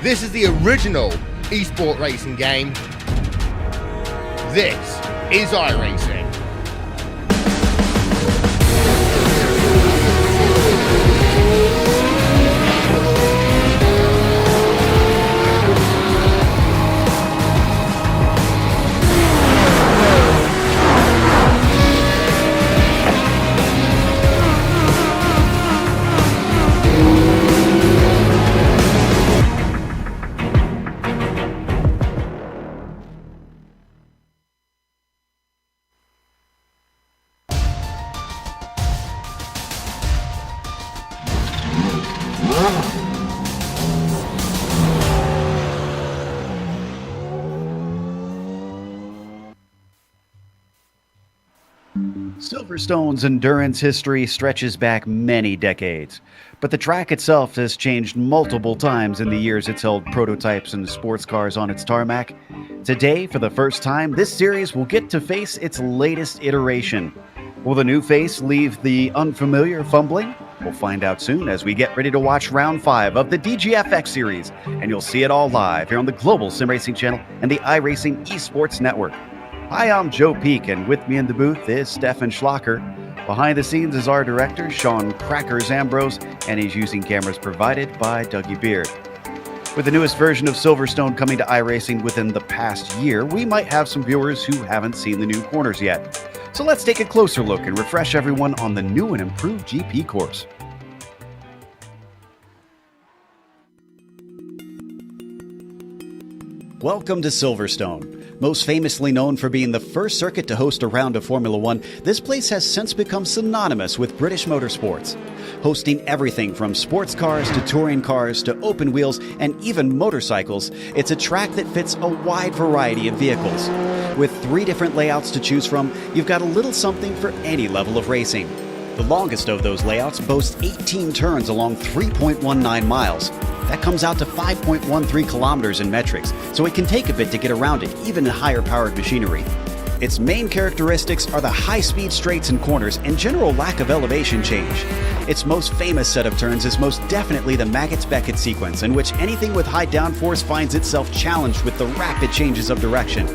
This is the original esport racing game. This is iRacing. Silverstone's endurance history stretches back many decades, but the track itself has changed multiple times in the years it's held prototypes and sports cars on its tarmac. Today, for the first time, this series will get to face its latest iteration. Will the new face leave the unfamiliar fumbling? We'll find out soon as we get ready to watch Round 5 of the DGFX series, and you'll see it all live here on the Global Sim Racing Channel and the iRacing Esports Network. Hi, I'm Joe Peak, and with me in the booth is Stefan Schlacher. Behind the scenes is our director, Sean Crackers Ambrose, and he's using cameras provided by Dougie Beard. With the newest version of Silverstone coming to iRacing within the past year, we might have some viewers who haven't seen the new corners yet. So let's take a closer look and refresh everyone on the new and improved GP course. Welcome to Silverstone. Most famously known for being the first circuit to host a round of Formula One, this place has since become synonymous with British motorsports. Hosting everything from sports cars to touring cars to open wheels and even motorcycles, it's a track that fits a wide variety of vehicles. With 3 different layouts to choose from, you've got a little something for any level of racing. The longest of those layouts boasts 18 turns along 3.19 miles. That comes out to 5.13 kilometers in metrics, so it can take a bit to get around it, even in higher-powered machinery. Its main characteristics are the high-speed straights and corners and general lack of elevation change. Its most famous set of turns is most definitely the Maggots-Beckett sequence, in which anything with high downforce finds itself challenged with the rapid changes of direction.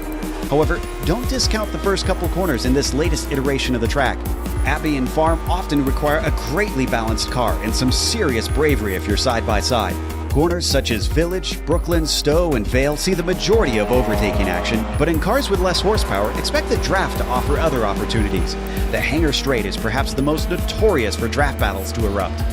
However, don't discount the first couple corners in this latest iteration of the track. Abbey and Farm often require a greatly balanced car and some serious bravery if you're side-by-side. Corners such as Village, Brooklyn, Stowe, and Vale see the majority of overtaking action, but in cars with less horsepower, expect the draft to offer other opportunities. The Hangar Straight is perhaps the most notorious for draft battles to erupt.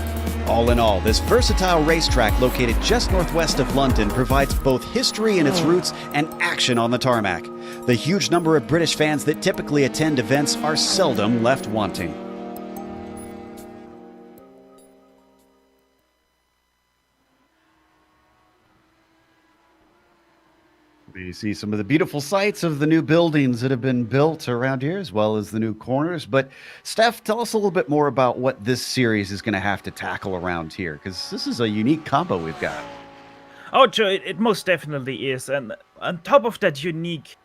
All in all, this versatile racetrack located just northwest of London provides both history in its roots and action on the tarmac. The huge number of British fans that typically attend events are seldom left wanting. You see some of the beautiful sights of the new buildings that have been built around here, as well as the new corners. But Steph, tell us a little bit more about what this series is going to have to tackle around here, because this is a unique combo we've got. Oh, Joe, it most definitely is. And on top of that unique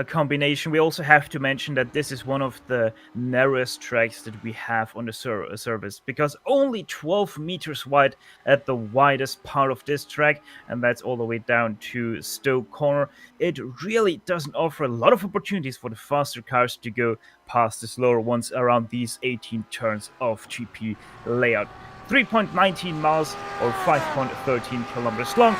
combination, we also have to mention that this is one of the narrowest tracks that we have on the service, because only 12 meters wide at the widest part of this track, and that's all the way down to Stowe Corner. It really doesn't offer a lot of opportunities for the faster cars to go past the slower ones around these 18 turns of GP layout. 3.19 miles or 5.13 kilometers long.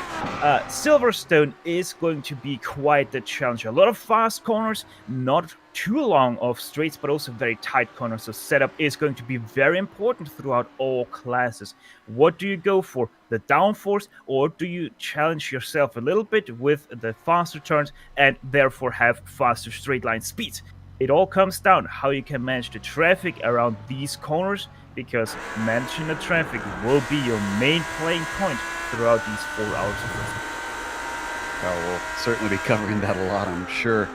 Silverstone is going to be quite the challenge. A lot of fast corners, not too long of straights, but also very tight corners. So setup is going to be very important throughout all classes. What do you go for? The downforce, or do you challenge yourself a little bit with the faster turns and therefore have faster straight line speeds? It all comes down how you can manage the traffic around these corners, because managing the traffic will be your main playing point throughout these 4 hours of racing. Oh, we'll certainly be covering that a lot, I'm sure.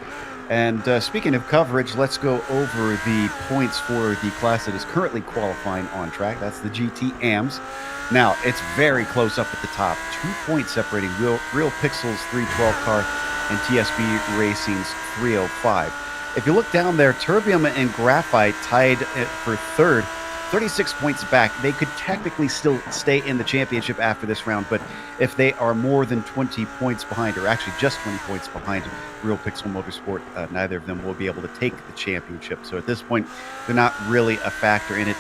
And speaking of coverage, let's go over the points for the class that is currently qualifying on track. That's the GT AMS. Now, it's very close up at the top. 2 points separating Real Pixels 312 car and TSB Racing's 305. If you look down there, Terbium and Graphite tied for third, 36 points back. They could technically still stay in the championship after this round, but if they are more than 20 points behind, or actually just 20 points behind Real Pixel Motorsport, neither of them will be able to take the championship. So at this point, they're not really a factor in it.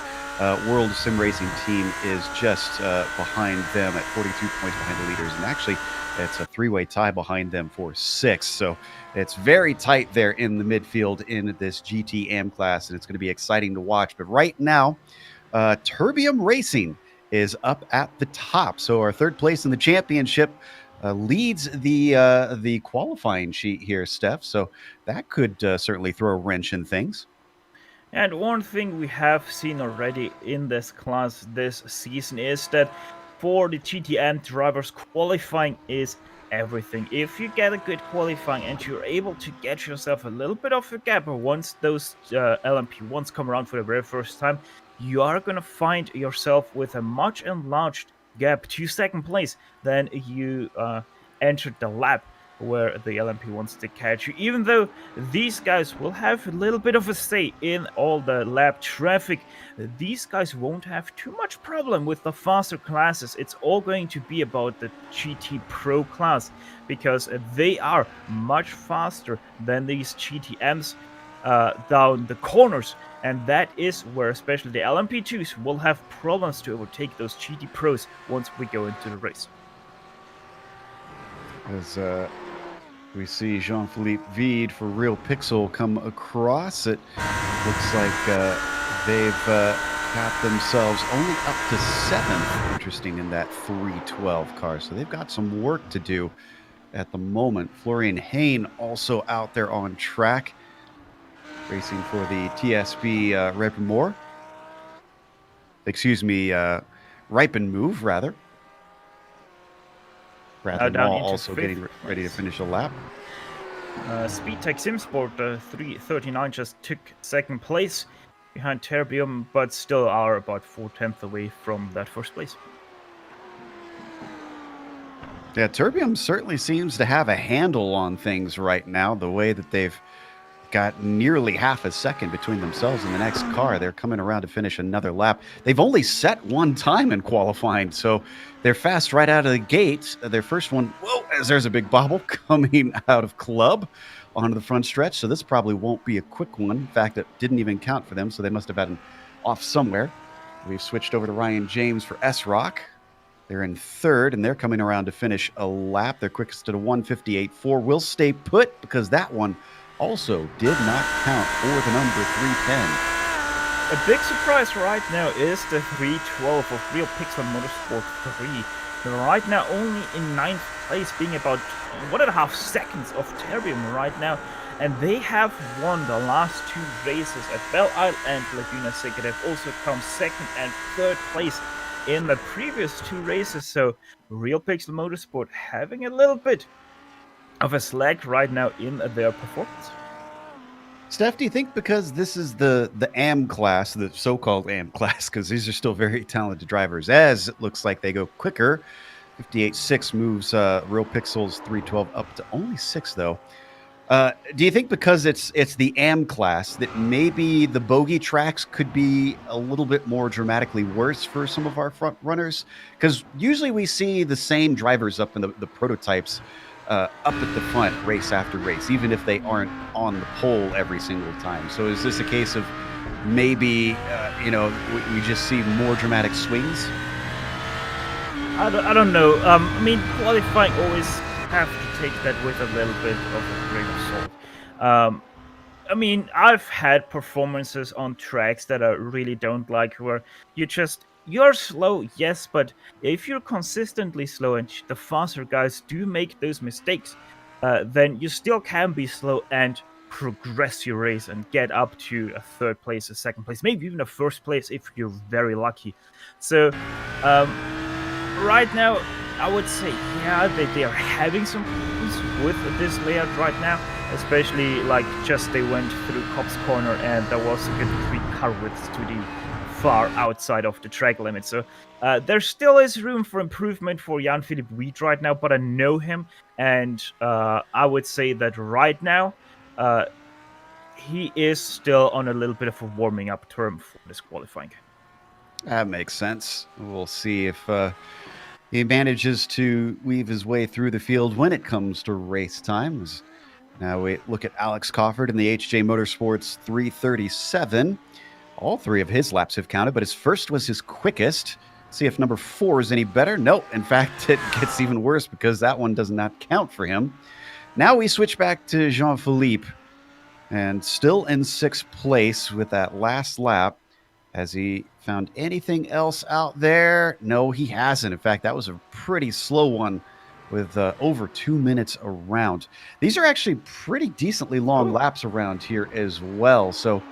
World Sim Racing Team is just behind them at 42 points behind the leaders, and actually it's a three-way tie behind them for 6. So it's very tight there in the midfield in this GT AM class, and it's going to be exciting to watch. But right now, Terbium Racing is up at the top. So our third place in the championship leads the qualifying sheet here, Steph. So that could certainly throw a wrench in things. And one thing we have seen already in this class this season is that for the GTM drivers, qualifying is everything. If you get a good qualifying and you're able to get yourself a little bit of a gap, or once those LMP1s come around for the very first time, you are going to find yourself with a much enlarged gap to second place than you entered the lap where the LMP wants to catch you. Even though these guys will have a little bit of a say in all the lap traffic, these guys won't have too much problem with the faster classes. It's all going to be about the GT Pro class, because they are much faster than these GTMs down the corners, and that is where especially the LMP2s will have problems to overtake those GT Pros once we go into the race. As we see Jean-Philippe Vide for Real Pixel come across, it looks like they've got themselves only up to 7th, interesting, in that 312 car. So they've got some work to do at the moment. Florian Hain also out there on track, racing for the TSB Ripen Move, rather. Bradley Mall also getting ready to finish a lap. Speedtech Simsport 339 just took second place behind Terbium, but still are about 4/10 away from that first place. Yeah, Terbium certainly seems to have a handle on things right now, the way that they've got nearly half a second between themselves and the next car. They're coming around to finish another lap. They've only set one time in qualifying, so they're fast right out of the gate. Their first one, whoa, as there's a big bobble coming out of club onto the front stretch, so this probably won't be a quick one. In fact, it didn't even count for them, so they must have had an off somewhere. We've switched over to Ryan James for S-Rock. They're in third, and they're coming around to finish a lap. Their quickest at a 1:58.4 will stay put, because that one also did not count for the number 310. A big surprise right now is the 312 of Real Pixel Motorsport 3. They're right now only in 9th place, being about 1.5 seconds of Terbium right now. And they have won the last 2 races at Belle Isle and Laguna Seca. They've also come 2nd and 3rd place in the previous 2 races. So Real Pixel Motorsport having a little bit of a slack right now in their performance. Steph, do you think because this is the AM class, the so-called AM class, because these are still very talented drivers, as it looks like they go quicker, 58.6 moves Real Pixel's 312 up to only 6, though. Do you think because it's the AM class that maybe the bogey tracks could be a little bit more dramatically worse for some of our front runners? Because usually we see the same drivers up in the prototypes up at the front race after race, even if they aren't on the pole every single time. So is this a case of maybe, we just see more dramatic swings? I don't know. I mean, qualifying always have to take that with a little bit of a grain of salt. I mean, I've had performances on tracks that I really don't like, where you're slow, yes, but if you're consistently slow and the faster guys do make those mistakes, then you still can be slow and progress your race and get up to a 3rd place, a 2nd place, maybe even a 1st place if you're very lucky. So right now, I would say, yeah, they are having some problems with this layout right now, especially like just they went through Cops Corner and there was a good 3 car widths to the far outside of the track limit. So there still is room for improvement for Jan-Philippe Wied right now, but I know him, and I would say that right now he is still on a little bit of a warming up term for this qualifying. That makes sense. We'll see if he manages to weave his way through the field when it comes to race times. Now we look at Alex Cofford in the HJ Motorsports 337. All three of his laps have counted, but his first was his quickest. See if number 4 is any better. No, in fact, it gets even worse because that one does not count for him. Now we switch back to Jean-Philippe, and still in 6th place with that last lap. Has he found anything else out there? No, he hasn't. In fact, that was a pretty slow one with over 2 minutes around. These are actually pretty decently long laps around here as well. So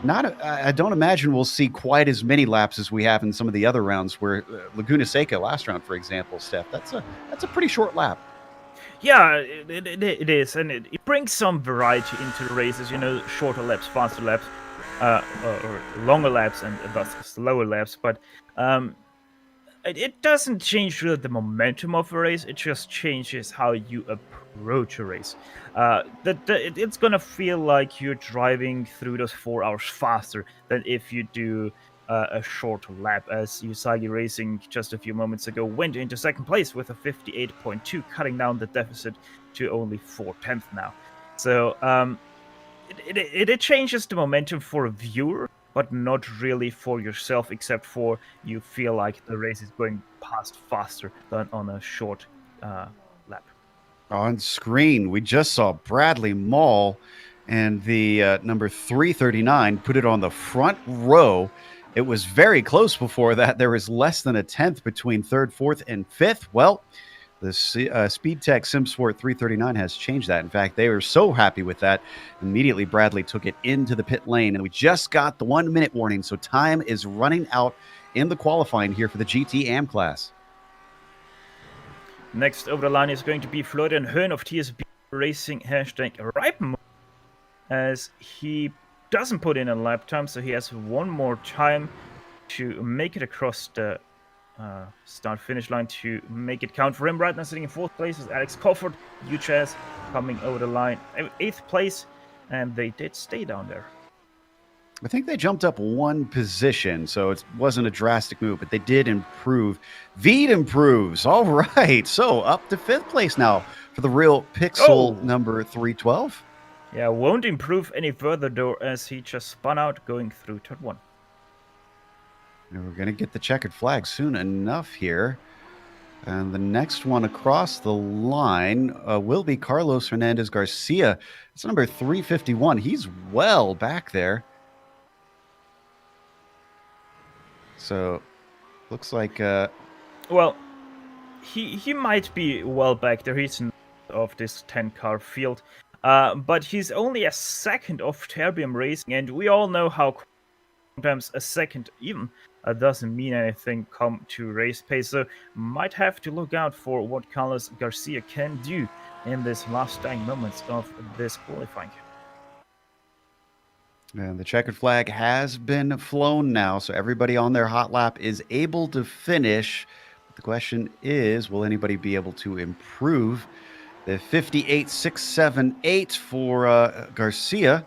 I don't imagine we'll see quite as many laps as we have in some of the other rounds where Laguna Seca last round, for example, Steph, that's a pretty short lap. Yeah, it is, and it brings some variety into the races, shorter laps, faster laps, or longer laps, and thus slower laps, but it doesn't change really the momentum of a race, it just changes how you approach a race. It's gonna feel like you're driving through those 4 hours faster than if you do a short lap, as Usagi Racing just a few moments ago went into 2nd place with a 58.2, cutting down the deficit to only 4/10 now. So it changes the momentum for a viewer, but not really for yourself, except for you feel like the race is going past faster than on a short lap. On screen, we just saw Bradley Mall and the number 339 put it on the front row. It was very close before that. There was less than a tenth between 3rd, 4th, and 5th. Well, the SpeedTech SimSport 339 has changed that. In fact, they were so happy with that. Immediately, Bradley took it into the pit lane, and we just got the 1-minute warning, so time is running out in the qualifying here for the GT AM class. Next over the line is going to be Florian Höhn of TSB Racing #Reipen, as he doesn't put in a lap time, so he has one more time to make it across the start-finish line to make it count for him. Right now sitting in 4th place is Alex Cofford, UChas coming over the line 8th place, and they did stay down there. I think they jumped up 1 position, so it wasn't a drastic move, but they did improve. Veed improves. All right, so up to 5th place now for the real Pixel number 312. Yeah, won't improve any further though, as he just spun out going through turn 1. And we're going to get the checkered flag soon enough here. And the next one across the line will be Carlos Hernandez Garcia. It's number 351. He's well back there. So, looks like... well, he might be well back there. He's not of this 10-car field. But he's only a second of Terbium Racing, and we all know how sometimes a second even doesn't mean anything come to race pace. So might have to look out for what Carlos Garcia can do in this last dying moments of this qualifying. And the checkered flag has been flown now, so everybody on their hot lap is able to finish. But the question is, will anybody be able to improve? The 58.678 for Garcia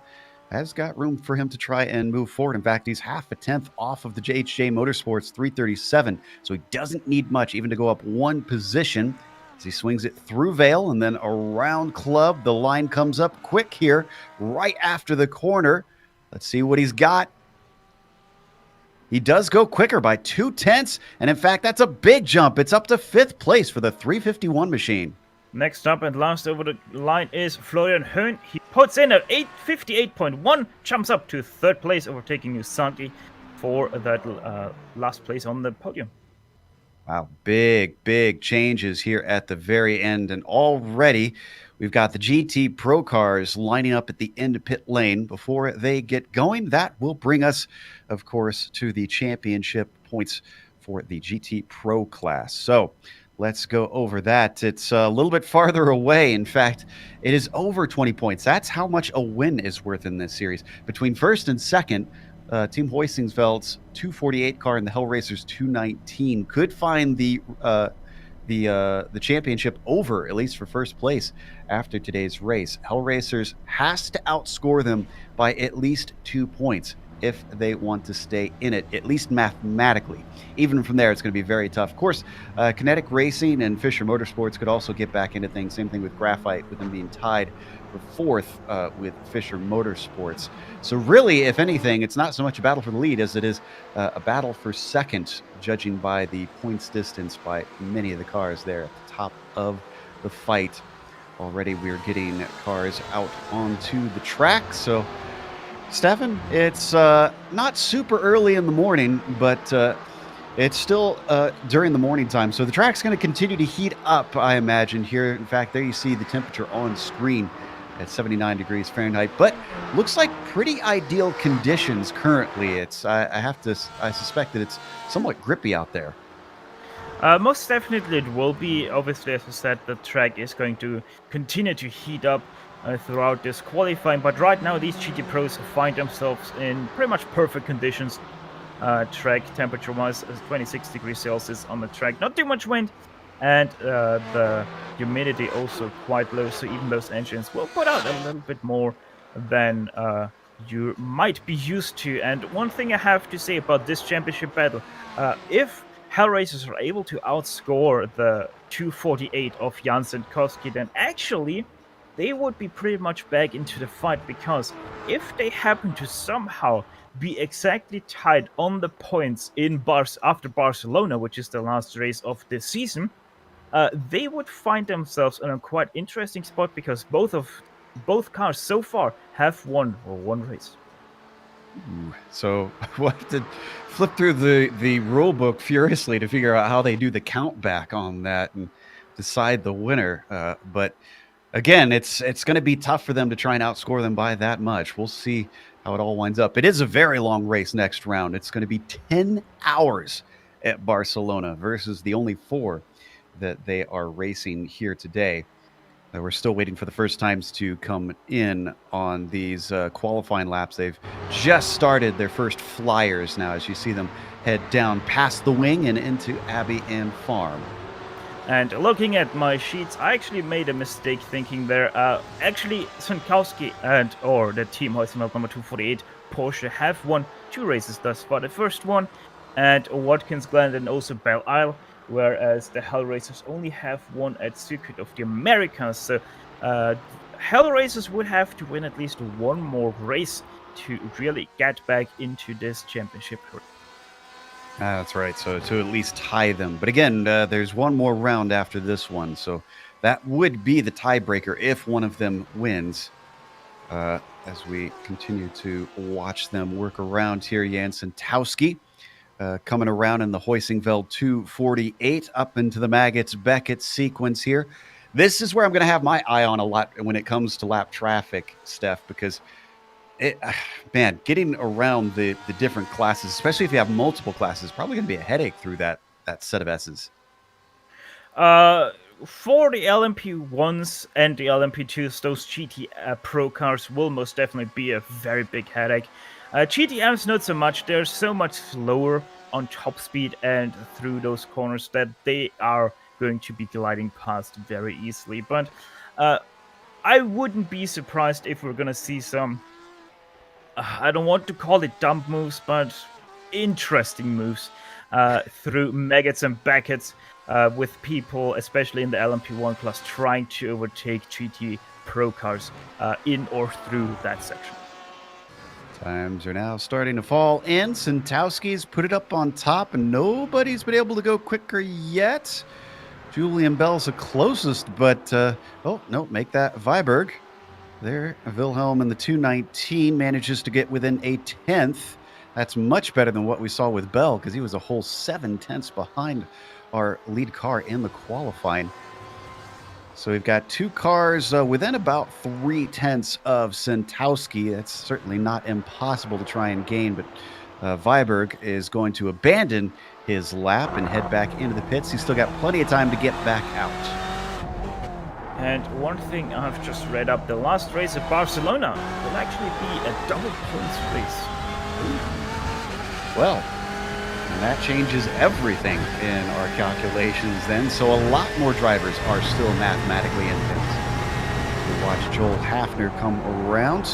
has got room for him to try and move forward. In fact, he's half a tenth off of the HJ Motorsports 337, so he doesn't need much even to go up 1 position as he swings it through Vale and then around Club. The line comes up quick here right after the corner. Let's see what he's got. He does go quicker by 2/10, and in fact, that's a big jump. It's up to 5th place for the 351 machine. Next up and last over the line is Florian Höhn. He puts in at 58.1, jumps up to 3rd place, overtaking Usagi for that last place on the podium. Wow, big changes here at the very end. And already we've got the GT Pro cars lining up at the end of pit lane. Before they get going, that will bring us, of course, to the championship points for the GT Pro class. So let's go over that. It's a little bit farther away. In fact, it is over 20 points. That's how much a win is worth in this series. Between 1st and 2nd, Team Hoistingsveld's 248 car and the Hellracers 219 could find the championship over, at least for 1st place after today's race. Hellracers has to outscore them by at least 2 points. if they want to stay in it, at least mathematically. Even from there, it's going to be very tough. Of course, Kinetic Racing and Fisher Motorsports could also get back into things. Same thing with Graphite, with them being tied for fourth with Fisher Motorsports. So really, if anything, it's not so much a battle for the lead as it is a battle for second, judging by the points distance by many of the cars there at the top of the fight. Already we're getting cars out onto the track. So, Stefan, it's not super early in the morning, but it's still during the morning time. So the track's going to continue to heat up, I imagine, here. In fact, there you see the temperature on screen at 79 degrees Fahrenheit. But looks like pretty ideal conditions currently. I suspect that it's somewhat grippy out there. Most definitely it will be. Obviously, as I said, the track is going to continue to heat up throughout this qualifying. But right now, these GT Pros find themselves in pretty much perfect conditions. Track temperature-wise, 26 degrees Celsius on the track. Not too much wind. And the humidity also quite low. So even those engines will put out a little bit more than you might be used to. And one thing I have to say about this championship battle, if Hellraisers are able to outscore the 248 of Jan Sentowski, then actually they would be pretty much back into the fight, because if they happen to somehow be exactly tied on the points after Barcelona, which is the last race of this season, they would find themselves in a quite interesting spot, because both cars so far have won one race. So we'll have to flip through the rule book furiously to figure out how they do the count back on that and decide the winner. But again, it's going to be tough for them to try and outscore them by that much. We'll see how it all winds up. It is a very long race next round. It's going to be 10 hours at Barcelona versus the only 4 that they are racing here today. We're still waiting for the first times to come in on these qualifying laps. They've just started their first flyers now, as you see them head down past the wing and into Abbey and Farm. And looking at my sheets, I actually made a mistake thinking there. Actually, Sentowski or the Team Heusenfeld number 248 Porsche have won 2 races thus far. The first one at Watkins Glen and also Belle Isle, whereas the Hellraisers only have won at Circuit of the Americas. So Hellraisers would have to win at least one more race to really get back into this championship. That's right. So to at least tie them. But again, there's one more round after this one. So that would be the tiebreaker if one of them wins. As we continue to watch them work around here, Jan Sentowski coming around in the Heusenfeld 248 up into the Maggots Beckett sequence here. This is where I'm going to have my eye on a lot when it comes to lap traffic, Steph, because getting around the different classes, especially if you have multiple classes, is probably going to be a headache through that set of S's. For the LMP1s and the LMP2s, those GT Pro cars will most definitely be a very big headache. GTMs not so much. They're so much slower on top speed and through those corners that they are going to be gliding past very easily. But I wouldn't be surprised if we're going to see some, I don't want to call it dump moves, but interesting moves through Maggots and Beckets with people, especially in the LMP1 class, trying to overtake GT Pro cars in or through that section. Times are now starting to fall in. Sentowski's put it up on top, and nobody's been able to go quicker yet. Julian Bell's the closest, but make that Viberg. There, Wilhelm in the 219 manages to get within a 10th. That's much better than what we saw with Bell, because he was a whole 7 tenths behind our lead car in the qualifying. So we've got 2 cars within about 3 tenths of Sentowski. That's certainly not impossible to try and gain, but Viberg is going to abandon his lap and head back into the pits. He's still got plenty of time to get back out. And one thing I've just read up, the last race at Barcelona will actually be a double points race. Well, and that changes everything in our calculations then. So a lot more drivers are still mathematically in pits. We watch Joel Hafner come around.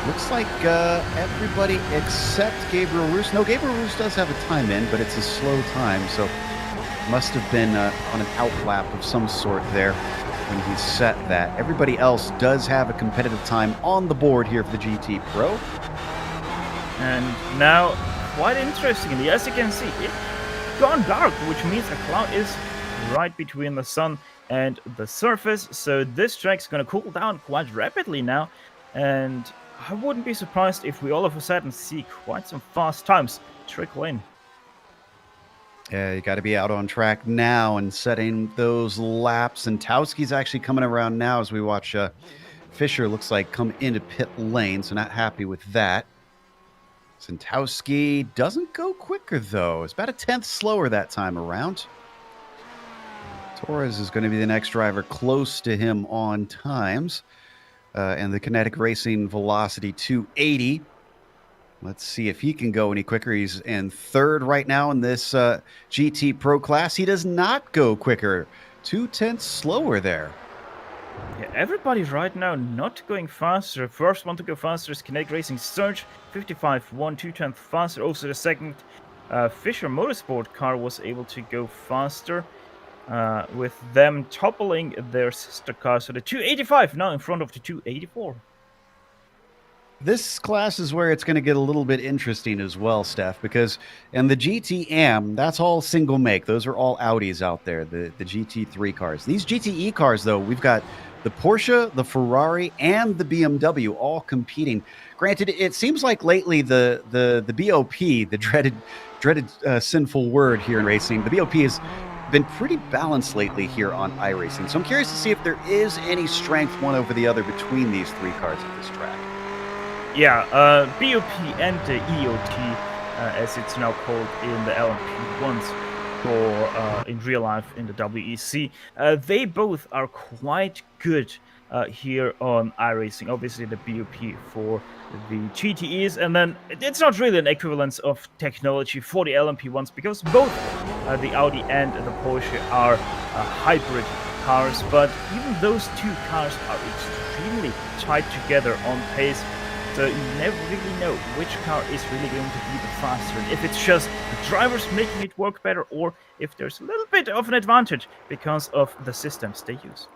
Looks like everybody except Gabriel Roos. No, Gabriel Roos does have a time in, but it's a slow time, so must have been on an outlap of some sort there when he set that. Everybody else does have a competitive time on the board here for the GT Pro. And now, quite interestingly, as you can see, it's gone dark, which means a cloud is right between the sun and the surface. So this track's going to cool down quite rapidly now. And I wouldn't be surprised if we all of a sudden see quite some fast times trickle in. Yeah, you got to be out on track now and setting those laps. And Towski's actually coming around now as we watch Fisher, looks like, come into pit lane. So not happy with that. Santowski doesn't go quicker, though. It's about a tenth slower that time around. Torres is going to be the next driver close to him on times. And the Kinetic Racing Velocity 280. Let's see if he can go any quicker. He's in third right now in this GT Pro class. He does not go quicker. 2/10 slower there. Yeah, everybody right now not going faster. First one to go faster is Kinetic Racing Surge, 55.1, 2/10 faster. Also the second Fisher Motorsport car was able to go faster, with them toppling their sister car. So the 285 now in front of the 284. This class is where it's going to get a little bit interesting as well, Steph, because in the GT-AM, that's all single make. Those are all Audis out there, the GT3 cars. These GTE cars, though, we've got the Porsche, the Ferrari, and the BMW all competing. Granted, it seems like lately the BOP, the dreaded sinful word here in racing, the BOP has been pretty balanced lately here on iRacing. So I'm curious to see if there is any strength one over the other between these three cars at this track. Yeah, BOP and the EOT, as it's now called in the LMP1s, or in real life in the WEC, they both are quite good here on iRacing. Obviously, the BOP for the GTEs, and then it's not really an equivalence of technology for the LMP1s because both the Audi and the Porsche are hybrid cars, but even those two cars are extremely tight together on pace. So you never really know which car is really going to be the faster. And if it's just the drivers making it work better, or if there's a little bit of an advantage because of the systems they use.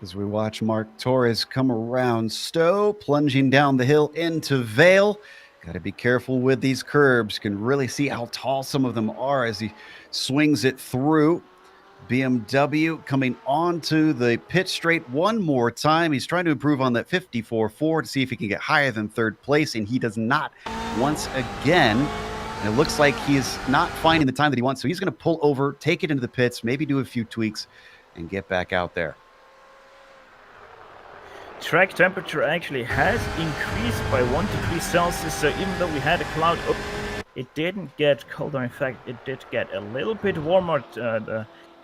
As we watch Mark Torres come around Stowe, plunging down the hill into Vale. Got to be careful with these curbs. Can really see how tall some of them are as he swings it through. BMW coming onto the pit straight one more time. He's trying to improve on that 54.4 to see if he can get higher than third place, and he does not once again. And it looks like he's not finding the time that he wants, so he's going to pull over, take it into the pits, maybe do a few tweaks, and get back out there. Track temperature actually has increased by 1 degree Celsius, so even though we had a cloud up, it didn't get colder. In fact, it did get a little bit warmer.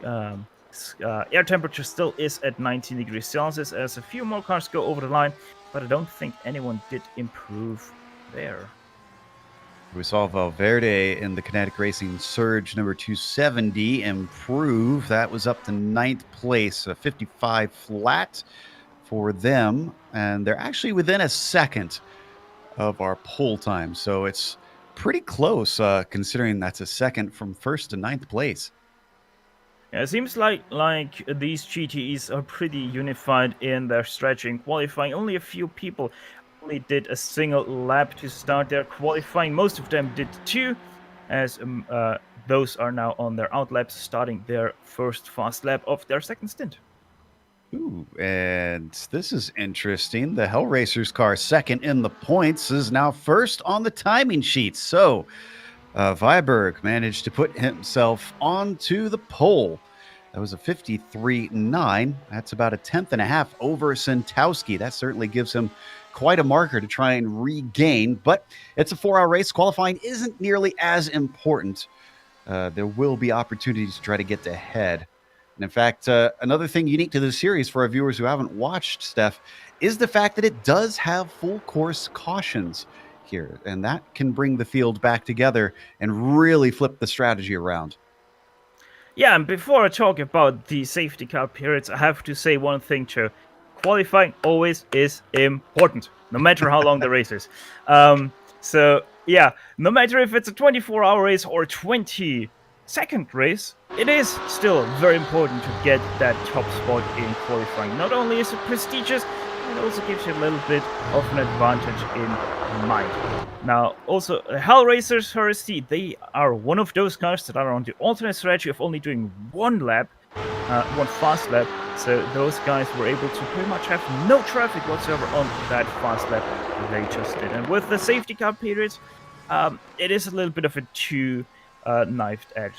Air temperature still is at 19 degrees Celsius as a few more cars go over the line, but I don't think anyone did improve there. We saw Valverde in the Kinetic Racing Surge number 270 improve. That was up to 9th place, a 55 flat for them, and they're actually within a second of our pole time, so it's pretty close considering that's a second from 1st to 9th place. Yeah, it seems like these GTEs are pretty unified in their stretching. Qualifying, only a few people only did a single lap to start their qualifying. Most of them did 2, as those are now on their out laps, starting their first fast lap of their second stint. Ooh, and this is interesting. The Hellracers car, second in the points, is now first on the timing sheet. So Viberg managed to put himself onto the pole. That was a 53.9. That's about a 10.5 over Santowski. That certainly gives him quite a marker to try and regain, but it's a 4-hour race. Qualifying isn't nearly as important. There will be opportunities to try to get ahead. And in fact, another thing unique to this series for our viewers who haven't watched, Steph, is the fact that it does have full course cautions here, and that can bring the field back together and really flip the strategy around. Yeah, and before I talk about the safety car periods, I have to say one thing, Joe. Qualifying always is important. no matter how long the race is. So yeah, no matter if it's a 24-hour race or a 20-second race, it is still very important to get that top spot in qualifying. Not only is it prestigious, it also gives you a little bit of an advantage in mind. Now, also, Hellraisers Heresy, they are one of those cars that are on the alternate strategy of only doing one lap, one fast lap. So those guys were able to pretty much have no traffic whatsoever on that fast lap they just did. And with the safety car periods, it is a little bit of a two-knifed edge.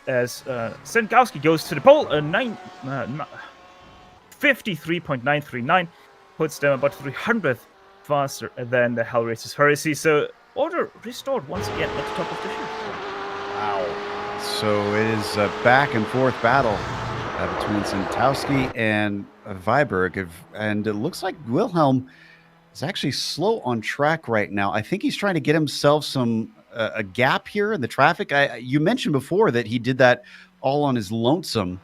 As Senkowski goes to the pole, 53.939 puts them about 300th faster than the Hellraisers Heresy. So order restored once again at the top of the shoot. Wow. So it is a back and forth battle between Santowski and Viberg. And it looks like Wilhelm is actually slow on track right now. I think he's trying to get himself a gap here in the traffic. You mentioned before that he did that all on his lonesome.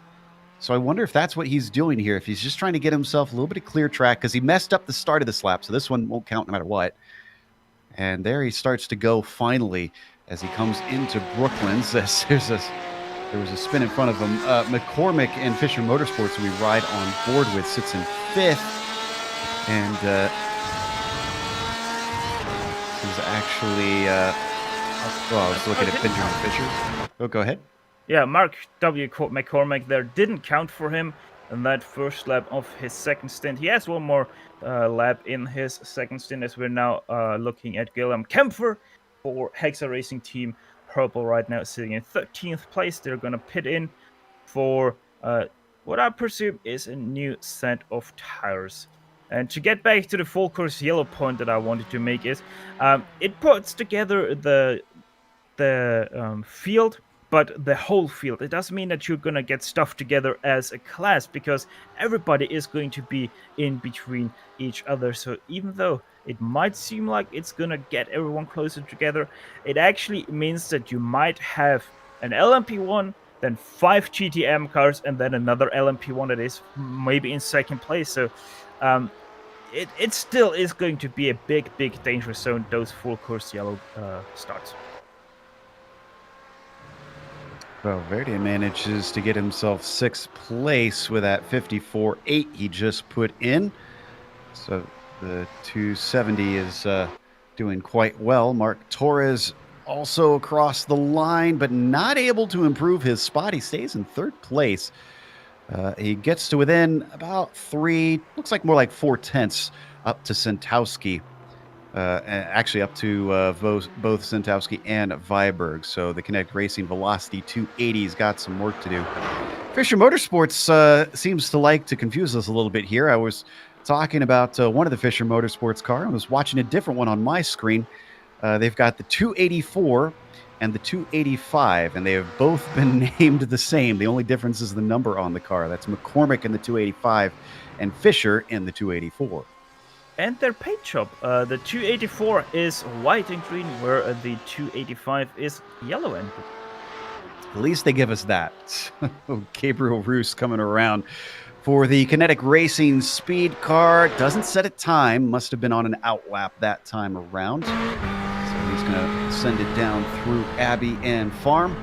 So I wonder if that's what he's doing here, if he's just trying to get himself a little bit of clear track, because he messed up the start of this lap, so this one won't count no matter what. And there he starts to go finally as he comes into Brooklands. There was a spin in front of him. McCormick and Fisher Motorsports, who we ride on board with, sits in 5th. And this is actually... I was looking at Benjamin Fisher. Oh, go ahead. Yeah, Mark W. McCormick there didn't count for him in that first lap of his second stint. He has one more lap in his second stint, as we're now looking at Guillaume Kempfer for Hexa Racing Team Purple right now, sitting in 13th place. They're going to pit in for what I presume is a new set of tires. And to get back to the full course yellow point that I wanted to make is, it puts together the field, but the whole field. It doesn't mean that you're going to get stuff together as a class, because everybody is going to be in between each other. So even though it might seem like it's going to get everyone closer together, it actually means that you might have an LMP1, then 5 GTM cars, and then another LMP1 that is maybe in second place. So it still is going to be a big danger zone, those full course yellow starts. Valverde manages to get himself 6th place with that 54.8 he just put in. So the 270 is doing quite well. Mark Torres also across the line, but not able to improve his spot. He stays in 3rd place. He gets to within about 3, looks like more like 4/10 up to Santowski. Actually up to both Santowski and Viberg. So the Connect Racing Velocity 280's got some work to do. Fisher Motorsports seems to like to confuse us a little bit here. I was talking about one of the Fisher Motorsports car. I was watching a different one on my screen. They've got the 284 and the 285, and they have both been named the same. The only difference is the number on the car. That's McCormick in the 285 and Fisher in the 284. And their paint job. The 284 is white and green, where the 285 is yellow and green. At least they give us that. Gabriel Roos coming around for the Kinetic Racing Speed car. Doesn't set a time. Must have been on an outlap that time around. So he's going to send it down through Abbey and Farm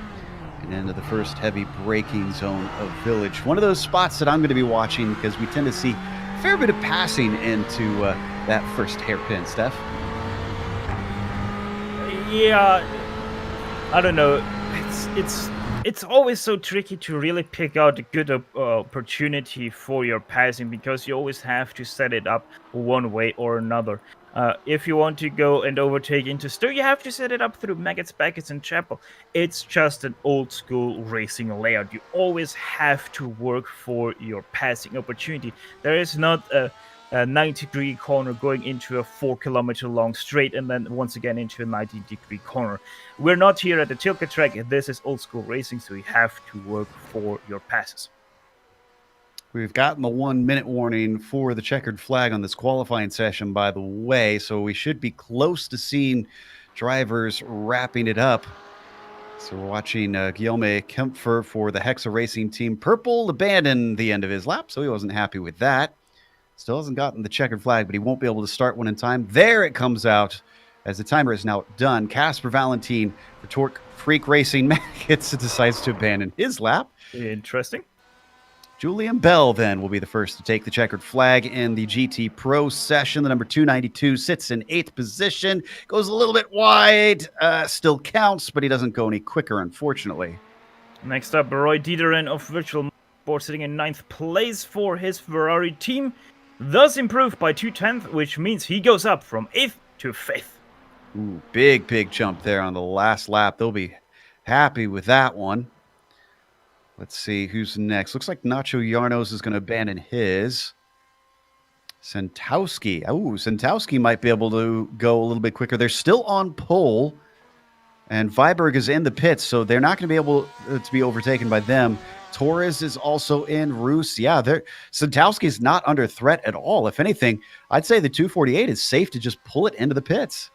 and into the first heavy braking zone of Village. One of those spots that I'm going to be watching, because we tend to see a fair bit of passing into that first hairpin, Steph. Yeah, I don't know. It's always so tricky to really pick out a good opportunity for your passing, because you always have to set it up one way or another. If you want to go and overtake into Stowe, you have to set it up through Maggots, Baggots, and Chapel. It's just an old school racing layout. You always have to work for your passing opportunity. There is not a 90-degree corner going into a 4-kilometer long straight and then once again into a 90-degree corner. We're not here at the Tilka track. This is old school racing, so you have to work for your passes. We've gotten the 1-minute warning for the checkered flag on this qualifying session, by the way, so we should be close to seeing drivers wrapping it up. So we're watching Guillaume Kempfer for the Hexa Racing Team Purple abandon the end of his lap, so he wasn't happy with that. Still hasn't gotten the checkered flag, but he won't be able to start one in time. There it comes out as the timer is now done. Casper Valentin for Torque Freak Racing decides to abandon his lap. Interesting. Julian Bell then will be the first to take the checkered flag in the GT Pro session. The number 292 sits in 8th position, goes a little bit wide, still counts, but he doesn't go any quicker, unfortunately. Next up, Roy Dieteren of Virtual Motorsport sitting in 9th place for his Ferrari team, thus improved by 2/10, which means he goes up from 8th to 5th. Ooh, big jump there on the last lap. They'll be happy with that one. Let's see who's next. Looks like Nacho Yarnos is going to abandon his. Santowski. Oh, Santowski might be able to go a little bit quicker. They're still on pole, and Viberg is in the pits, so they're not going to be able to be overtaken by them. Torres is also in. Roos, yeah, Santowski is not under threat at all. If anything, I'd say the 248 is safe to just pull it into the pits.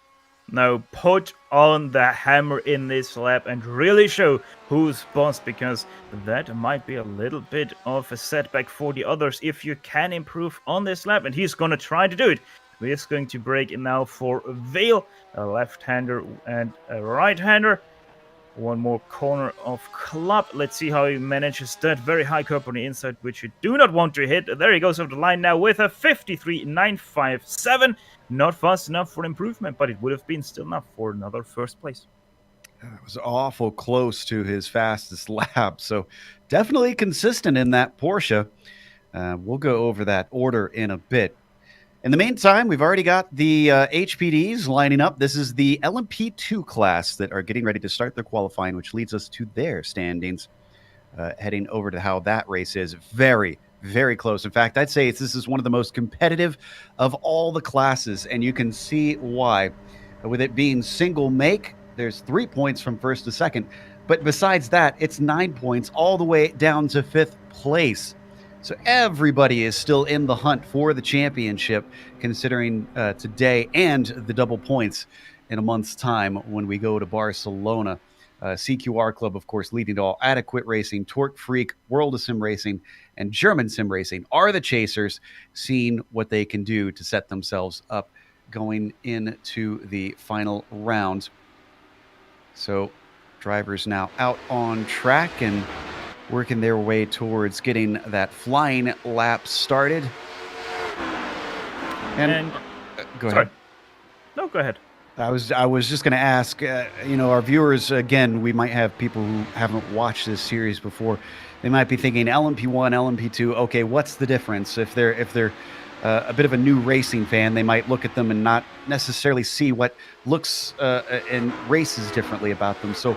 Now put on the hammer in this lap and really show who's boss, because that might be a little bit of a setback for the others if you can improve on this lap, and he's going to try to do it. He's going to break it now for Vale, a left-hander and a right-hander. One more corner of Club. Let's see how he manages that very high curb on the inside, which you do not want to hit. There he goes over the line now with a 53.957. Not fast enough for improvement, but it would have been still enough for another first place. That was awful close to his fastest lap, so definitely consistent in that Porsche. We'll go over that order in a bit. In the meantime, we've already got the HPDs lining up. This is the LMP2 class that are getting ready to start their qualifying, which leads us to their standings. Heading over to how that race is. Very close. In fact, I'd say this is one of the most competitive of all the classes, and you can see why. With it being single make, there's 3 points from first to second. But besides that, it's 9 points all the way down to 5th place. So everybody is still in the hunt for the championship, considering today and the double points in a month's time when we go to Barcelona. CQR Club, of course, leading to all Adequate Racing, Torque Freak, World of Sim Racing, and German Sim Racing are the chasers, seeing what they can do to set themselves up going into the final round. So drivers now out on track and working their way towards getting that flying lap started. And go ahead. No, go ahead. I was just going to ask, our viewers, again, we might have people who haven't watched this series before. They might be thinking LMP1, LMP2. Okay, what's the difference? If they're a bit of a new racing fan, they might look at them and not necessarily see what looks and races differently about them. So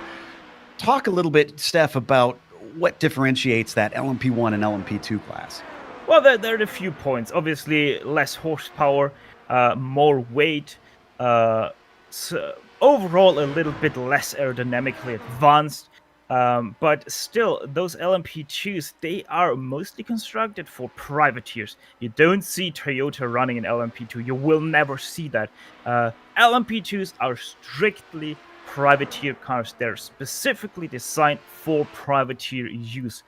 talk a little bit, Steph, about what differentiates that LMP1 and LMP2 class. Well, there are a few points. Obviously, less horsepower, more weight, so overall a little bit less aerodynamically advanced. But still, those LMP2s, they are mostly constructed for privateers. You don't see Toyota running an LMP2. You will never see that. LMP2s are strictly privateer cars. They're specifically designed for privateer use.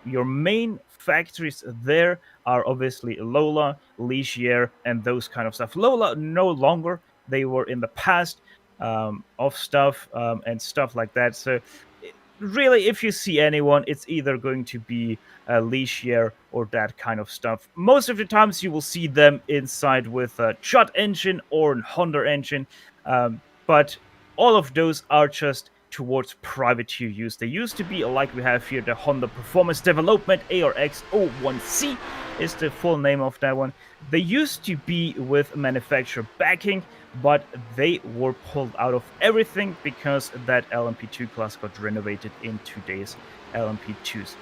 Your main factories there are obviously Lola, Ligier, and those kind of stuff. Lola no longer. They were in the past of stuff and stuff like that. So really, if you see anyone, it's either going to be a Ligier or that kind of stuff. Most of the times you will see them inside with a Judd engine or a Honda engine, but all of those are just towards privateer use. They used to be, like we have here, the Honda Performance Development ARX01C is the full name of that one. They used to be with manufacturer backing, but they were pulled out of everything because that LMP2 class got renovated in today's LMP2s.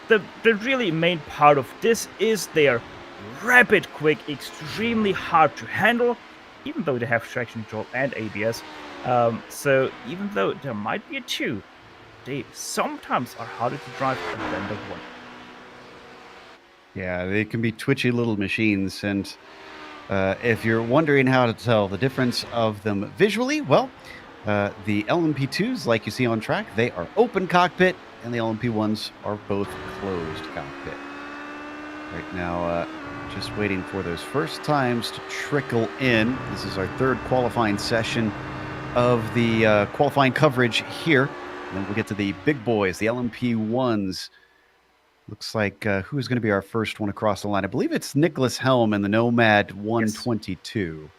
The really main part of this is they are rapid, quick, extremely hard to handle, even though they have traction control and ABS. So even though there might be a 2, they sometimes are harder to drive than the 1. Yeah, they can be twitchy little machines, and if you're wondering how to tell the difference of them visually, well, the LMP2s, like you see on track, they are open cockpit, and the LMP1s are both closed cockpit. Right now, just waiting for those first times to trickle in. This is our third qualifying session of the qualifying coverage here. And then we'll get to the big boys, the LMP1s. Looks like who is going to be our first one across the line? I believe it's Nicholas Helm in the Nomad 122. Yes.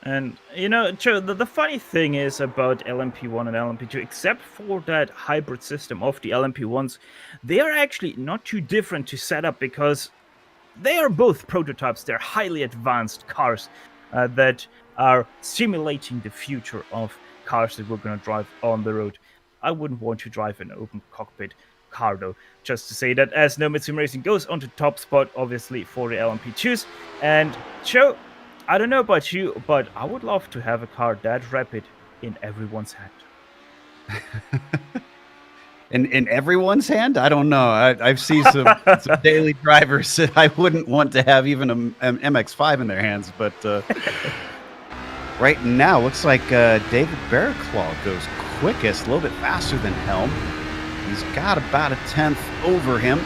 And, you know, Joe, the funny thing is about LMP1 and LMP2, except for that hybrid system of the LMP1s, they are actually not too different to set up because they are both prototypes. They're highly advanced cars that are simulating the future of cars that we're going to drive on the road. I wouldn't want to drive an open cockpit car, though. Just to say that as Nomad Sim Racing goes on to top spot, obviously, for the LMP2s. And Joe, I don't know about you, but I would love to have a car that rapid in everyone's hand. In everyone's hand? I don't know. I've seen some daily drivers that I wouldn't want to have even an MX-5 in their hands. But right now, looks like David Barraclaw goes quickest, a little bit faster than Helm. He's got about a tenth over him.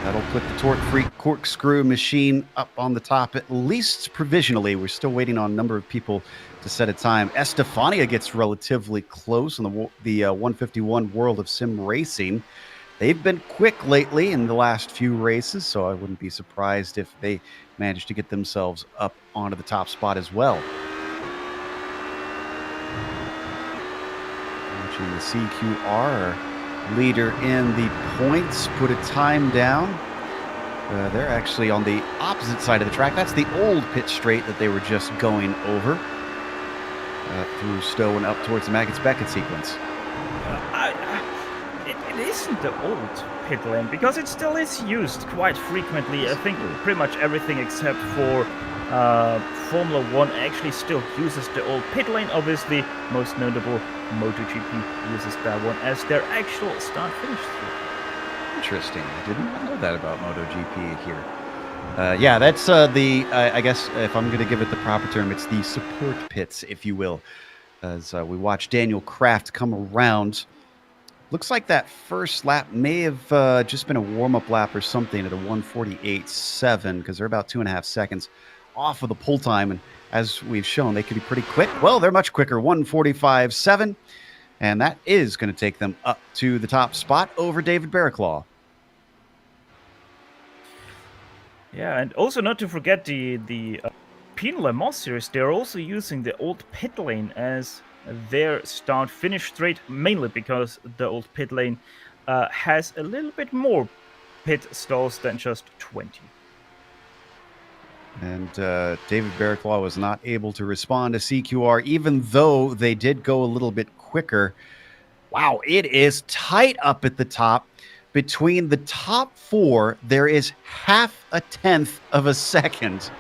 That'll put the Torque Freak corkscrew machine up on the top, at least provisionally. We're still waiting on a number of people to set a time. Estefania gets relatively close on the 151 World of Sim Racing. They've been quick lately in the last few races, so I wouldn't be surprised if they manage to get themselves up onto the top spot as well. Watching the CQR leader in the points, put a time down. They're actually on the opposite side of the track. That's the old pit straight that they were just going over through Stowe and up towards the Maggots-Beckett sequence. It isn't the old pit lane because it still is used quite frequently. I think pretty much everything except for Formula 1 actually still uses the old pit lane. Obviously, most notable, MotoGP uses that one as their actual start-finish straight. Interesting. I didn't know that about MotoGP here. Yeah, that's I guess if I'm going to give it the proper term, it's the support pits, if you will. As we watch Daniel Kraft come around. Looks like that first lap may have just been a warm-up lap or something at a 1:48.7 because they're about 2.5 seconds off of the pull time. And as we've shown, they could be pretty quick. Well, they're much quicker, 1:45.7. And that is going to take them up to the top spot over David Barraclaw. Yeah, and also not to forget the Pinot Le Mans series. They're also using the old pit lane as their start-finish straight, mainly because the old pit lane has a little bit more pit stalls than just 20. And David Barraclaw was not able to respond to CQR, even though they did go a little bit quicker. Wow, it is tight up at the top. Between the top four, there is half a tenth of a second.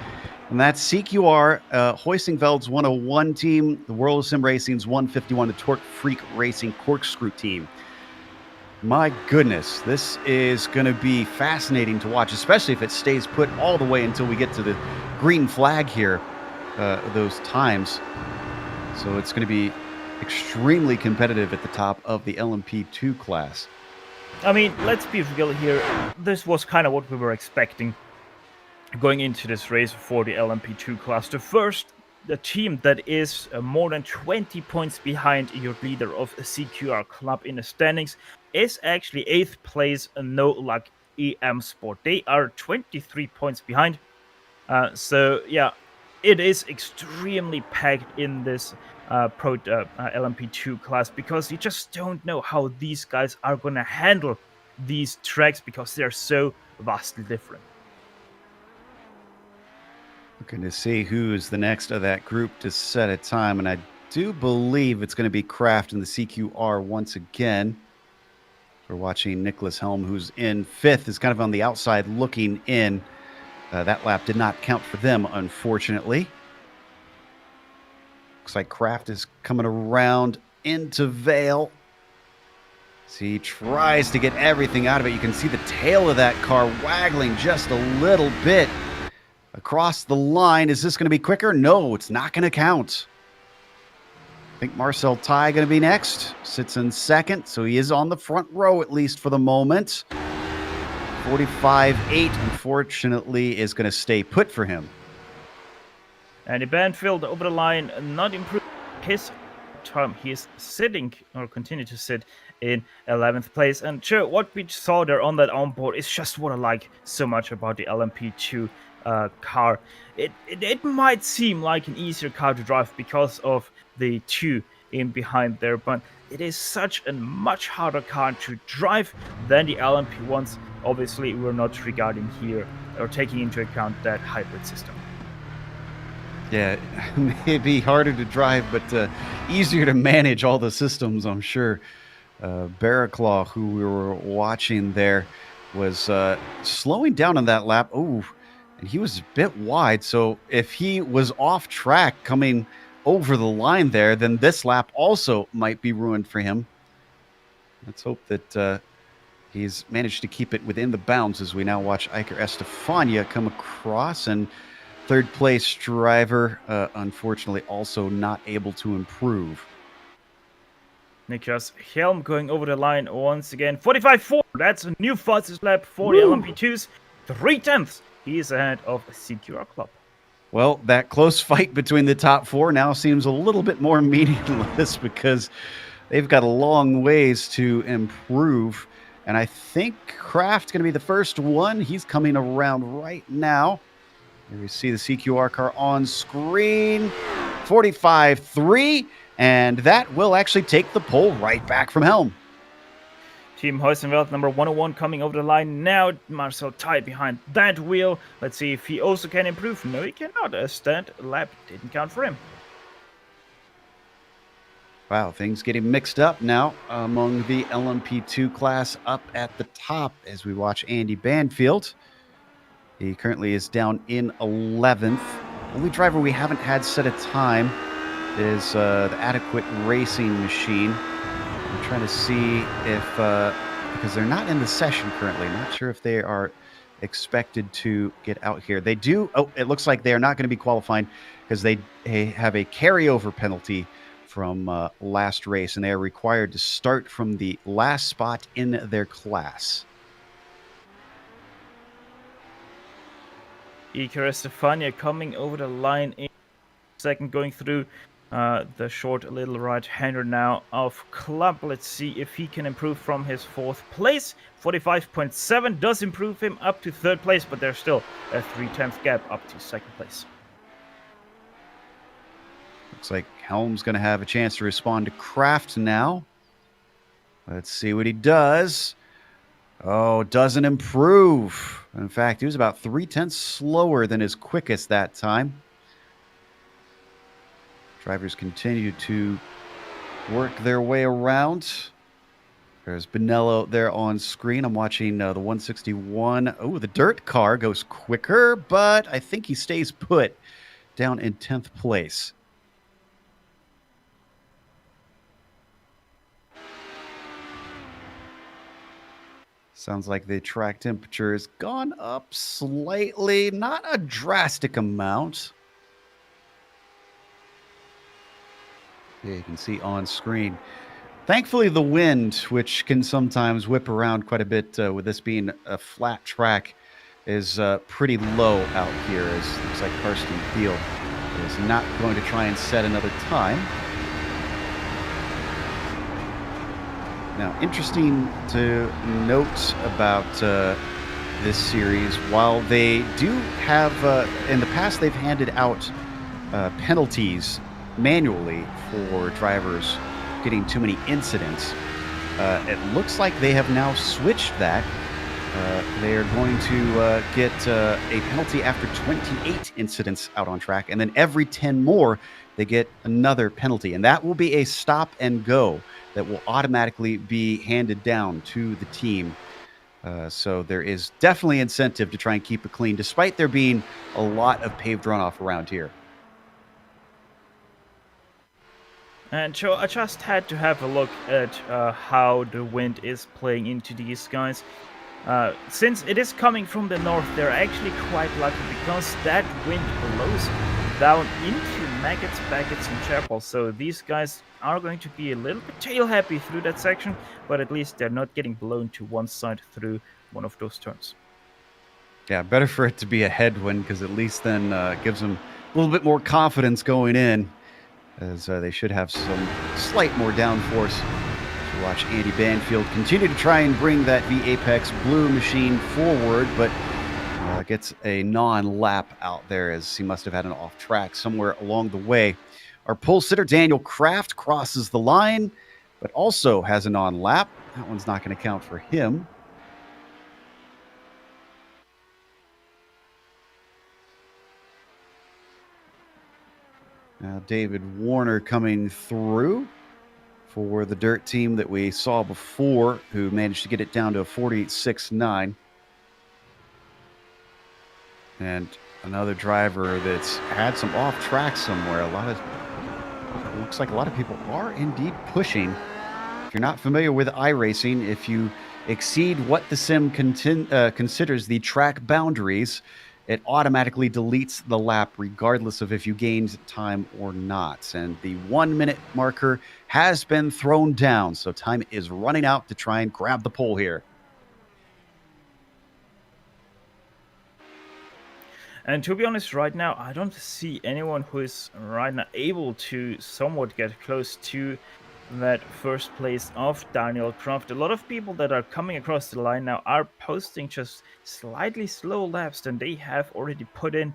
And that's CQR, Hoisingveld's 101 team, the World of Sim Racing's 151, the Torque Freak Racing Corkscrew team. My goodness, this is going to be fascinating to watch, especially if it stays put all the way until we get to the green flag here, those times. So it's going to be extremely competitive at the top of the LMP2 class. I mean, let's be real here. This was kind of what we were expecting going into this race for the LMP2 class. The team that is more than 20 points behind your leader of a CQR club in the standings is actually 8th place, No Luck EM Sport. They are 23 points behind. So yeah, it is extremely packed in this LMP2 class because you just don't know how these guys are going to handle these tracks because they're so vastly different. Looking to see who's the next of that group to set a time, and I do believe it's going to be Kraft in the CQR once again. We're watching Nicholas Helm, who's in 5th, is kind of on the outside looking in. That lap did not count for them, unfortunately. Looks like Kraft is coming around into Vale. So he tries to get everything out of it. You can see the tail of that car waggling just a little bit across the line. Is this going to be quicker? No, it's not going to count. I think Marcel Ty going to be next. Sits in 2nd, so he is on the front row, at least for the moment. 45.8, unfortunately, is going to stay put for him. And Banfield over the line, not improved his time. He is sitting, or continue to sit, in 11th place. And sure, what we saw there on that onboard is just what I like so much about the LMP2 car. It might seem like an easier car to drive because of the 2 in behind there, but it is such a much harder car to drive than the LMP1s. Obviously, we're not regarding here or taking into account that hybrid system. Yeah, maybe harder to drive, but easier to manage all the systems, I'm sure. Barraclaw, who we were watching there, was slowing down on that lap. Oh, and he was a bit wide. So if he was off track coming over the line there, then this lap also might be ruined for him. Let's hope that he's managed to keep it within the bounds as we now watch Iker Estefania come across. And third place driver, unfortunately, also not able to improve. Niklas Helm going over the line once again. 45.4. That's a new fastest lap for the LMP2s. 0.3. He is ahead of CQR Club. Well, that close fight between the top 4 now seems a little bit more meaningless because they've got a long ways to improve. And I think Kraft's going to be the first one. He's coming around right now. Here we see the CQR car on screen. 45.3. And that will actually take the pole right back from Helm. Team Heusenfeld, number 101, coming over the line now. Marcel tied behind that wheel. Let's see if he also can improve. No, he cannot, as that lap didn't count for him. Wow, things getting mixed up now among the LMP2 class up at the top as we watch Andy Banfield. He currently is down in 11th. Only driver we haven't had set a time is the Adequate Racing Machine. I'm trying to see if, because they're not in the session currently, not sure if they are expected to get out here. They do, it looks like they are not going to be qualifying because they have a carryover penalty from last race, and they are required to start from the last spot in their class. Iker Estefania coming over the line in second, going through the short little right-hander now of Club. Let's see if he can improve from his 4th place. 45.7 does improve him up to 3rd place, but there's still a 0.3 gap up to 2nd place. Looks like Helm's going to have a chance to respond to Kraft now. Let's see what he does. Oh, doesn't improve. In fact, he was about 0.3 slower than his quickest that time. Drivers continue to work their way around. There's Bonello there on screen. I'm watching the 161. Oh, the dirt car goes quicker, but I think he stays put down in 10th place. Sounds like the track temperature has gone up slightly, not a drastic amount. Yeah, you can see on screen. Thankfully, the wind, which can sometimes whip around quite a bit with this being a flat track, is pretty low out here. As looks like Karsten Thiel is not going to try and set another time. Now, interesting to note about this series, while they do have, in the past, they've handed out penalties manually for drivers getting too many incidents. It looks like they have now switched that. They are going to get a penalty after 28 incidents out on track, and then every 10 more, they get another penalty. And that will be a stop and go that will automatically be handed down to the team. So there is definitely incentive to try and keep it clean, despite there being a lot of paved runoff around here. And so I just had to have a look at how the wind is playing into these guys. Since it is coming from the north, they're actually quite lucky because that wind blows down into Maggots, Baggots, and Chapel. So these guys are going to be a little bit tail happy through that section, but at least they're not getting blown to one side through one of those turns. Yeah, better for it to be a headwind, because at least then gives them a little bit more confidence going in, as they should have some slight more downforce. To watch Andy Banfield continue to try and bring that V-Apex blue machine forward, but gets a non-lap out there, as he must have had an off track somewhere along the way. Our pole sitter, Daniel Kraft, crosses the line, but also has a non-lap. That one's not going to count for him. Now David Warner coming through for the dirt team that we saw before, who managed to get it down to a 48.69. And another driver that's had some off track somewhere. Looks like a lot of people are indeed pushing. If you're not familiar with iRacing, if you exceed what the sim considers the track boundaries, it automatically deletes the lap regardless of if you gained time or not. And the 1 minute marker has been thrown down, so time is running out to try and grab the pole here. And to be honest, right now, I don't see anyone who is right now able to somewhat get close to that first place of Daniel Kraft. A lot of people that are coming across the line now are posting just slightly slow laps than they have already put in.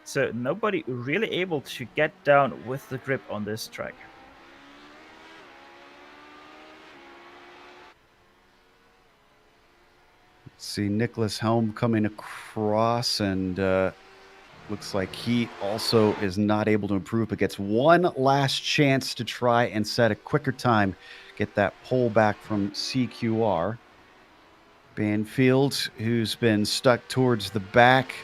So nobody really able to get down with the grip on this track. Let's see Nicholas Helm coming across, and looks like he also is not able to improve, but gets one last chance to try and set a quicker time, get that pole back from CQR. Banfield, who's been stuck towards the back,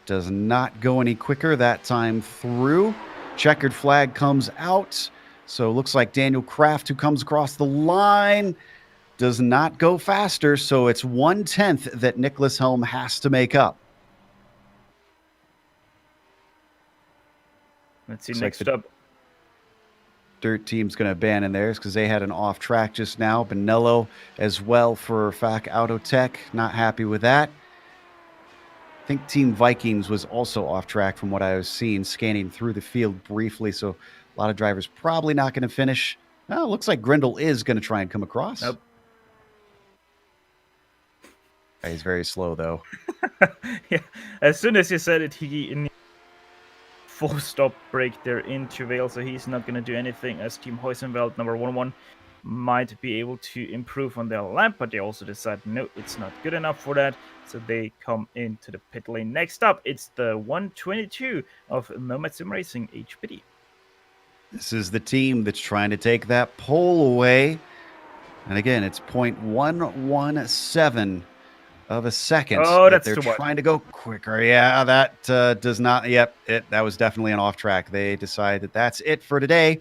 does not go any quicker that time through. Checkered flag comes out, so it looks like Daniel Kraft, who comes across the line, does not go faster, so it's 1/10 that Nicholas Helm has to make up. Let's see, Looks next like up. Dirt team's going to abandon theirs because they had an off track just now. Bonello as well for FAC Autotech. Not happy with that. I think Team Vikings was also off track from what I was seeing, scanning through the field briefly. So a lot of drivers probably not going to finish. Well, it looks like Grindle is going to try and come across. Nope. He's very slow, though. Yeah, as soon as you said it, he full stop break there into Vale, so he's not going to do anything, as Team Heusenfeld number 1-1 might be able to improve on their lap, but they also decide no, it's not good enough for that, so they come into the pit lane. Next up, it's the 122 of Nomad Sim Racing HPD. This is the team that's trying to take that pole away, and again, it's 0.117 of a second. Oh, that's they're too much. Trying to go quicker. Yeah, that does not. Yep, that was definitely an off track. They decide that that's it for today.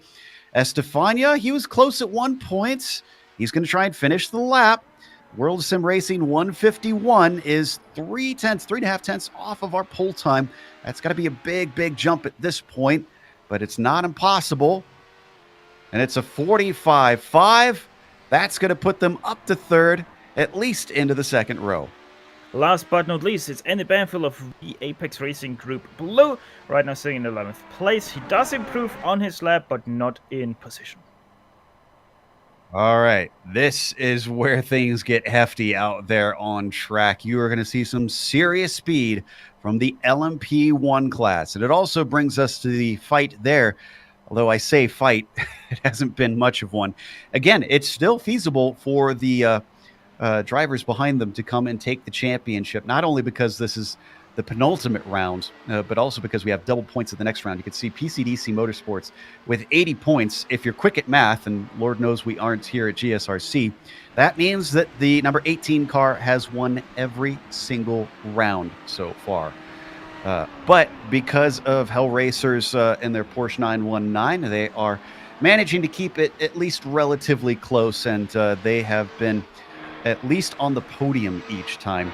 Estefania, he was close at 1 point. He's going to try and finish the lap. World Sim Racing 151 is 3.5 tenths off of our pole time. That's got to be a big jump at this point, but it's not impossible. And it's a 45.5. That's going to put them up to third, at least into the second row. Last but not least, it's Andy Banfield of the Apex Racing Group Blue, right now sitting in 11th place. He does improve on his lap, but not in position. All right, this is where things get hefty out there on track. You are going to see some serious speed from the LMP1 class. And it also brings us to the fight there. Although I say fight, it hasn't been much of one. Again, it's still feasible for the drivers behind them to come and take the championship, not only because this is the penultimate round, but also because we have double points at the next round. You can see PCDC Motorsports with 80 points. If you're quick at math, and Lord knows we aren't here at GSRC, that means that the number 18 car has won every single round so far. But because of Hell Racers and their Porsche 919, they are managing to keep it at least relatively close, and they have been at least on the podium each time.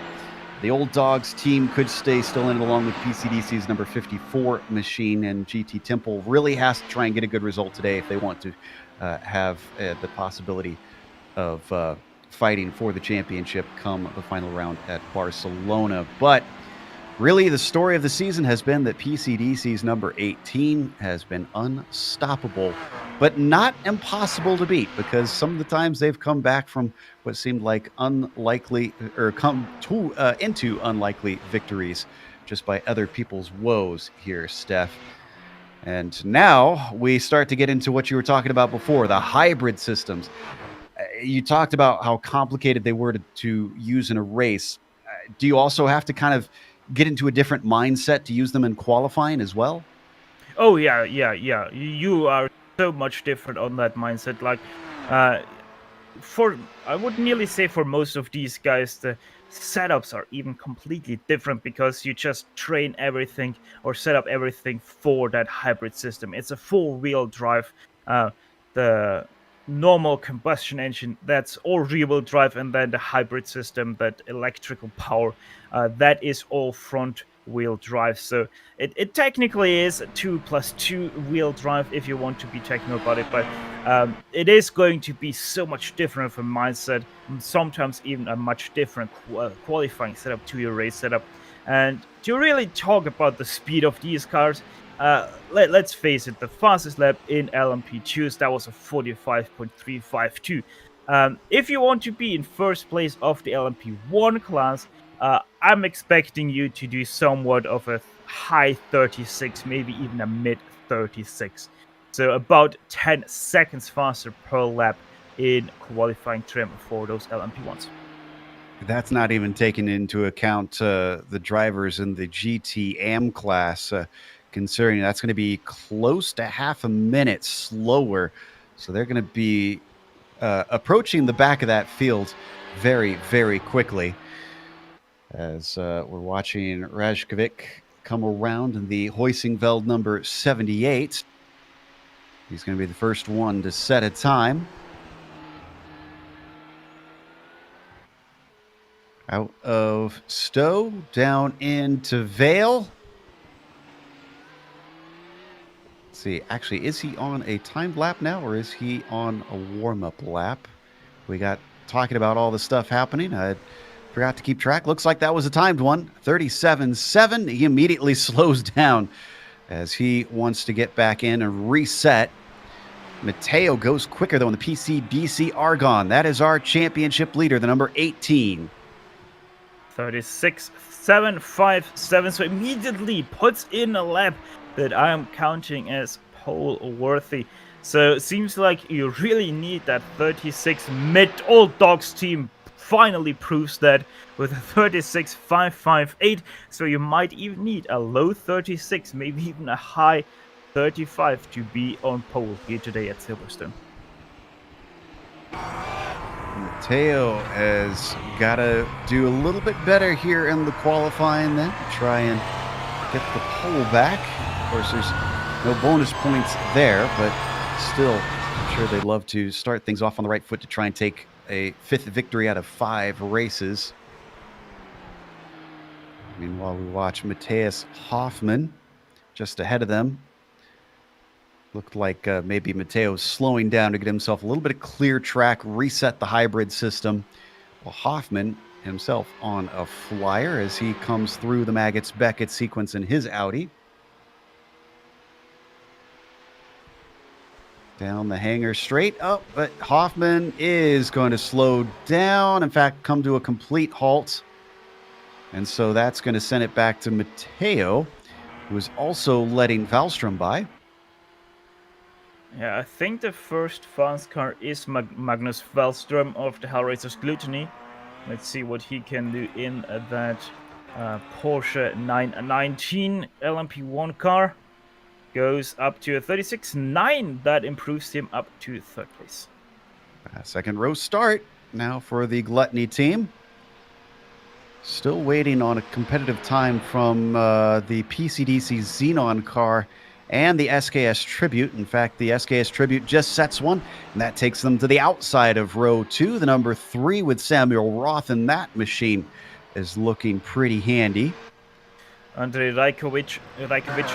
The Old Dogs team could stay still in it along with PCDC's number 54 machine, and GT Temple really has to try and get a good result today if they want to have the possibility of fighting for the championship come the final round at Barcelona. But really, the story of the season has been that PCDC's number 18 has been unstoppable, but not impossible to beat, because some of the times they've come back from what seemed like unlikely, or into unlikely victories just by other people's woes here, Steph. And now we start to get into what you were talking about before, the hybrid systems. You talked about how complicated they were to use in a race. Do you also have to kind of get into a different mindset to use them in qualifying as well? Oh yeah. You are so much different on that mindset. Like, I would nearly say for most of these guys, the setups are even completely different, because you just train everything or set up everything for that hybrid system. It's a 4-wheel drive. The normal combustion engine, that's all rear-wheel drive, and then the hybrid system, that electrical power, that is all front wheel drive. So it technically is a 2+2 wheel drive if you want to be technical about it, but it is going to be so much different from mindset, sometimes even a much different qualifying setup to your race setup. And to really talk about the speed of these cars, let's face it, the fastest lap in LMP2s, that was a 45.352. If you want to be in first place of the LMP1 class, I'm expecting you to do somewhat of a high 36, maybe even a mid 36. So about 10 seconds faster per lap in qualifying trim for those LMP1s. That's not even taking into account the drivers in the GT-AM class, considering that's going to be close to half a minute slower. So they're going to be approaching the back of that field very, very quickly. As we're watching Rajkovic come around in the Hoisingveld number 78. He's going to be the first one to set a time. Out of Stowe, down into Vale. Let's see, actually, is he on a timed lap now, or is he on a warm-up lap? We got talking about all the stuff happening. I forgot to keep track. Looks like that was a timed one. 37.7. He immediately slows down as he wants to get back in and reset. Mateo goes quicker, though, in the PCDC Argon. That is our championship leader, the number 18. 36.757. So immediately puts in a lap that I am counting as pole worthy. So it seems like you really need that 36 mid. Old Dogs team finally proves that with a 36.558. So you might even need a low 36, maybe even a high 35 to be on pole here today at Silverstone. Mateo has got to do a little bit better here in the qualifying then to try and get the pole back. Of course, there's no bonus points there, but still, I'm sure they'd love to start things off on the right foot to try and take a 5th victory out of 5 races. Meanwhile, we watch Matthias Hoffman just ahead of them. Looked like maybe Matteo's slowing down to get himself a little bit of clear track, reset the hybrid system. Well, Hoffman himself on a flyer as he comes through the Maggots-Beckett sequence in his Audi. Down the hangar straight up, but Hoffman is going to slow down. In fact, come to a complete halt. And so that's going to send it back to Matteo, who is also letting Wallström by. Yeah, I think the first fast car is Magnus Wallström of the Hellraisers Gluttony. Let's see what he can do in that Porsche 919 LMP1 car. Goes up to a 36.9. That improves him up to 3rd place. Second row start now for the Gluttony team. Still waiting on a competitive time from the PCDC Xenon car and the SKS Tribute. In fact, the SKS Tribute just sets one, and that takes them to the outside of row 2, the number 3 with Samuel Roth in that machine. is looking pretty handy. Andrei Rajkovic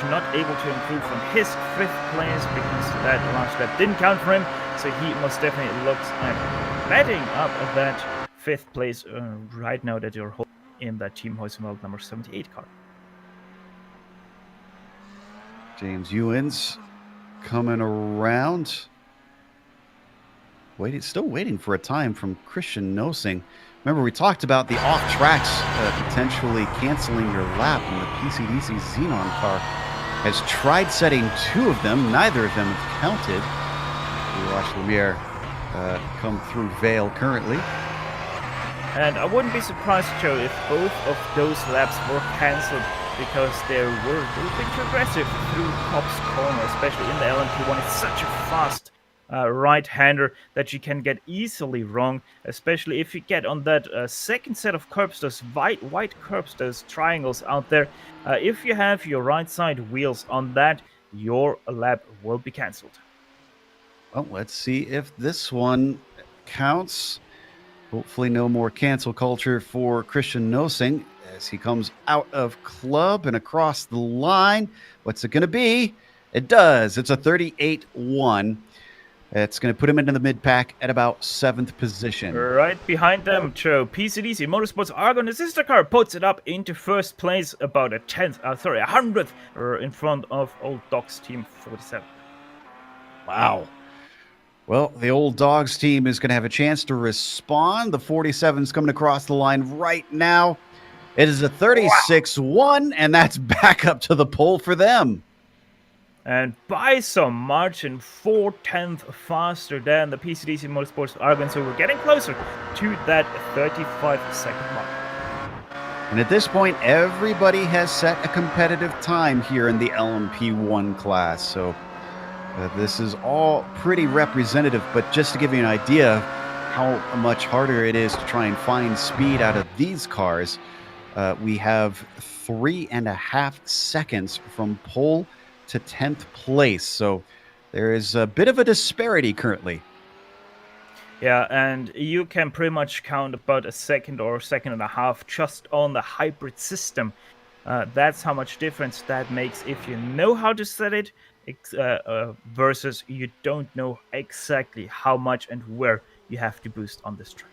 not able to improve from his 5th place because that last lap didn't count for him. So he most definitely looks at betting up at that 5th place right now that you're holding in that Team Heusenwald number 78 car. James Ewens coming around. Still waiting for a time from Christian Nosing. Remember, we talked about the off-tracks potentially canceling your lap, and the PCDC Xenon car has tried setting 2 of them. Neither of them have counted. We watch Lemire come through Vale currently. And I wouldn't be surprised, Joe, if both of those laps were cancelled because they were a little bit too aggressive through Cobb's corner, especially in the LMP1. It's such a fast right-hander that you can get easily wrong, especially if you get on that second set of curbs, those white curbs, those triangles out there. If you have your right side wheels on that, your lap will be cancelled. Well, let's see if this one counts. Hopefully no more cancel culture for Christian Nosing as he comes out of club and across the line. What's it going to be? It does. It's a 38-1. It's going to put him into the mid-pack at about 7th position. Right behind them, Joe. PCDC Motorsports Argon, the sister car, puts it up into 1st place, about a 100th in front of Old Dogs Team 47. Wow. Well, the Old Dogs team is going to have a chance to respond. The 47's coming across the line right now. It is a 36-1, and that's back up to the pole for them. And by some margin, 4/10 faster than the PCDC Motorsports Argon, so we're getting closer to that 35-second mark. And at this point, everybody has set a competitive time here in the LMP1 class, so this is all pretty representative. But just to give you an idea of how much harder it is to try and find speed out of these cars, we have 3.5 seconds from pole to 10th place. So there is a bit of a disparity currently. Yeah, and you can pretty much count about a second or a second and a half just on the hybrid system. That's how much difference that makes if you know how to set it versus you don't know exactly how much and where you have to boost on this track.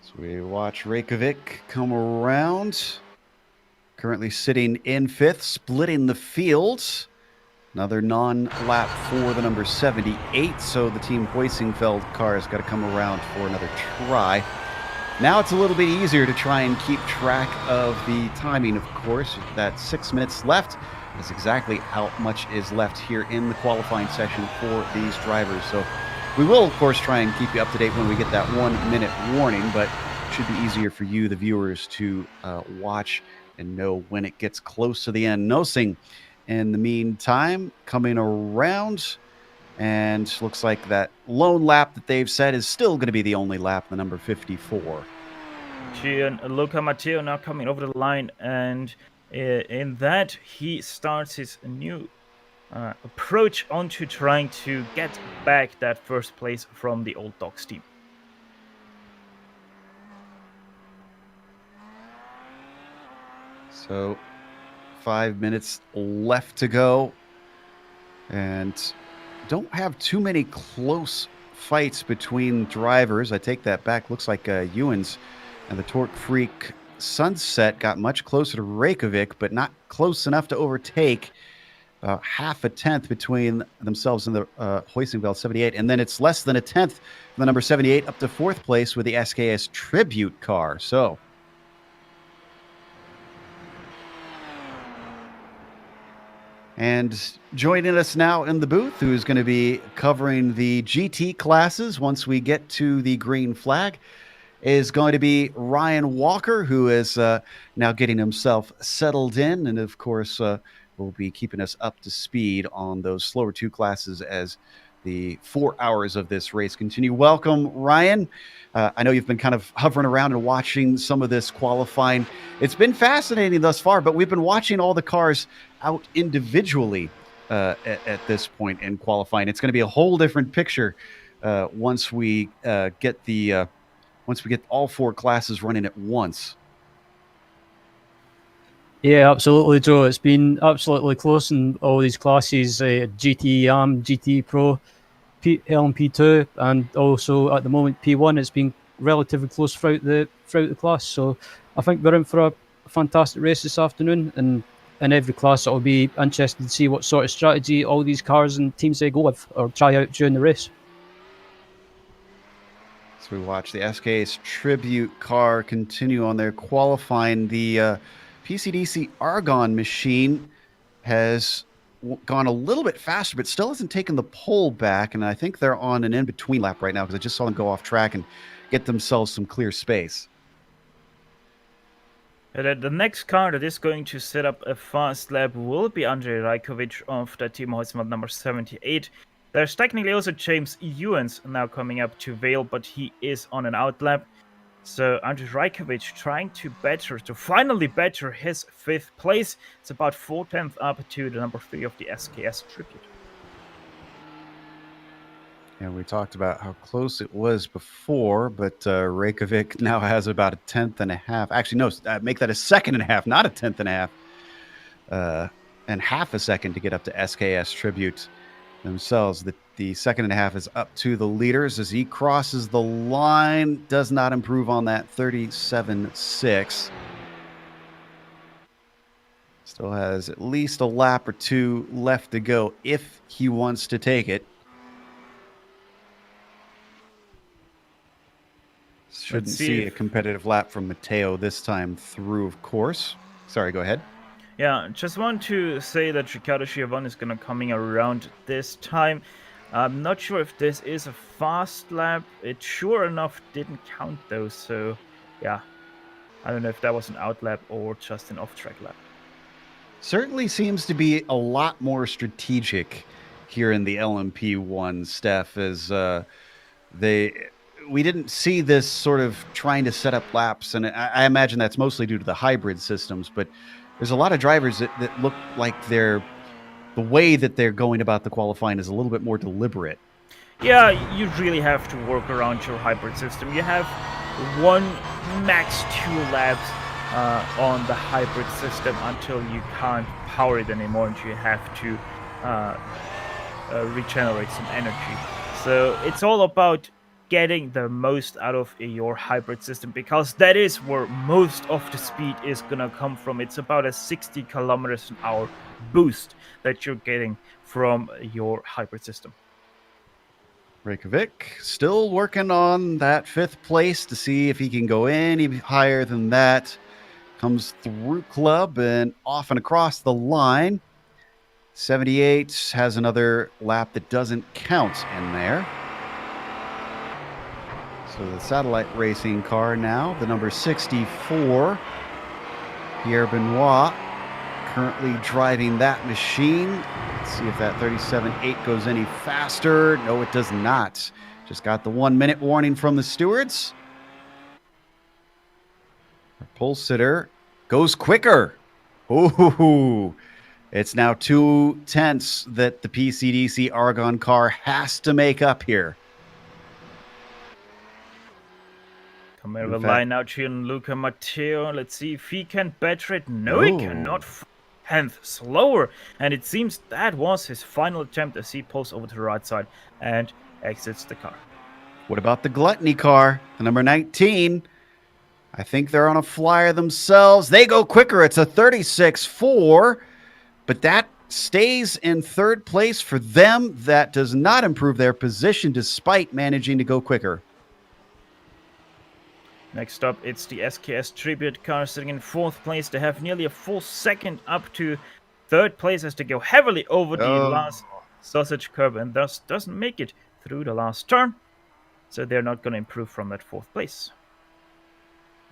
So we watch Reykjavik come around. Currently sitting in 5th, splitting the field. Another non-lap for the number 78, so the Team Hoisingfeld car has got to come around for another try. Now it's a little bit easier to try and keep track of the timing, of course. That 6 minutes left. That's exactly how much is left here in the qualifying session for these drivers. So we will, of course, try and keep you up to date when we get that 1 minute warning, but it should be easier for you, the viewers, to watch and know when it gets close to the end. Nosing, in the meantime, coming around, and looks like that lone lap that they've said is still going to be the only lap, the number 54. Gianluca Matteo now coming over the line, and in that he starts his new approach onto trying to get back that 1st place from the Old Dogs team. So 5 minutes left to go, and don't have too many close fights between drivers. I take that back. Looks like Ewens and the Torque Freak Sunset got much closer to Reykjavik, but not close enough to overtake. Half a tenth between themselves and the Hoisingfeld 78, and then it's less than a tenth from the number 78 up to 4th place with the SKS Tribute car. So and joining us now in the booth, who's going to be covering the GT classes once we get to the green flag, is going to be Ryan Walker, who is now getting himself settled in, and of course will be keeping us up to speed on those slower 2 classes as the 4 hours of this race continue. Welcome, Ryan. I know you've been kind of hovering around and watching some of this qualifying. It's been fascinating thus far, but we've been watching all the cars out individually at this point in qualifying. It's going to be a whole different picture once we get the once we get all 4 classes running at once. Yeah, absolutely, Joe. It's been absolutely close in all these classes, GT AM, GT Pro, LMP2, and also at the moment P1. It's been relatively close throughout the class. So I think we're in for a fantastic race this afternoon, and in every class it'll be interesting to see what sort of strategy all these cars and teams they go with or try out during the race. So we watch the SKS Tribute car continue on their qualifying. The PCDC Argon machine has gone a little bit faster, but still hasn't taken the pole back. And I think they're on an in-between lap right now because I just saw them go off track and get themselves some clear space. The next car that is going to set up a fast lap will be Andrzej Rajkovic of the Team Heusmann number 78. There's technically also James Ewens now coming up to Vale, but he is on an out lap. So Andrzej Rajkovic trying to finally better his 5th place. It's about 4/10 up to the number 3 of the SKS Tribute. And we talked about how close it was before, but Rajkovic now has about a 1/10 and a half. Actually, no, make that a 2.5 seconds, not a 1/10 and a half. And half a second to get up to SKS Tribute themselves. The 2.5 seconds is up to the leaders as he crosses the line. Does not improve on that 37.6. Still has at least a lap or 2 left to go if he wants to take it. Shouldn't see a competitive lap from Matteo this time through, of course. Sorry, go ahead. Yeah, just want to say that Riccardo Schiavone is going to coming around this time. I'm not sure if this is a fast lap. It sure enough didn't count though, so yeah. I don't know if that was an out lap or just an off-track lap. Certainly seems to be a lot more strategic here in the LMP1, Steph, as we didn't see this sort of trying to set up laps, and I imagine that's mostly due to the hybrid systems, but there's a lot of drivers that look like the way that they're going about the qualifying is a little bit more deliberate. Yeah, you really have to work around your hybrid system. You have 1, max 2 laps on the hybrid system until you can't power it anymore and you have to regenerate some energy. So it's all about getting the most out of your hybrid system, because that is where most of the speed is gonna come from. It's about a 60 kilometers an hour boost that you're getting from your hybrid system. Rajkovic still working on that 5th place to see if he can go any higher than that. Comes through club and off and across the line. 78 has another lap that doesn't count in there. So the satellite racing car now, the number 64, Pierre Benoit, currently driving that machine. Let's see if that 37.8 goes any faster. No, it does not. Just got the 1-minute warning from the stewards. Our pole sitter goes quicker. Ooh, it's now 2/10 that the PCDC Argon car has to make up here. Coming over the line now, Gianluca Matteo. Let's see if he can better it. No, he cannot. 10th slower. And it seems that was his final attempt as he pulls over to the right side and exits the car. What about the Gluttony car, the number 19? I think they're on a flyer themselves. They go quicker. It's a 36.4, but that stays in 3rd place for them. That does not improve their position despite managing to go quicker. Next up, it's the SKS Tribute car sitting in 4th place. They have nearly a full second up to 3rd place as they go heavily over the last sausage curb and thus doesn't make it through the last turn. So they're not going to improve from that 4th place.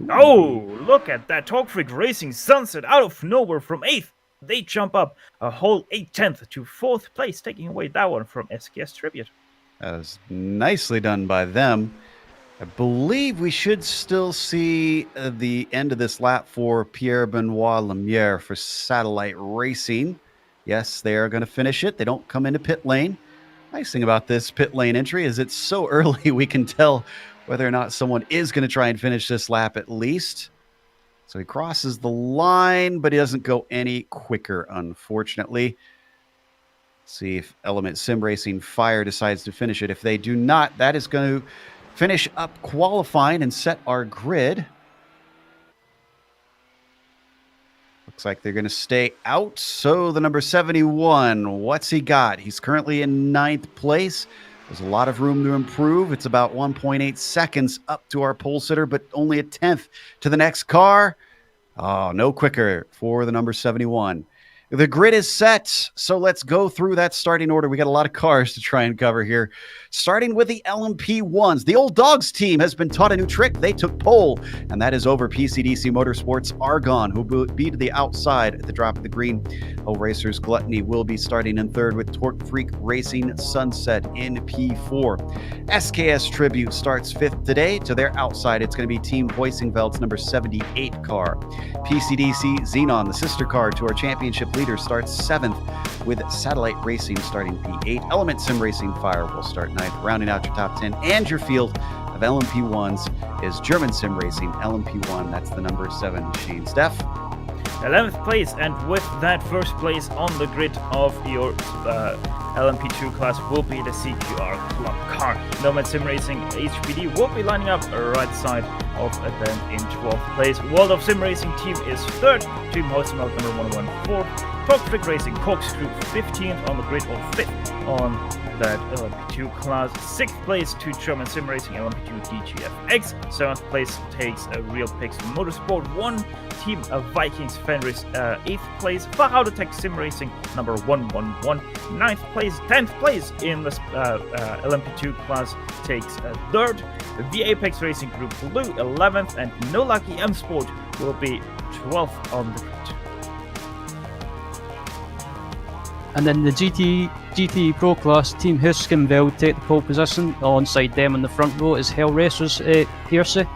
Ooh. Oh, look at that. Talk Freak Racing Sunset out of nowhere from 8th. They jump up a whole 8/10 to 4th place, taking away that one from SKS Tribute. That was nicely done by them. I believe we should still see the end of this lap for Pierre Benoit Lemieux for Satellite Racing. Yes, they are going to finish it. They don't come into pit lane. Nice thing about this pit lane entry is it's so early we can tell whether or not someone is going to try and finish this lap at least. So he crosses the line, but he doesn't go any quicker, unfortunately. See if Element Sim Racing Fire decides to finish it. If they do not, that is going to finish up qualifying and set our grid. Looks like they're going to stay out. So the number 71, what's he got? He's currently in 9th place. There's a lot of room to improve. It's about 1.8 seconds up to our pole sitter, but only a 10th to the next car. Oh, no quicker for the number 71. The grid is set, so let's go through that starting order. We got a lot of cars to try and cover here. Starting with the LMP1s. The Old Dogs team has been taught a new trick. They took pole, and that is over PCDC Motorsports Argon, who will be to the outside at the drop of the green. O Racers Gluttony will be starting in 3rd with Torque Freak Racing Sunset in P4. SKS Tribute starts 5th today. To their outside, it's going to be Team Voisingveld's number 78 car. PCDC Xenon, the sister car to our championship leader, starts 7th with Satellite Racing starting P8. Element Sim Racing Fire will start 9th. Rounding out your top 10 and your field of LMP1s is German Sim Racing LMP1. That's the number 7 machine. Steph? 11th place, and with that first place on the grid of your LMP2 class will be the CQR Club car. Nomad Sim Racing HPD will be lining up right side of them in 12th place. World of Sim Racing team is 3rd. Team Hosmelt number 114. Torque Freak Racing Corkscrew 15th on the grid, or 5th on that LMP2 class. 6th place to German Sim Racing LMP2 DGFX. 7th place takes a Real Pix Motorsport 1. Team Vikings Fenris 8th place. Fahrauto Sim Racing number 111. 9th place, 10th place in the LMP2 class takes 3rd. The Apex Racing Group Blue 11th, and No Lucky M Sport will be 12th on the grid. And then the GT Pro class, Team Huskenveld take the pole position. Alongside them in the front row is Hell Racers Piercy.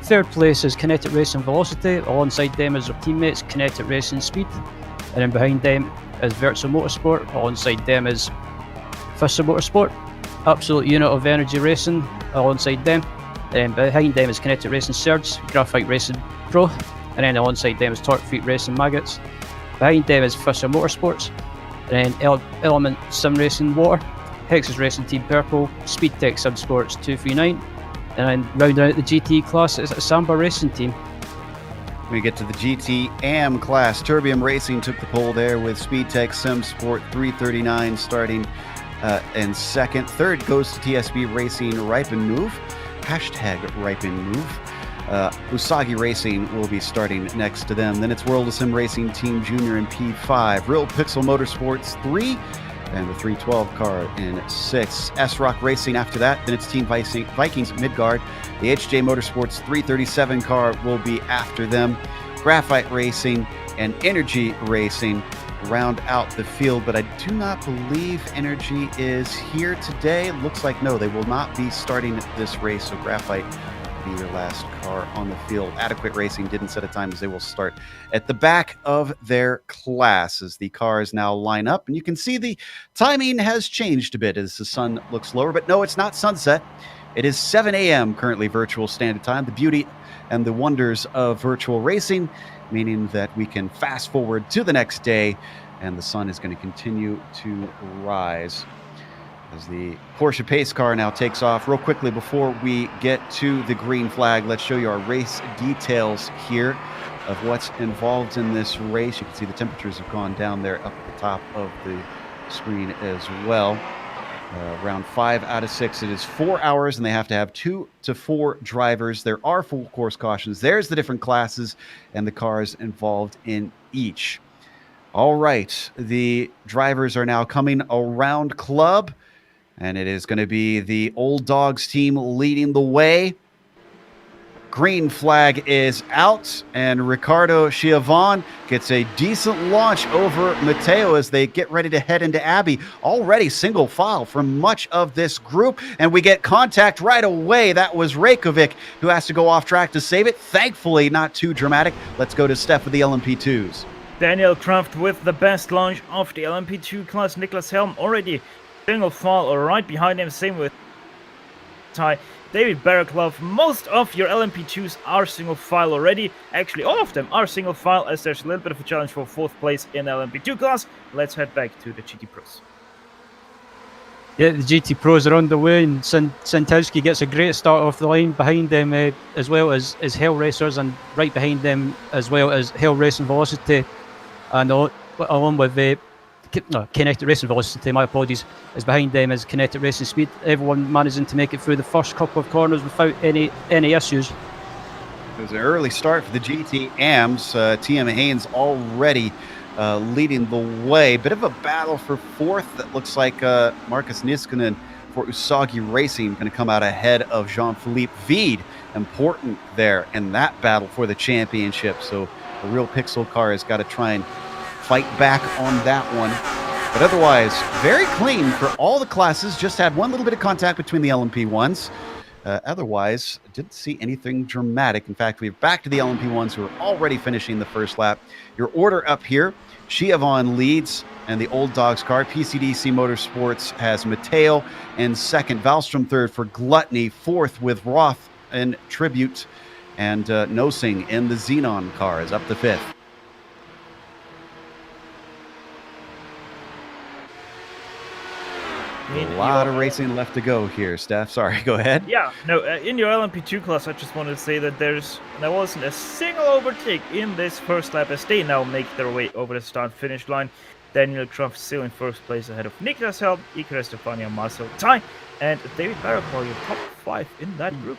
3rd place is Kinetic Racing Velocity. Alongside them is their teammates Kinetic Racing Speed. And then behind them is Virtual Motorsport. Alongside them is Fisher Motorsport. Absolute Unit of Energy Racing alongside them. And behind them is Kinetic Racing Surge, Graphite Racing Pro. And then alongside them is Torque Freak Racing Maggots. Behind them is Fisher Motorsports. And then Element Sim Racing Water, Hexas Racing Team Purple, Speedtech Subsports 239, and then rounding out the GT class is a Samba Racing team. We get to the GT AM class. Turbium Racing took the pole there with Speedtech Sim Sport 339 starting in 2nd. 3rd goes to TSB Racing Ripen Move, hashtag Ripen Move. Usagi Racing will be starting next to them. Then it's World of Sim Racing Team Junior in P5. Real Pixel Motorsports 3, and the 312 car in 6. S-Rock Racing after that. Then it's Team Vikings Midgard. The HJ Motorsports 337 car will be after them. Graphite Racing and Energy Racing round out the field, but I do not believe Energy is here today. Looks like no, they will not be starting this race, so Graphite will be your last car on the field. Adequate Racing didn't set a time, as they will start at the back of their class as the cars now line up, and you can see the timing has changed a bit as the sun looks lower, but no, it's not sunset. It is 7 a.m. currently Virtual Standard Time. The beauty and the wonders of virtual racing, meaning that we can fast forward to the next day and the sun is going to continue to rise as the Porsche pace car now takes off. Real quickly before we get to the green flag, let's show you our race details here of what's involved in this race. You can see the temperatures have gone down there up at the top of the screen as well. Round 5 out of 6. It is 4 hours, and they have to have 2 to 4 drivers. There are full course cautions. There's the different classes and the cars involved in each. All right, the drivers are now coming around club, and it is going to be the Old Dogs team leading the way. Green flag is out, and Ricardo Schiavon gets a decent launch over Matteo as they get ready to head into Abbey. Already single file from much of this group, and we get contact right away. That was Reykjavik, who has to go off track to save it. Thankfully, not too dramatic. Let's go to Steph with the LMP2s. Daniel Kraft with the best launch of the LMP2 class. Niklas Helm already single file right behind him. Same with Ty, David Barraclough. Most of your LMP2s are single file already. Actually, all of them are single file, as there's a little bit of a challenge for 4th place in LMP2 class. Let's head back to the GT Pros. Yeah, the GT Pros are on the way, and Santowski gets a great start off the line behind them, as well as Hell Racers, and right behind them as well as Hell Racing Velocity, and along with Kinetic Racing Velocity, my apologies, is behind them as Kinetic Racing Speed. Everyone managing to make it through the first couple of corners without any issues. It was an early start for the GT AMs. TM Haynes already leading the way. Bit of a battle for 4th. It looks like Markus Niskanen for Usagi Racing going to come out ahead of Jean-Philippe Vide. Important there in that battle for the championship. So the real Pixel car has got to try and fight back on that one. But otherwise, very clean for all the classes. Just had one little bit of contact between the LMP1s. Otherwise, didn't see anything dramatic. In fact, we're back to the LMP1s who are already finishing the first lap. Your order up here, Shiavon leads and the Old Dogs car. PCDC Motorsports has Mateo in 2nd. Valstrom 3rd for Gluttony. 4th with Roth and Tribute. And Nosing in the Xenon car is up to 5th. A lot of racing left to go here, Steph. Sorry, go ahead. Yeah, no, in your LMP2 class, I just wanted to say that there wasn't a single overtake in this first lap as they now make their way over the start-finish line. Daniel Trumpf still in 1st place ahead of Niklas Helm, Iker Estefania, Marcel Ty, and David Barraclough, your top 5 in that group.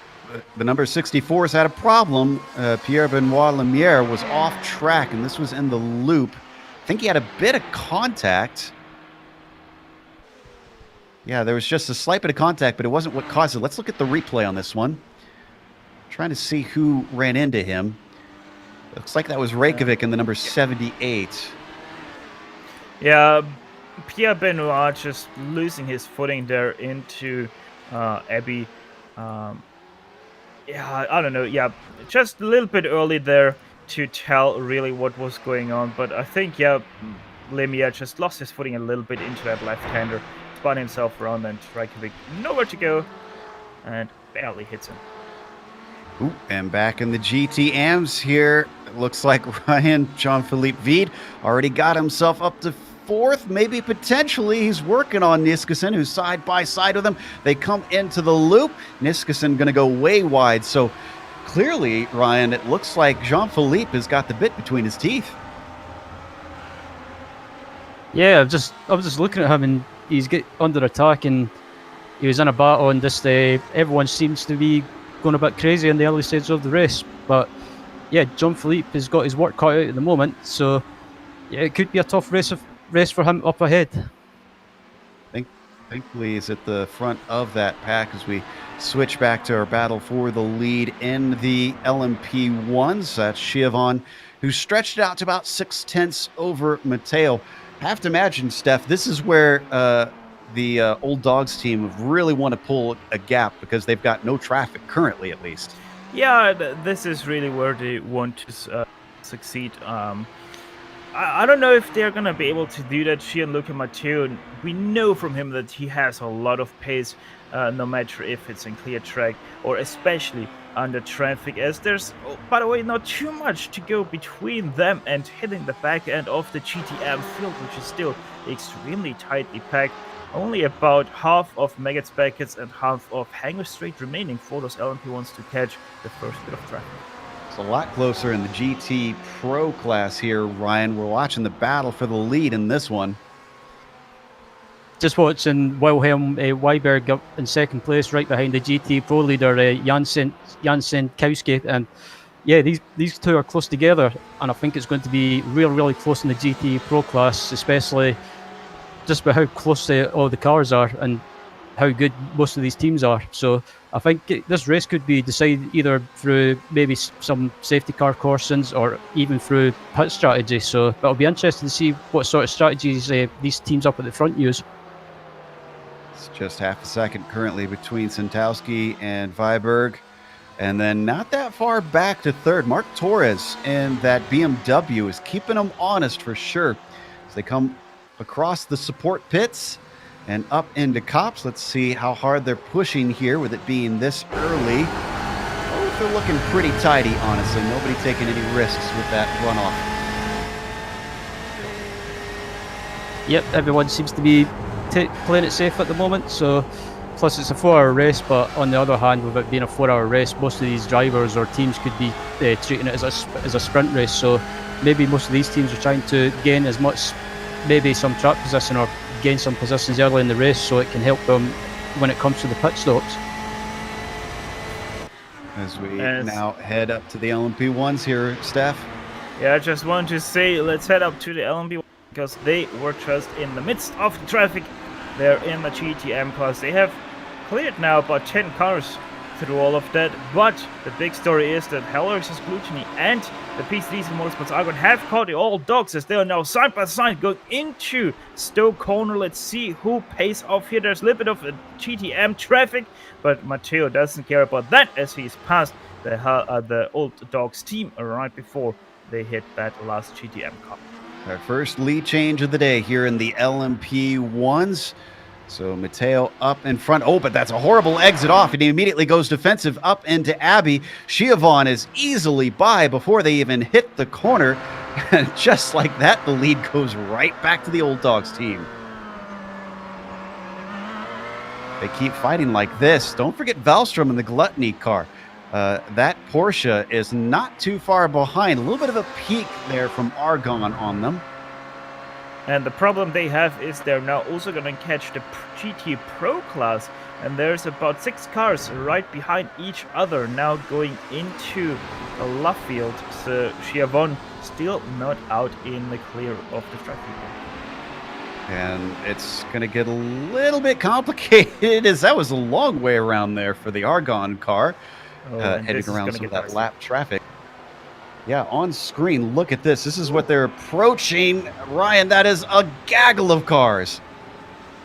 The number 64's had a problem. Pierre-Benoit Lemiere was off track, and this was in the loop. I think he had a bit of contact. Yeah, there was just a slight bit of contact, but it wasn't what caused it. Let's look at the replay on this one. Trying to see who ran into him. Looks like that was Reykjavik in the number 78. Yeah, Pierre Benoit just losing his footing there into Abby. Yeah, I don't know. Yeah, just a little bit early there to tell really what was going on. But I think, yeah, Lemire just lost his footing a little bit into that left-hander. Spun himself around, and Reykjavik nowhere to go and barely hits him. Ooh, and back in the GT AMs here, it looks like Ryan Jean-Philippe Vide already got himself up to 4th. Maybe potentially he's working on Niskasen, who's side by side with him. They come into the loop. Niskasen going to go way wide. So clearly, Ryan, it looks like Jean-Philippe has got the bit between his teeth. Yeah, I was just looking at him, and he's under attack, and he was in a battle, and just everyone seems to be going a bit crazy in the early stages of the race. But yeah, Jean-Philippe has got his work cut out at the moment, so yeah, it could be a tough race for him up ahead. Thankfully, he's at the front of that pack as we switch back to our battle for the lead in the LMP1s. That's Shiavon, who stretched it out to about 6/10 over Mateo. I have to imagine, Steph, this is where the Old Dogs team really want to pull a gap because they've got no traffic currently, at least. Yeah, this is really where they want to succeed. I don't know if they're going to be able to do that. Gianluca Matteo, we know from him that he has a lot of pace, no matter if it's in clear track or especially under traffic, as there's, by the way, not too much to go between them and hitting the back end of the GTM field, which is still extremely tightly packed. Only about half of Megat's Beckets and half of Hangar Straight remaining for those LMP1s to catch the first bit of traffic. It's a lot closer in the GT Pro class here, Ryan. We're watching the battle for the lead in this one. Just watching Wilhelm Weiberg up in 2nd place, right behind the GT Pro leader Jansen Kowski, and yeah, these two are close together, and I think it's going to be really close in the GT Pro class, especially just by how close all the cars are and how good most of these teams are. So I think this race could be decided either through maybe some safety car cautions or even through pit strategy. So it'll be interesting to see what sort of strategies these teams up at the front use. It's just half a second currently between Santowski and Weiberg. And then not that far back to 3rd, Mark Torres and that BMW is keeping them honest for sure as they come across the support pits. and up into Cops. Let's see how hard they're pushing here with it being this early. Oh, they're looking pretty tidy, honestly. Nobody taking any risks with that runoff. Yep, everyone seems to be playing it safe at the moment. So, plus it's a 4-hour race, but on the other hand, with it being a 4-hour race, most of these drivers or teams could be treating it as a sprint race. So maybe most of these teams are trying to gain as much, maybe some track position or gain some positions early in the race, so it can help them when it comes to the pit stops. As we now head up to the LMP1s here, Steph. Yeah, I just want to say, let's head up to the LMP1 because they were just in the midst of the traffic. They're in the GTM class. They have cleared now about 10 cars through all of that, but the big story is that Hellers' Gluttony and the PC Diesel Motorsports Argon have caught the old dogs as they are now side by side going into Stowe Corner. Let's see who pays off here. There's a little bit of a GTM traffic, but Matteo doesn't care about that as he's passed the old dogs team right before they hit that last GTM car. Our first lead change of the day here in the LMP1s. So Matteo up in front. Oh, but that's a horrible exit off, and he immediately goes defensive up into Abby. Schiavon is easily by before they even hit the corner. And just like that, the lead goes right back to the old dogs team. They keep fighting like this. Don't forget Wallström in the Gluttony car. That Porsche is not too far behind. A little bit of a peak there from Argon on them. And the problem they have is they're now also going to catch the GT Pro class. And there's about 6 cars right behind each other now going into the Luffield. So Schiavon still not out in the clear of the traffic. And it's going to get a little bit complicated as that was a long way around there for the Argon car. Heading around some of that lap traffic. Yeah, on screen, look at this. This is what they're approaching. Ryan, that is a gaggle of cars.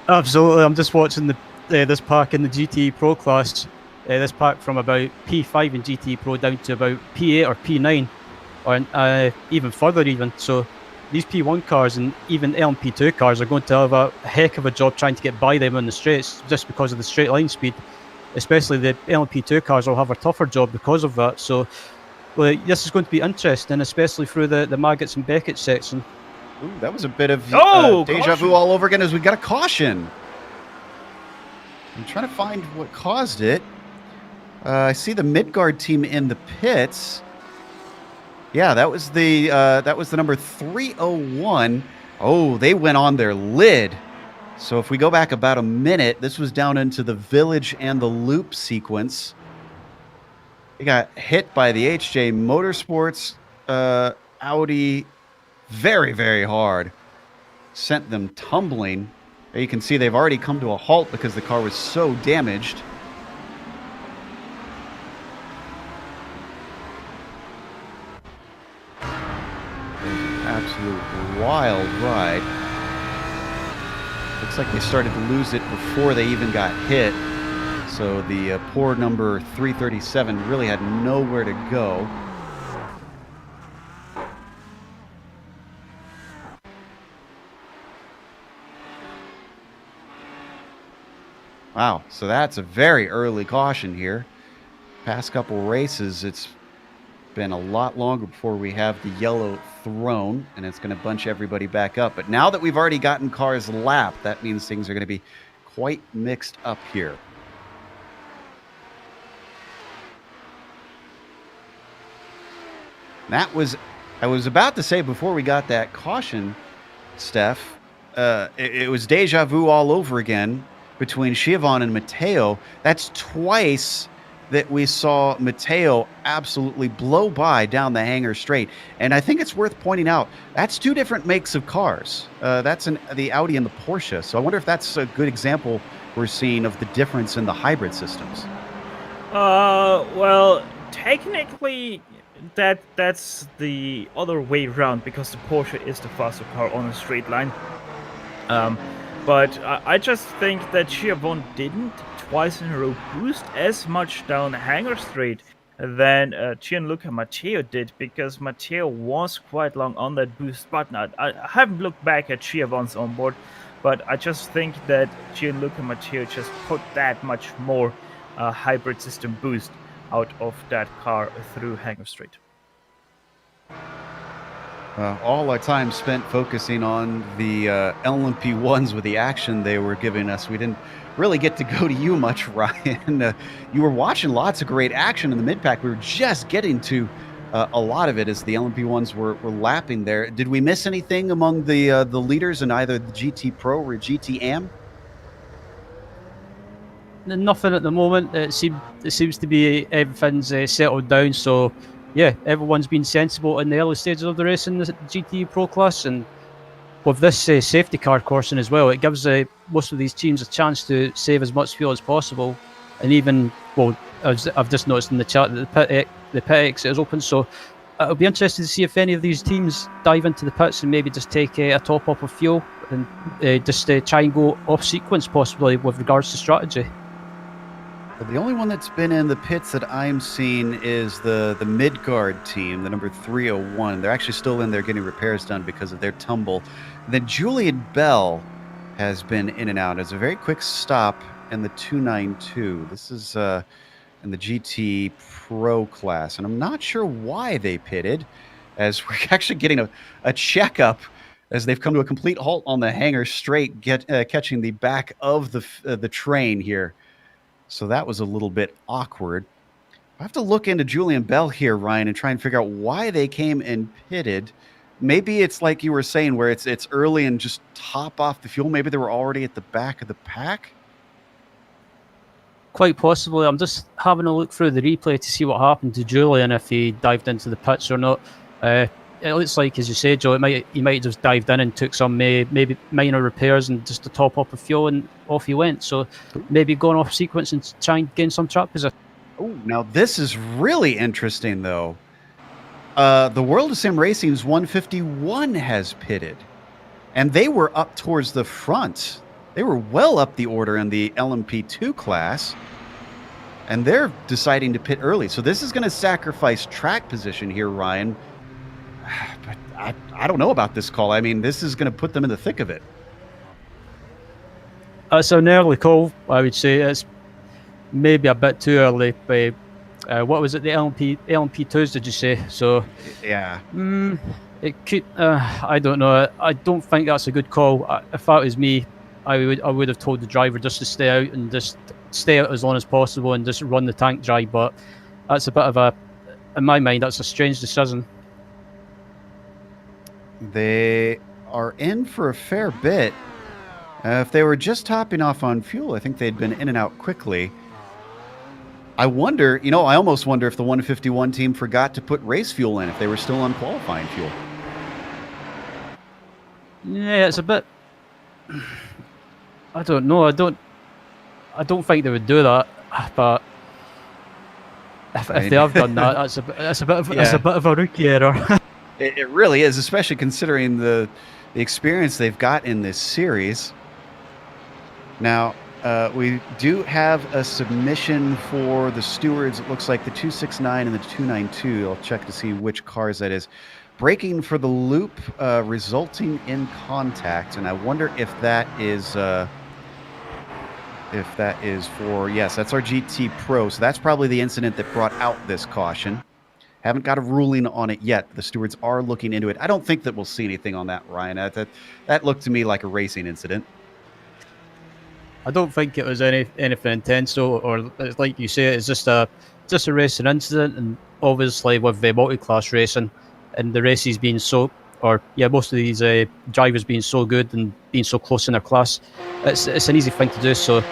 Absolutely. I'm just watching this pack in the GT Pro class. This pack from about P5 in GT Pro down to about P8 or P9, or even further even. So these P1 cars and even LMP2 cars are going to have a heck of a job trying to get by them on the straights just because of the straight line speed. Especially the LMP2 cars will have a tougher job because of that. So well, this is going to be interesting, especially through the Maggots and Beckett section. Ooh, that was a bit of deja vu all over again as we got a caution. I'm trying to find what caused it. I see the Midgard team in the pits. Yeah, that was the number 301. Oh, they went on their lid. So if we go back about a minute, this was down into the village and the loop sequence. They got hit by the HJ Motorsports Audi very, very hard. Sent them tumbling. There you can see they've already come to a halt because the car was so damaged. Absolute wild ride. Looks like they started to lose it before they even got hit. So the poor number 337 really had nowhere to go. Wow, so that's a very early caution here. Past couple races, it's been a lot longer before we have the yellow thrown, and it's going to bunch everybody back up. But now that we've already gotten cars lapped, that means things are going to be quite mixed up here. I was about to say before we got that caution, Steph, it was deja vu all over again between Schiavon and Matteo. That's twice that we saw Matteo absolutely blow by down the hangar straight. And I think it's worth pointing out, that's 2 different makes of cars. That's the Audi and the Porsche. So I wonder if that's a good example we're seeing of the difference in the hybrid systems. Well, technically, that's the other way around because the Porsche is the faster car on a straight line. But I just think that Schiavon didn't twice in a row boost as much down the hangar straight than Gianluca Matteo did, because Matteo was quite long on that boost button. I haven't looked back at Schiavon's onboard, But I just think that Gianluca Matteo just put that much more hybrid system boost out of that car through Hangar Street. All our time spent focusing on the LMP1s with the action they were giving us. We didn't really get to go to you much, Ryan. You were watching lots of great action in the mid-pack. We were just getting to a lot of it as the LMP1s were lapping there. Did we miss anything among the leaders in either the GT Pro or GT Am? Nothing at the moment. It seems to be everything's settled down. So yeah, everyone's been sensible in the early stages of the race in the GT Pro class, and with this safety car caution as well, it gives most of these teams a chance to save as much fuel as possible. And even, well, I've just noticed in the chat that the pit exit is open, so it'll be interesting to see if any of these teams dive into the pits and maybe just take a top up of fuel and just try and go off sequence possibly with regards to strategy. The only one that's been in the pits that I'm seeing is the Midgard team, the number 301. They're actually still in there getting repairs done because of their tumble. Then Julian Bell has been in and out. It's a very quick stop in the 292. This is in the GT Pro class, and I'm not sure why they pitted, as we're actually getting a checkup as they've come to a complete halt on the Hangar Straight, catching the back of the train here. So that was a little bit awkward. I have to look into Julian Bell here, Ryan, and try and figure out why they came and pitted. Maybe it's like you were saying, where it's early and just top off the fuel. Maybe they were already at the back of the pack. Quite possibly. I'm just having a look through the replay to see what happened to Julian, if he dived into the pits or not. It looks like, as you said, Joe, he might have just dived in and took some maybe minor repairs and just to top up of fuel, and off he went. So maybe going off sequence and try and gain some track position. Oh, now this is really interesting, though. The World of Sim Racing's 151 has pitted, and they were up towards the front. They were well up the order in the LMP2 class, and they're deciding to pit early. So this is going to sacrifice track position here, Ryan. But I don't know about this call. I mean, this is going to put them in the thick of it. It's an early call, I would say. It's maybe a bit too early. But what was it? The LMP2s, did you say? So yeah, it could. I don't know. I don't think that's a good call. If that was me, I would have told the driver just to stay out and just stay out as long as possible and just run the tank dry. But that's a bit of in my mind, that's a strange decision. They are in for a fair bit. If they were just topping off on fuel, I think they'd been in and out quickly. I wonder, I almost wonder if the 151 team forgot to put race fuel in if they were still on qualifying fuel. Yeah, it's a bit. I don't know. I don't think they would do that. But if they have done that, that's a bit of a rookie error. It really is, especially considering the experience they've got in this series. Now, we do have a submission for the stewards. It looks like the 269 and the 292. I'll check to see which cars that is. Braking for the loop, resulting in contact, and I wonder if that is for, yes, that's our GT Pro. So that's probably the incident that brought out this caution. Haven't got a ruling on it yet. The stewards are looking into it. I don't think that we'll see anything on that, Ryan. That looked to me like a racing incident. I don't think it was anything intense, or like you say, it's just a racing incident. And obviously with the multi-class racing and the races being most of these drivers being so good and being so close in their class, it's an easy thing to do. So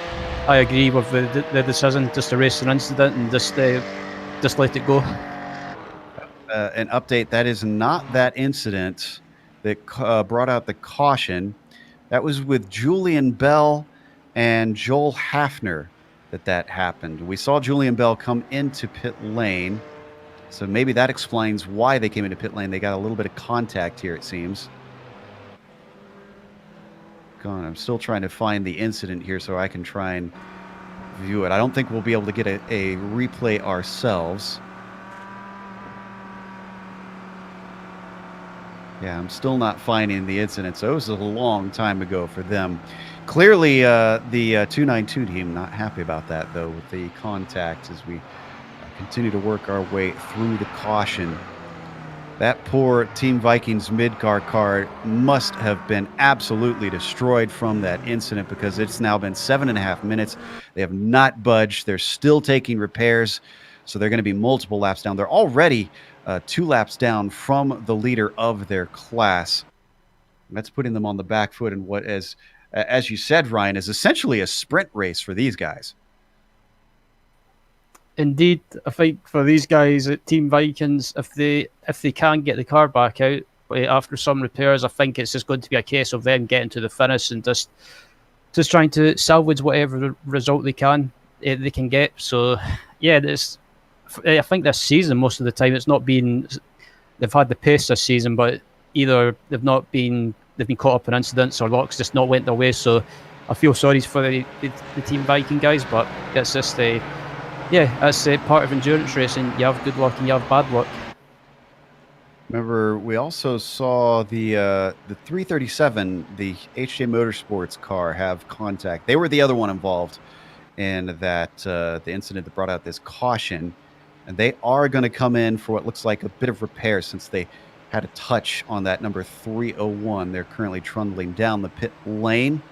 I agree with the decision, just a racing incident, and just let it go. An update, that is not that incident that brought out the caution. That was with Julian Bell and Joel Hafner that happened. We saw Julian Bell come into pit lane, so maybe that explains why they came into pit lane. They got a little bit of contact here, it seems. I'm still trying to find the incident here so I can try and view it. I don't think we'll be able to get a replay ourselves. Yeah, I'm still not finding the incident, so it was a long time ago for them. Clearly, the 292 team not happy about that, though, with the contact as we continue to work our way through the caution. That poor Team Vikings mid-car car must have been absolutely destroyed from that incident, because it's now been 7.5 minutes. They have not budged. They're still taking repairs, so they're going to be multiple laps down. They're already 2 laps down from the leader of their class. That's putting them on the back foot in what is, as you said, Ryan, is essentially a sprint race for these guys. Indeed, I think for these guys at Team Vikings, if they can get the car back out after some repairs, I think it's just going to be a case of them getting to the finish and just trying to salvage whatever result they can get. So, yeah, I think this season, most of the time, it's not been, they've had the pace this season, but either they've been caught up in incidents or locks just not went their way. So I feel sorry for the Team Viking guys, but it's just that's part of endurance racing. You have good luck and you have bad luck. Remember, we also saw the 337, the HJ Motorsports car, have contact. They were the other one involved in that the incident that brought out this caution, and they are going to come in for what looks like a bit of repair since they had a touch on that number 301. They're currently trundling down the pit lane.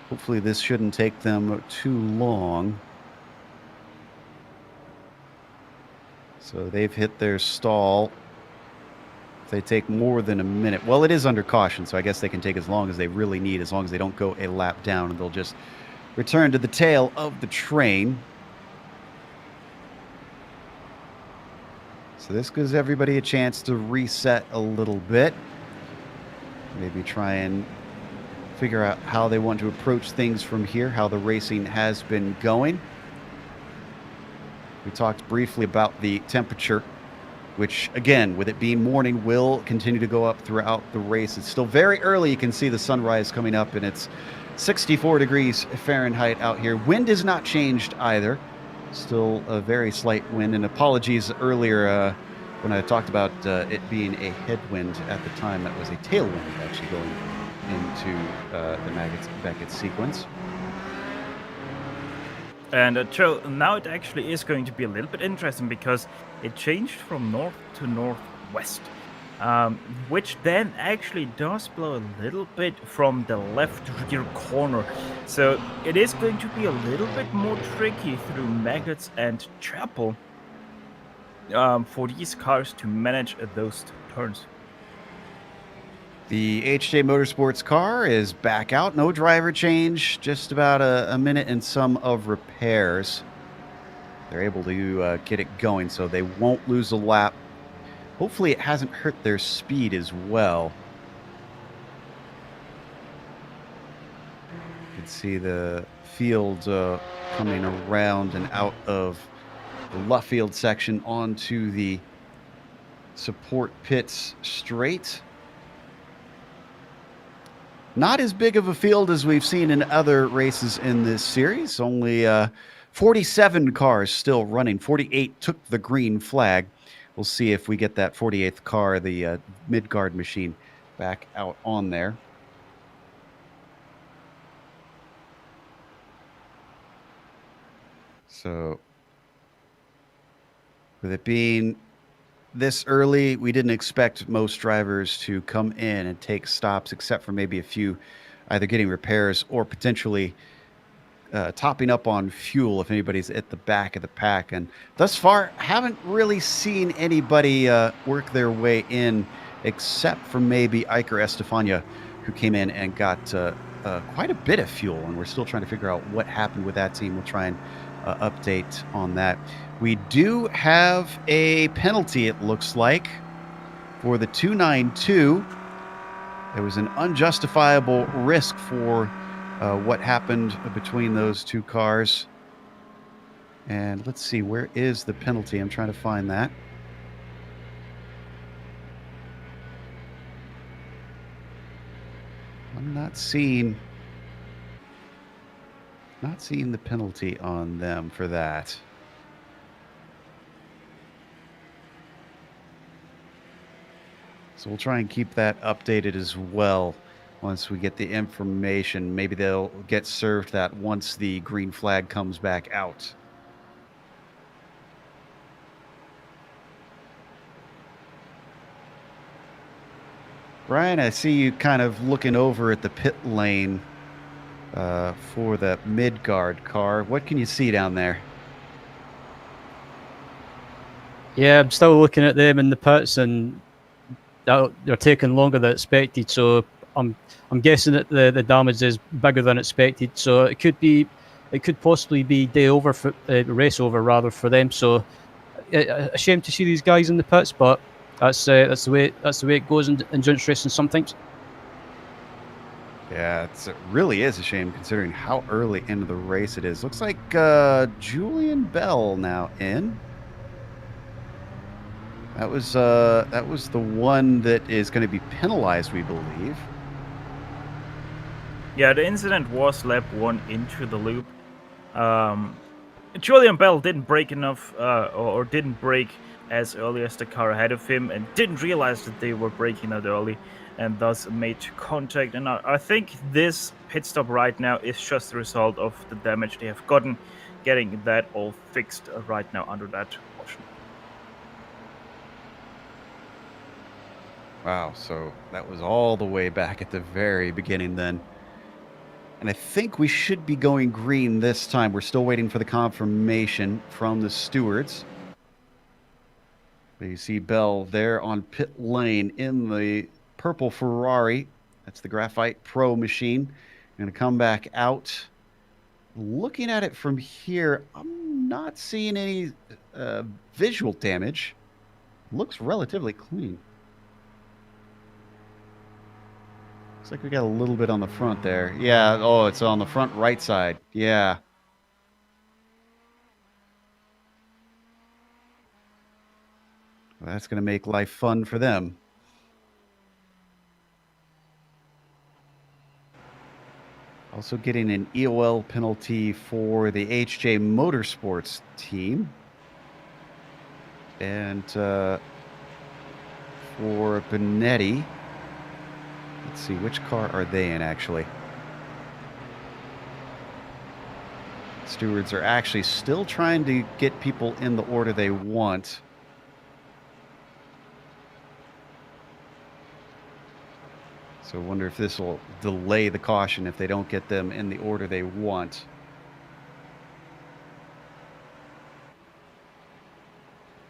Hopefully this shouldn't take them too long. So they've hit their stall. If they take more than a minute, well, it is under caution, so I guess they can take as long as they really need, as long as they don't go a lap down, and they'll just return to the tail of the train. So this gives everybody a chance to reset a little bit. Maybe try and figure out how they want to approach things from here, how the racing has been going. We talked briefly about the temperature, which, again, with it being morning, will continue to go up throughout the race. It's still very early. You can see the sunrise coming up, and it's 64 degrees Fahrenheit out here. Wind has not changed either. Still a very slight wind. And apologies earlier when I talked about it being a headwind at the time. That was a tailwind actually going into the Beckett sequence. And Joe, now it actually is going to be a little bit interesting because it changed from north to northwest, which then actually does blow a little bit from the left rear corner. So it is going to be a little bit more tricky through Maggots and Chapel for these cars to manage those turns. The HJ Motorsports car is back out. No driver change. Just about a minute and some of repairs. They're able to get it going, so they won't lose a lap. Hopefully it hasn't hurt their speed as well. You can see the field coming around and out of the Luffield section onto the support pits straight. Not as big of a field as we've seen in other races in this series. Only 47 cars still running. 48 took the green flag. We'll see if we get that 48th car, the mid-guard machine, back out on there. So, with it being this early, we didn't expect most drivers to come in and take stops, except for maybe a few either getting repairs or potentially topping up on fuel if anybody's at the back of the pack. And thus far, haven't really seen anybody work their way in, except for maybe Iker Estefania, who came in and got quite a bit of fuel. And we're still trying to figure out what happened with that team. We'll try and update on that. We do have a penalty, it looks like, for the 292. There was an unjustifiable risk for what happened between those two cars. And let's see, where is the penalty? I'm trying to find that. I'm not seeing the penalty on them for that. So we'll try and keep that updated as well once we get the information. Maybe they'll get served that once the green flag comes back out. Brian, I see you kind of looking over at the pit lane for the mid-guard car. What can you see down there? Yeah, I'm still looking at them in the pits, and they're taking longer than expected. So I'm guessing that the damage is bigger than expected. So it could possibly be day over for race over rather for them. So a shame to see these guys in the pits, but that's the way it goes in endurance racing sometimes. Yeah, it really is a shame considering how early into the race it is. Looks like Julian Bell now in. That was the one that is going to be penalized, we believe. Yeah, the incident was lap 1 into the loop. Julian Bell didn't brake enough, or didn't brake as early as the car ahead of him, and didn't realize that they were braking that early, and thus made contact. And I think this pit stop right now is just the result of the damage they have gotten, getting that all fixed right now under that caution. Wow, so that was all the way back at the very beginning then. And I think we should be going green this time. We're still waiting for the confirmation from the stewards. But you see Bell there on pit lane in the purple Ferrari. That's the Graphite Pro machine. Going to come back out. Looking at it from here, I'm not seeing any visual damage. Looks relatively clean. Looks like we got a little bit on the front there. Yeah, oh, it's on the front right side. Yeah. Well, that's going to make life fun for them. Also getting an EOL penalty for the HJ Motorsports team. And for Benetti. Let's see, which car are they in, actually? Stewards are actually still trying to get people in the order they want. So I wonder if this will delay the caution if they don't get them in the order they want.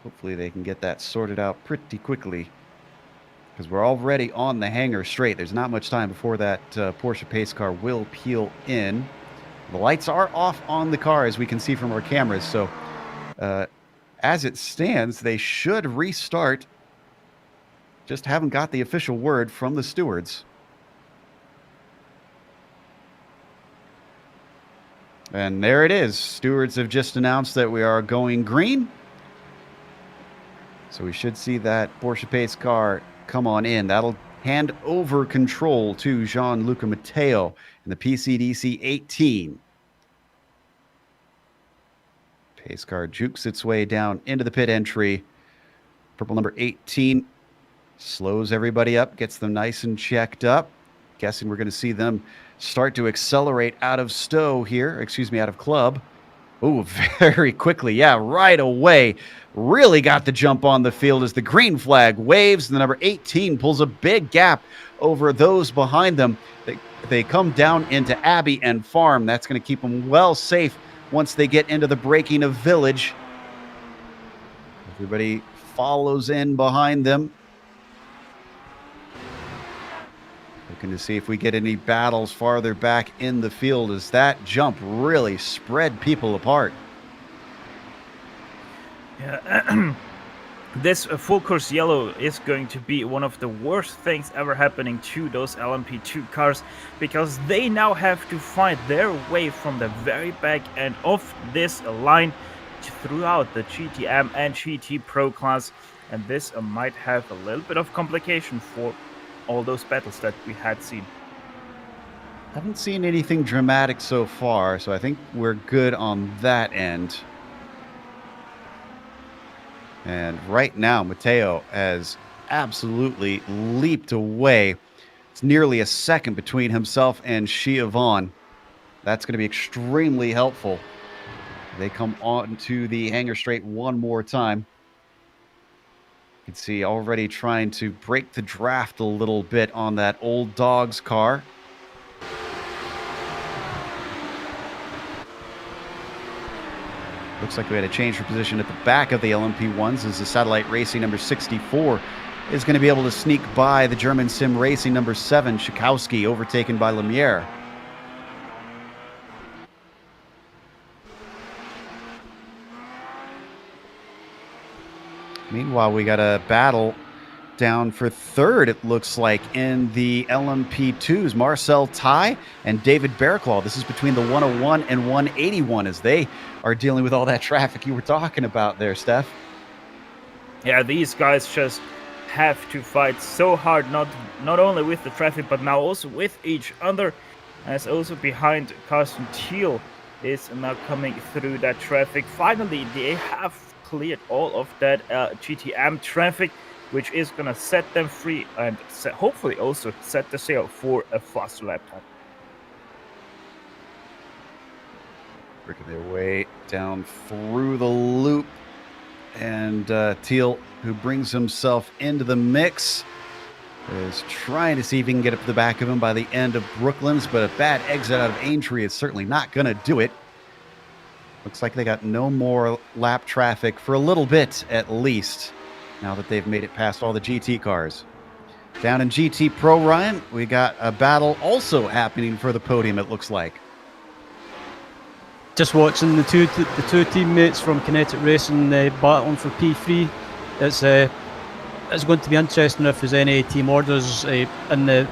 Hopefully they can get that sorted out pretty quickly, because we're already on the hangar straight. There's not much time before that Porsche pace car will peel in. The lights are off on the car, as we can see from our cameras. So as it stands, they should restart. Just haven't got the official word from the stewards. And there it is. Stewards have just announced that we are going green. So we should see that Porsche pace car come on in. That'll hand over control to Gianluca Matteo in the PCDC 18. Pace car jukes its way down into the pit entry. Purple number 18 slows everybody up, gets them nice and checked up. Guessing we're going to see them start to accelerate out of stow here. Excuse me, out of club. Oh, very quickly. Yeah, right away. Really got the jump on the field as the green flag waves. And the number 18 pulls a big gap over those behind them. They come down into Abbey and Farm. That's going to keep them well safe once they get into the braking of Village. Everybody follows in behind them. Looking to see if we get any battles farther back in the field, as that jump really spread people apart. Yeah, this full course yellow is going to be one of the worst things ever happening to those LMP2 cars, because they now have to find their way from the very back end of this line throughout the GTM and GT Pro class, and this might have a little bit of complication for all those battles that we had seen. Haven't seen anything dramatic so far, so I think we're good on that end. And right now, Matteo has absolutely leaped away. It's nearly a second between himself and Shia Vaughn. That's going to be extremely helpful. They come on to the hangar straight one more time. You can see already trying to break the draft a little bit on that Old Dogs car. Looks like we had a change for position at the back of the LMP1s as the Satellite Racing number 64 is going to be able to sneak by the German Sim Racing number 7, Schikowski, overtaken by Lemire. Meanwhile, we got a battle down for third, it looks like, in the LMP2s. Marcel Tai and David Bearclaw. This is between the 101 and 181 as they are dealing with all that traffic you were talking about there, Steph. Yeah, these guys just have to fight so hard, not only with the traffic, but now also with each other. As also behind Carsten Thiel is now coming through that traffic. Finally, they have cleared all of that GTM traffic, which is going to set them free and hopefully also set the sail for a faster lap time. Working their way down through the loop. And Thiel, who brings himself into the mix, is trying to see if he can get up to the back of him by the end of Brooklands, but a bad exit out of Aintree is certainly not going to do it. Looks like they got no more lap traffic for a little bit at least, now that they've made it past all the GT cars. Down in GT Pro, Ryan, we got a battle also happening for the podium, it looks like. Just watching the two teammates from Kinetic Racing battling for P3. It's going to be interesting if there's any team orders in their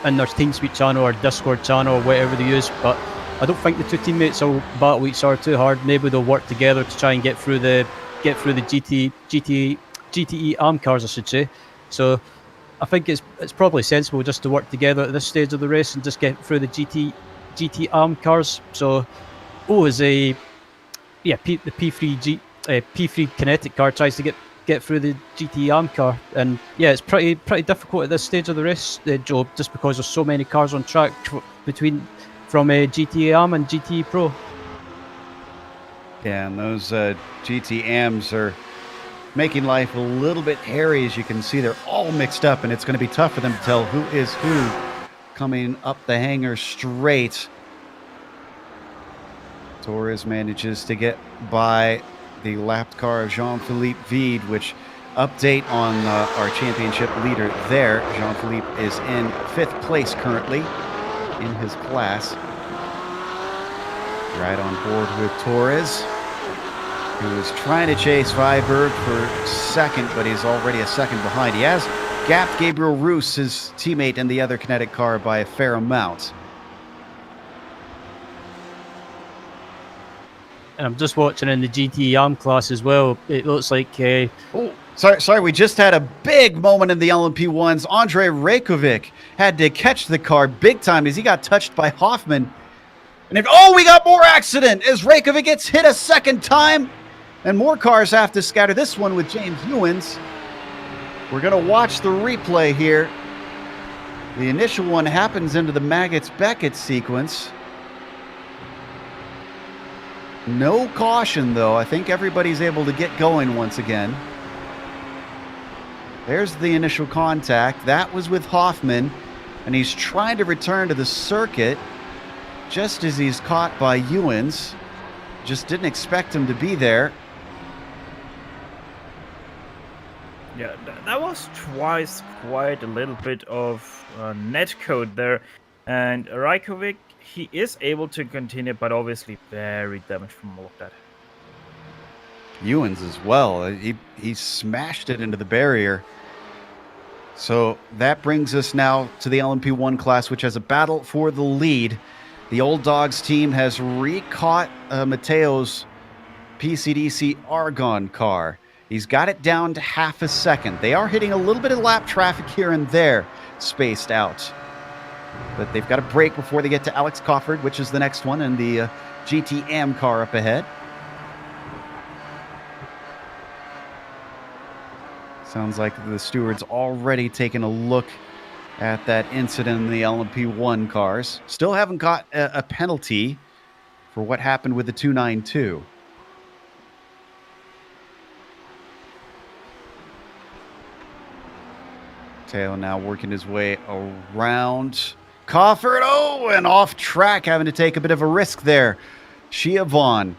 TeamSpeak channel or Discord channel or whatever they use, but I don't think the two teammates will battle each other too hard. Maybe they'll work together to try and get through the GTE ARM cars, I should say. So I think it's probably sensible just to work together at this stage of the race and just get through the GT ARM cars. So the P3 Kinetic car tries to get through the GT ARM car, and yeah, it's pretty difficult at this stage of the race, Joe, just because there's so many cars on track from GT ARM and GT Pro. Yeah, and those GT AMs are making life a little bit hairy. As you can see, they're all mixed up, and it's going to be tough for them to tell who is who coming up the hangar straight. Torres manages to get by the lapped car of Jean-Philippe Vide, which update on our championship leader there. Jean-Philippe is in 5th place currently in his class. Right on board with Torres, who is trying to chase Viberg for second, but he's already a second behind. He has gapped Gabriel Roos, his teammate in the other Kinetic car, by a fair amount. And I'm just watching in the GT ARM class as well. It looks like... Sorry, we just had a big moment in the LMP1s. Andrei Rajkovic had to catch the car big time as he got touched by Hoffman. And we got more accident as Rajkovic gets hit a second time. And more cars have to scatter. This one with James Ewens. We're going to watch the replay here. The initial one happens into the Maggots-Beckett sequence. No caution, though. I think everybody's able to get going once again. There's the initial contact. That was with Hoffman, and he's trying to return to the circuit just as he's caught by Ewens. Just didn't expect him to be there. Yeah, that was twice quite a little bit of netcode there. And Rajkovic, he is able to continue, but obviously very damaged from all of that. Ewens as well. He smashed it into the barrier. So that brings us now to the LMP1 class, which has a battle for the lead. The Old Dogs team has recaught Mateo's PCDC Argon car. He's got it down to half a second. They are hitting a little bit of lap traffic here and there, spaced out. But they've got a break before they get to Alex Cofford, which is the next one, and the GT-AM car up ahead. Sounds like the steward's already taken a look at that incident in the LMP1 cars. Still haven't got a penalty for what happened with the 292. Mateo now working his way around Cofford. Oh, and off track, having to take a bit of a risk there. Siobhan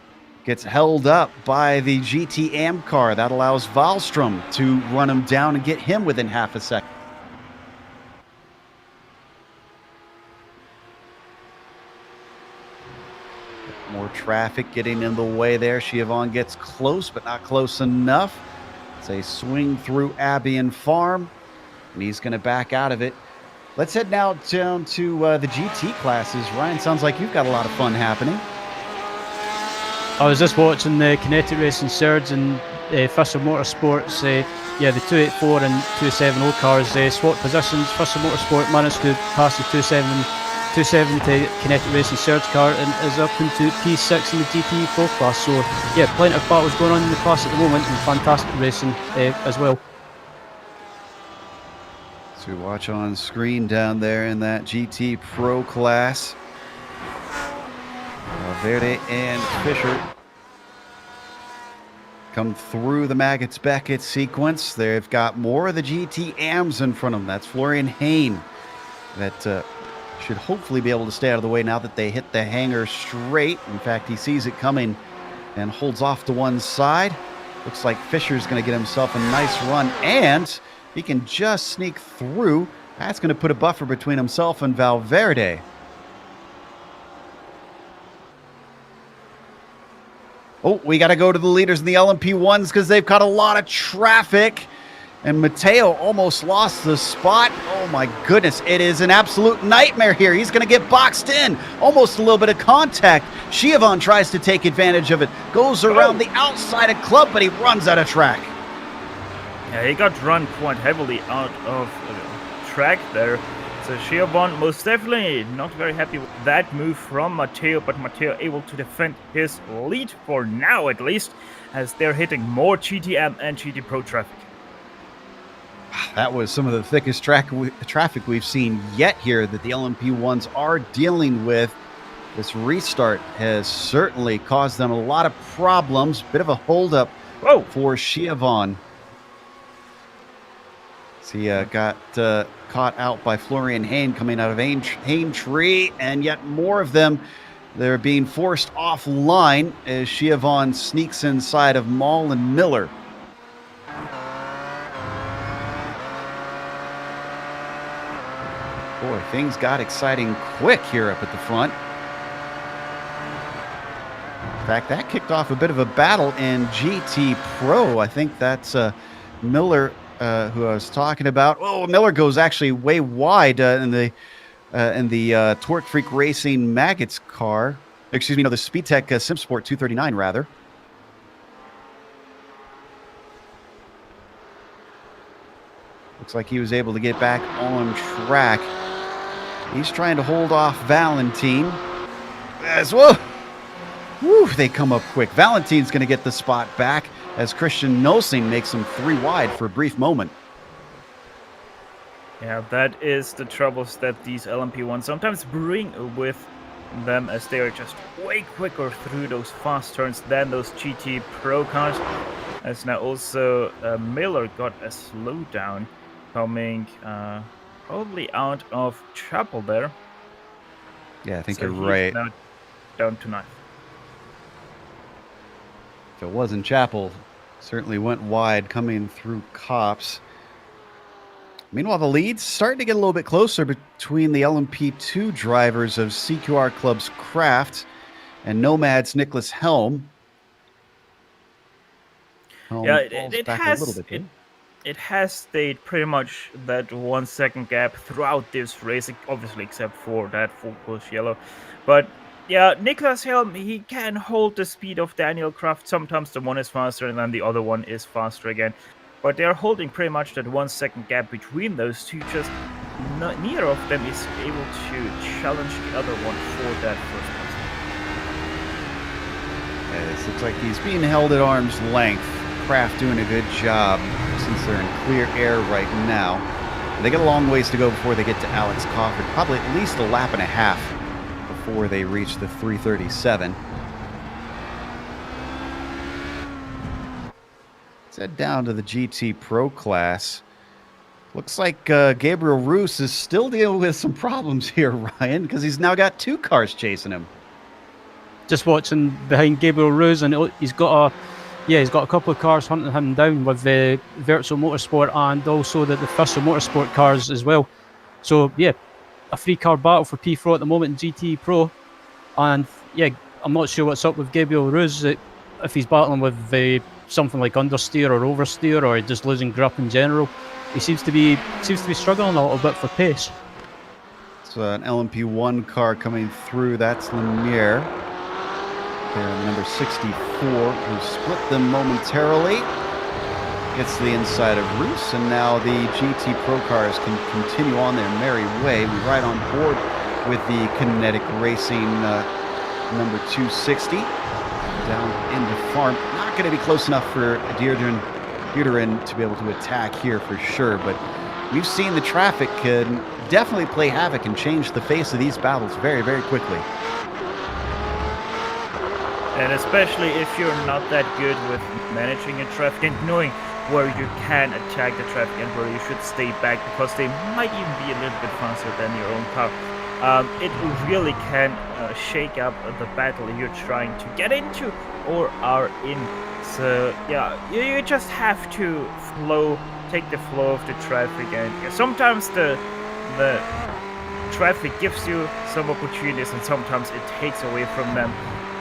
gets held up by the GT Am car. That allows Wallström to run him down and get him within half a second. More traffic getting in the way there. Siobhan gets close, but not close enough. It's a swing through Albion Farm, and he's going to back out of it. Let's head now down to the GT classes. Ryan, sounds like you've got a lot of fun happening. I was just watching the Kinetic Racing Surge and Fisher Motorsports. Yeah, the 284 and 270 cars swapped positions. Fisher Motorsport managed to pass the 270 Kinetic Racing Surge car and is up into P6 in the GT Pro class. So yeah, plenty of battles going on in the class at the moment and fantastic racing as well. So watch on screen down there in that GT Pro class. Valverde and Fisher come through the Maggots Beckett sequence. They've got more of the GT Ams in front of them. That's Florian Hain that should hopefully be able to stay out of the way now that they hit the hanger straight. In fact, he sees it coming and holds off to one side. Looks like Fisher's going to get himself a nice run, and he can just sneak through. That's going to put a buffer between himself and Valverde. Oh, we got to go to the leaders in the LMP1s because they've caught a lot of traffic. And Mateo almost lost the spot. Oh my goodness, it is an absolute nightmare here. He's going to get boxed in. Almost a little bit of contact. Siobhan tries to take advantage of it. Goes around the outside of Club, but he runs out of track. Yeah, he got run quite heavily out of track there. So Siobhan most definitely not very happy with that move from Mateo, but Mateo able to defend his lead for now at least, as they're hitting more GTM and GT Pro traffic. That was some of the thickest traffic we've seen yet here that the LMP1s are dealing with. This restart has certainly caused them a lot of problems. Bit of a holdup for Siobhan. He got caught out by Florian Hain coming out of Hain Tree, and yet more of them. They're being forced offline as Siobhan sneaks inside of Mall and Miller. Boy, things got exciting quick here up at the front. In fact, that kicked off a bit of a battle in GT Pro. I think that's Miller who I was talking about. Oh, Miller goes actually way wide in the Torque Freak Racing Maggots car. Excuse me, no, the Speedtech SimSport 239 rather. Looks like he was able to get back on track. He's trying to hold off Valentine. As well. Woo, they come up quick. Valentine's going to get the spot back as Christian Nosing makes him 3 wide for a brief moment. Yeah, that is the troubles that these LMP1s sometimes bring with them, as they are just way quicker through those fast turns than those GT Pro cars. As now also Miller got a slowdown coming probably out of Chapel there. Yeah, I think So you're he's right. now down to 9. If it wasn't Chapel, certainly went wide coming through Cops. Meanwhile, the lead's starting to get a little bit closer between the LMP2 drivers of CQR Club's Kraft and Nomad's Nicholas Helm. Yeah, it has stayed pretty much that 1 second gap throughout this race, obviously except for that full push yellow. But yeah, Nicholas Helm, he can hold the speed of Daniel Kraft. Sometimes the one is faster and then the other one is faster again. But they're holding pretty much that 1 second gap between those two. Just neither of them is able to challenge the other one for that first place. This looks like he's being held at arm's length. Craft doing a good job since they're in clear air right now. They got a long ways to go before they get to Alex Cofford, probably at least a lap and a half before they reach the 337. Let's head down to the GT Pro class. Looks like Gabriel Roos is still dealing with some problems here, Ryan, because he's now got 2 cars chasing him. Just watching behind Gabriel Ruse, and he's got a couple of cars hunting him down with the Virtual Motorsport and also the Official Motorsport cars as well. So yeah, a 3-car battle for P4 at the moment in GT Pro, and yeah, I'm not sure what's up with Gabriel Ruse, if he's battling with something like understeer or oversteer, or just losing grip in general. He seems to be struggling a little bit for pace. It's an LMP1 car coming through. That's Lemieux. There, number 64, who split them momentarily. Gets to the inside of Roos, and now the GT Pro cars can continue on their merry way. We ride on board with the Kinetic Racing number 260 down into farm. Not going to be close enough for Deirdre to be able to attack here for sure, but we've seen the traffic can definitely play havoc and change the face of these battles very, very quickly. And especially if you're not that good with managing a traffic and knowing where you can attack the traffic and where you should stay back, because they might even be a little bit faster than your own car. It really can shake up the battle you're trying to get into or are in. So yeah, you just have to take the flow of the traffic, and sometimes the traffic gives you some opportunities and sometimes it takes away from them.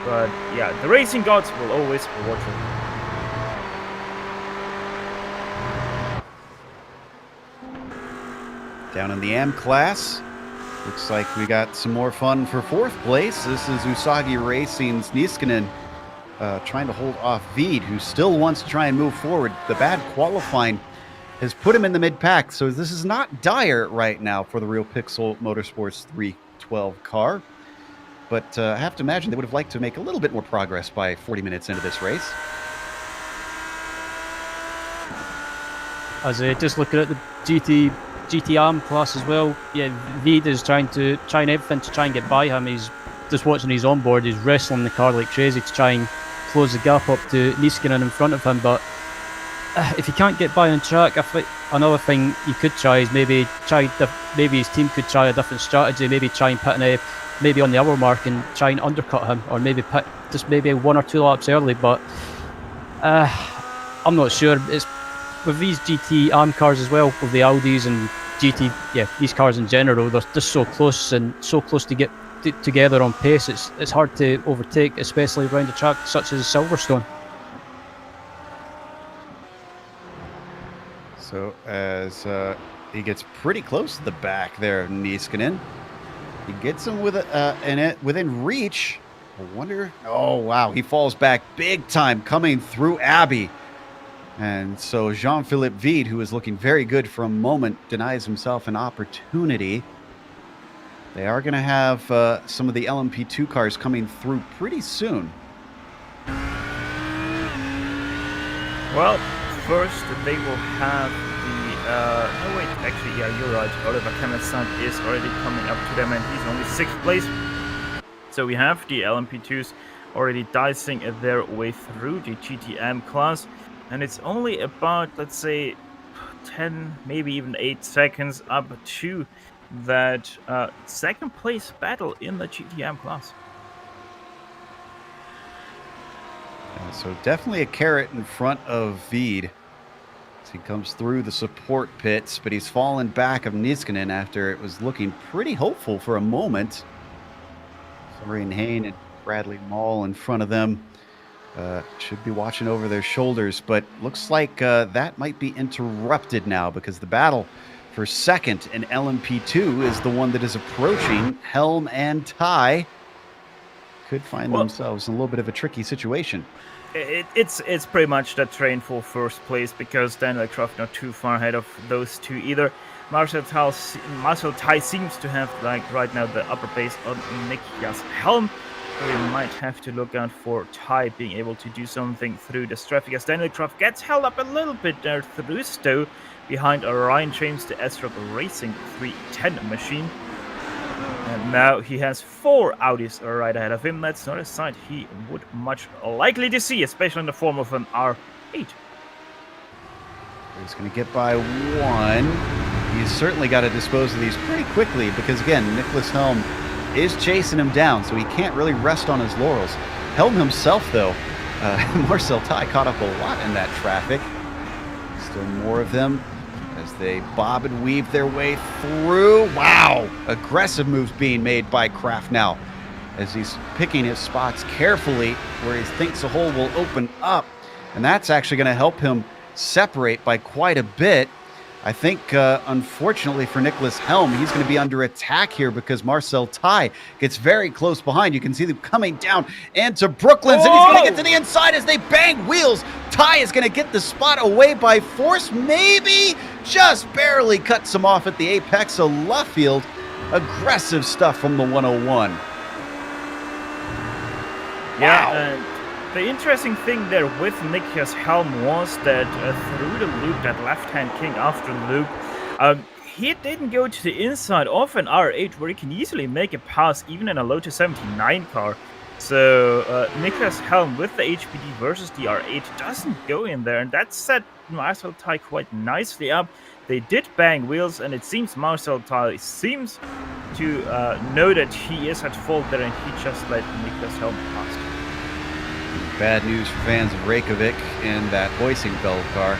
But yeah, the racing gods will always be watching. Down in the AM class, looks like we got some more fun for 4th place. This is Usagi Racing's Niskanen trying to hold off Veed, who still wants to try and move forward. The bad qualifying has put him in the mid-pack, so this is not dire right now for the Real Pixel Motorsports 312 car. But I have to imagine they would have liked to make a little bit more progress by 40 minutes into this race. As just looking at the GTM class as well, yeah, Veed is trying everything to try and get by him. He's just watching his onboard. He's wrestling the car like crazy to try and close the gap up to Niskanen in front of him. But if he can't get by on track, I think another thing he could try is maybe his team could try a different strategy. Maybe try and pit maybe on the hour mark and try and undercut him, or maybe pit just maybe 1 or 2 laps early. But I'm not sure. It's with these GT AM cars as well, with the Audis and these cars in general, they're just so close to get together on pace. It's hard to overtake, especially around a track such as Silverstone. So as he gets pretty close to the back there, Niskanen. He gets him within reach. I wonder. Oh wow, he falls back big time coming through Abbey. And so Jean-Philippe Veed, who is looking very good for a moment, denies himself an opportunity. They are going to have some of the LMP2 cars coming through pretty soon. Well, first they will have oh wait, actually, yeah, you're right. Oliver Camerson is already coming up to them, and he's only 6th place. So we have the LMP2s already dicing their way through the GTM class, and it's only about, let's say, 10, maybe even 8 seconds up to that 2nd place battle in the GTM class. So definitely a carrot in front of Veed. He comes through the support pits, but he's fallen back of Niskanen after it was looking pretty hopeful for a moment. Florian Hain and Bradley Mall in front of them should be watching over their shoulders, but looks like that might be interrupted now because the battle for 2nd in LMP2 is the one that is approaching. Helm and Ty could find themselves in a little bit of a tricky situation. It's pretty much that train for 1st place, because Daniel Croft not too far ahead of those two either. Marcel Ty seems to have, like right now, the upper base on Nikias Helm, We might have to look out for Ty being able to do something through this traffic as Daniel Croft gets held up a little bit there through Stowe behind Ryan James, the S-Rock Racing 310 machine. And now he has 4 Audis right ahead of him. That's not a sight he would much likely to see, especially in the form of an R8. He's going to get by 1. He's certainly got to dispose of these pretty quickly because, again, Nicholas Helm is chasing him down, so he can't really rest on his laurels. Helm himself, though, Marcel Ty caught up a lot in that traffic. Still more of them as they bob and weave their way through. Wow! Aggressive moves being made by Kraft now as he's picking his spots carefully where he thinks a hole will open up. And that's actually going to help him separate by quite a bit. I think, unfortunately for Nicholas Helm, he's going to be under attack here because Marcel Ty gets very close behind. You can see them coming down into Brooklyn's, and he's going to get to the inside as they bang wheels. Ty is going to get the spot away by force, maybe just barely cuts him off at the apex of Luffield. Aggressive stuff from the 101. Yeah, the interesting thing there with Nicholas Helm was that through the loop, that left-hand king after loop, he didn't go to the inside of an R8 where he can easily make a pass even in a Lotus 79 car. So Nicholas Helm with the HPD versus the R8 doesn't go in there, and that set Marcel Ty quite nicely up. They did bang wheels, and it seems Marcel Ty seems to know that he is at fault there, and he just let Nicholas Helm past. Bad news for fans of Reykjavik in that Hoisingfeld car.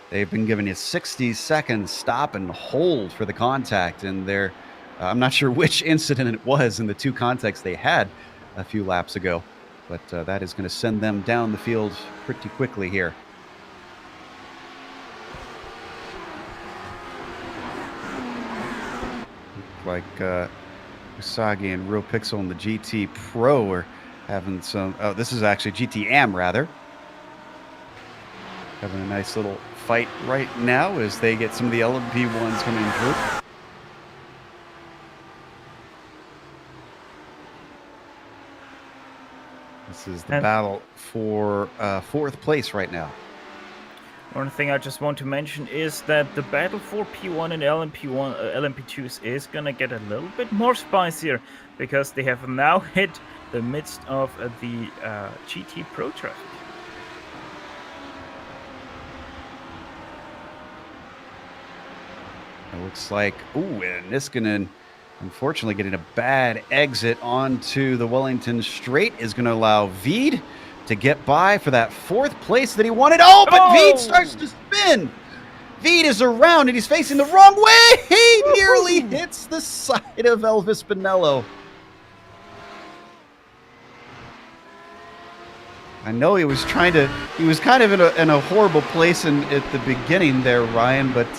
They've been given a 60-second stop and hold for the contact, and they're I'm not sure which incident it was in the 2 contacts they had a few laps ago, but that is going to send them down the field pretty quickly here. Like Usagi and Real Pixel and the GT Pro are having some, oh, this is actually GT Am rather. Having a nice little fight right now as they get some of the LMP ones coming through. This is the battle for 4th place right now. One thing I just want to mention is that the battle for P1 and LMP2s is gonna get a little bit more spicier because they have now hit the midst of the GT Pro traffic. It looks like, ooh, and Niskanen, unfortunately getting a bad exit onto the Wellington Straight is going to allow Veed to get by for that 4th place that he wanted. Oh, but Veed starts to spin. Veed is around and he's facing the wrong way. He nearly hits the side of Elvis Bonello. I know he was trying to, he was kind of in a horrible place at the beginning there, Ryan, but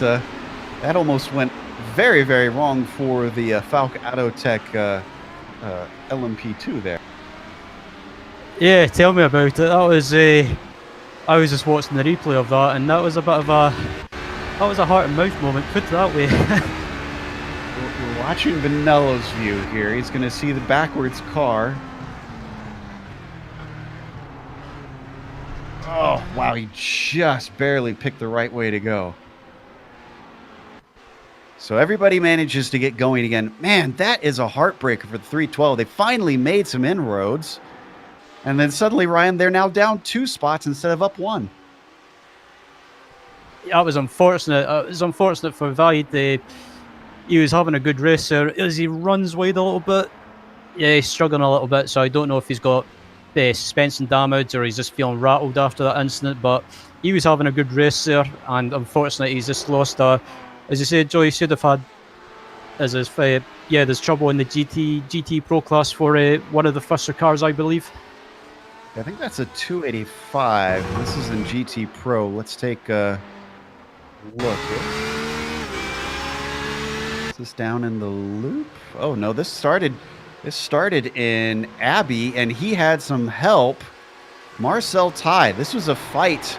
that almost went very, very wrong for the Falk Autotech LMP2 there. Yeah, tell me about it. That was I was just watching the replay of that, and that was a bit of a heart and mouth moment, put it that way. We're watching Bonello's view here. He's going to see the backwards car. Oh, wow, he just barely picked the right way to go. So everybody manages to get going again. Man, that is a heartbreaker for the 312. They finally made some inroads. And then suddenly, Ryan, they're now down 2 spots instead of up 1. Yeah, it was unfortunate. It was unfortunate for Vaid. He was having a good race there. As he runs wide a little bit, yeah, he's struggling a little bit. So I don't know if he's got suspension damage or he's just feeling rattled after that incident. But he was having a good race there, and unfortunately, he's just lost as you said, Joe, he should have had, there's trouble in the GT Pro class for one of the faster cars, I believe. I think that's a 285. This is in GT Pro. Let's take a look. Is this down in the loop? Oh no, this started in Abbey, and he had some help. Marcel Ty. This was a fight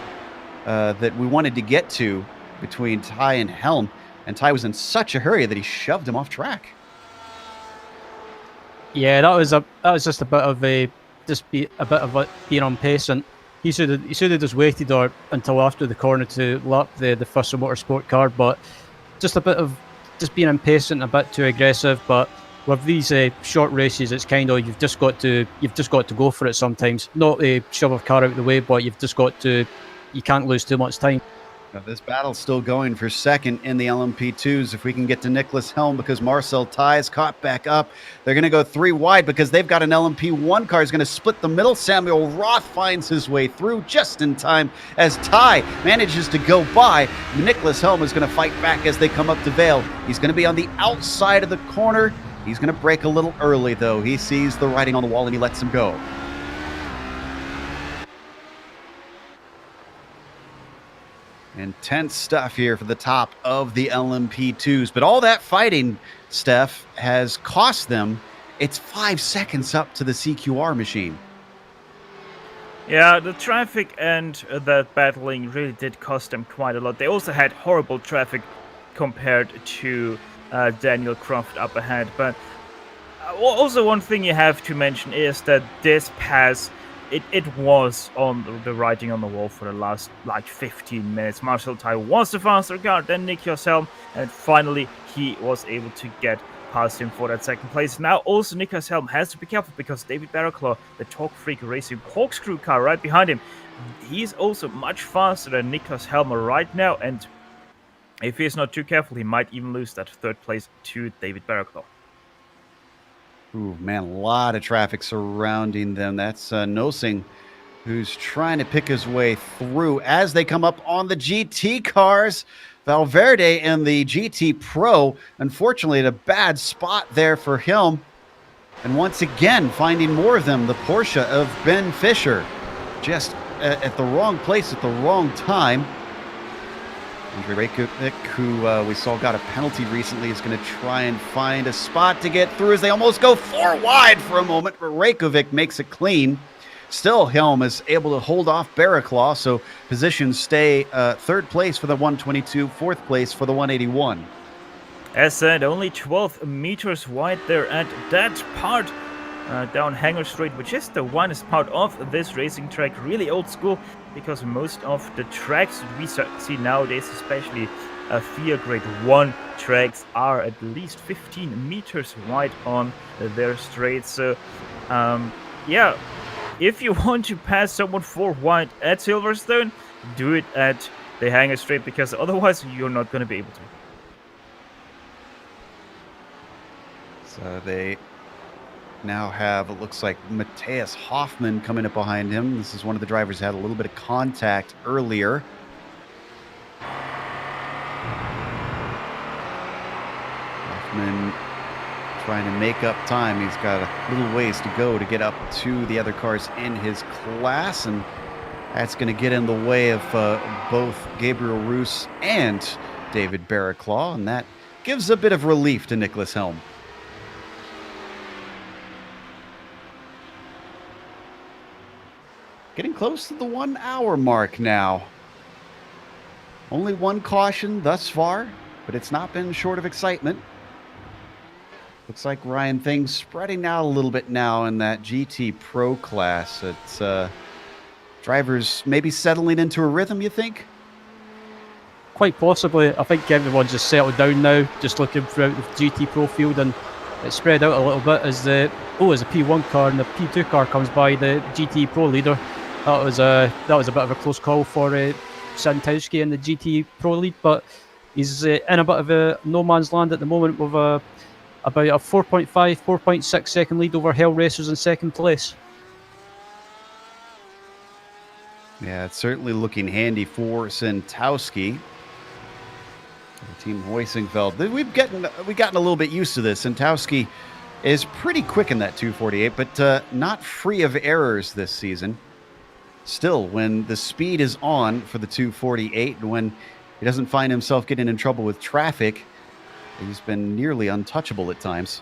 that we wanted to get to between Ty and Helm, and Ty was in such a hurry that he shoved him off track. Yeah, that was just a bit of being impatient. He should have just waited or until after the corner to lap the first motorsport car, but just a bit of just being impatient, a bit too aggressive. But with these short races, it's kind of you've just got to go for it sometimes. Not shove a car out of the way, but you can't lose too much time. Now, this battle's still going for second in the LMP2s. If we can get to Nicholas Helm, because Marcel Ties caught back up. They're going to go 3 wide because they've got an LMP1 car. Is going to split the middle. Samuel Roth finds his way through just in time as Ty manages to go by. Nicholas Helm is going to fight back as they come up to Vale. He's going to be on the outside of the corner. He's going to brake a little early, though. He sees the writing on the wall and he lets him go. Intense stuff here for the top of the LMP2s. But all that fighting, Steph, has cost them. It's 5 seconds up to the CQR machine. Yeah, the traffic and that battling really did cost them quite a lot. They also had horrible traffic compared to Daniel Croft up ahead. But also one thing you have to mention is that this pass, it was on the writing on the wall for the last 15 minutes. Marcel Ty was the faster car than Nicholas Helm, and finally he was able to get past him for that second place. Now also Nicholas Helm has to be careful because David Barraclaw, the Talk Freak Racing corkscrew car right behind him, he's also much faster than Nicholas Helm right now, and if he's not too careful, he might even lose that third place to David Barraclaw. Ooh, man, a lot of traffic surrounding them. That's Nosing, who's trying to pick his way through as they come up on the GT cars. Valverde and the GT Pro, unfortunately, at a bad spot there for him. And once again, finding more of them, the Porsche of Ben Fisher, just at the wrong place at the wrong time. Andrei Rekovic, who we saw got a penalty recently, is going to try and find a spot to get through as they almost go 4 wide for a moment, but Rekovic makes it clean. Still, Helm is able to hold off Barraclaw, so positions stay 3rd place for the 122, 4th place for the 181. As said, only 12 meters wide there at that part down Hangar Street, which is the widest part of this racing track. Really old school, because most of the tracks we see nowadays, especially FIA Grade 1 tracks, are at least 15 meters wide on their straight. So, yeah, if you want to pass someone 4 wide at Silverstone, do it at the Hangar Straight, because otherwise you're not going to be able to. So they now have, it looks like, Matthias Hoffman coming up behind him. This is one of the drivers who had a little bit of contact earlier. Hoffman trying to make up time. He's got a little ways to go to get up to the other cars in his class, and that's going to get in the way of both Gabriel Roos and David Barraclaw, and that gives a bit of relief to Nicholas Helm. Getting close to the 1 hour mark now. Only one caution thus far, but it's not been short of excitement. Looks like, Ryan, things spreading out a little bit now in that GT Pro class. It's drivers maybe settling into a rhythm, you think? Quite possibly. I think everyone's just settled down now, just looking throughout the GT Pro field, and it's spread out a little bit as the P1 car and the P2 car comes by the GT Pro leader. That was a bit of a close call for Santowski in the GT Pro lead, but he's in a bit of a no man's land at the moment with about a 4.5, 4.6 second lead over Hell Racers in 2nd place. Yeah, it's certainly looking handy for Santowski. Team Hoisingfeld. We've gotten a little bit used to this. Santowski is pretty quick in that 248, but not free of errors this season. Still, when the speed is on for the 248, and when he doesn't find himself getting in trouble with traffic, he's been nearly untouchable at times.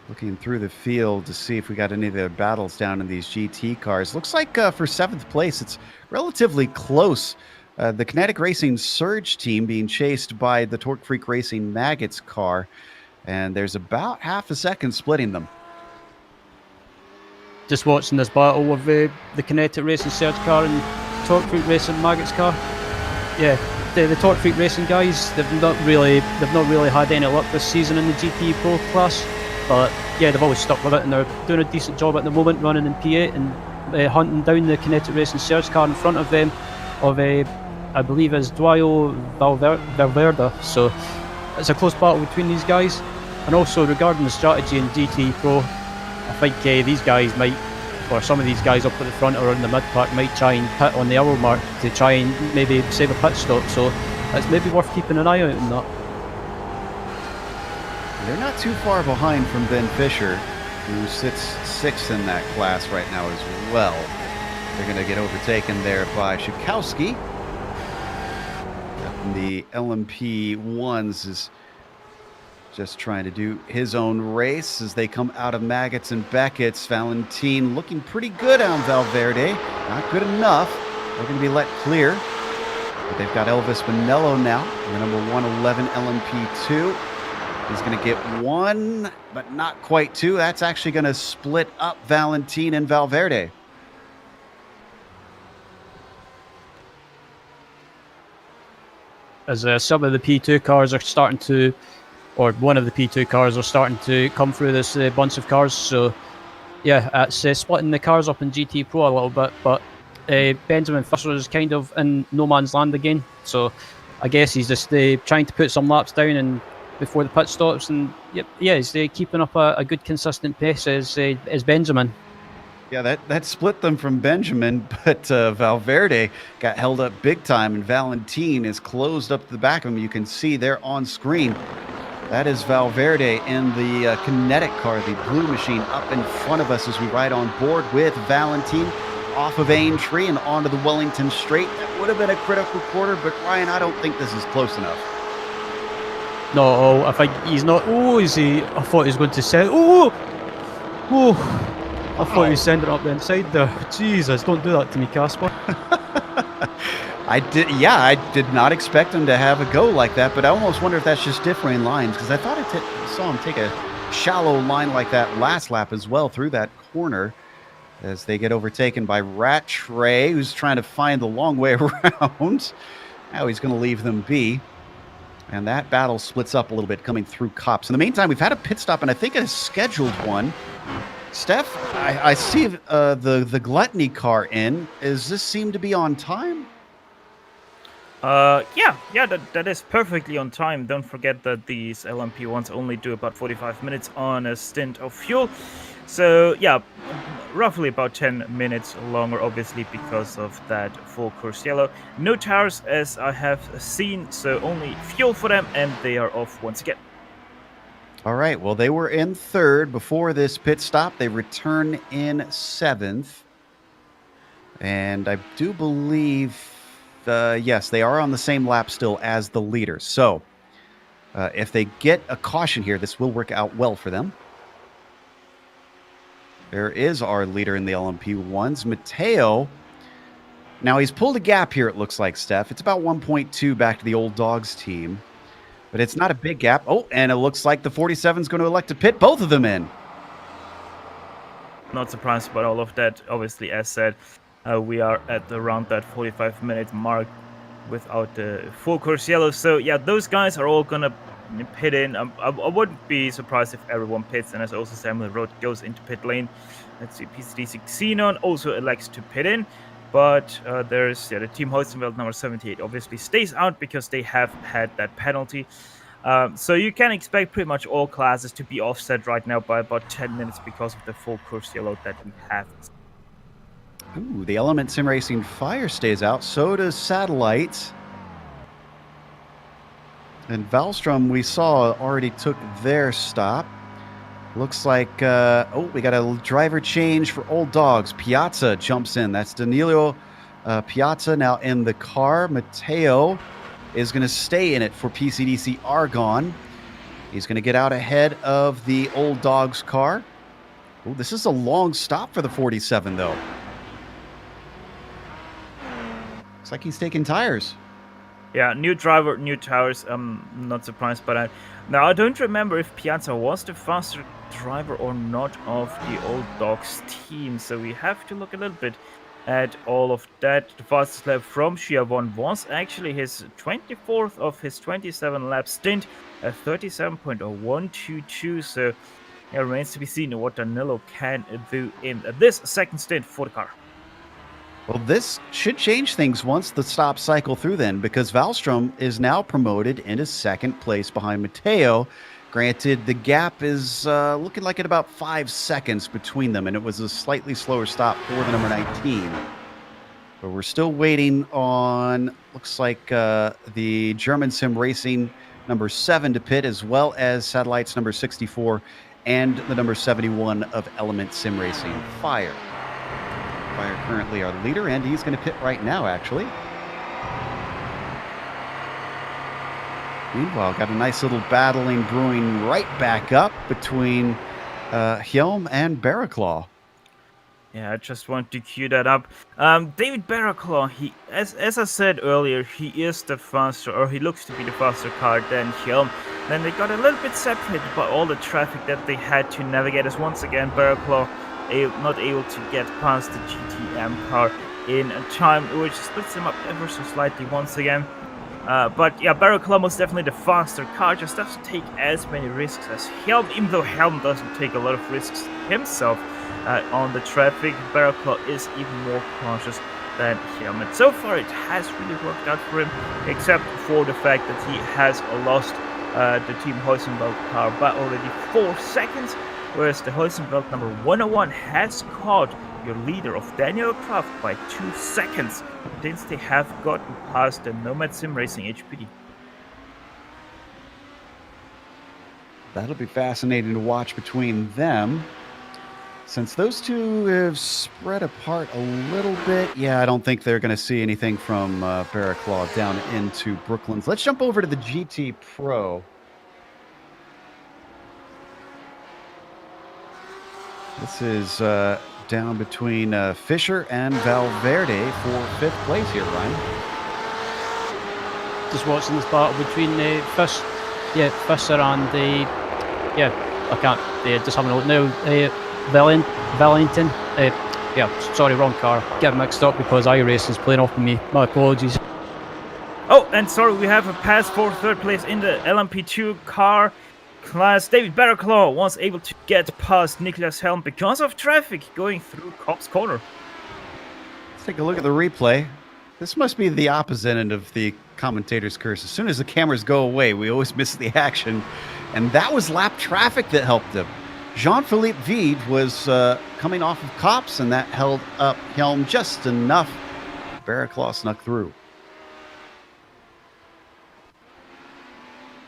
Looking through the field to see if we got any of the battles down in these GT cars. Looks like for 7th place, it's relatively close. The Kinetic Racing Surge team being chased by the Torque Freak Racing Maggots car. And there's about half a second splitting them. Just watching this battle of the Kinetic Racing Surge car and Torque Freak Racing Maggot's car. Yeah, the Torque Freak Racing guys, they've not really had any luck this season in the GT Pro class, but yeah, they've always stuck with it, and they're doing a decent job at the moment, running in P8 and hunting down the Kinetic Racing Surge car in front of them, I believe is Duayo Valverde. So it's a close battle between these guys. And also regarding the strategy in GT Pro, I think these guys might, or some of these guys up at the front or in the mid-pack, might try and pit on the hour mark to try and maybe save a pit stop. So it's maybe worth keeping an eye out on that. They're not too far behind from Ben Fisher, who sits 6th in that class right now as well. They're going to get overtaken there by Schakowsky. And the LMP1s is just trying to do his own race as they come out of Maggotts and Beckett's. Valentin looking pretty good on Valverde. Not good enough. They're going to be let clear. But they've got Elvis Bonello now, the number 111 LMP2. He's going to get 1, but not quite 2. That's actually going to split up Valentin and Valverde. As some of the P2 cars are starting to, or one of the P2 cars are starting to come through this bunch of cars. So yeah, it's splitting the cars up in GT Pro a little bit, but Benjamin Fisher is kind of in no man's land again. So I guess he's just trying to put some laps down and before the pit stops, and yeah, he's keeping up a good consistent pace as Benjamin. Yeah, that split them from Benjamin, but Valverde got held up big time, and Valentin is closed up to the back of him. You can see there on screen. That is Valverde in the Kinetic car, the blue machine, up in front of us as we ride on board with Valentin off of Aintree and onto the Wellington Straight. That would have been a critical quarter, but Ryan, I don't think this is close enough. No, I think he's not. Oh, is he? I thought he was going to send. I thought he was sending it up the inside there. Jesus, don't do that to me, Casper. I did not expect him to have a go like that, but I almost wonder if that's just differing lines, because I thought I saw him take a shallow line like that last lap as well through that corner as they get overtaken by Rattray, who's trying to find the long way around. Now he's going to leave them be. And that battle splits up a little bit coming through Cops. In the meantime, we've had a pit stop, and I think a scheduled one. Steph, I see the Gluttony car in. Does this seem to be on time? Yeah, that is perfectly on time. Don't forget that these LMP1s only do about 45 minutes on a stint of fuel. So, yeah, roughly about 10 minutes longer, obviously, because of that full course yellow. No tires, as I have seen, so only fuel for them, and they are off once again. All right, well, they were in 3rd before this pit stop. They return in 7th. And I do believe, yes, they are on the same lap still as the leader. So if they get a caution here, this will work out well for them. There is our leader in the LMP1s, Mateo. Now, he's pulled a gap here, it looks like, Steph. It's about 1.2 back to the Old Dogs team. But it's not a big gap. Oh, and it looks like the 47 is going to elect to pit both of them in. Not surprised about all of that. Obviously, as said, we are at around that 45-minute mark without the full course yellow. So, yeah, those guys are all going to pit in. I wouldn't be surprised if everyone pits. And as also Samuel Road goes into pit lane. Let's see, PCDC Xenon also elects to pit in. But there's the Team Hoistenveld number 78 obviously stays out because they have had that penalty. So you can expect pretty much all classes to be offset right now by about 10 minutes because of the full course yellow that we have. Ooh, the Element Sim Racing Fire stays out. So does Satellite. And Valstrom, we saw, already took their stop. Looks like, we got a driver change for Old Dogs. Piazza jumps in. That's Danilo Piazza now in the car. Mateo is going to stay in it for PCDC Argon. He's going to get out ahead of the Old Dogs car. Oh, this is a long stop for the 47, though. Looks like he's taking tires. Yeah, new driver, new tires. I'm not surprised by that. Now, I don't remember if Piazza was the faster driver or not of the old dogs team, so we have to look a little bit at all of that. The fastest lap from Schiavone was actually his 24th of his 27 lap stint at 37.0122, so it remains to be seen what Danilo can do in this second stint for the car. Well, this should change things once the stops cycle through then, because Wallström is now promoted into second place behind Matteo. Granted, the gap is looking like at about 5 seconds between them, and it was a slightly slower stop for the number 19. But we're still waiting on, looks like the German Sim Racing number 7 to pit, as well as Satellites number 64 and the number 71 of Element Sim Racing, Fire. Fire currently our leader, and he's going to pit right now, actually. Meanwhile, got a nice little battling brewing right back up between Hjelm and Barraclaw. Yeah, I just want to cue that up. David Barraclaw, as I said earlier, he is the faster, or he looks to be the faster car than Hjelm. Then they got a little bit separated by all the traffic that they had to navigate, as once again Barraclaw not able to get past the GTM car in time, which splits them up ever so slightly once again. But yeah, Barraclaw was definitely the faster car, just doesn't take as many risks as Hjelm, even though Hjelm doesn't take a lot of risks himself on the traffic. Barraclaw is even more cautious than Hjelm, and so far it has really worked out for him, except for the fact that he has lost the Team Heusenfeld car by already 4 seconds, whereas the Heusenfeld number 101 has caught your leader of Daniel Kraft by 2 seconds since they have gotten past the Nomad Sim Racing HPD. That'll be fascinating to watch between them. Since those two have spread apart a little bit, yeah, I don't think they're going to see anything from Barraclaw down into Brooklands. Let's jump over to the GT Pro. This is down between Fischer and Valverde for 5th place here, Ryan. Just watching this battle between Fischer and I can't, just having a look now. Valentin. Sorry, wrong car. Get mixed up because iRacing's playing off of me. My apologies. Oh, and sorry, we have a pass for 3rd place in the LMP2 car class. David Barraclaw was able to get past Niklas Helm because of traffic going through Cobb's Corner. Let's take a look at the replay. This must be the opposite end of the commentator's curse. As soon as the cameras go away, we always miss the action. And that was lap traffic that helped him. Jean-Philippe Vide was coming off of Cops, and that held up Helm just enough. Barraclaw snuck through.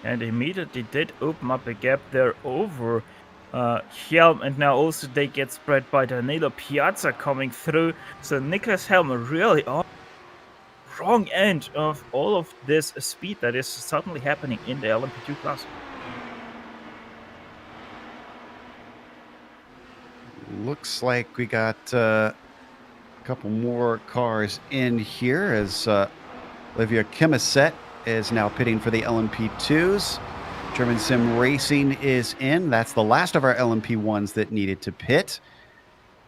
And immediately did open up a gap there over Helm, and now also they get spread by Danilo Piazza coming through. So Niklas Helm really on the wrong end of all of this speed that is suddenly happening in the LMP2 class. Looks like we got a couple more cars in here as Olivia Kimisset is now pitting for the LMP2s. German Sim Racing is in. That's the last of our LMP1s that needed to pit.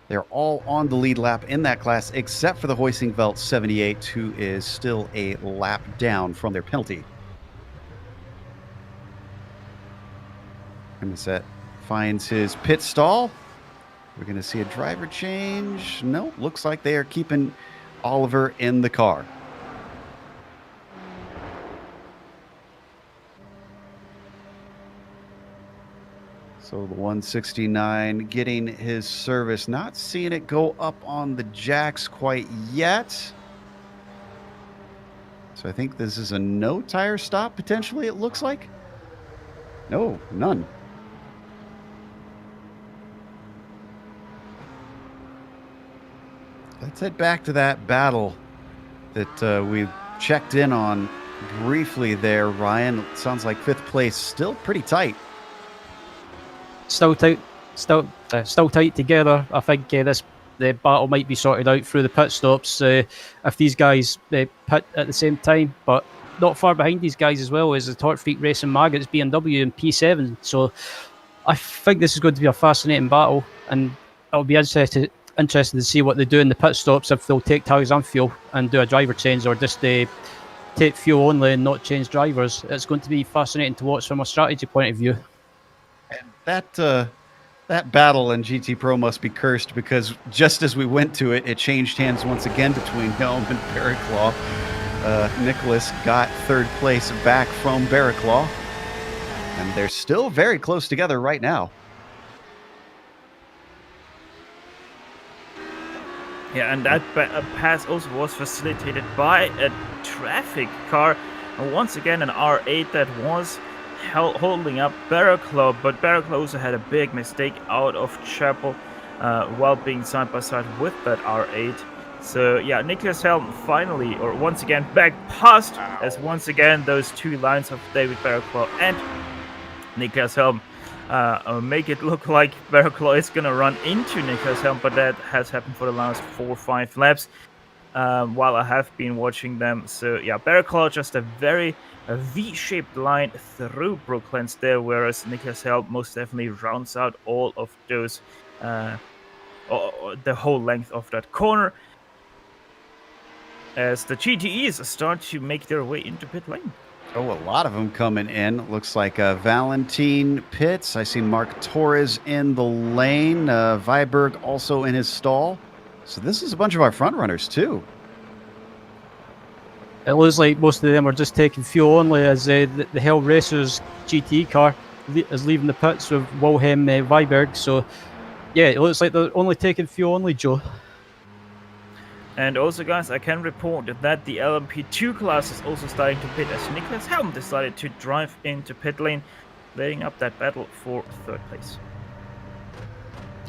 They're all on the lead lap in that class, except for the Heusenfeld 78, who is still a lap down from their penalty. Kimisset finds his pit stall. We're going to see a driver change. No, looks like they are keeping Oliver in the car. So the 169 getting his service, not seeing it go up on the jacks quite yet. So I think this is a no tire stop potentially, it looks like. No, none. Let's head back to that battle that we checked in on briefly there, Ryan. It sounds like 5th place still pretty tight. Still tight together. I think the battle might be sorted out through the pit stops if these guys pit at the same time. But not far behind these guys as well is the Torque Freak Racing Maggots BMW and P7. So I think this is going to be a fascinating battle, and it'll be interesting to see what they do in the pit stops, if they'll take tyres and fuel and do a driver change, or just take fuel only and not change drivers. It's going to be fascinating to watch from a strategy point of view. And that battle in GT Pro must be cursed, because just as we went to it, it changed hands once again between Helm and Barraclaw. Nicholas got third place back from Barraclaw, and they're still very close together right now. Yeah, and that pass also was facilitated by a traffic car. And once again, an R8 that was holding up Barraclaw, but Barraclaw also had a big mistake out of Chapel while being side by side with that R8. So yeah, Niklas Helm finally, or once again, back past, as once again those two lines of David Barraclaw and Niklas Helm make it look like Barraclaw is going to run into Niklas Helm, but that has happened for the last 4 or 5 laps while I have been watching them. So yeah, Barraclaw just a very V-shaped line through Brooklands there, whereas Niklas Helm most definitely rounds out all of those, the whole length of that corner, as the GTEs start to make their way into pit lane. Oh, a lot of them coming in. Looks like Valentin pits. I see Mark Torres in the lane. Viberg also in his stall. So this is a bunch of our front runners too. It looks like most of them are just taking fuel only, as the Hell Racers GT car is leaving the pits with Wilhelm Viberg. So yeah, it looks like they're only taking fuel only, Joe. And also, guys, I can report that the LMP2 class is also starting to pit, as Niklas Helm decided to drive into pit lane, laying up that battle for third place.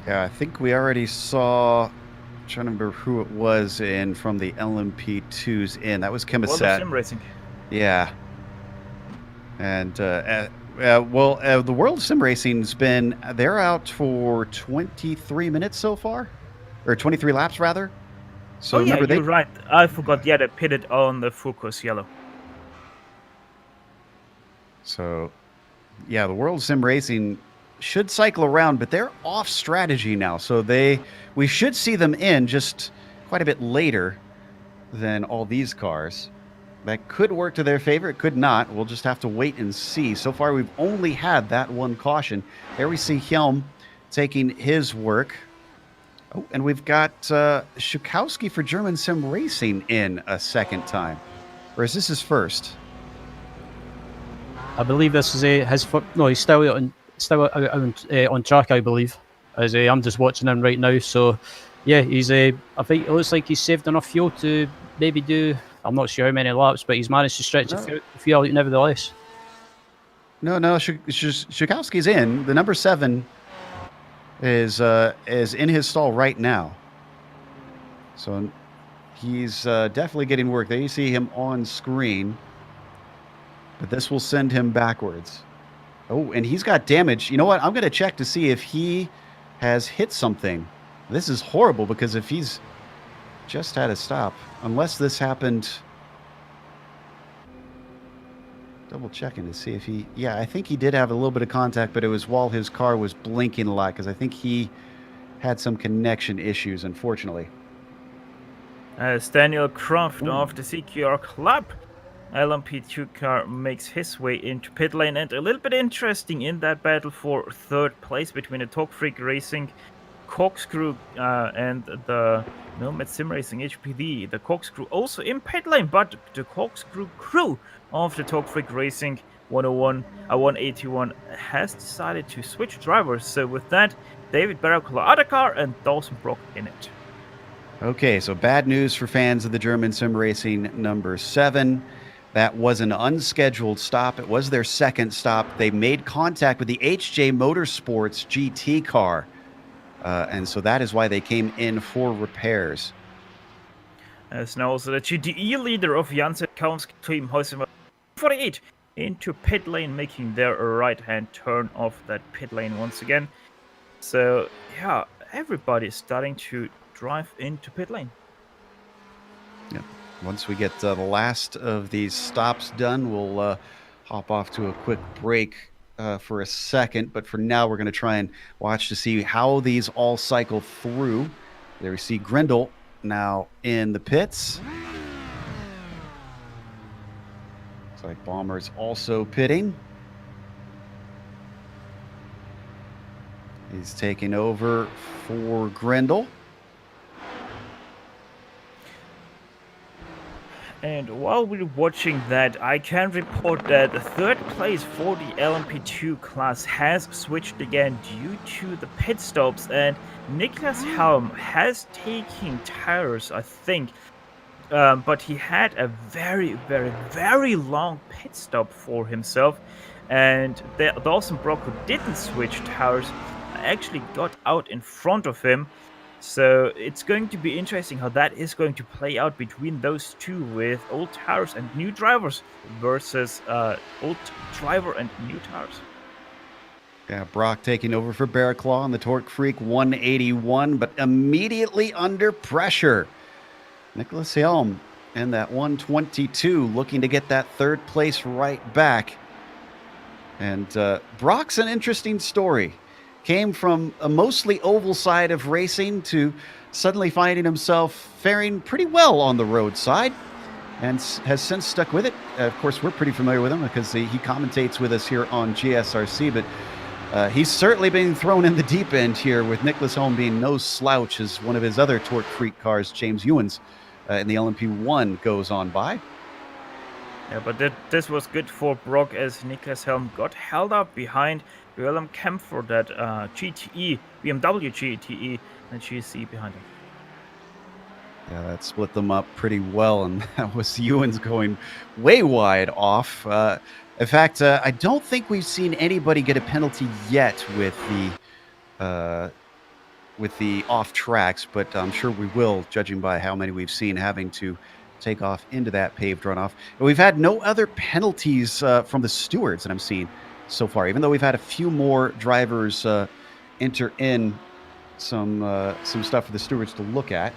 Yeah, I think we already saw, I'm trying to remember who it was in from the LMP2s in. That was Kemisat. Sim Racing. Yeah. And, the World of Sim Racing's been, they're out for 23 minutes so far, or 23 laps rather. So oh yeah, remember you're right. I forgot. Yeah, they pitted on the Focus Yellow. So, yeah, the World Sim Racing should cycle around, but they're off strategy now. So we should see them in just quite a bit later than all these cars. That could work to their favor. It could not. We'll just have to wait and see. So far, we've only had that one caution. There we see Helm taking his work. Oh, and we've got Schukowski for German Sim Racing in a second time. Or is this his first? I believe this is his first. No, he's still on track, I believe. As I'm just watching him right now. So, yeah, he's I think it looks like he's saved enough fuel to maybe do. I'm not sure how many laps, but he's managed to stretch the fuel out nevertheless. No, Schukowski's in. The number 7 is in his stall right now. So he's definitely getting work. There you see him on screen. But this will send him backwards. Oh, and he's got damage. You know what? I'm going to check to see if he has hit something. This is horrible, because if he's just had a stop, unless this happened... Double checking to see if he... Yeah, I think he did have a little bit of contact, but it was while his car was blinking a lot, because I think he had some connection issues, unfortunately. As Daniel Croft of the CQR Club LMP2 car makes his way into pit lane, and a little bit interesting in that battle for third place between the Torque Freak Racing Corkscrew and the Nomad Sim Racing HPD. The Corkscrew also in pit lane, but the Corkscrew crew of the Torque Freak Racing 181 has decided to switch drivers. So with that, David Barraclaw out of car and Dawson Brock in it. Okay, so bad news for fans of the German Sim Racing number 7. That was an unscheduled stop. It was their second stop. They made contact with the HJ Motorsports GT car. And so that is why they came in for repairs. As now also the GTE leader of Janssen Kaun's team, Hosema 48, into pit lane, making their right-hand turn off that pit lane once again. So, yeah, everybody is starting to drive into pit lane. Yeah. Once we get the last of these stops done, we'll hop off to a quick break for a second. But for now, we're going to try and watch to see how these all cycle through. There we see Grindle now in the pits. Looks like Bomber's also pitting. He's taking over for Grindle. And while we're watching that, I can report that the third place for the LMP2 class has switched again due to the pit stops, and Niklas Helm has taken tires, I think, but he had a very, very, very long pit stop for himself, and Dawson Brock, who didn't switch tires, actually got out in front of him. So it's going to be interesting how that is going to play out between those two, with old tires and new drivers versus old driver and new tires. Yeah, Brock taking over for Bearclaw on the Torque Freak 181, but immediately under pressure. Nicholas Helm in that 122 looking to get that third place right back. And Brock's an interesting story. Came from a mostly oval side of racing to suddenly finding himself faring pretty well on the road side, and has since stuck with it. Of course, we're pretty familiar with him because he commentates with us here on GSRC, but he's certainly been thrown in the deep end here, with Nicholas Helm being no slouch as one of his other Torque Freak cars, James Ewens, in the LMP1 goes on by. Yeah, but this was good for Brock, as Niklas Helm got held up behind Willem Kempfer, that GTE, BMW GTE, and GSC behind him. Yeah, that split them up pretty well, and that was Ewens going way wide off. In fact, I don't think we've seen anybody get a penalty yet with the off tracks, but I'm sure we will, judging by how many we've seen having to take off into that paved runoff. And we've had no other penalties from the stewards that I'm seeing so far, even though we've had a few more drivers enter in some stuff for the stewards to look at.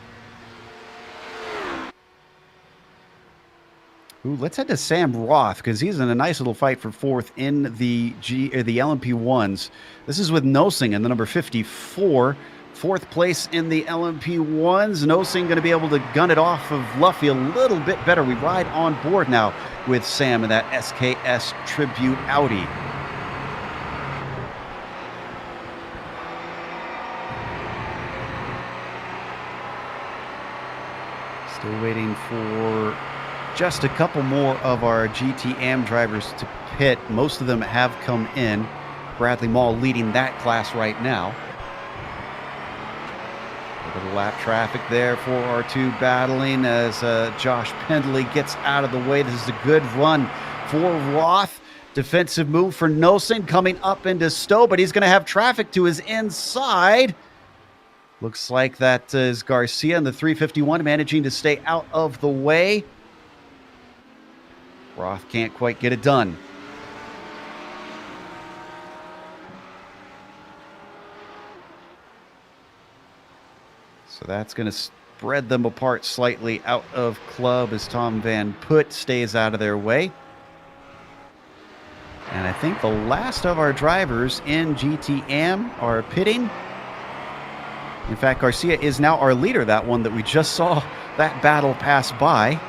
Ooh, let's head to Sam Roth, because he's in a nice little fight for fourth in the LMP1s. This is with Nosing in the number 54. Fourth place in the LMP1s. Nosing going to be able to gun it off of Luffy a little bit better. We ride on board now with Sam in that SKS Tribute Audi. Still waiting for just a couple more of our GTM drivers to pit. Most of them have come in. Bradley Mall leading that class right now. A little lap traffic there for our two battling as Josh Pendley gets out of the way. This is a good run for Roth. Defensive move for Nosing coming up into Stowe, but he's going to have traffic to his inside. Looks like that is Garcia in the 351 managing to stay out of the way. Roth can't quite get it done. So that's going to spread them apart slightly out of club as Tom Van Putt stays out of their way. And I think the last of our drivers in GTM are pitting. In fact, Garcia is now our leader, that one that we just saw that battle pass by.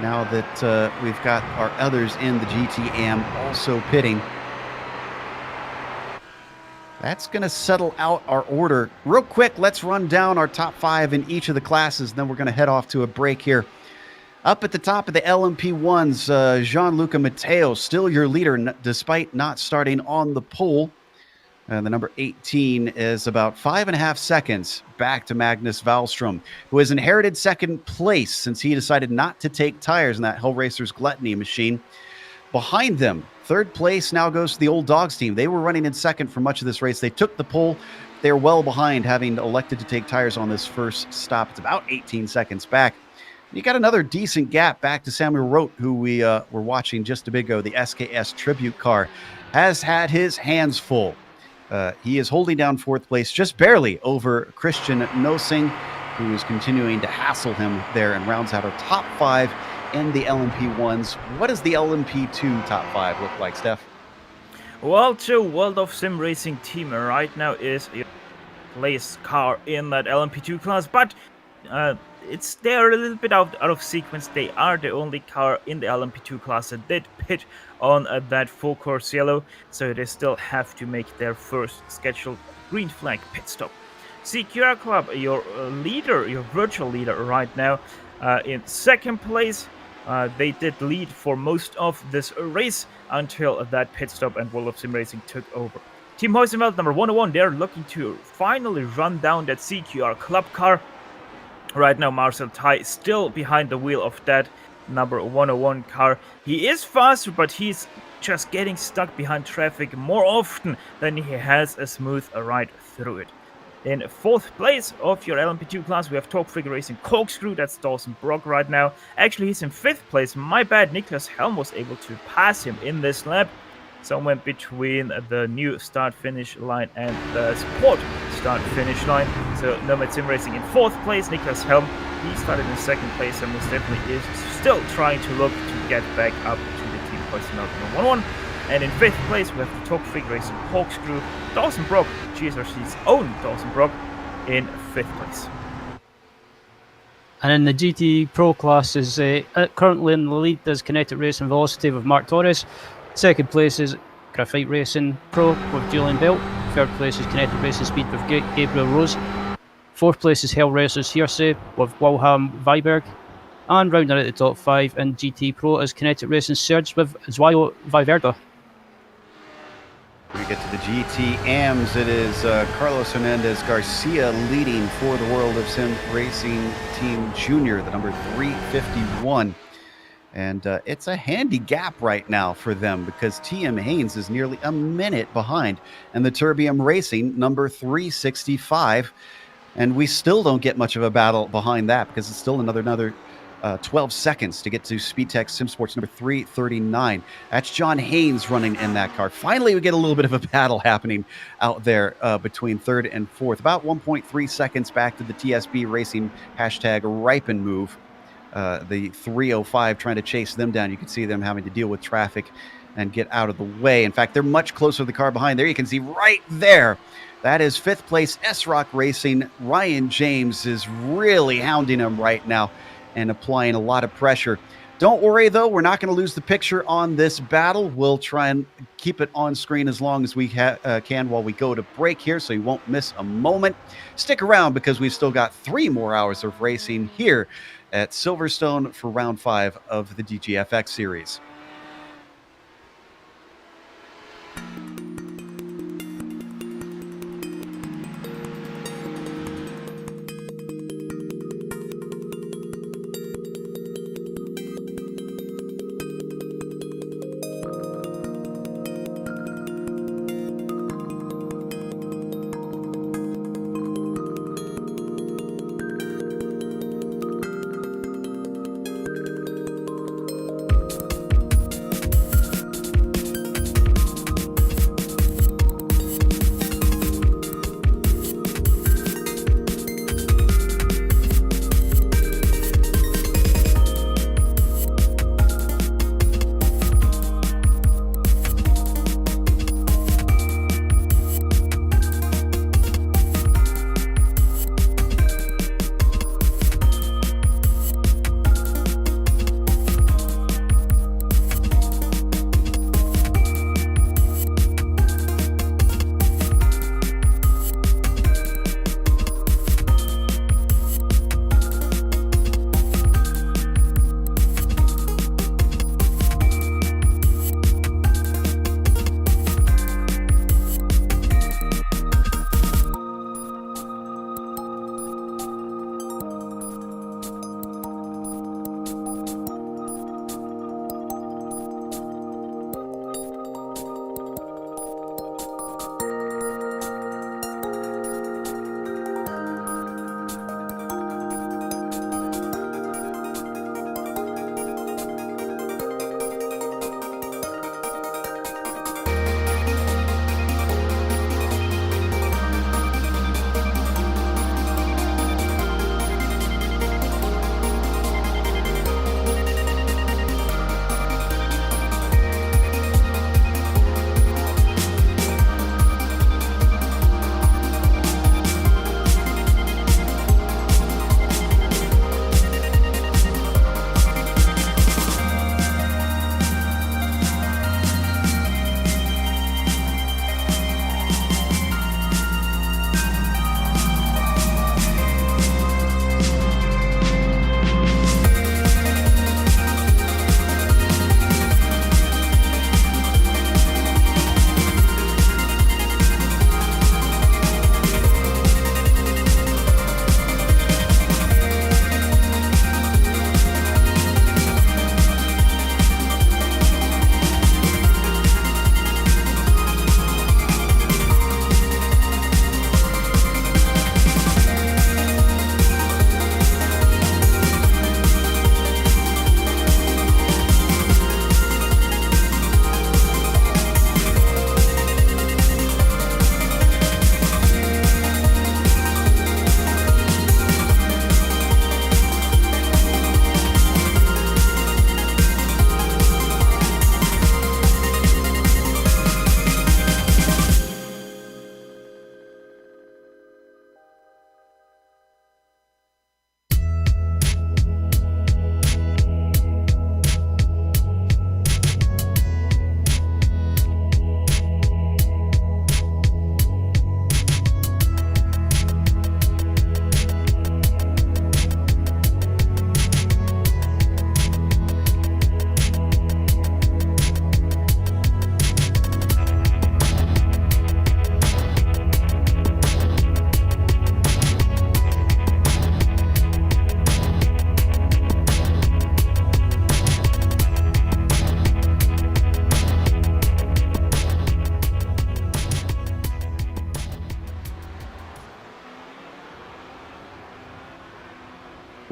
Now that we've got our others in the GTM also pitting. That's going to settle out our order. Real quick, let's run down our top five in each of the classes, and then we're going to head off to a break here. Up at the top of the LMP1s, Gianluca Matteo, still your leader despite not starting on the pole. And the number 18 is about 5.5 seconds back to Magnus Wallström, who has inherited second place since he decided not to take tires in that Hellraiser's Gluttony machine. Behind them, third place now goes to the Old Dogs team. They were running in second for much of this race. They took the pole. They're well behind, having elected to take tires on this first stop. It's about 18 seconds back. You got another decent gap back to Samuel Roth, who we were watching just a bit ago. The SKS Tribute car has had his hands full. He is holding down fourth place just barely over Christian Nosing. who is continuing to hassle him there and rounds out our top 5 in the LMP1s. What does the LMP2 top 5 look like, Steph? Well, the World of Sim Racing team right now is your place car in that LMP2 class, but they're a little bit out of sequence. They are the only car in the LMP2 class that did pit on that full course yellow, so they still have to make their first scheduled green flag pit stop. CQR Club, your leader, your virtual leader right now, in second place. They did lead for most of this race until that pit stop and World of Sim Racing took over. Team Heusenfeld, number 101, they're looking to finally run down that CQR Club car. Right now, Marcel Tai still behind the wheel of that number 101 car. He is faster, but he's just getting stuck behind traffic more often than he has a smooth ride through it. In fourth place of your LMP2 class, we have Top Figure Racing Corkscrew. That's Dawson Brock right now. Actually, he's in fifth place. My bad, Niklas Helm was able to pass him in this lap. Somewhere between the new start-finish line and the sport start-finish line. So Nomad Sim Racing in fourth place. Niklas Helm, he started in second place and most definitely is still trying to look to get back up to the Team Heusenfeld number 1-1. And in fifth place, we have the Top Figure Racing Corkscrew, Dawson Brock, GSRC's own Dawson Brock, in fifth place. And in the GT Pro classes, currently in the lead is Kinetic Racing Velocity with Mark Torres. Second place is Graphite Racing Pro with Julian Belt. Third place is Kinetic Racing Speed with Gabriel Rose. Fourth place is Hell Racers Hearsay with Wilhelm Weiberg. And rounding out the top 5 in GT Pro is Kinetic Racing Surge with Zwayo Viverda. We get to the GT AMs. It is Carlos Hernandez Garcia leading for the World of Sim Racing Team Junior, the number 351. And it's a handy gap right now for them because TM Haynes is nearly a minute behind. And the Turbium Racing, number 365. And we still don't get much of a battle behind that because it's still another 12 seconds to get to SpeedTech SimSports number 339. That's John Haynes running in that car. Finally, we get a little bit of a battle happening out there between third and fourth. About 1.3 seconds back to the TSB Racing hashtag Ripen move. The 305 trying to chase them down. You can see them having to deal with traffic and get out of the way. In fact, they're much closer to the car behind. There you can see right there. That is fifth place S-Rock Racing. Ryan James is really hounding him right now and applying a lot of pressure. Don't worry, though. We're not going to lose the picture on this battle. We'll try and keep it on screen as long as we can while we go to break here, so you won't miss a moment. Stick around because we've still got 3 more hours of racing here at Silverstone for round 5 of the DGFX series.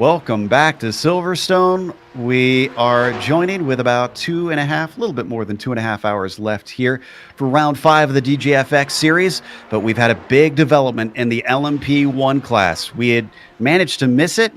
Welcome back to Silverstone. We are joining with about 2.5, a little bit more than 2.5 hours left here for round 5 of the DJFX series. But we've had a big development in the LMP1 class. We had managed to miss it,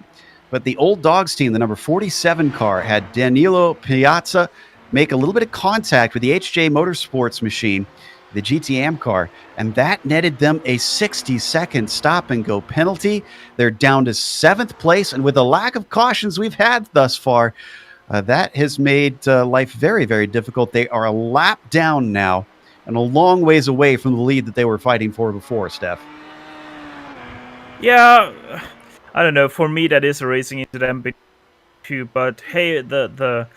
but the Old Dogs team, the number 47 car, had Danilo Piazza make a little bit of contact with the HJ Motorsports machine, the GTM car, and that netted them a 60-second stop-and-go penalty. They're down to 7th place, and with the lack of cautions we've had thus far, that has made life very, very difficult. They are a lap down now and a long ways away from the lead that they were fighting for before, Steph. Yeah, I don't know. For me, that is a racing incident too. But hey, the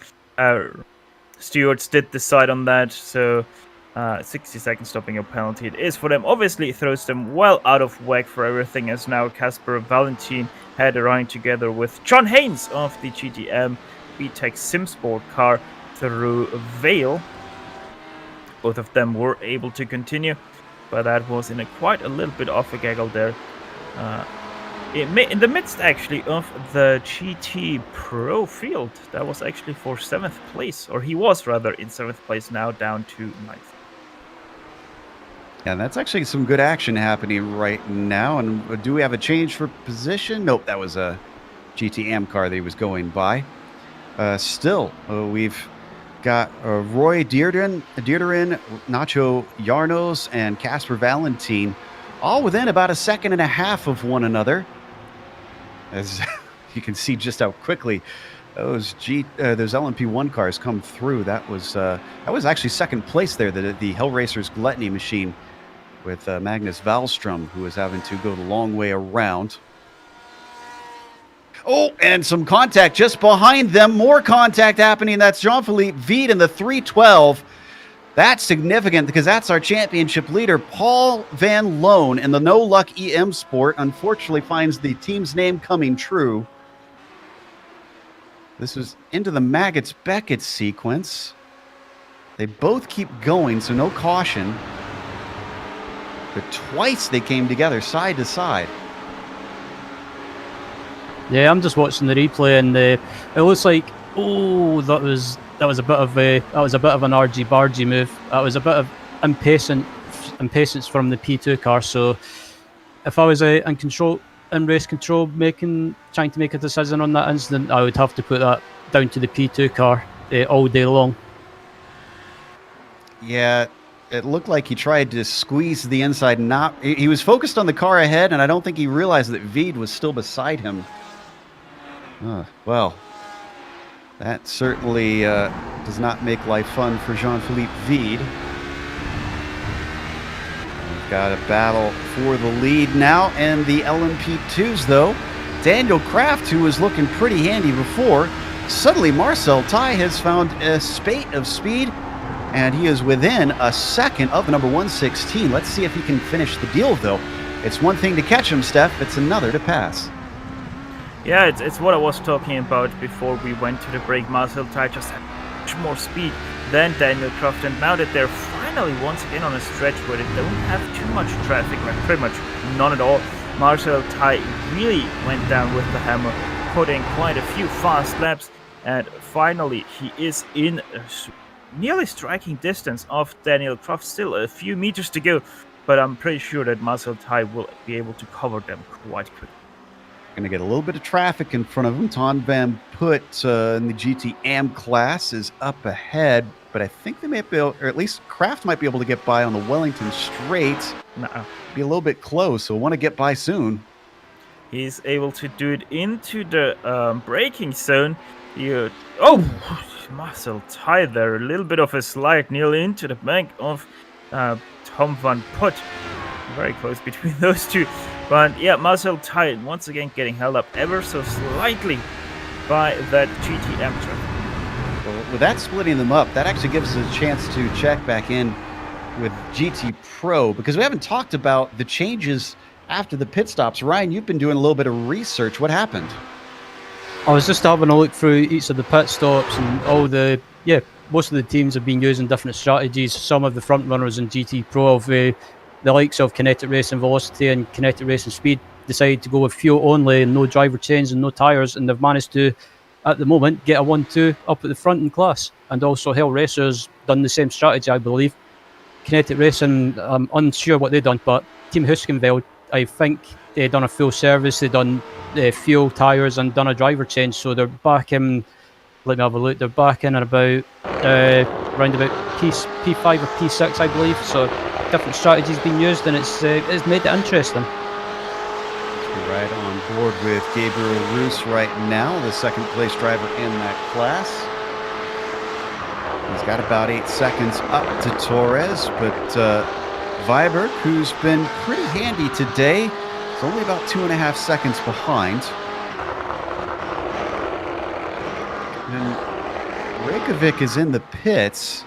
stewards did decide on that, so 60-second stopping a penalty it is for them. Obviously, it throws them well out of whack for everything, as now Casper Valentin had a run together with John Haynes of the GTM VTEC SimSport car through Vale. Both of them were able to continue, but that was in quite a little bit of a gaggle there. In the midst, actually, of the GT Pro field, that was actually for 7th place, or he was rather in 7th place, now down to 9th. Yeah, that's actually some good action happening right now. And do we have a change for position? Nope, that was a GTM car that he was going by. Still, we've got Roy Dearden, Nacho Yarnos, and Casper Valentin all within about 1.5 seconds of one another. As you can see just how quickly those LMP1 cars come through. That was actually 2nd place there, the Hellracers Gluttony machine with Magnus Wallström, who was having to go the long way around. Oh, and some contact just behind them. More contact happening. That's Jean-Philippe Vide in the 312. That's significant because that's our championship leader. Paul Van Loon in the No Luck EM Sport unfortunately finds the team's name coming true. This was into the Maggots-Beckett sequence. They both keep going, so no caution. But twice they came together side to side. Yeah, I'm just watching the replay, and it looks like that was a bit of an argy bargy move. That was a bit of impatience from the P2 car. So if I was in race control, trying to make a decision on that incident, I would have to put that down to the P2 car all day long. Yeah, it looked like he tried to squeeze the inside. He was focused on the car ahead, and I don't think he realized that Vide was still beside him. Well, that certainly does not make life fun for Jean-Philippe Vide. We've got a battle for the lead now, and the LMP2s, though. Daniel Kraft, who was looking pretty handy before, suddenly Marcel Ty has found a spate of speed, and he is within 1 second of the number 116. Let's see if he can finish the deal, though. It's one thing to catch him, Steph. It's another to pass. Yeah, it's what I was talking about before we went to the break. Marcel Ty just had much more speed than Daniel Kraft, and now that they're finally once again on a stretch where they don't have too much traffic, like pretty much none at all, Marcel Ty really went down with the hammer, put in quite a few fast laps, and finally he is in nearly striking distance of Daniel Kraft. Still a few meters to go, but I'm pretty sure that Marcel Ty will be able to cover them quite quickly. Going to get a little bit of traffic in front of him. Ton Van Put in the GTM class is up ahead, but I think they may be able, or at least Kraft might be able to get by on the Wellington Straight. Be a little bit close, so want to get by soon. He's able to do it into the braking zone. Marcel Ty there, a little bit of a slide nearly into the bank of Tom Van Put. Very close between those two. But yeah, Marcel Ty once again getting held up ever so slightly by that GTM traffic. Well, with that splitting them up, that actually gives us a chance to check back in with GT Pro, because we haven't talked about the changes after the pit stops. Ryan, you've been doing a little bit of research. What happened? I was just having a look through each of the pit stops, and most of the teams have been using different strategies. Some of the front runners in GT Pro have the likes of Kinetic Racing Velocity and Kinetic Racing Speed decided to go with fuel only and no driver change and no tyres, and they've managed to, at the moment, get a 1-2 up at the front in class. And also Hill Racers done the same strategy, I believe. Kinetic Racing, I'm unsure what they've done, but Team Huskenveld, I think they done a full service, they done fuel, tyres, and done a driver change. So they're back in, let me have a look, they're back in at about around about P5 or P6, I believe. So different strategies being used, and it's made it interesting. We're right on board with Gabriel Roos right now, the second place driver in that class. He's got about 8 seconds up to Torres, but Viberg, who's been pretty handy today, is only about 2.5 seconds behind. And Reykjavik is in the pits,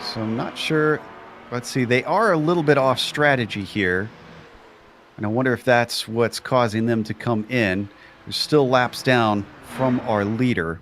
so I'm not sure. Let's see, they are a little bit off strategy here, and I wonder if that's what's causing them to come in. There's still laps down from our leader.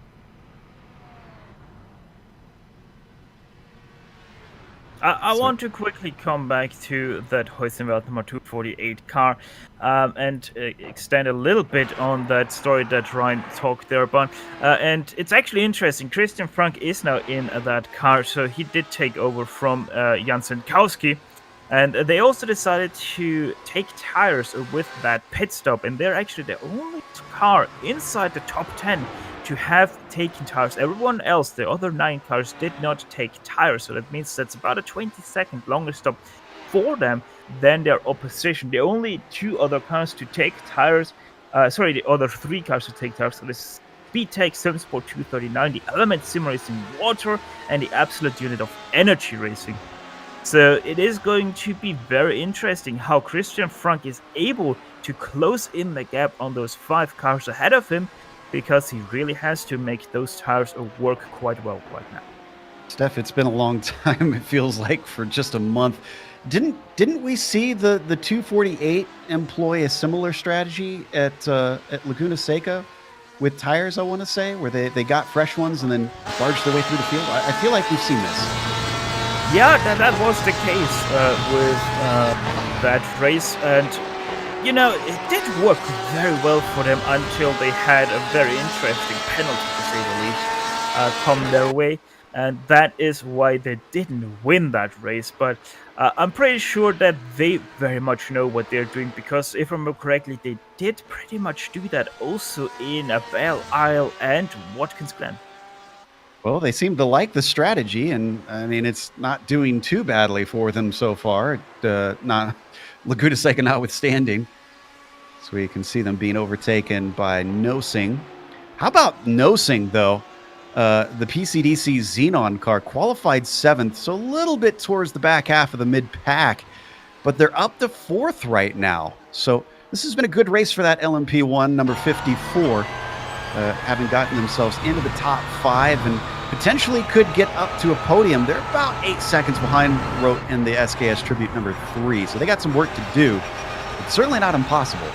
I want to quickly come back to that Heusenwald number 248 car and extend a little bit on that story that Ryan talked there about. And it's actually interesting. Christian Frank is now in that car, so he did take over from Jan Senkowski. And they also decided to take tires with that pit stop. And they're actually the only car inside the top 10 to have taken tires. Everyone else, the other 9 cars, did not take tires. So that means that's about a 20-second longer stop for them than their opposition. The only 2 other cars to take tires, the other 3 cars to take tires, so the Speedtech Simsport 239, the Element Sim Racing Water, and the Absolute Unit of Energy Racing. So it is going to be very interesting how Christian Frank is able to close in the gap on those 5 cars ahead of him, because he really has to make those tires work quite well right now. Steph, it's been a long time. It feels like for just a month. Didn't we see the 248 employ a similar strategy at Laguna Seca with tires? I want to say where they got fresh ones and then barged their way through the field. I feel like we've seen this. Yeah, that was the case with that race, and you know, it did work very well for them until they had a very interesting penalty, to say the least, come their way. And that is why they didn't win that race. But I'm pretty sure that they very much know what they're doing, because if I remember correctly, they did pretty much do that also in Belle Isle and Watkins Glen. Well, they seem to like the strategy, and I mean, it's not doing too badly for them so far. Not Laguna Seca notwithstanding. So we can see them being overtaken by Nosing. How about Nosing, though? The PCDC Xenon car qualified 7th, so a little bit towards the back half of the mid-pack, but they're up to 4th right now. So this has been a good race for that LMP1, number 54, having gotten themselves into the top 5 and potentially could get up to a podium. They're about 8 seconds behind Rote in the SKS Tribute number 3, so they got some work to do. It's certainly not impossible.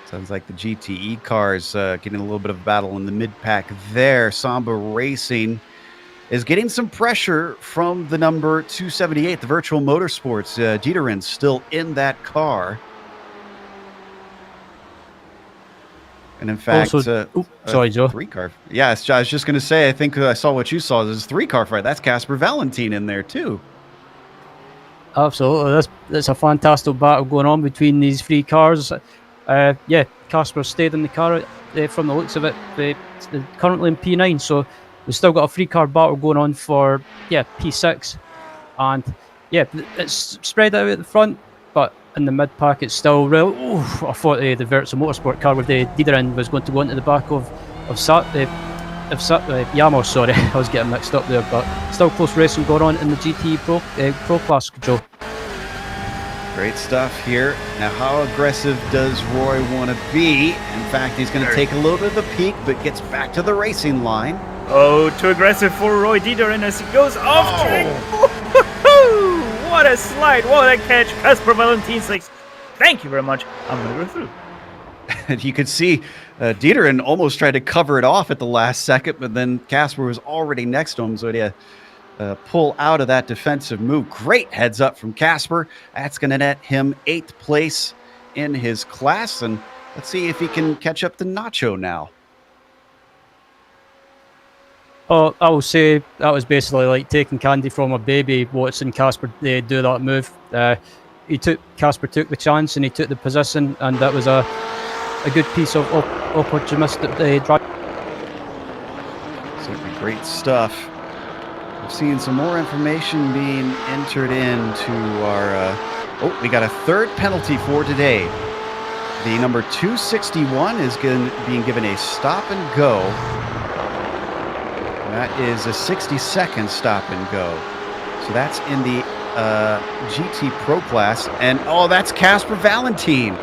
Sounds like the GTE cars getting a little bit of a battle in the mid-pack there. Samba Racing is getting some pressure from the number 278, the Virtual Motorsports. Dieterin still in that car. And in fact, also, sorry, Joe. 3-car. Yeah, I was just going to say, I think I saw what you saw. There's a 3-car fight. That's Casper Valentin in there, too. Absolutely. That's a fantastic battle going on between these 3 cars. Casper stayed in the car from the looks of it. They're currently in P9, so we've still got a 3-car battle going on for P6. And it's spread out at the front, but in the mid-pack it's still real. I thought the Virtual Motorsport car with the Dieterin was going to go into the back of Yamo, sorry. I was getting mixed up there, but still close racing going on in the GT Pro class, Joe. Great stuff here. Now, how aggressive does Roy want to be? In fact, he's going to take a little bit of a peek, but gets back to the racing line. Oh, too aggressive for Roy Dieterin as he goes off track. What a slide, what a catch. Casper Valentin says, thank you very much. I'm going to go through. And you could see Dieterin almost tried to cover it off at the last second, but then Casper was already next to him. So, pull out of that defensive move. Great heads up from Casper. That's going to net him 8th place in his class. And let's see if he can catch up to Nacho now. Oh, I will say that was basically like taking candy from a baby, watching Casper do that move. Casper took the chance and he took the position, and that was a good piece of opportunistic drive. Certainly great stuff. We're seeing some more information being entered into our... we got a 3rd penalty for today. The number 261 is being given a stop and go. That is a 60-second stop and go. So that's in the GT Pro class. And, that's Casper Valentine,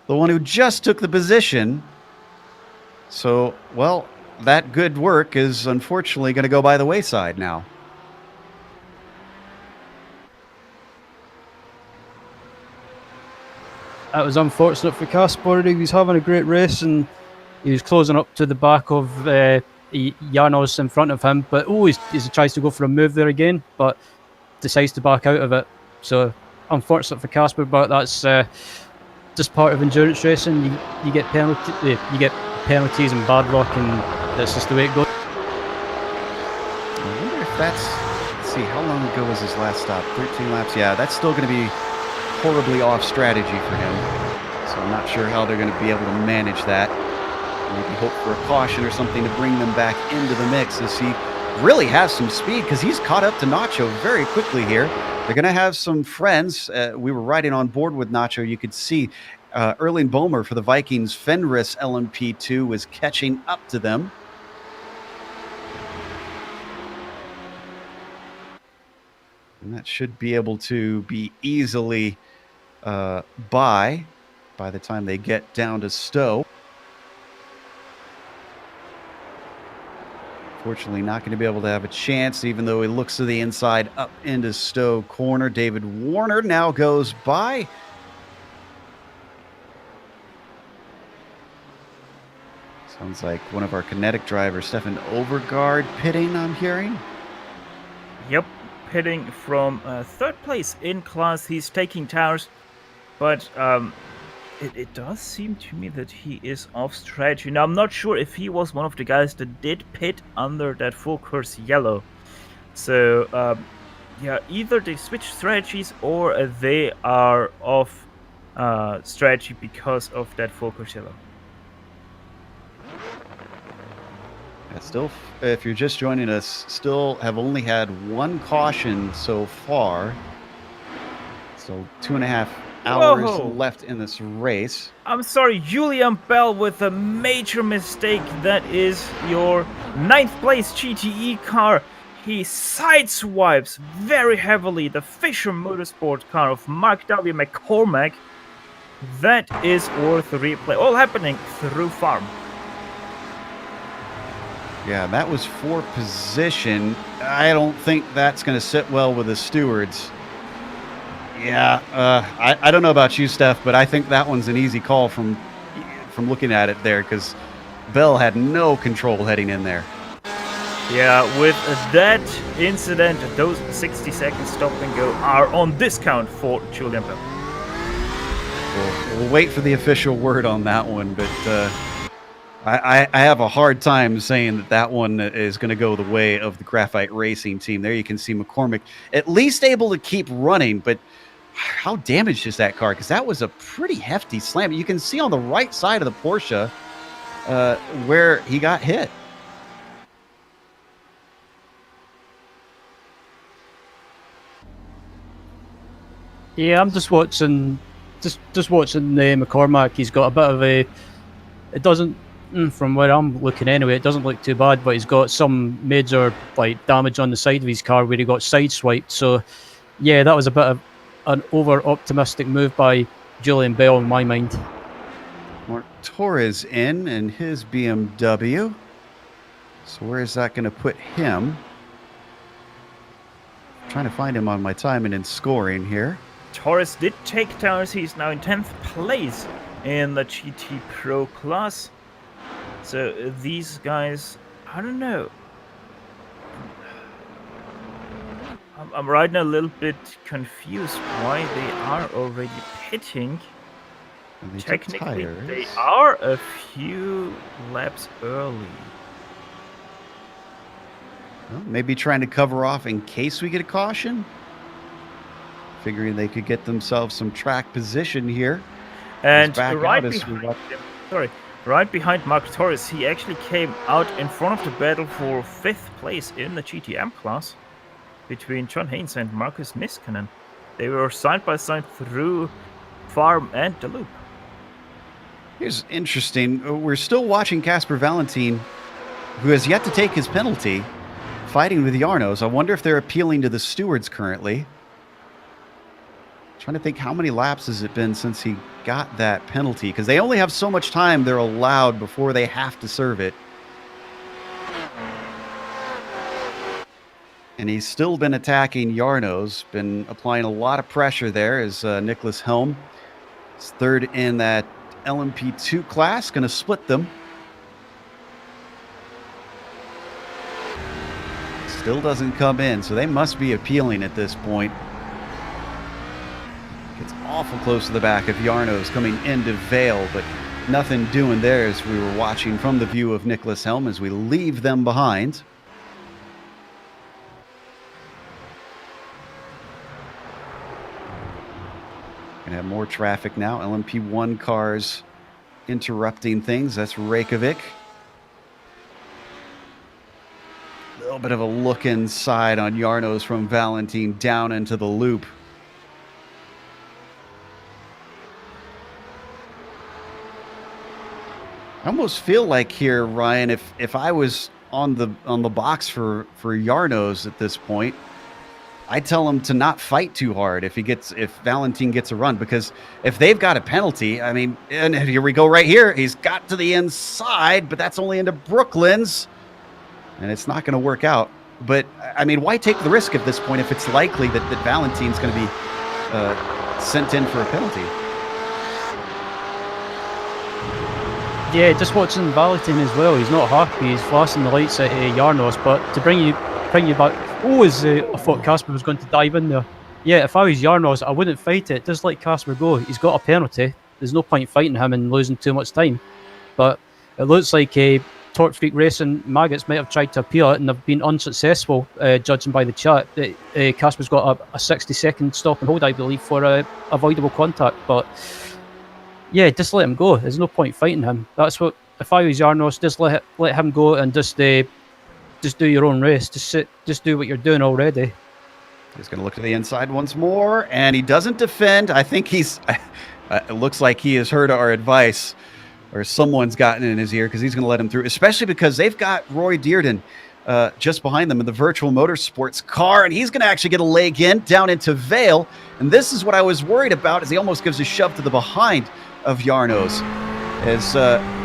the one who just took the position. So, well, that good work is unfortunately going to go by the wayside now. That was unfortunate for Casper. He was having a great race and he was closing up to the back of Janos in front of him, but he tries to go for a move there again, but decides to back out of it. So unfortunate for Casper, but that's just part of endurance racing. You get penalties and bad luck, and that's just the way it goes. I wonder if let's see, how long ago was his last stop? 13 laps. Yeah, that's still going to be horribly off strategy for him. So I'm not sure how they're going to be able to manage that. Maybe hope for a caution or something to bring them back into the mix, as he really has some speed, because he's caught up to Nacho very quickly here. They're going to have some friends. We were riding on board with Nacho. You could see Erling Bomer for the Vikings Fenris LMP2 was catching up to them. And that should be able to be easily by the time they get down to Stowe. Fortunately, not going to be able to have a chance, even though he looks to the inside up into Stowe corner. David Warner now goes by. Sounds like one of our kinetic drivers, Stefan Overgaard, pitting, I'm hearing. Yep, pitting from 3rd place in class. He's taking towers, but it does seem to me that he is off strategy. Now, I'm not sure if he was one of the guys that did pit under that full course yellow. So, either they switch strategies or they are off strategy because of that full course yellow. Still, if you're just joining us, still have only had 1 caution so far. So 2.5 hours left in this race. I'm sorry, Julian Bell with a major mistake. That is your 9th place GTE car. He sideswipes very heavily the Fisher Motorsport car of Mark W. McCormack. That is worth a replay. All happening through farm. Yeah, that was for position. I don't think that's going to sit well with the stewards. Yeah, I don't know about you, Steph, but I think that one's an easy call from looking at it there, because Bell had no control heading in there. Yeah, with that incident, those 60 seconds stop and go are on discount for Julian Bell. We'll wait for the official word on that one, but I have a hard time saying that one is going to go the way of the Graphite Racing team. There you can see McCormick at least able to keep running, but how damaged is that car? Because that was a pretty hefty slam. You can see on the right side of the Porsche where he got hit. Yeah, I'm just watching McCormack. He's got a bit of a... It doesn't... From where I'm looking anyway, it doesn't look too bad, but he's got some major damage on the side of his car where he got sideswiped. So, yeah, that was a bit of an over-optimistic move by Julian Bell in my mind. Mark Torres in his BMW. So where is that going to put him? I'm trying to find him on my timing and scoring here. Torres did take towers. He's now in 10th place in the GT Pro class. So these guys, I don't know. I'm right now a little bit confused why they are already pitting. And they took Technically, they tires. are a few laps early. Well, maybe trying to cover off in case we get a caution. Figuring they could get themselves some track position here. And back right out as we behind watch- him, right behind Mark Torres, he actually came out in front of the battle for 5th place in the GTM class between John Haynes and Marcus Niskanen. They were side by side through Farm and the Loop. Here's interesting. We're still watching Casper Valentin, who has yet to take his penalty, fighting with Yarnos. I wonder if they're appealing to the stewards currently. Trying to think how many laps has it been since he got that penalty, because they only have so much time they're allowed before they have to serve it. And he's still been attacking Yarnos, been applying a lot of pressure there as Nicholas Helm is third in that LMP2 class, going to split them. Still doesn't come in, so they must be appealing at this point. Gets awful close to the back of Yarnos coming into Vale, but nothing doing there as we were watching from the view of Nicholas Helm as we leave them behind. Gonna have more traffic now. LMP1 cars interrupting things. That's Reykjavik. A little bit of a look inside on Yarnos from Valentin down into the loop. I almost feel like here, Ryan, if I was on the box for Yarnos at this point, I tell him to not fight too hard if Valentin gets a run, because if they've got a penalty, I mean, and here we go right here. He's got to the inside, but that's only into Brooklyn's, and it's not going to work out. But I mean, why take the risk at this point if it's likely that Valentin's going to be sent in for a penalty? Yeah, just watching Valentin as well. He's not happy. He's flashing the lights at Yarnos, but to bring you back. I thought Casper was going to dive in there. Yeah, if I was Yarnos, I wouldn't fight it. Just let Casper go. He's got a penalty. There's no point fighting him and losing too much time. But it looks like Torque Freak Racing Maggots might have tried to appeal it and they've been unsuccessful, judging by the chat. Casper's got a 60-second stop and hold, I believe, for avoidable contact. But yeah, just let him go. There's no point fighting him. That's what. If I was Yarnos, just let him go and just do your own race. Just do what you're doing already. He's going to look to the inside once more, and he doesn't defend. I think it looks like he has heard our advice, or someone's gotten in his ear, because he's going to let him through, especially because they've got Roy Dearden just behind them in the Virtual Motorsports car, and he's going to actually get a leg in down into Vale. And this is what I was worried about, as he almost gives a shove to the behind of Yarnos, as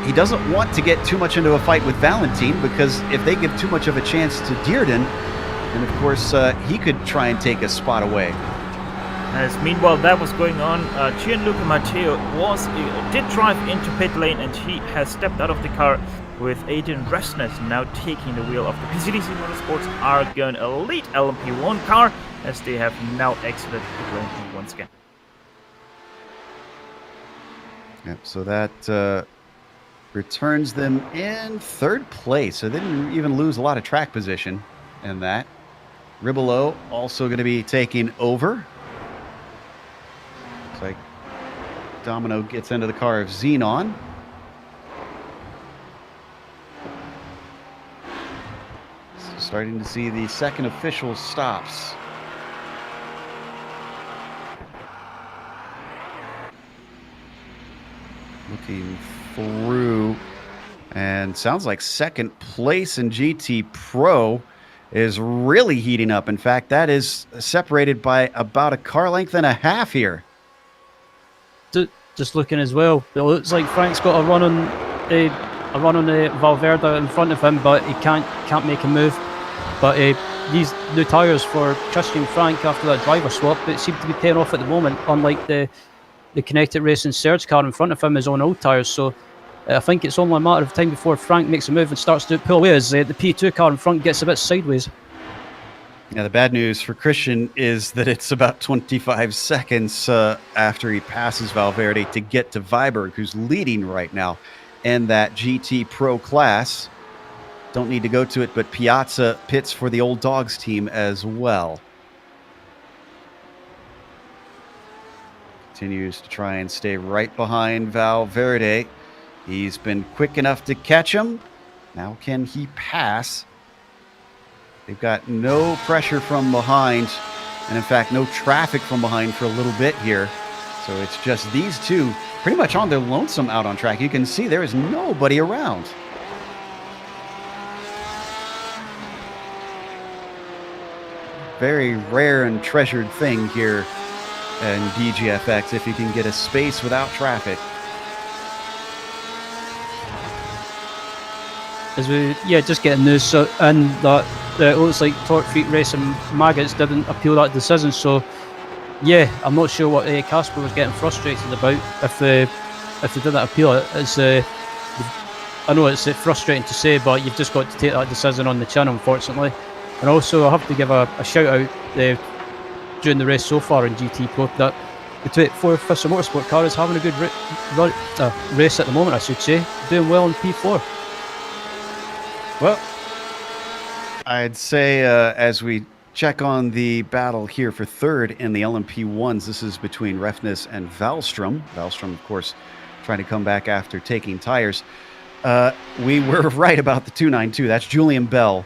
he doesn't want to get too much into a fight with Valentin, because if they give too much of a chance to Dearden, then of course he could try and take a spot away. As meanwhile that was going on, Gianluca Matteo did drive into pit lane, and he has stepped out of the car with Aiden Resnes now taking the wheel of the PCDC Motorsports Argon Elite LMP1 car, as they have now exited the lane once again. Yep, so that returns them in third place. So they didn't even lose a lot of track position in that. Ribolo also going to be taking over. Looks like Domino gets into the car of Xenon. So starting to see the second official stops. Looking through, and sounds like second place in GT Pro is really heating up. In fact, that is separated by about a car length and a half here. Just looking as well, it looks like Frank's got a run on Valverde in front of him, but he can't make a move. But these new tyres for Christian Frank after that driver swap, it seemed to be paying off at the moment, unlike the Connected Racing Surge car in front of him is on old tyres. So I think it's only a matter of time before Frank makes a move and starts to pull away as the P2 car in front gets a bit sideways. Yeah, the bad news for Christian is that it's about 25 seconds after he passes Valverde to get to Viberg, who's leading right now in that GT Pro class. Don't need to go to it, but Piazza pits for the Old Dogs team as well. Continues to try and stay right behind Valverde. He's been quick enough to catch him. Now can he pass? They've got no pressure from behind, and in fact, no traffic from behind for a little bit here. So it's just these two pretty much on their lonesome out on track. You can see there is nobody around. Very rare and treasured thing here in DGFX if you can get a space without traffic. As we, just getting news, so, and that it looks like Torque Feet Racing Maggots didn't appeal that decision, so I'm not sure what Casper was getting frustrated about if they didn't appeal it. It's, I know it's frustrating to say, but you've just got to take that decision on the chin, unfortunately. And also, I have to give a shout out during the race so far in GT Pro that the 24 Fisher Motorsport car is having a good race at the moment, I should say, doing well in P4. Well, I'd say as we check on the battle here for third in the LMP1s, this is between Refness and Valstrom. Valstrom, of course, trying to come back after taking tires. We were right about the 292. That's Julian Bell.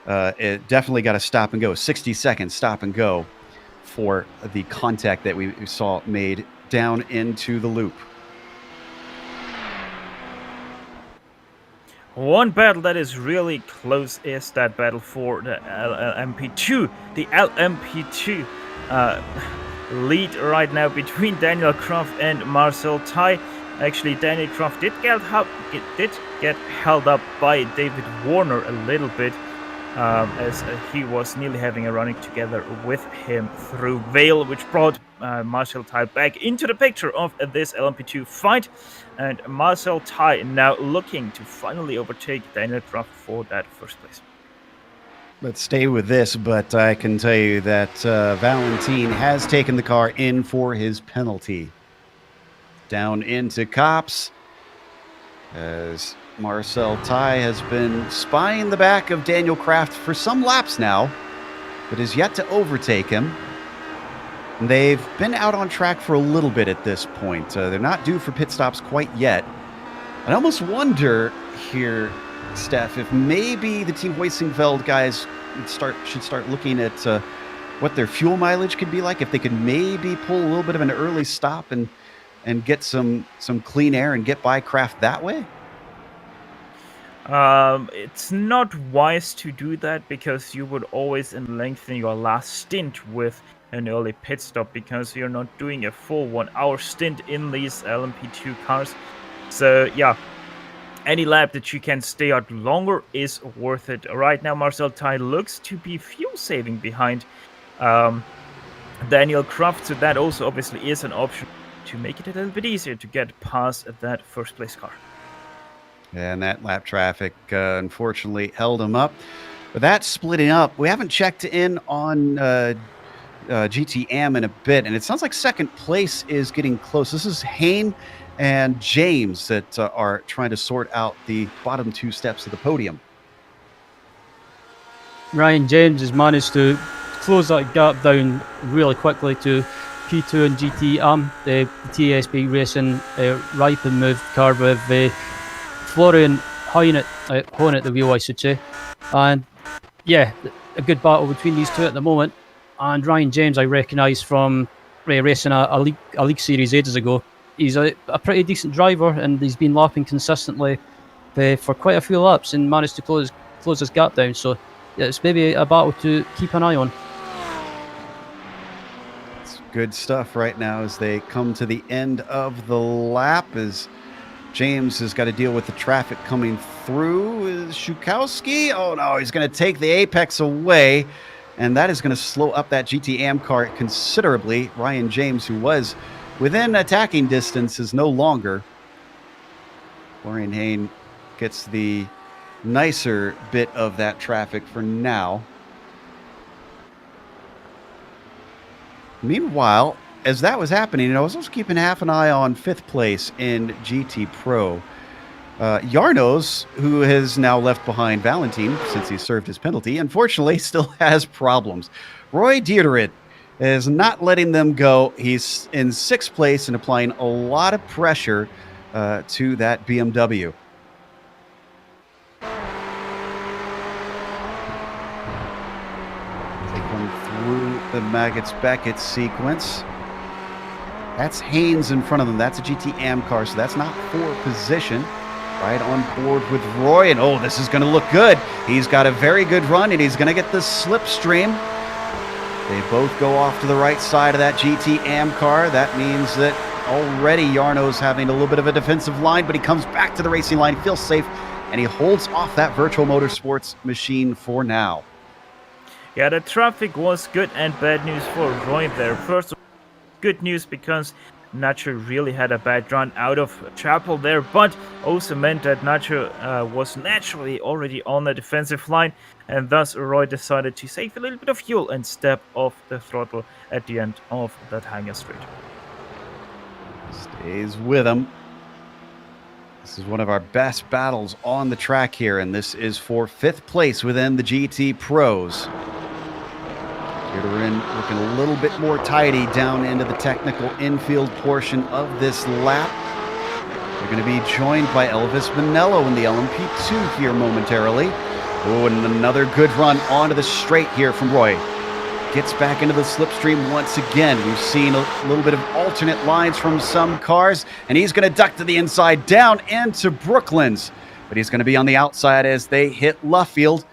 It definitely got a stop and go. 60 seconds stop and go for the contact that we saw made down into the loop. One battle that is really close is that battle for the LMP2. The LMP2 lead right now between Daniel Croft and Marcel Tai. Actually, Daniel Croft did get held up by David Warner a little bit, as he was nearly having a running together with him through Vale, which brought Marcel Tai back into the picture of this LMP2 fight. And Marcel Tai now looking to finally overtake Daniel Croft for that first place. Let's stay with this, but I can tell you that Valentin has taken the car in for his penalty. Down into Cops, as Marcel Tai has been spying the back of Daniel Croft for some laps now, but is yet to overtake him. They've been out on track for a little bit at this point. They're not due for pit stops quite yet. I almost wonder here, Steph, if maybe the Team Weissingfeld guys should start looking at what their fuel mileage could be like, if they could maybe pull a little bit of an early stop and get some clean air and get by Kraft that way. It's not wise to do that, because you would always lengthen your last stint with an early pit stop, because you're not doing a full 1 hour stint in these LMP2 cars. So any lap that you can stay out longer is worth it. Right now, Marcel Tai looks to be fuel saving behind Daniel Croft, so that also obviously is an option to make it a little bit easier to get past that first place car. And that lap traffic unfortunately held him up. But that's splitting up. We haven't checked in on GTM in a bit, and it sounds like second place is getting close. This is Hayne and James that are trying to sort out the bottom two steps of the podium. Ryan James has managed to close that gap down really quickly to P2 and GTM, the TSB Racing Ripon moved car with Florian Hornet at the wheel, I should say. And a good battle between these two at the moment. And Ryan James, I recognise from racing a league series ages ago. He's a pretty decent driver, and he's been lapping consistently for quite a few laps and managed to close his gap down. So it's maybe a battle to keep an eye on. It's good stuff right now as they come to the end of the lap, as James has got to deal with the traffic coming through. Is Shukowski? Oh no, he's going to take the apex away, and that is going to slow up that GTM car considerably. Ryan James, who was within attacking distance, is no longer. Florian Hayne gets the nicer bit of that traffic for now. Meanwhile, as that was happening, I was also keeping half an eye on 5th place in GT Pro. Yarnos, who has now left behind Valentine since he served his penalty, unfortunately still has problems. Roy Dieterich is not letting them go. He's in 6th place and applying a lot of pressure to that BMW. They come through the Maggots-Beckett sequence. That's Haynes in front of them. That's a GT Am car, so that's not for position. Right on board with Roy, and oh, this is going to look good. He's got a very good run, and he's going to get the slipstream. They both go off to the right side of that GT Am car. That means that already Yarno's having a little bit of a defensive line, but he comes back to the racing line, feels safe, and he holds off that Virtual Motorsports machine for now. Yeah, the traffic was good and bad news for Roy there. First, good news because Nacho really had a bad run out of Chapel there, but also meant that Nacho was naturally already on the defensive line, and thus Roy decided to save a little bit of fuel and step off the throttle at the end of that hangar straight. Stays with him. This is one of our best battles on the track here, and this is for 5th place within the GT Pros. Dieterich looking a little bit more tidy down into the technical infield portion of this lap. They're going to be joined by Elvis Bonello in the LMP2 here momentarily. Oh, and another good run onto the straight here from Roy. Gets back into the slipstream once again. We've seen a little bit of alternate lines from some cars, and he's going to duck to the inside down into Brooklands. But he's going to be on the outside as they hit Luffield,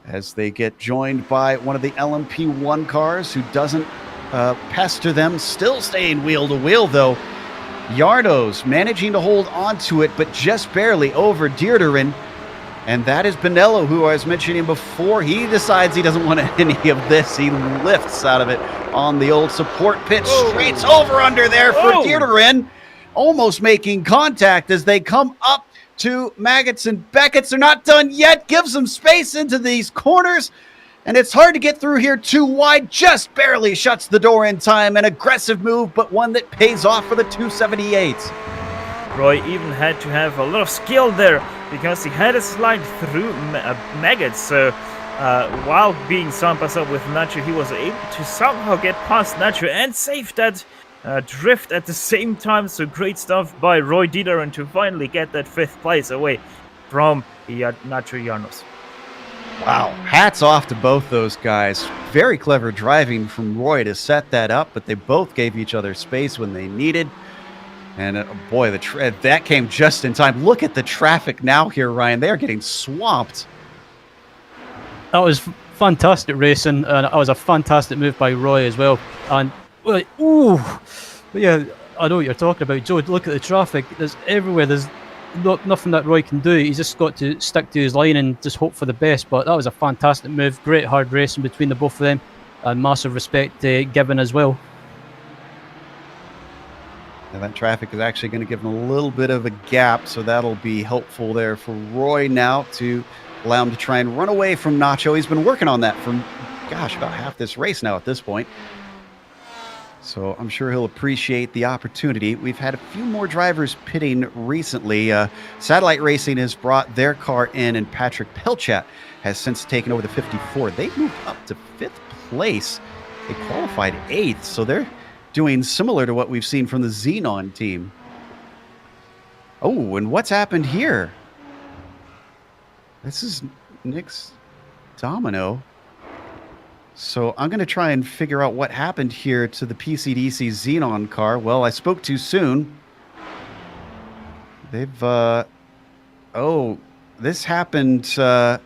as they get joined by one of the LMP1 cars who doesn't pester them. Still staying wheel to wheel, though. Yardos managing to hold onto it, but just barely over Dieterich. And that is Bonello, who I was mentioning before. He decides he doesn't want any of this. He lifts out of it on the old support pit. Straights over under there for Dieterich. Almost making contact as they come up to Maggots and Beckett's. They're not done yet. Gives them space into these corners. And it's hard to get through here too wide. Just barely shuts the door in time. An aggressive move, but one that pays off for the 278. Roy even had to have a lot of skill there because he had to slide through Maggots. So while being Sampas up with Nacho, he was able to somehow get past Nacho and save that drift at the same time. So great stuff by Roy Dieterich to finally get that 5th place away from Nacho Yarnos. Wow, hats off to both those guys. Very clever driving from Roy to set that up, but they both gave each other space when they needed. And boy, that came just in time. Look at the traffic now here, Ryan. They are getting swamped. That was fantastic racing, and it was a fantastic move by Roy as well. And yeah, I know what you're talking about, Joe. Look at the traffic. There's everywhere. There's nothing that Roy can do. He's just got to stick to his line and just hope for the best. But that was a fantastic move. Great hard racing between the both of them, and massive respect given as well. And that traffic is actually going to give him a little bit of a gap, so that'll be helpful there for Roy now to allow him to try and run away from Nacho. He's been working on that for, about half this race now at this point. So I'm sure he'll appreciate the opportunity. We've had a few more drivers pitting recently. Satellite Racing has brought their car in, and Patrick Pelchat has since taken over the 54. They've moved up to 5th place. They qualified 8th, so they're doing similar to what we've seen from the Xenon team. Oh, and what's happened here? This is Nick's Domino. So I'm going to try and figure out what happened here to the PCDC Xenon car. Well, I spoke too soon. They've, this happened on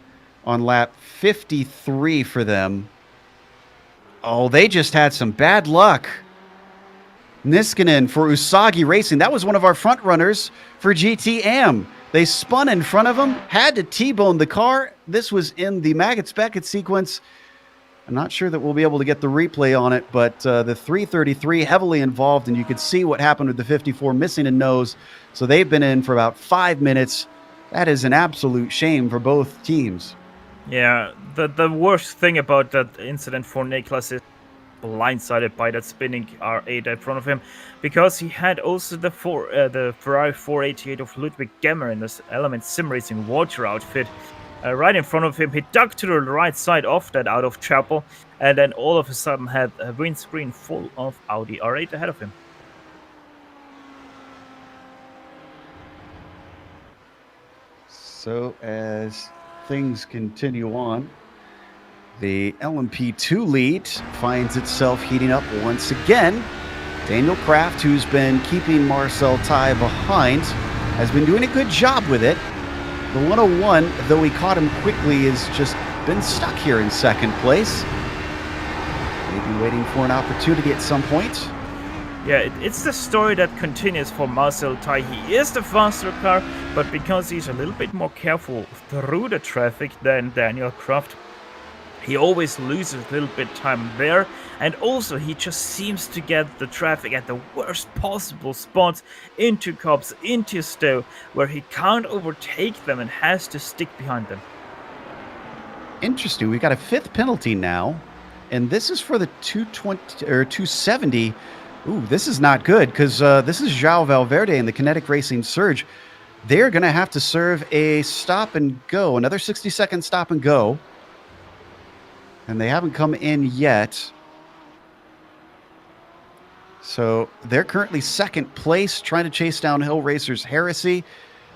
lap 53 for them. Oh, they just had some bad luck. Niskanen for Usagi Racing. That was one of our front runners for GT Am. They spun in front of him, had to T-bone the car. This was in the Maggots-Beckett sequence. I'm not sure that we'll be able to get the replay on it, but the 333 heavily involved, and you could see what happened with the 54 missing a nose. So they've been in for about 5 minutes. That is an absolute shame for both teams. Yeah, the worst thing about that incident for Niklas is blindsided by that spinning R8 in front of him, because he had also the Ferrari 488 of Ludwig Gemmer in this Element Sim Racing water outfit right in front of him. He ducked to the right side of that out of Chapel, and then all of a sudden had a windscreen full of Audi R8 ahead of him. So as things continue on, the LMP2 lead finds itself heating up once again. Daniel Kraft, who's been keeping Marcel Ty behind, has been doing a good job with it. The 101, though he caught him quickly, has just been stuck here in second place. Maybe waiting for an opportunity at some point. Yeah, it's the story that continues for Marcel Ty. He is the faster car, but because he's a little bit more careful through the traffic than Daniel Kraft, he always loses a little bit time there, and also he just seems to get the traffic at the worst possible spots, into cops, into Stowe, where he can't overtake them and has to stick behind them. Interesting. We got a 5th penalty now, and this is for the 220 or 270. Ooh, this is not good, because this is João Valverde and the Kinetic Racing Surge. They're going to have to serve a stop and go, another 60-second stop and go. And they haven't come in yet. So they're currently second place, trying to chase down Hill Racers Heresy.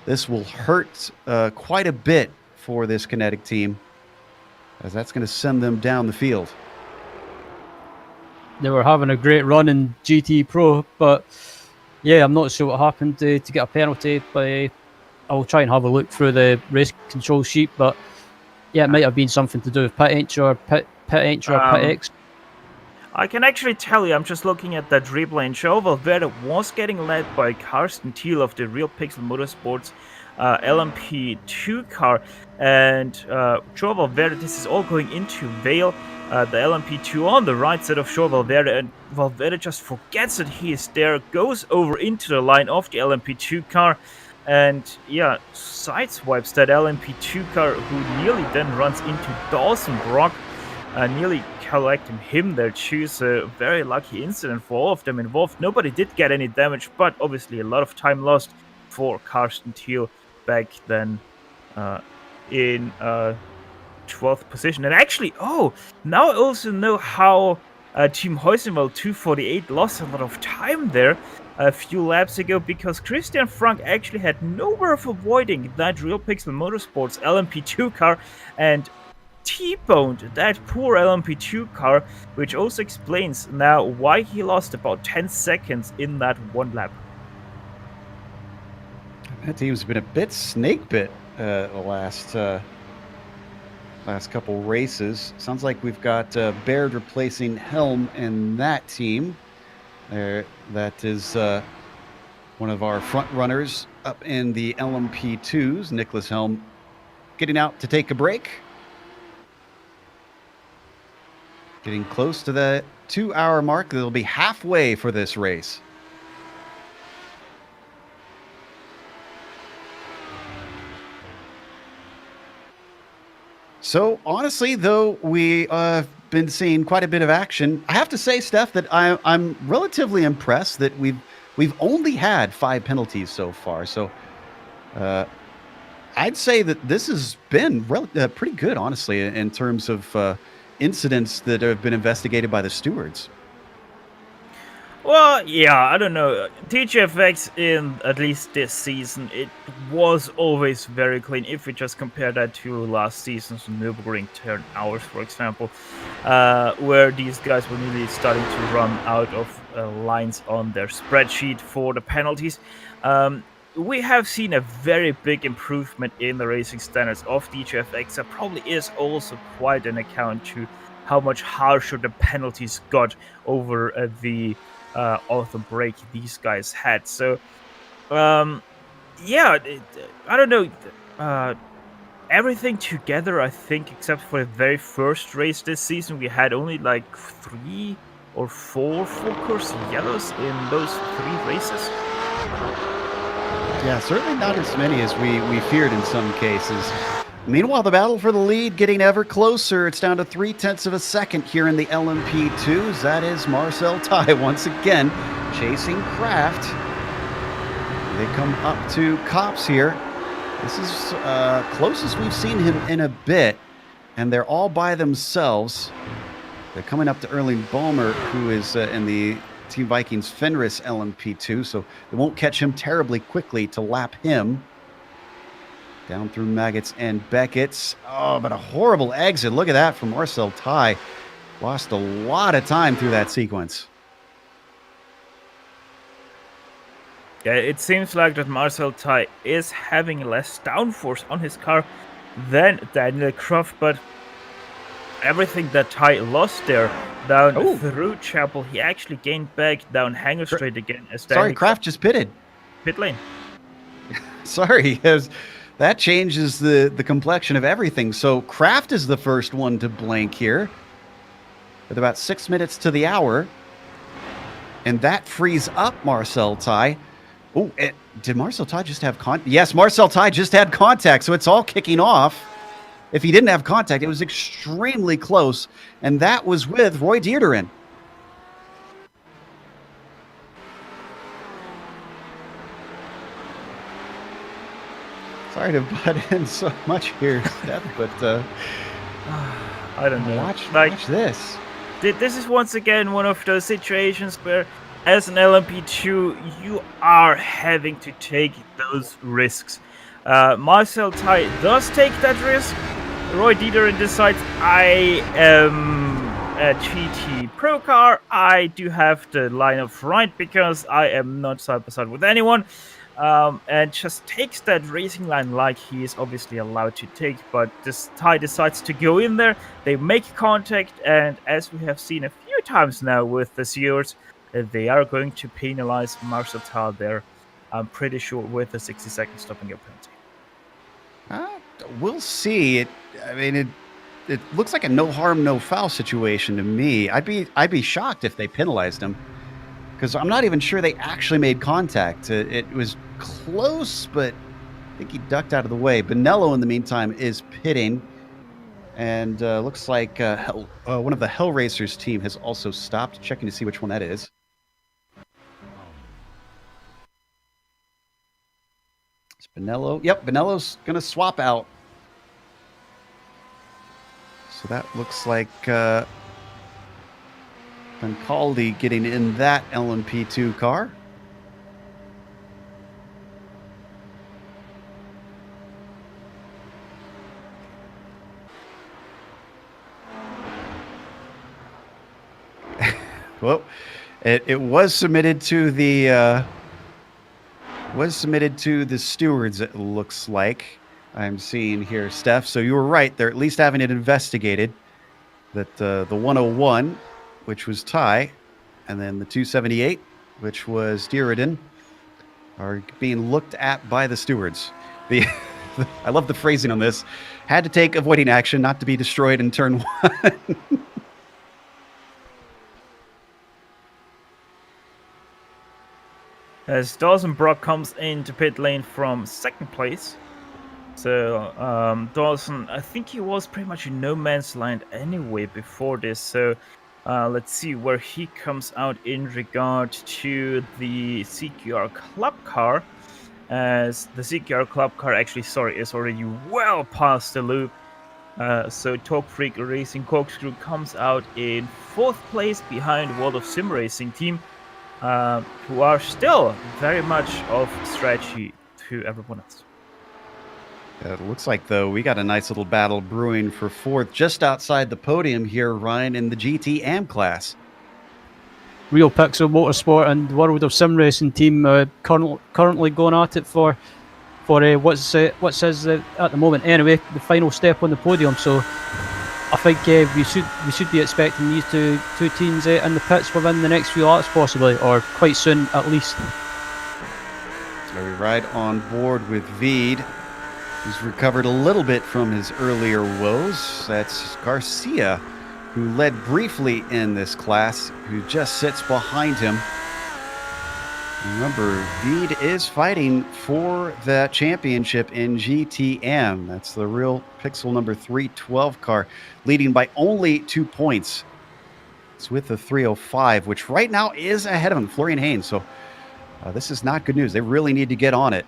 This will hurt quite a bit for this Kinetic team, as that's going to send them down the field. They were having a great run in GT Pro, but yeah, I'm not sure what happened to get a penalty. But I'll try and have a look through the race control sheet. But yeah, it might have been something to do with pit entry or pit X. I can actually tell you, I'm just looking at that replay, and João Valverde was getting led by Carsten Thiel of the Real Pixel Motorsports LMP2 car, and João Valverde, this is all going into Vale. The LMP2 on the right side of João Valverde, and Valverde just forgets that he is there, goes over into the line of the LMP2 car, and yeah, sideswipes that LMP2 car, who nearly then runs into Dawson Brock, nearly collecting him there too. So a very lucky incident for all of them involved. Nobody did get any damage, but obviously a lot of time lost for Carsten Thiel back then in 12th position. And actually, now I also know how Team Heusenwald 248 lost a lot of time there a few laps ago, because Christian Frank actually had no way of avoiding that Real Pixel Motorsports LMP2 car and T-boned that poor LMP2 car, which also explains now why he lost about 10 seconds in that one lap. That team's been a bit snake bit the last couple races. Sounds like we've got Baird replacing Helm in that team. That is one of our front runners up in the LMP2s. Nicholas Helm getting out to take a break. Getting close to the 2-hour mark. They'll be halfway for this race. So honestly, though, we have been seeing quite a bit of action. I have to say, Steph, that I'm relatively impressed that we've only had 5 penalties so far. So I'd say that this has been pretty good, honestly, in terms of incidents that have been investigated by the stewards. Well, yeah, I don't know. TGFX in at least this season, it was always very clean. If we just compare that to last season's Nürburgring turn hours, for example, where these guys were nearly starting to run out of lines on their spreadsheet for the penalties. We have seen a very big improvement in the racing standards of DGFX. That probably is also quite an account to how much harsher the penalties got over the auto break these guys had. So yeah, I don't know, everything together, I think, except for the very first race this season, we had only like 3 or 4 full course yellows in those 3 races. Yeah, certainly not as many as we feared in some cases. Meanwhile, the battle for the lead getting ever closer. It's down to 0.3 of a second here in the LMP2s. That is Marcel Ty once again chasing Kraft. They come up to Cops here. This is closest we've seen him in a bit, and they're all by themselves. They're coming up to Erling Balmer, who is in the Team Vikings Fenris LMP2, so they won't catch him terribly quickly to lap him. Down through Maggots and Beckett's. Oh, but a horrible exit. Look at that from Marcel Ty. Lost a lot of time through that sequence. Yeah, it seems like that Marcel Ty is having less downforce on his car than Daniel Croft, but everything that Ty lost there down through Chapel, he actually gained back down Hanger Straight again. As Sorry, Kraft just pitted. Pit lane. Sorry, that changes the complexion of everything. So Kraft is the first one to blank here with about 6 minutes to the hour. And that frees up Marcel Ty. Oh, did Marcel Ty just have contact? Yes, Marcel Ty just had contact, so it's all kicking off. If he didn't have contact, it was extremely close, and that was with Roy Dierderin. Sorry to butt in so much here, Steph, but I don't know. Watch this. This is once again one of those situations where, as an LMP2, you are having to take those risks. Marcel Ty does take that risk. Roy Dieterin decides, I am a GT Pro car. I do have the line of right because I am not side by side with anyone. And just takes that racing line like he is obviously allowed to take. But this Ty decides to go in there. They make contact, and as we have seen a few times now with the Sears, they are going to penalize Marcel Ty there. I'm pretty sure with a 60-second stopping your penalty. We'll see. It looks like a no harm, no foul situation to me. I'd be shocked if they penalized him, because I'm not even sure they actually made contact. It was close, but I think he ducked out of the way. Bonello, in the meantime, is pitting, and looks like one of the Hell Racers team has also stopped. Checking to see which one that is. It's Bonello. Yep, Bonello's going to swap out. So that looks like Pancaldi getting in that LMP2 car. Well, it was submitted to the stewards, it looks like. I'm seeing here, Steph. So you were right. They're at least having it investigated. That the 101, which was Ty, and then the 278, which was Dieridin, are being looked at by the stewards. I love the phrasing on this. Had to take avoiding action not to be destroyed in turn 1. As Dawson Brock comes into pit lane from second place. So Dawson, I think he was pretty much in no man's land anyway before this. So let's see where he comes out in regard to the CQR Club car. As the CQR Club car is already well past the loop. So Talk Freak Racing Corkscrew comes out in fourth place behind World of Sim Racing team, who are still very much of strategy to everyone else. It looks like, though, we got a nice little battle brewing for fourth just outside the podium here, Ryan, in the GT AM class. Real Pixel Motorsport and World of Sim Racing team currently going at it for what says at the moment anyway, the final step on the podium. So I think we should be expecting these two teams in the pits within the next few laps possibly, or quite soon at least. So we ride on board with Veed. He's recovered a little bit from his earlier woes. That's Garcia, who led briefly in this class, who just sits behind him. Remember, Veed is fighting for that championship in GTM. That's the real Pixel number 312 car, leading by only 2 points. It's with the 305, which right now is ahead of him, Florian Haynes. So this is not good news. They really need to get on it.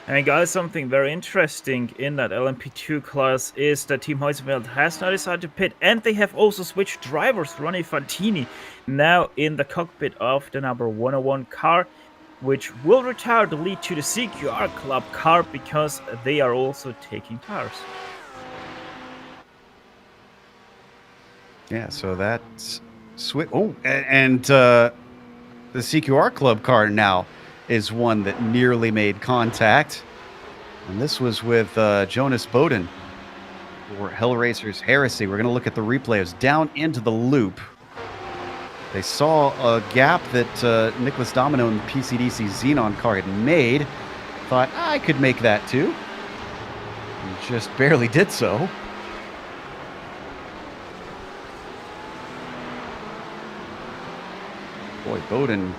And guys, something very interesting in that LMP2 class is that Team Heusenfeld has now decided to pit, and they have also switched drivers. Ronnie Fantini now in the cockpit of the number 101 car, which will retire the lead to the CQR Club car because they are also taking tires. Yeah, so that's switch. Oh, and the CQR Club car now is one that nearly made contact. And this was with Jonas Bowden for Hellraiser's Heresy. We're going to look at the replay. It was down into the loop. They saw a gap that Nicholas Domino in the PCDC Xenon car had made. Thought, I could make that too. And just barely did so. Boy, Bowden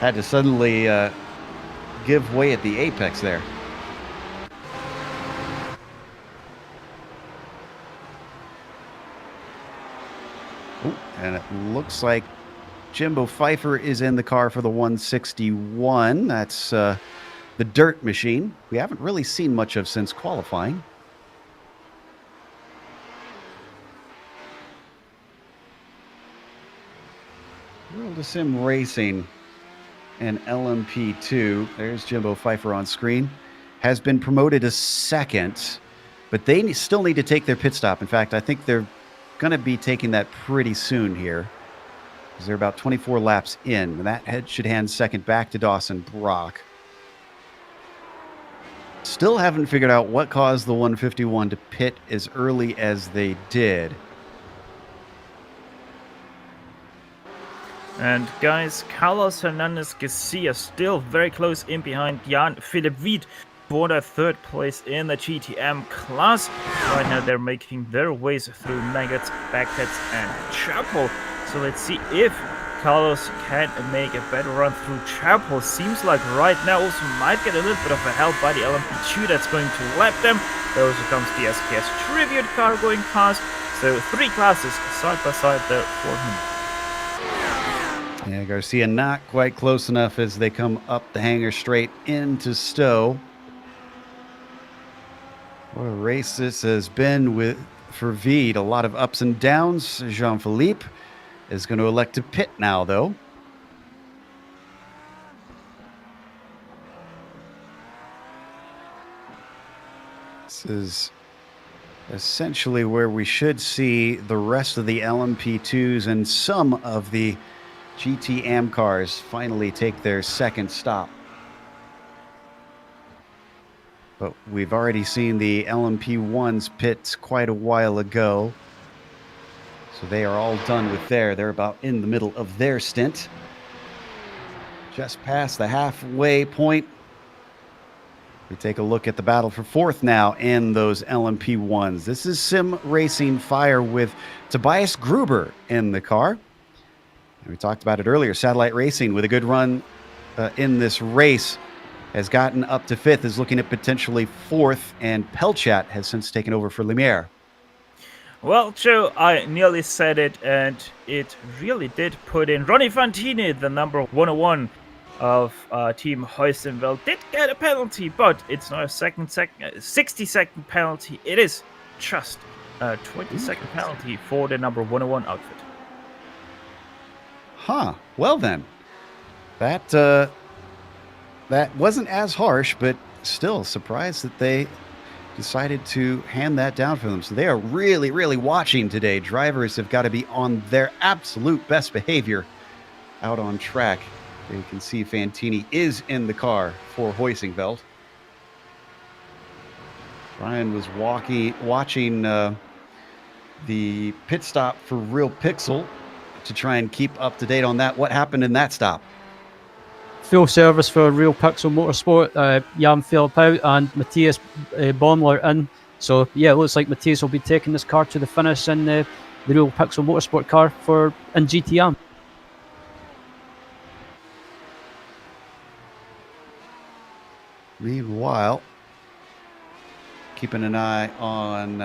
had to suddenly give way at the apex there. Ooh, and it looks like Jimbo Pfeiffer is in the car for the 161. That's the dirt machine. We haven't really seen much of since qualifying. World of Sim Racing and LMP2. There's Jimbo Pfeiffer on screen. Has been promoted to second, but they still need to take their pit stop. In fact, I think they're going to be taking that pretty soon here, because they're about 24 laps in. And that should hand second back to Dawson Brock. Still haven't figured out what caused the 151 to pit as early as they did. And guys, Carlos Hernandez Garcia still very close in behind Jan Philipp Wied for the third place in the GTM class. Right now they're making their ways through Maggots, Backheads and Chapel. So let's see if Carlos can make a better run through Chapel. Seems like right now also might get a little bit of a help by the LMP2 that's going to lap them. There also comes the SKS Tribute car going past. So 3 classes side by side there for him. Yeah, Garcia not quite close enough as they come up the hangar straight into Stowe. What a race this has been for Veed. A lot of ups and downs. Jean-Philippe is going to elect to pit now, though. This is essentially where we should see the rest of the LMP2s and some of the GTM cars finally take their second stop. But we've already seen the LMP1s pit quite a while ago. So they are all done with they're about in the middle of their stint. Just past the halfway point. We take a look at the battle for fourth now in those LMP1s. This is Sim Racing Fire with Tobias Gruber in the car. We talked about it earlier. Satellite Racing with a good run in this race has gotten up to fifth, is looking at potentially fourth, and Pelchat has since taken over for Lumiere. Well, Joe, I nearly said it, and it really did put in. Ronnie Fantini, the number 101 of Team Heusenfeld, did get a penalty, but it's not a 60-second penalty. It is just a 20-second penalty for the number 101 outfit. Huh. Well then, that wasn't as harsh, but still surprised that they decided to hand that down for them. So they are really, really watching today. Drivers have got to be on their absolute best behavior out on track. You can see Fantini is in the car for Heusenfeld. Ryan was watching the pit stop for Real Pixel to try and keep up to date on that. What happened in that stop? Full service for Real Pixel Motorsport. Jan Philipp out and Matthias Baumler in. So yeah, it looks like Matthias will be taking this car to the finish in the Real Pixel Motorsport car in GTM. Meanwhile, keeping an eye on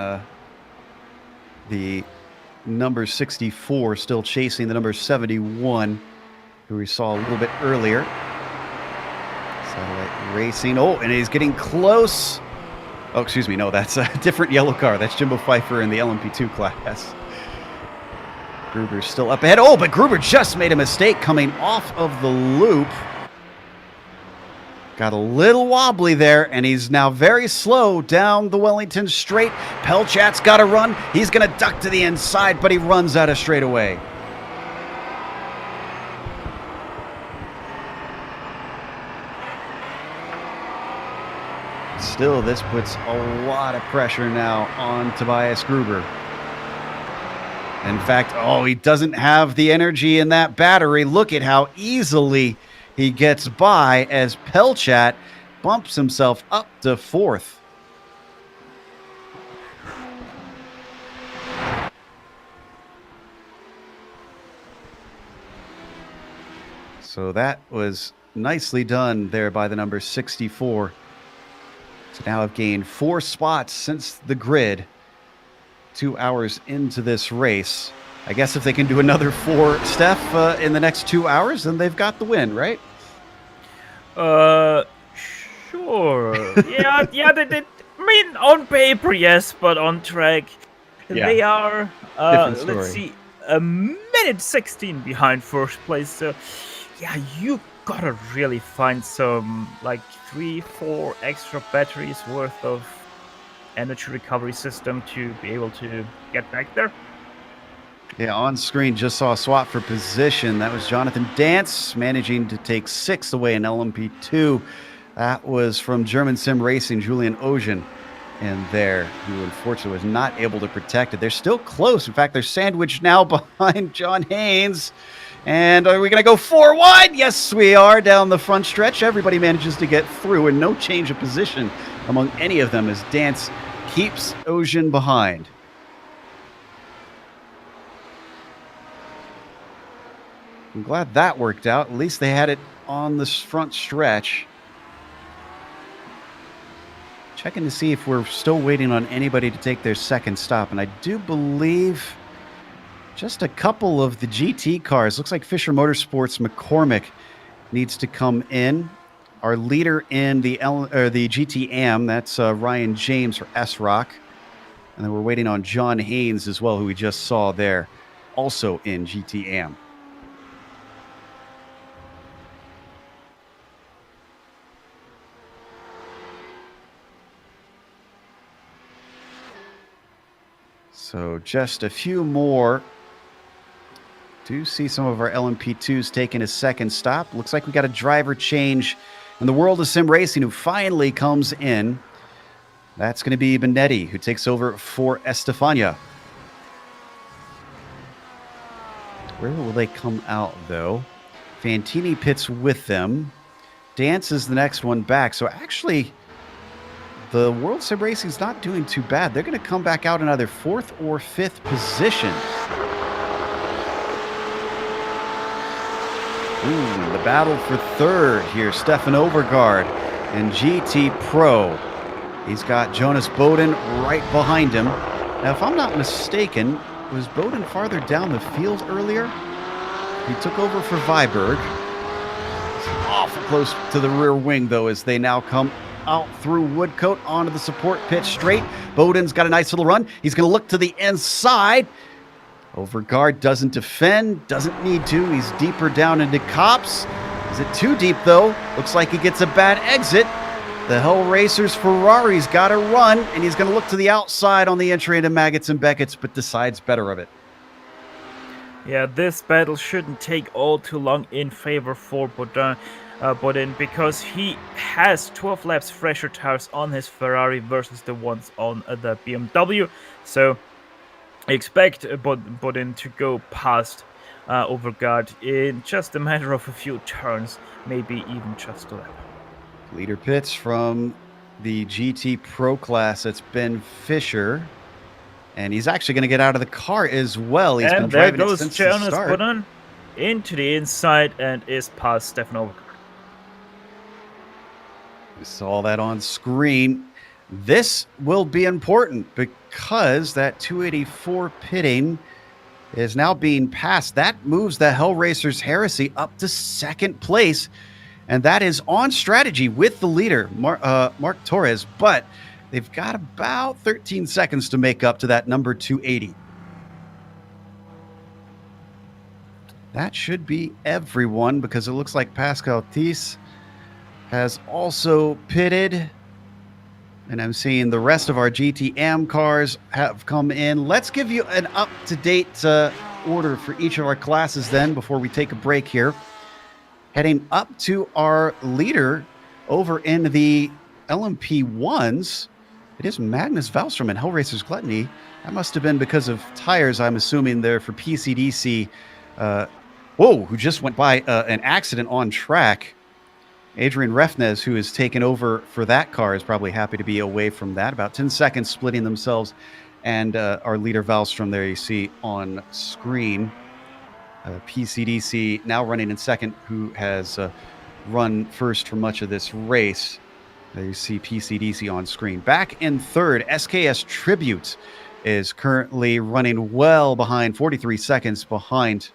the number 64, still chasing the number 71, who we saw a little bit earlier. Satellite Racing. Oh, and he's getting close. Oh, excuse me. No, that's a different yellow car. That's Jimbo Pfeiffer in the LMP2 class. Gruber's still up ahead. Oh, but Gruber just made a mistake coming off of the loop. Got a little wobbly there, and he's now very slow down the Wellington straight. Pelchat's got to run. He's going to duck to the inside, but he runs out of straightaway. Still, this puts a lot of pressure now on Tobias Gruber. In fact, he doesn't have the energy in that battery. Look at how easily he gets by as Pelchat bumps himself up to 4th. So that was nicely done there by the number 64. To now have gained 4 spots since the grid, 2 hours into this race. I guess if they can do another 4, Steph, in the next 2 hours, then they've got the win, right? Sure. yeah, they did. I mean, on paper, yes, but on track, they are, let's see, a minute 16 behind first place. So, yeah, you gotta really find some, like, 3-4 extra batteries worth of energy recovery system to be able to get back there. Yeah, on screen, just saw a swap for position. That was Jonathan Dance managing to take 6th away in LMP2. That was from German Sim Racing, Julian Ogen in there, who unfortunately was not able to protect it. They're still close. In fact, they're sandwiched now behind John Haynes. And are we going to go 4 wide? Yes, we are down the front stretch. Everybody manages to get through, and no change of position among any of them as Dance keeps Ogen behind. I'm glad that worked out. At least they had it on this front stretch. Checking to see if we're still waiting on anybody to take their second stop. And I do believe just a couple of the GT cars. Looks like Fisher Motorsports McCormick needs to come in. Our leader in the GT Am, that's Ryan James for S-Rock. And then we're waiting on John Haynes as well, who we just saw there, also in GT Am. So just a few more. Do see some of our LMP2s taking a second stop. Looks like we got a driver change in the world of sim racing who finally comes in. That's going to be Benetti, who takes over for Estefania. Where will they come out, though? Fantini pits with them. Dance is the next one back. So actually, the World Sim Racing is not doing too bad. They're going to come back out in either 4th or 5th position. Ooh, the battle for 3rd here. Stefan Overgaard in GT Pro. He's got Jonas Bowden right behind him. Now, if I'm not mistaken, was Bowden farther down the field earlier? He took over for Viberg. It's awful close to the rear wing, though, as they now come out through Woodcote onto the support pit straight. Bowden's got a nice little run. He's going to look to the inside. Overgaard doesn't defend, doesn't need to. He's deeper down into Copse. Is it too deep, though? Looks like he gets a bad exit. The Hell Racers Ferrari's got to run, and he's going to look to the outside on the entry into Maggots and Beckett's, but decides better of it. Yeah, this battle shouldn't take all too long in favor for Bodin, because he has 12 laps fresher tires on his Ferrari versus the ones on the BMW. So expect Bodin to go past Overgaard in just a matter of a few turns, maybe even just a lap. Leader pits from the GT Pro class. It's Ben Fisher. And he's actually going to get out of the car as well. He's been driving it since the start. Jonas Bodin into the inside and is past Stefan Overgaard. We saw that on screen. This will be important because that 284 pitting is now being passed. That moves the Hellraiser's Heresy up to second place, and that is on strategy with the leader, Mark Torres, but they've got about 13 seconds to make up to that number 280. That should be everyone, because it looks like Pascal Thies has also pitted. And I'm seeing the rest of our GTM cars have come in. Let's give you an up-to-date order for each of our classes then before we take a break here. Heading up to our leader over in the LMP1s, it is Magnus Wallström and Hellraiser's Gluttony. That must have been because of tires, I'm assuming, there for PCDC. Who just went by an accident on track. Adrian Refnes, who has taken over for that car, is probably happy to be away from that. About 10 seconds splitting themselves and our leader Wallström there you see on screen. PCDC now running in second, who has run first for much of this race. There you see PCDC on screen. Back in third, SKS Tribute is currently running well behind, 43 seconds behind.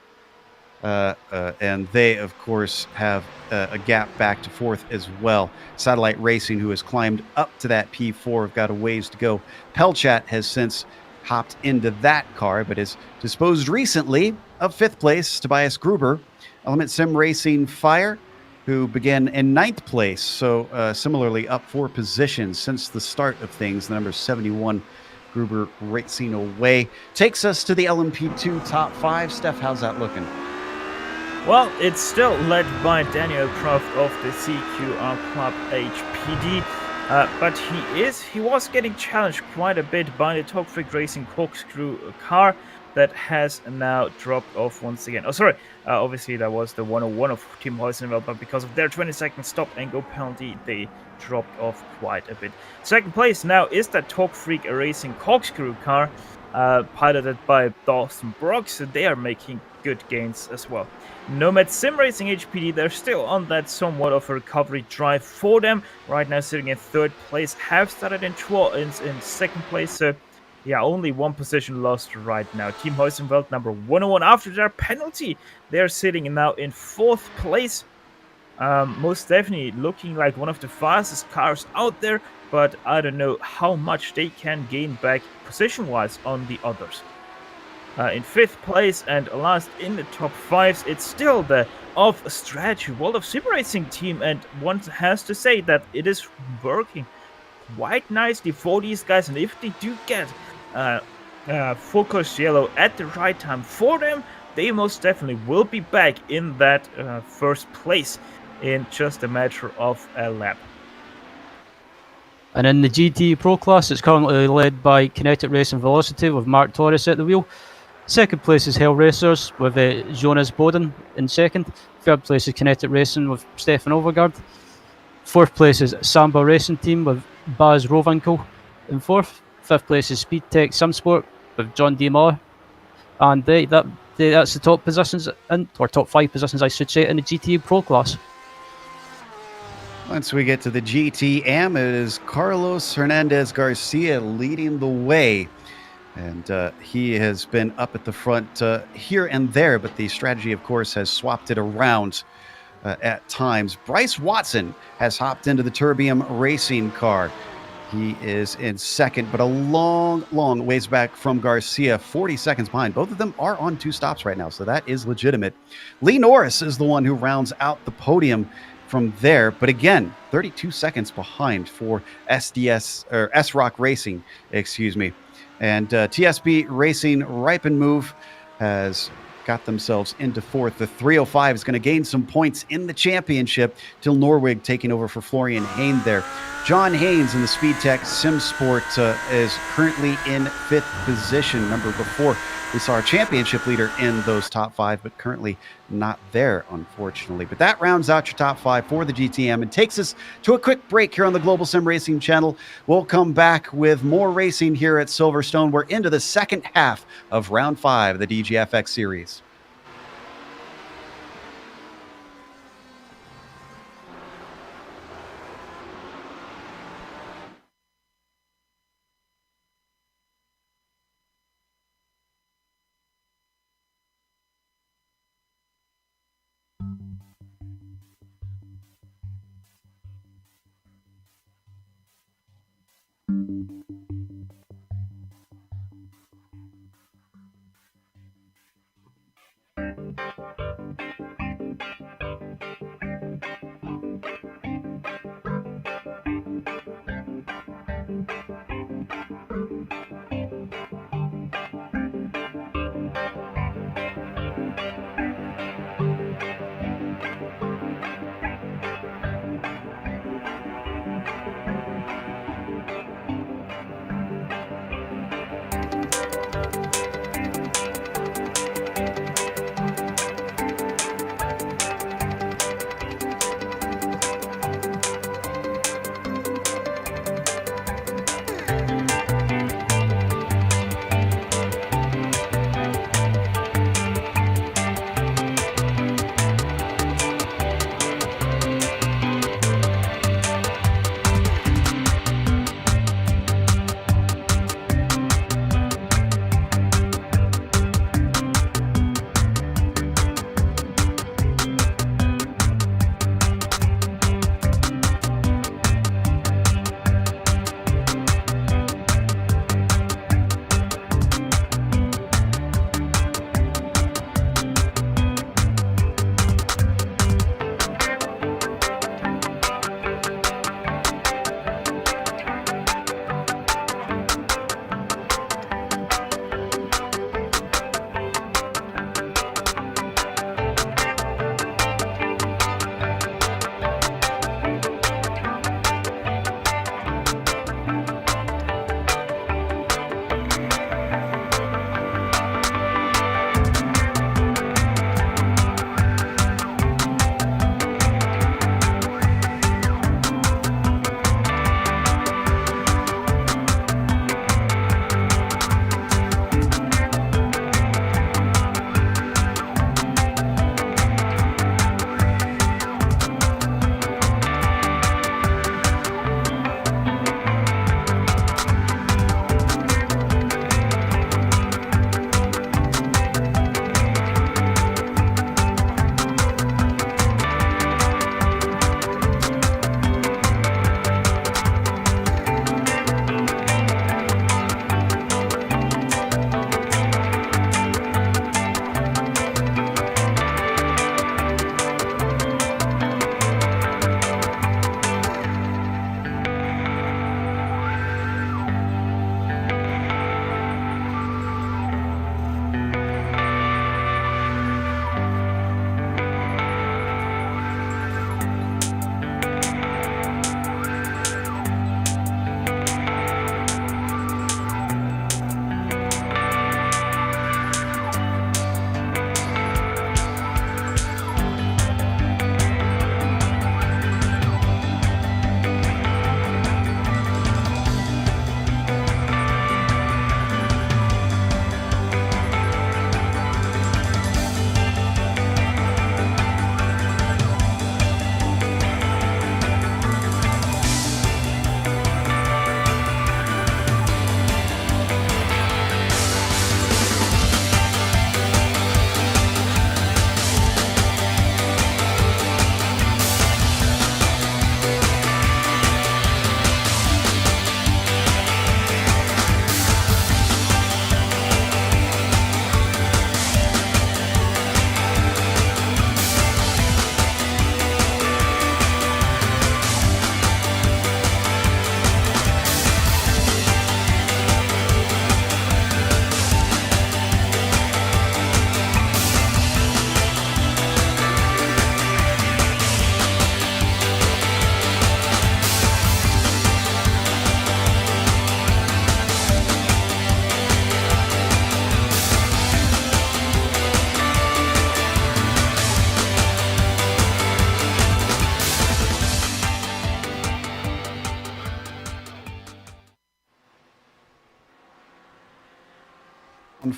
And they, of course, have a gap back to fourth as well. Satellite Racing, who has climbed up to that P4, have got a ways to go. Pelchat has since hopped into that car, but has disposed recently of fifth place. Tobias Gruber, Element Sim Racing Fire, who began in ninth place, so similarly up 4 positions since the start of things. The number 71 Gruber racing away. Takes us to the LMP2 top 5. Steph, how's that looking? Well, it's still led by Daniel Croft of the CQR Club HPD, but he was getting challenged quite a bit by the Top Freak Racing Corkscrew car that has now dropped off once again. Obviously that was the 101 of Team Heusenfeld, but because of their 20-second stop and go penalty, they dropped off quite a bit. Second place now is that Top Freak Racing Corkscrew car, piloted by Dawson Brooks. So they are making good gains as well. Nomad Sim Racing HPD, they're still on that somewhat of a recovery drive for them. Right now sitting in third place, have started in second place, so yeah, only 1 position lost right now. Team Heusenfeld number 101 after their penalty. They're sitting now in fourth place. Most definitely looking like one of the fastest cars out there, but I don't know how much they can gain back position-wise on the others. In fifth place and last in the top 5s, it's still the Strategy World of Sim Racing team, and one has to say that it is working quite nicely for these guys, and if they do get focus yellow at the right time for them, they most definitely will be back in that first place in just a matter of a lap. And in the GT Pro class, it's currently led by Kinetic Racing Velocity with Mark Torres at the wheel. Second place is Hell Racers with Jonas Boden in second. Third place is Kinetic Racing with Stefan Overgaard. Fourth place is Samba Racing Team with Baz Rovanko in fourth. Fifth place is Speed Tech Simsport with John D. Muller. And that's the top positions, or top 5 positions, I should say, in the GT Pro class. Once we get to the GTM, it is Carlos Hernandez Garcia leading the way. And he has been up at the front here and there, but the strategy, of course, has swapped it around at times. Bryce Watson has hopped into the Terbium racing car. He is in second, but a long, long ways back from Garcia, 40 seconds behind. Both of them are on 2 stops right now, so that is legitimate. Lee Norris is the one who rounds out the podium from there, but again, 32 seconds behind for S-Rock Racing, excuse me. And TSB Racing Ripen Move has got themselves into fourth. The 305 is going to gain some points in the championship till Norwig taking over for Florian Hain there. John Haynes in the SpeedTech SimSport is currently in 5th position. Remember, before we saw our championship leader in those top 5, but currently not there, unfortunately. But that rounds out your top 5 for the GTM and takes us to a quick break here on the Global Sim Racing channel. We'll come back with more racing here at Silverstone. We're into the second half of round 5 of the DGFX series.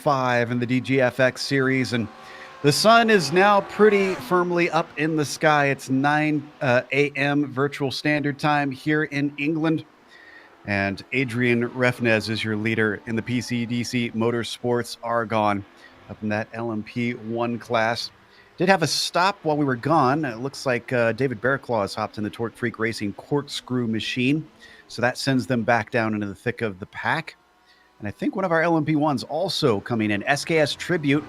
5 in the DGFX series, and the sun is now pretty firmly up in the sky. It's 9 a.m. virtual standard time here in England, and Adrian Refnez is your leader in the PCDC Motorsports Argon up in that LMP1 class. Did have a stop while we were gone. It looks like David Bearclaw has hopped in the Torque Freak Racing corkscrew machine. So that sends them back down into the thick of the pack. And I think one of our LMP1s also coming in. SKS Tribute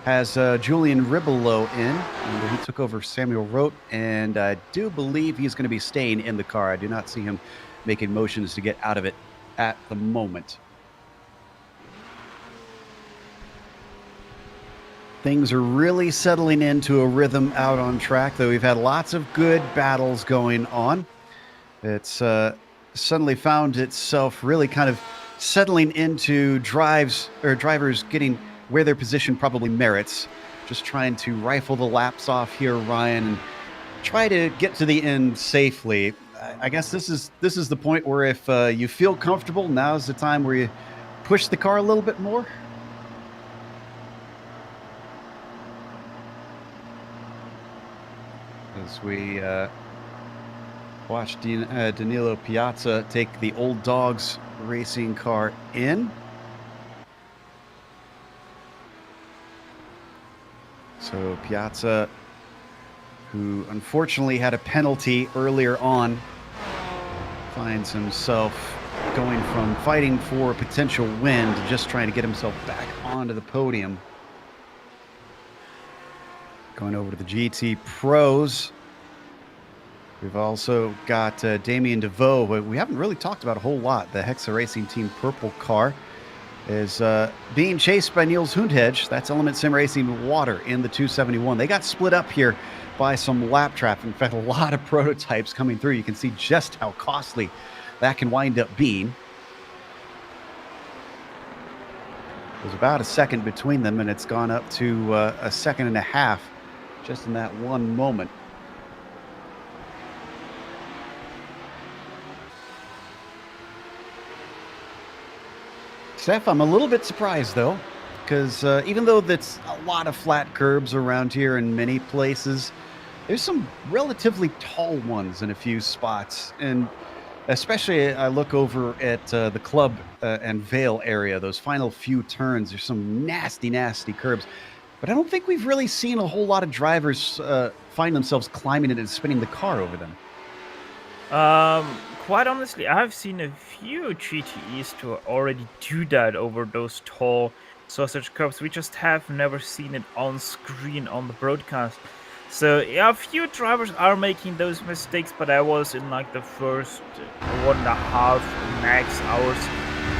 has Julian Ribolo in. And he took over Samuel Rote. And I do believe he's going to be staying in the car. I do not see him making motions to get out of it at the moment. Things are really settling into a rhythm out on track, though we've had lots of good battles going on. It's suddenly found itself really kind of settling into drivers getting where their position probably merits. Just trying to rifle the laps off here, Ryan, and try to get to the end safely. I guess this is the point where if you feel comfortable, now's the time where you push the car a little bit more. As we watch Danilo Piazza take the Old Dogs racing car in. So Piazza, who unfortunately had a penalty earlier on, finds himself going from fighting for a potential win to just trying to get himself back onto the podium. Going over to the GT Pros, we've also got Damien DeVoe, but we haven't really talked about a whole lot. The Hexa Racing Team purple car is being chased by Niels Hundhedge. That's Element Sim Racing Water in the 271. They got split up here by some lap traffic. In fact, a lot of prototypes coming through. You can see just how costly that can wind up being. There's about a second between them, and it's gone up to a second and a half just in that one moment. Steph, I'm a little bit surprised, though, because even though that's a lot of flat curbs around here in many places, there's some relatively tall ones in a few spots. And especially I look over at the club and Vale area, those final few turns, there's some nasty, nasty curbs. But I don't think we've really seen a whole lot of drivers find themselves climbing it and spinning the car over them. Quite honestly, I've seen a few GTEs to already do that over those tall sausage curbs. We just have never seen it on screen on the broadcast. So yeah, a few drivers are making those mistakes, but I was in like the first 1.5 max hours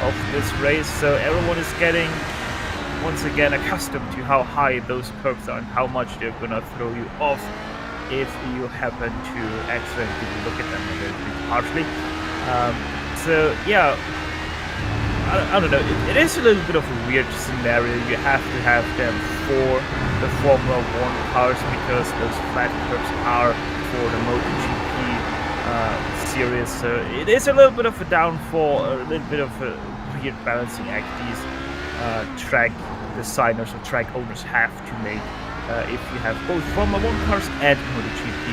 of this race, so everyone is getting once again accustomed to how high those curbs are and how much they're gonna throw you off if you happen to accidentally look at them a little bit harshly. So yeah, I don't know, it is a little bit of a weird scenario. You have to have them for the Formula 1 cars because those flat curbs are for the MotoGP series. So it is a little bit of a downfall, a little bit of a weird balancing act these track designers or track owners have to make if you have both Formula 1 cars and MotoGP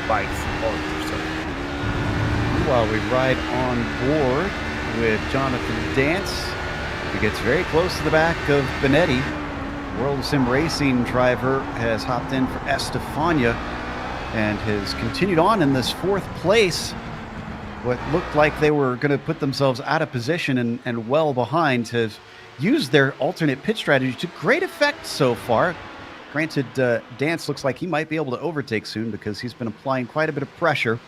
bikes on your circuit. While we ride on board with Jonathan Dance, he gets very close to the back of Benetti. World of Sim Racing driver has hopped in for Estefania and has continued on in this fourth place. What looked like they were going to put themselves out of position and well behind have used their alternate pit strategy to great effect so far. Granted, Dance looks like he might be able to overtake soon because he's been applying quite a bit of pressure.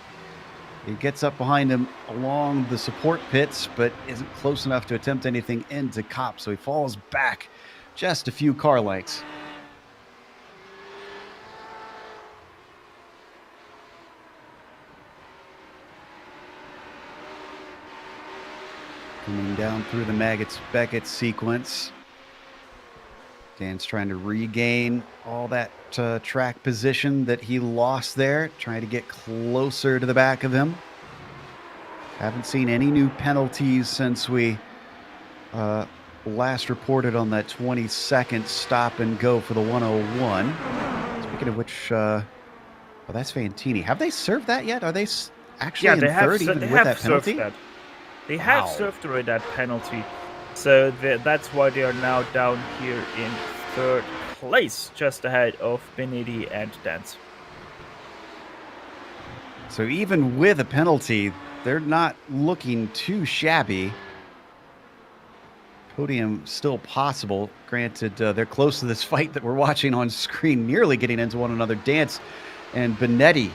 He gets up behind him along the support pits, but isn't close enough to attempt anything into Kopp, so he falls back just a few car lengths. Coming down through the Maggots-Beckett sequence. Dan's trying to regain all that track position that he lost there, trying to get closer to the back of him. Haven't seen any new penalties since we last reported on that 20-second stop and go for the 101. Speaking of which, well, that's Fantini. Have they served that yet? Are they actually in third even with that penalty? They have served already that penalty. So that's why they are now down here in third place, just ahead of Benedi and Dance. So even with a penalty, they're not looking too shabby. Podium still possible. Granted, they're close to this fight that we're watching on screen, nearly getting into one another. Dance and Benetti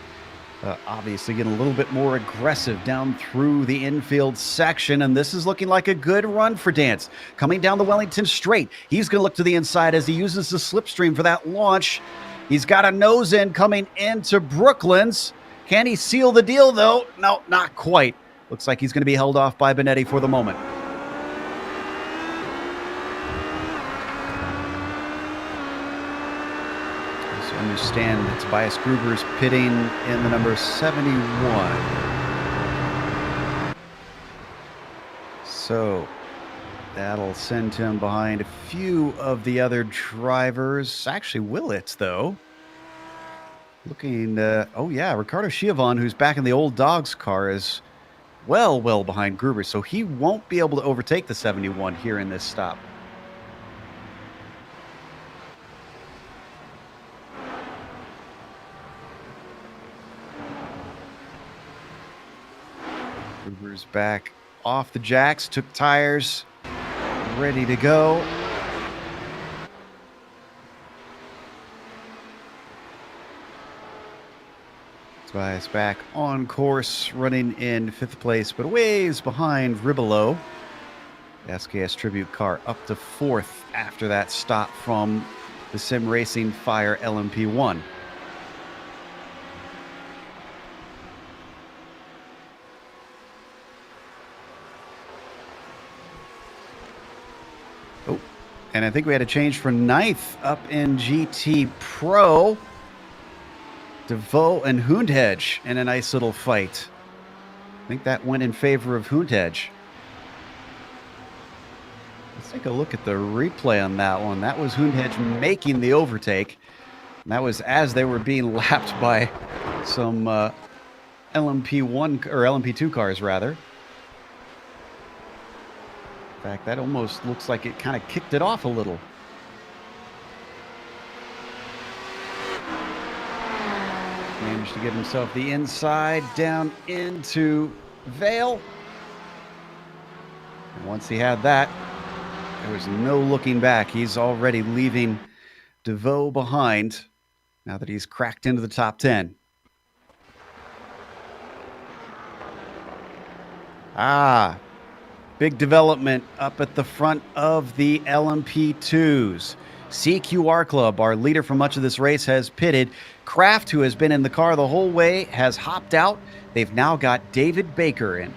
obviously getting a little bit more aggressive down through the infield section, and this is looking like a good run for Dance. Coming down the Wellington straight, he's going to look to the inside as he uses the slipstream for that launch. He's got a nose in coming into Brooklands. Can he seal the deal, though? No, not quite. Looks like he's going to be held off by Benetti for the moment. So understand that Tobias Gruber's pitting in the number 71. So that'll send him behind a few of the other drivers. Actually, Willits, though. Looking, oh yeah, Ricardo Schiavon, who's back in the old Dogs car, is well behind Gruber, so he won't be able to overtake the 71 here in this stop. Gruber's back off the jacks, took tires, ready to go. Tobias back on course, running in 5th place, but ways behind Ribolo. The SKS Tribute car up to 4th after that stop from the Sim Racing Fire LMP1. Oh, and I think we had a change for 9th up in GT Pro. DeVoe and Hundhedge in a nice little fight. I think that went in favor of Hundhedge. Let's take a look at the replay on that one. That was Hundhedge making the overtake. And that was as they were being lapped by some LMP1 or LMP2 cars, rather. In fact, that almost looks like it kind of kicked it off a little. Managed to get himself the inside down into Vale. And once he had that, there was no looking back. He's already leaving DeVoe behind now that he's cracked into the top 10. Big development up at the front of the LMP2s. CQR Club, our leader for much of this race, has pitted. Kraft, who has been in the car the whole way, has hopped out. They've now got David Baker in.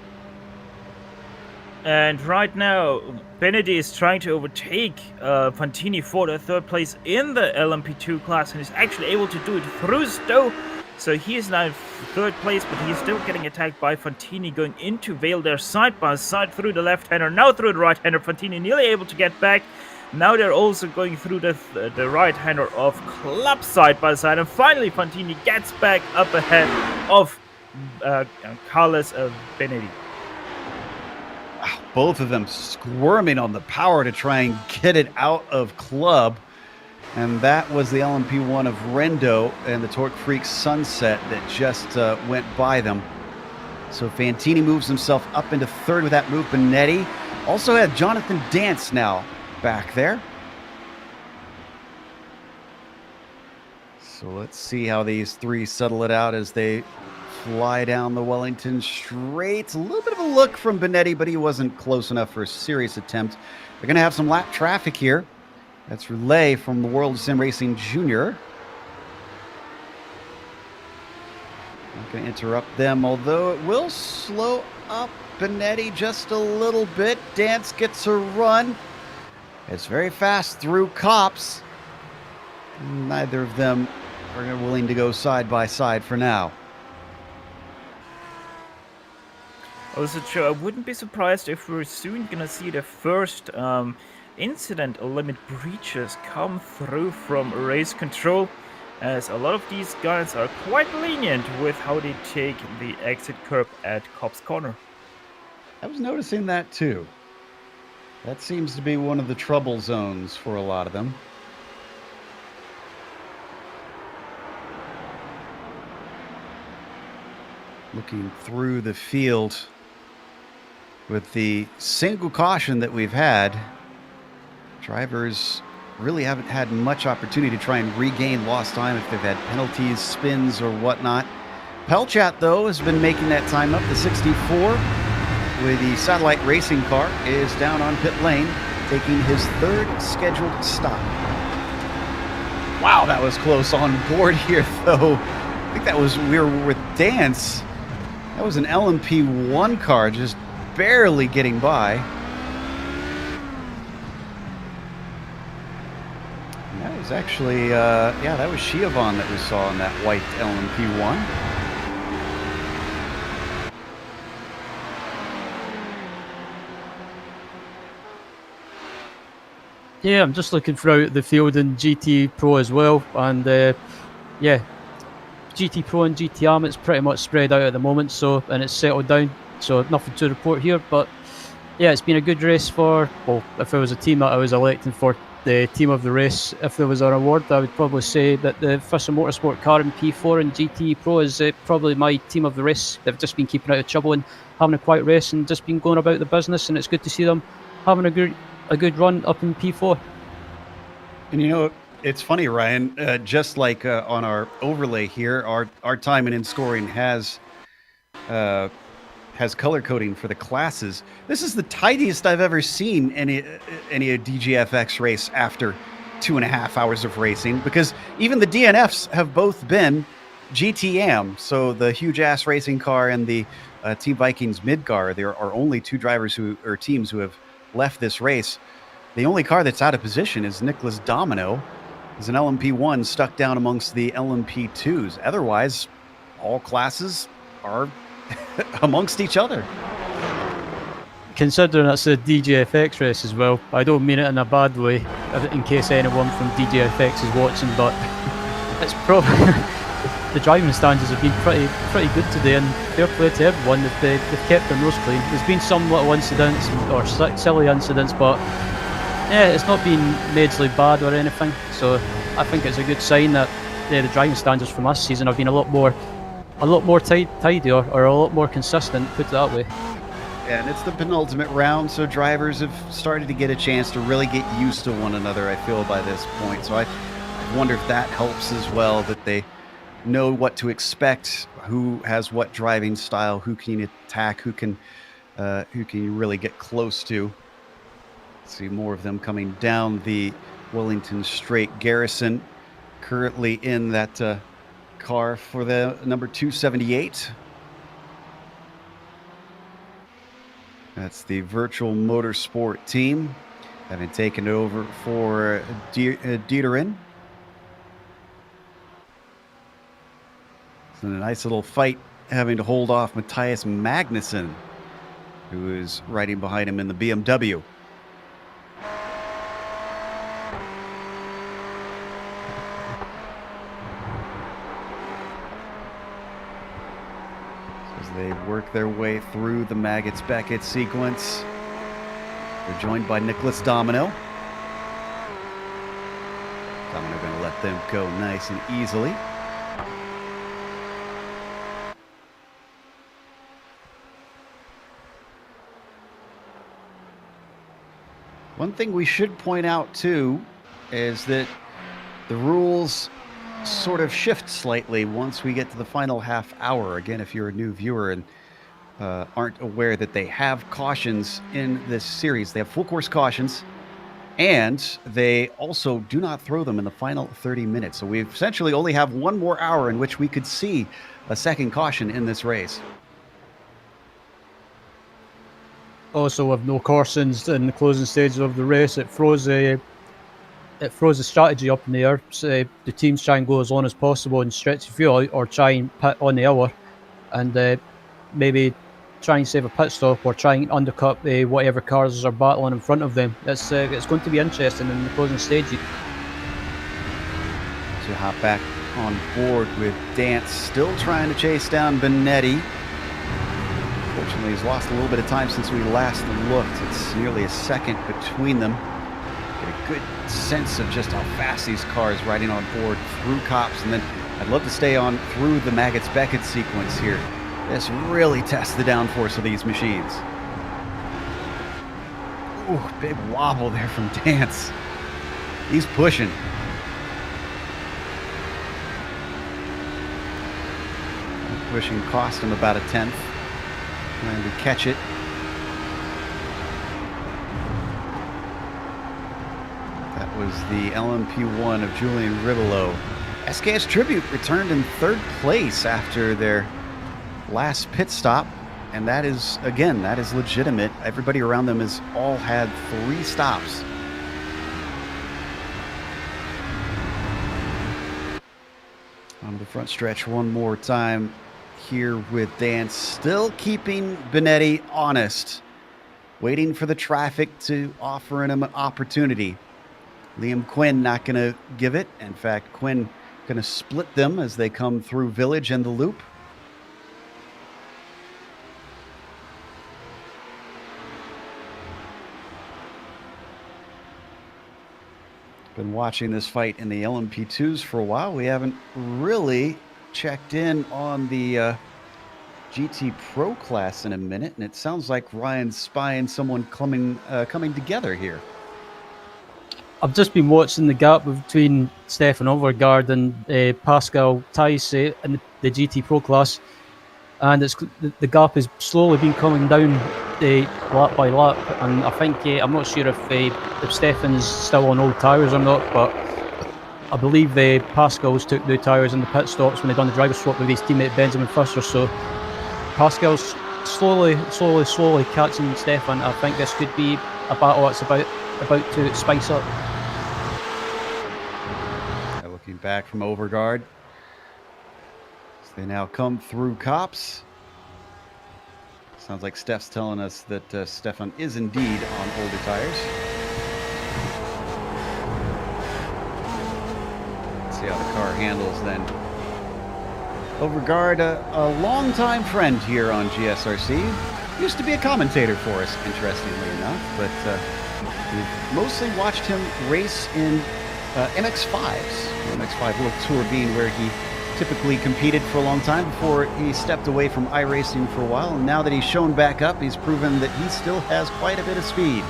And right now, Benedi is trying to overtake Fantini for the 3rd place in the LMP2 class, and is actually able to do it through Stowe. So he is now in 3rd place, but he's still getting attacked by Fantini going into Vale. They're side by side through the left-hander, now through the right-hander. Fantini nearly able to get back. Now they're also going through the right-hander of Club side by side. And finally, Fantini gets back up ahead of Carlos Benedi. Both of them squirming on the power to try and get it out of Club. And that was the LMP1 of Rendo and the Torque Freak Sunset that just went by them. So Fantini moves himself up into 3rd with that move. Benetti also had Jonathan Dance now back there. So let's see how these three settle it out as they fly down the Wellington straight. A little bit of a look from Benetti, but he wasn't close enough for a serious attempt. They're going to have some lap traffic here. That's Relay from the World of Sim Racing Junior. Not going to interrupt them, although it will slow up Benetti just a little bit. Dance gets a run. It's very fast through Cops. Neither of them are willing to go side by side for now. Also true, I wouldn't be surprised if we're soon gonna see the first incident limit breaches come through from race control, as a lot of these guys are quite lenient with how they take the exit curb at Cops Corner. I was noticing that too. That seems to be one of the trouble zones for a lot of them. Looking through the field with the single caution that we've had, drivers really haven't had much opportunity to try and regain lost time if they've had penalties, spins, or whatnot. Pelchat, though, has been making that time up. The 64 with the satellite racing car is down on pit lane, taking his third scheduled stop. Wow, that was close on board here, though. I think that was, we were with Dance. That was an LMP1 car just barely getting by. And that was actually, yeah, that was Shiavon that we saw in that white LMP1. Yeah, I'm just looking throughout the field in GT Pro as well, and yeah, GT Pro and GT Arm, it's pretty much spread out at the moment, so, and it's settled down, so nothing to report here. But yeah, it's been a good race for, well, if it was a team that I was electing for the team of the race, if there was an award, I would probably say that the Fisher Motorsport car in P4 and GT Pro is probably my team of the race. They've just been keeping out of trouble and having a quiet race and just been going about the business, and it's good to see them having a good run up in P4. And you know, it's funny, Ryan, just like on our overlay here, our timing and scoring has color coding for the classes. This is the tidiest I've ever seen any DGFX race after 2.5 hours of racing, because even the DNFs have both been GTM. So the huge ass racing car and the Team Vikings mid car, there are only two drivers or teams who have left this race. The only car that's out of position is Nicholas Domino. There's an LMP1 stuck down amongst the LMP2s. Otherwise, all classes are amongst each other. Considering it's a DJFX race as well, I don't mean it in a bad way, in case anyone from DJFX is watching, but it's probably the driving standards have been pretty good today, and fair play to everyone. They've kept their nose clean. There's been some little incidents or silly incidents, but yeah, it's not been majorly bad or anything. So I think it's a good sign that the driving standards from last season have been a lot more tidy or a lot more consistent, put it that way. Yeah, and it's the penultimate round, so drivers have started to get a chance to really get used to one another, I feel, by this point. So I wonder if that helps as well, that they know what to expect, who has what driving style, who can you attack, who can you really get close to. See more of them coming down the Wellington Straight. Garrison currently in that car for the number 278. That's the Virtual Motorsport team, having taken over for Dieterin. It's a nice little fight, having to hold off Matthias Magnussen, who is riding behind him in the BMW. They work their way through the Maggots-Beckett sequence. They're joined by Nicholas Domino. Domino going to let them go nice and easily. One thing we should point out too is that the rules sort of shift slightly once we get to the final half hour. Again, if you're a new viewer and aren't aware that they have cautions in this series, they have full course cautions, and they also do not throw them in the final 30 minutes. So we essentially only have one more hour in which we could see a second caution in this race. Also, with no cautions in the closing stages of the race, it throws the strategy up in the air. So the teams try and go as long as possible and stretch the fuel out, or try and pit on the hour, and maybe try and save a pit stop or try and undercut whatever cars are battling in front of them. It's going to be interesting in the closing stage. So hop back on board with Dance, still trying to chase down Benetti. Fortunately, he's lost a little bit of time since we last looked. It's nearly a second between them. Get a good sense of just how fast these cars riding on board through Cops, and then I'd love to stay on through the Maggots-Beckett sequence here. This really tests the downforce of these machines. Ooh, big wobble there from Dance. He's pushing. Pushing cost him about a 10th. Trying to catch it. That was the LMP1 of Julian Ribolo. SKS Tribute returned in 3rd place after their last pit stop. And that is, again, that is legitimate. Everybody around them has all had 3 stops. On the front stretch one more time here with Dance, still keeping Benetti honest, waiting for the traffic to offer him an opportunity. Liam Quinn not going to give it. In fact, Quinn going to split them as they come through Village and the loop. Been watching this fight in the LMP2s for a while. We haven't really checked in on the GT Pro class in a minute, and it sounds like Ryan's spying someone coming together here. I've just been watching the gap between Stefan Overgaard and Pascal Thijs in the GT Pro class, and the gap is slowly been coming down lap by lap. And I think I'm not sure if Stefan's still on old tyres or not, but I believe Pascal's took new tyres in the pit stops when they done the driver swap with his teammate Benjamin Fuster. So Pascal's slowly catching Stefan. I think this could be a battle that's about to spice up. Looking back from Overgaard, as they now come through Cops. Sounds like Steph's telling us that Stefan is indeed on older tires. Let's see how the car handles then. Overgaard, a longtime friend here on GSRC. Used to be a commentator for us, interestingly enough, but we've mostly watched him race in MX-5s. MX-5 World Tour being where he typically competed for a long time before he stepped away from iRacing for a while. And now that he's shown back up, he's proven that he still has quite a bit of speed.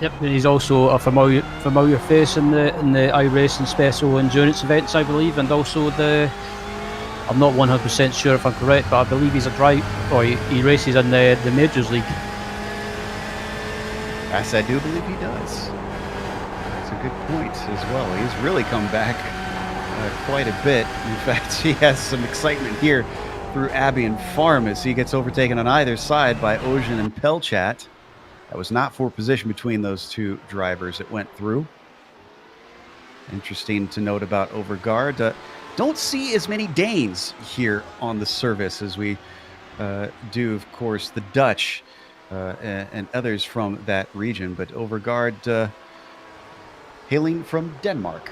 Yep, and he's also a familiar face in the iRacing Special Endurance events, I believe, and also I'm not 100% sure if I'm correct, but I believe he's he races in the Majors League. Yes, I do believe he does. That's a good point as well. He's really come back quite a bit. In fact, he has some excitement here through Abbey and Farm as he gets overtaken on either side by Ojan and Pelchat. That was not for position between those two drivers that went through. Interesting to note about Overgaard. Don't see as many Danes here on the service as we do, of course, the Dutch and others from that region. But Overgaard hailing from Denmark.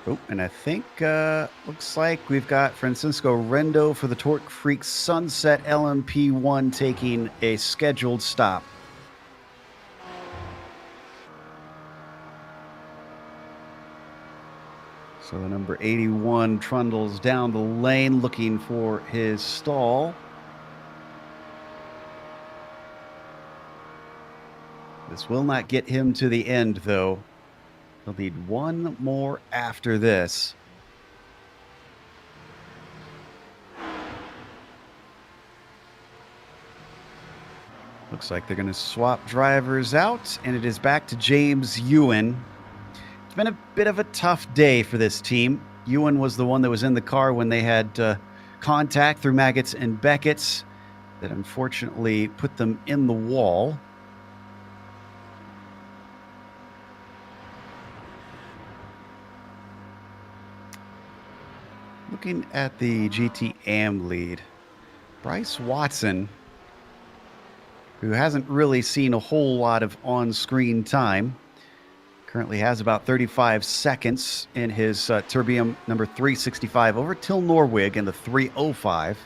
Oh, and I think looks like we've got Francisco Rendo for the Torque Freak Sunset LMP1 taking a scheduled stop. So the number 81 trundles down the lane looking for his stall. This will not get him to the end, though. He'll need one more after this. Looks like they're going to swap drivers out, and it is back to James Ewan. It's been a bit of a tough day for this team. Ewan was the one that was in the car when they had contact through Maggots and Beckett's that unfortunately put them in the wall. Looking at the GT Am lead, Bryce Watson, who hasn't really seen a whole lot of on-screen time, currently has about 35 seconds in his Turbium number 365 over Till Norwig in the 305.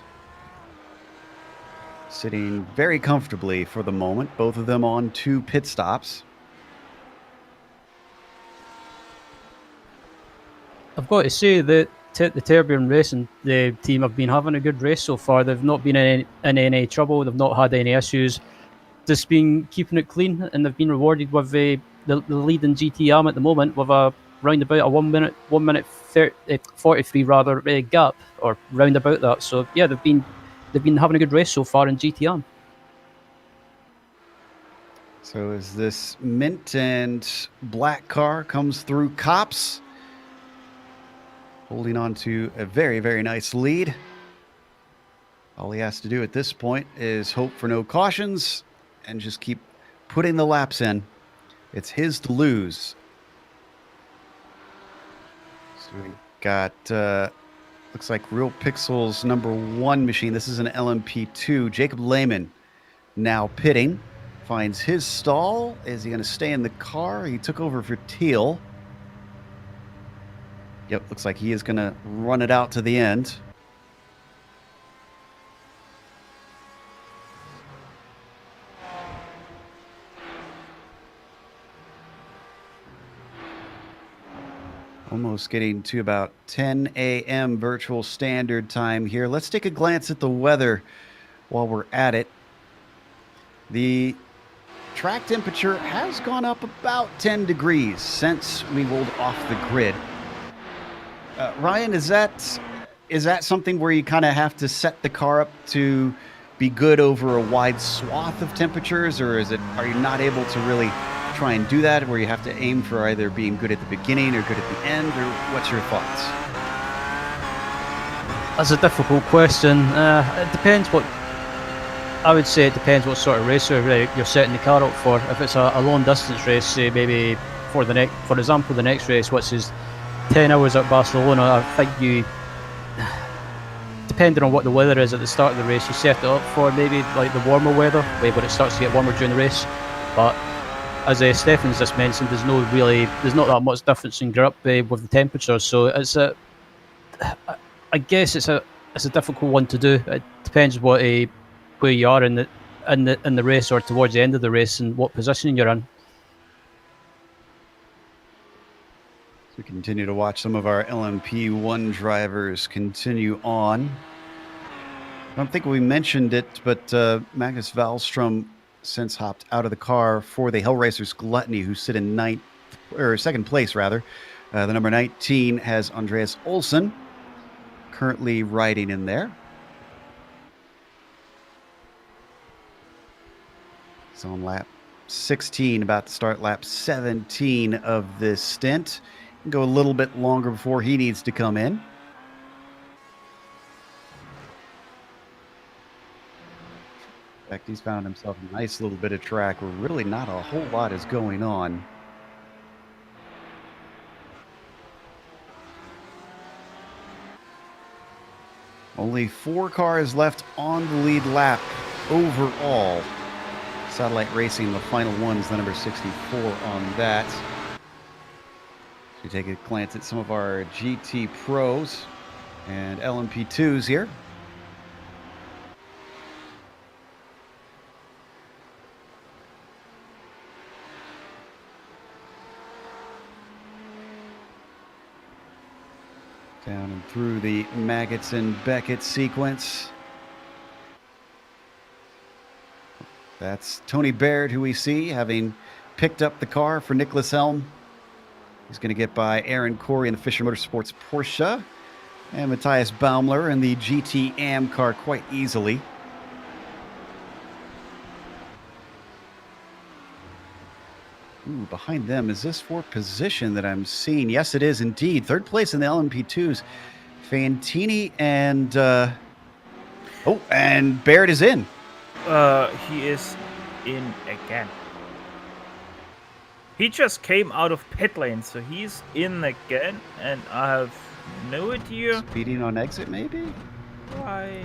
sitting very comfortably for the moment. Both of them on 2 pit stops. I've got to say that the Terbian Racing the team have been having a good race so far. They've not been in any trouble. They've not had any issues. Just been keeping it clean, and they've been rewarded with the lead in GTM at the moment with a roundabout a 1 minute 43 rather gap, or round about that. So yeah, they've been having a good race so far in GTM. So as this mint and black car comes through Cops, holding on to a very, very nice lead. All he has to do at this point is hope for no cautions and just keep putting the laps in. It's his to lose. So we got, looks like Real Pixel's #1 machine. This is an LMP2. Jacob Lehman now pitting. Finds his stall. Is he going to stay in the car? He took over for Teal. Yep, looks like he is going to run it out to the end. Almost getting to about 10 a.m. virtual standard time here. Let's take a glance at the weather while we're at it. The track temperature has gone up about 10 degrees since we rolled off the grid. Ryan, is that something where you kind of have to set the car up to be good over a wide swath of temperatures, or are you not able to really try and do that, where you have to aim for either being good at the beginning or good at the end, or what's your thoughts? That's a difficult question. It depends what. I would say it depends what sort of racer you're setting the car up for. If it's a long distance race, say maybe for example, the next race, which is 10 hours at Barcelona, I think you, depending on what the weather is at the start of the race, you set it up for maybe like the warmer weather, when it starts to get warmer during the race. But as Stefan's just mentioned, there's not that much difference in grip with the temperatures. So I guess it's a difficult one to do. It depends where you are in the race, or towards the end of the race, and what position you're in. We continue to watch some of our LMP1 drivers continue on. I don't think we mentioned it, but Magnus Wallström since hopped out of the car for the Hellracers Gluttony, who sit in second place rather. The number 19 has Andreas Olsson currently riding in there. He's on lap 16, about to start lap 17 of this stint. Go a little bit longer before he needs to come in. In fact, he's found himself a nice little bit of track where really not a whole lot is going on. Only 4 cars left on the lead lap overall. Satellite Racing, the final one's the number 64 on that. We take a glance at some of our GT Pros and LMP2s here. Down and through the Maggots and Beckett sequence. That's Tony Baird, who we see having picked up the car for Nicholas Helm. He's going to get by Aaron Corey in the Fisher Motorsports Porsche, and Matthias Baumler in the GT Am car quite easily. Ooh, behind them, is this for position that I'm seeing? Yes, it is indeed. Third place in the LMP2s. Fantini and... and Baird is in. He is in again. He just came out of pit lane, so he's in again, and I have no idea. Speeding on exit, maybe? Why?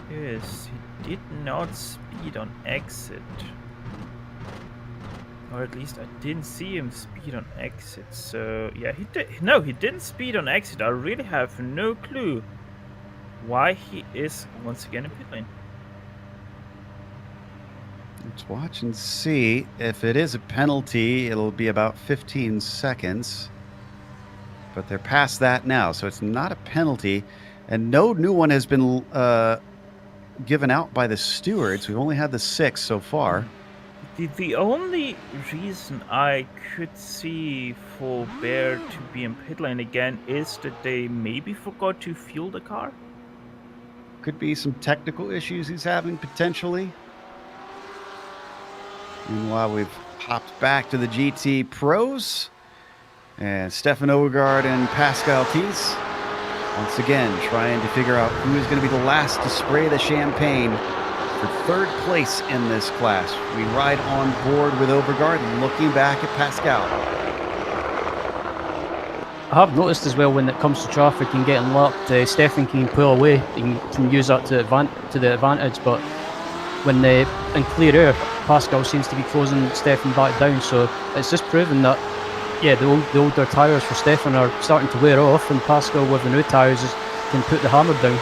Yes, he did not speed on exit. Or at least I didn't see him speed on exit, so yeah, he did. No, he didn't speed on exit. I really have no clue why he is once again in pit lane. Let's watch and see. If it is a penalty, it'll be about 15 seconds. But they're past that now, so it's not a penalty. And no new one has been given out by the stewards. We've only had the 6 so far. The only reason I could see for Bear to be in pit lane again is that they maybe forgot to fuel the car. Could be some technical issues he's having, potentially. Meanwhile, we've hopped back to the GT Pros. And Stefan Overgaard and Pascal Thies once again trying to figure out who is going to be the last to spray the champagne for 3rd place in this class. We ride on board with Overgaard, looking back at Pascal. I have noticed as well when it comes to traffic and getting lapped, Stefan can pull away. He can use that to the advantage, but when in clear air, Pascal seems to be closing Stefan back down. So it's just proven that, yeah, the older tyres for Stefan are starting to wear off, and Pascal with the new tyres can put the hammer down.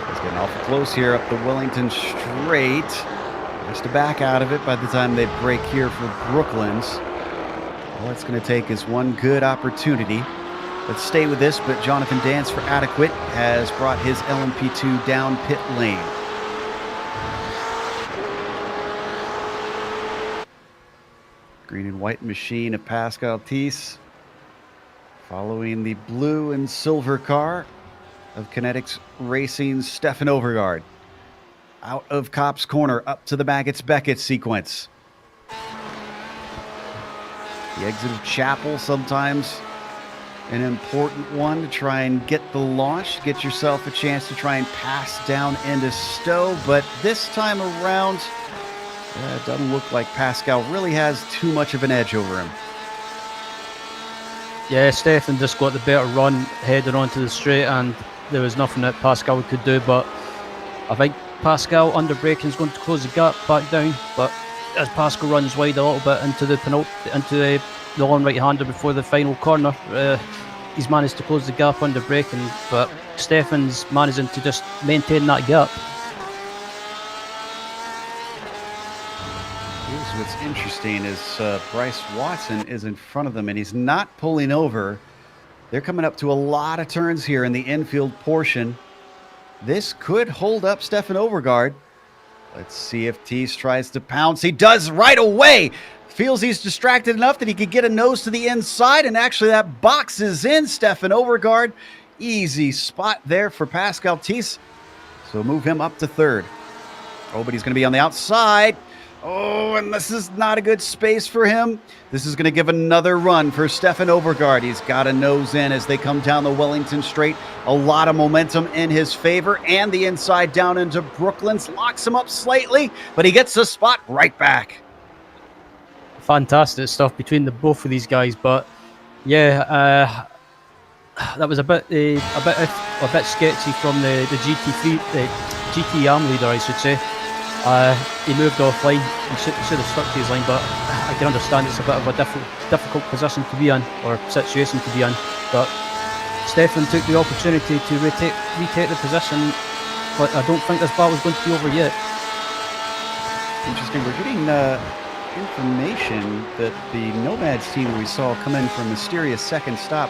He's getting awful close here up the Wellington straight. Just to back out of it by the time they break here for Brooklands. All it's going to take is one good opportunity. Let's stay with this, but Jonathan Dance for Adequate has brought his LMP2 down pit lane. Green and white machine of Pascal Thies, following the blue and silver car of Kinetics Racing's Stefan Overgaard. Out of Cop's corner, up to the Maggots-Beckett sequence. The exit of Chapel, sometimes an important one to try and get the launch, get yourself a chance to try and pass down into Stowe, but this time around, it doesn't look like Pascal really has too much of an edge over him. Yeah, Stefan just got the better run heading onto the straight, and there was nothing that Pascal could do. But I think Pascal under braking is going to close the gap back down. But as Pascal runs wide a little bit into the long right-hander before the final corner, he's managed to close the gap under braking. But Stefan's managing to just maintain that gap. What's interesting is Bryce Watson is in front of them, and he's not pulling over. They're coming up to a lot of turns here in the infield portion. This could hold up Stefan Overgaard. Let's see if Thies tries to pounce. He does right away. Feels he's distracted enough that he could get a nose to the inside, and actually that boxes in Stefan Overgaard. Easy spot there for Pascal Thies. So move him up to 3rd. Oh, but he's going to be on the outside. Oh, and this is not a good space for him. This is going to give another run for Stefan Overgaard. He's got a nose in as they come down the Wellington straight. A lot of momentum in his favor, and the inside down into Brooklands locks him up slightly, but he gets the spot right back. Fantastic stuff between the both of these guys, but yeah, that was a bit sketchy from the GT arm leader, I should say. He moved offline. He should have stuck to his line, but I can understand it's a bit of a difficult position to be in, or situation to be in. But Stefan took the opportunity to retake the position, but I don't think this battle's going to be over yet. Interesting. We're getting information that the Nomads team we saw come in for a mysterious second stop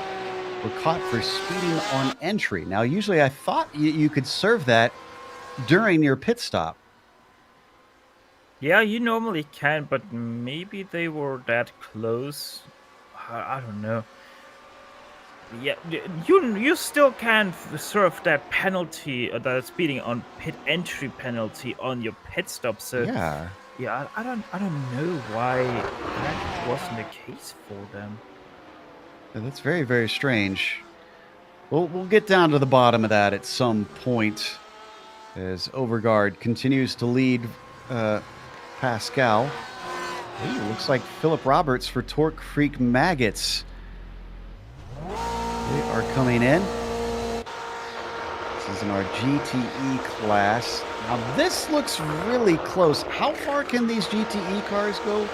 were caught for speeding on entry. Now, usually I thought you could serve that during your pit stop. Yeah, you normally can, but maybe they were that close. I don't know. Yeah, you still can serve that penalty, that speeding on pit entry penalty on your pit stop. So yeah, I don't know why that wasn't the case for them. Yeah, that's very, very strange. We'll get down to the bottom of that at some point as Overgaard continues to lead Pascal. Ooh, looks like Philip Roberts for Torque Freak Maggots. They are coming in. This is in our GTE class. Now this looks really close. How far can these GTE cars go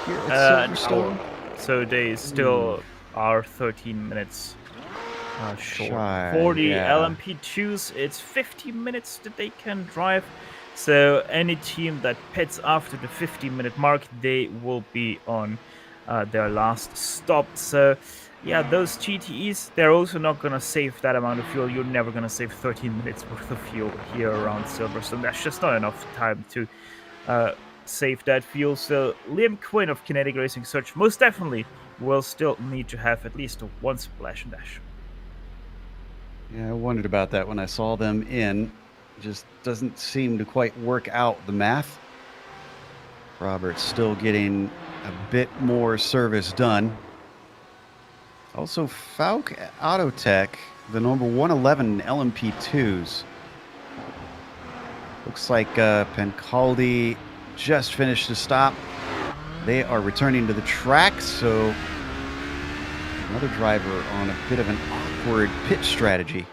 here at Silverstone? So they still are 13 minutes short. Shy, For the yeah. LMP2s, it's 50 minutes that they can drive. So any team that pits after the 15-minute mark, they will be on their last stop. So yeah, those GTEs, they're also not going to save that amount of fuel. You're never going to save 13 minutes worth of fuel here around Silverstone. That's just not enough time to save that fuel. So Liam Quinn of Kinetic Racing Search most definitely will still need to have at least one splash and dash. Yeah, I wondered about that when I saw them in. Just doesn't seem to quite work out the math. Robert's still getting a bit more service done. Also, Falk Autotech, the number 111 LMP2s. Looks like Pencaldi just finished the stop. They are returning to the track, so another driver on a bit of an awkward pit strategy.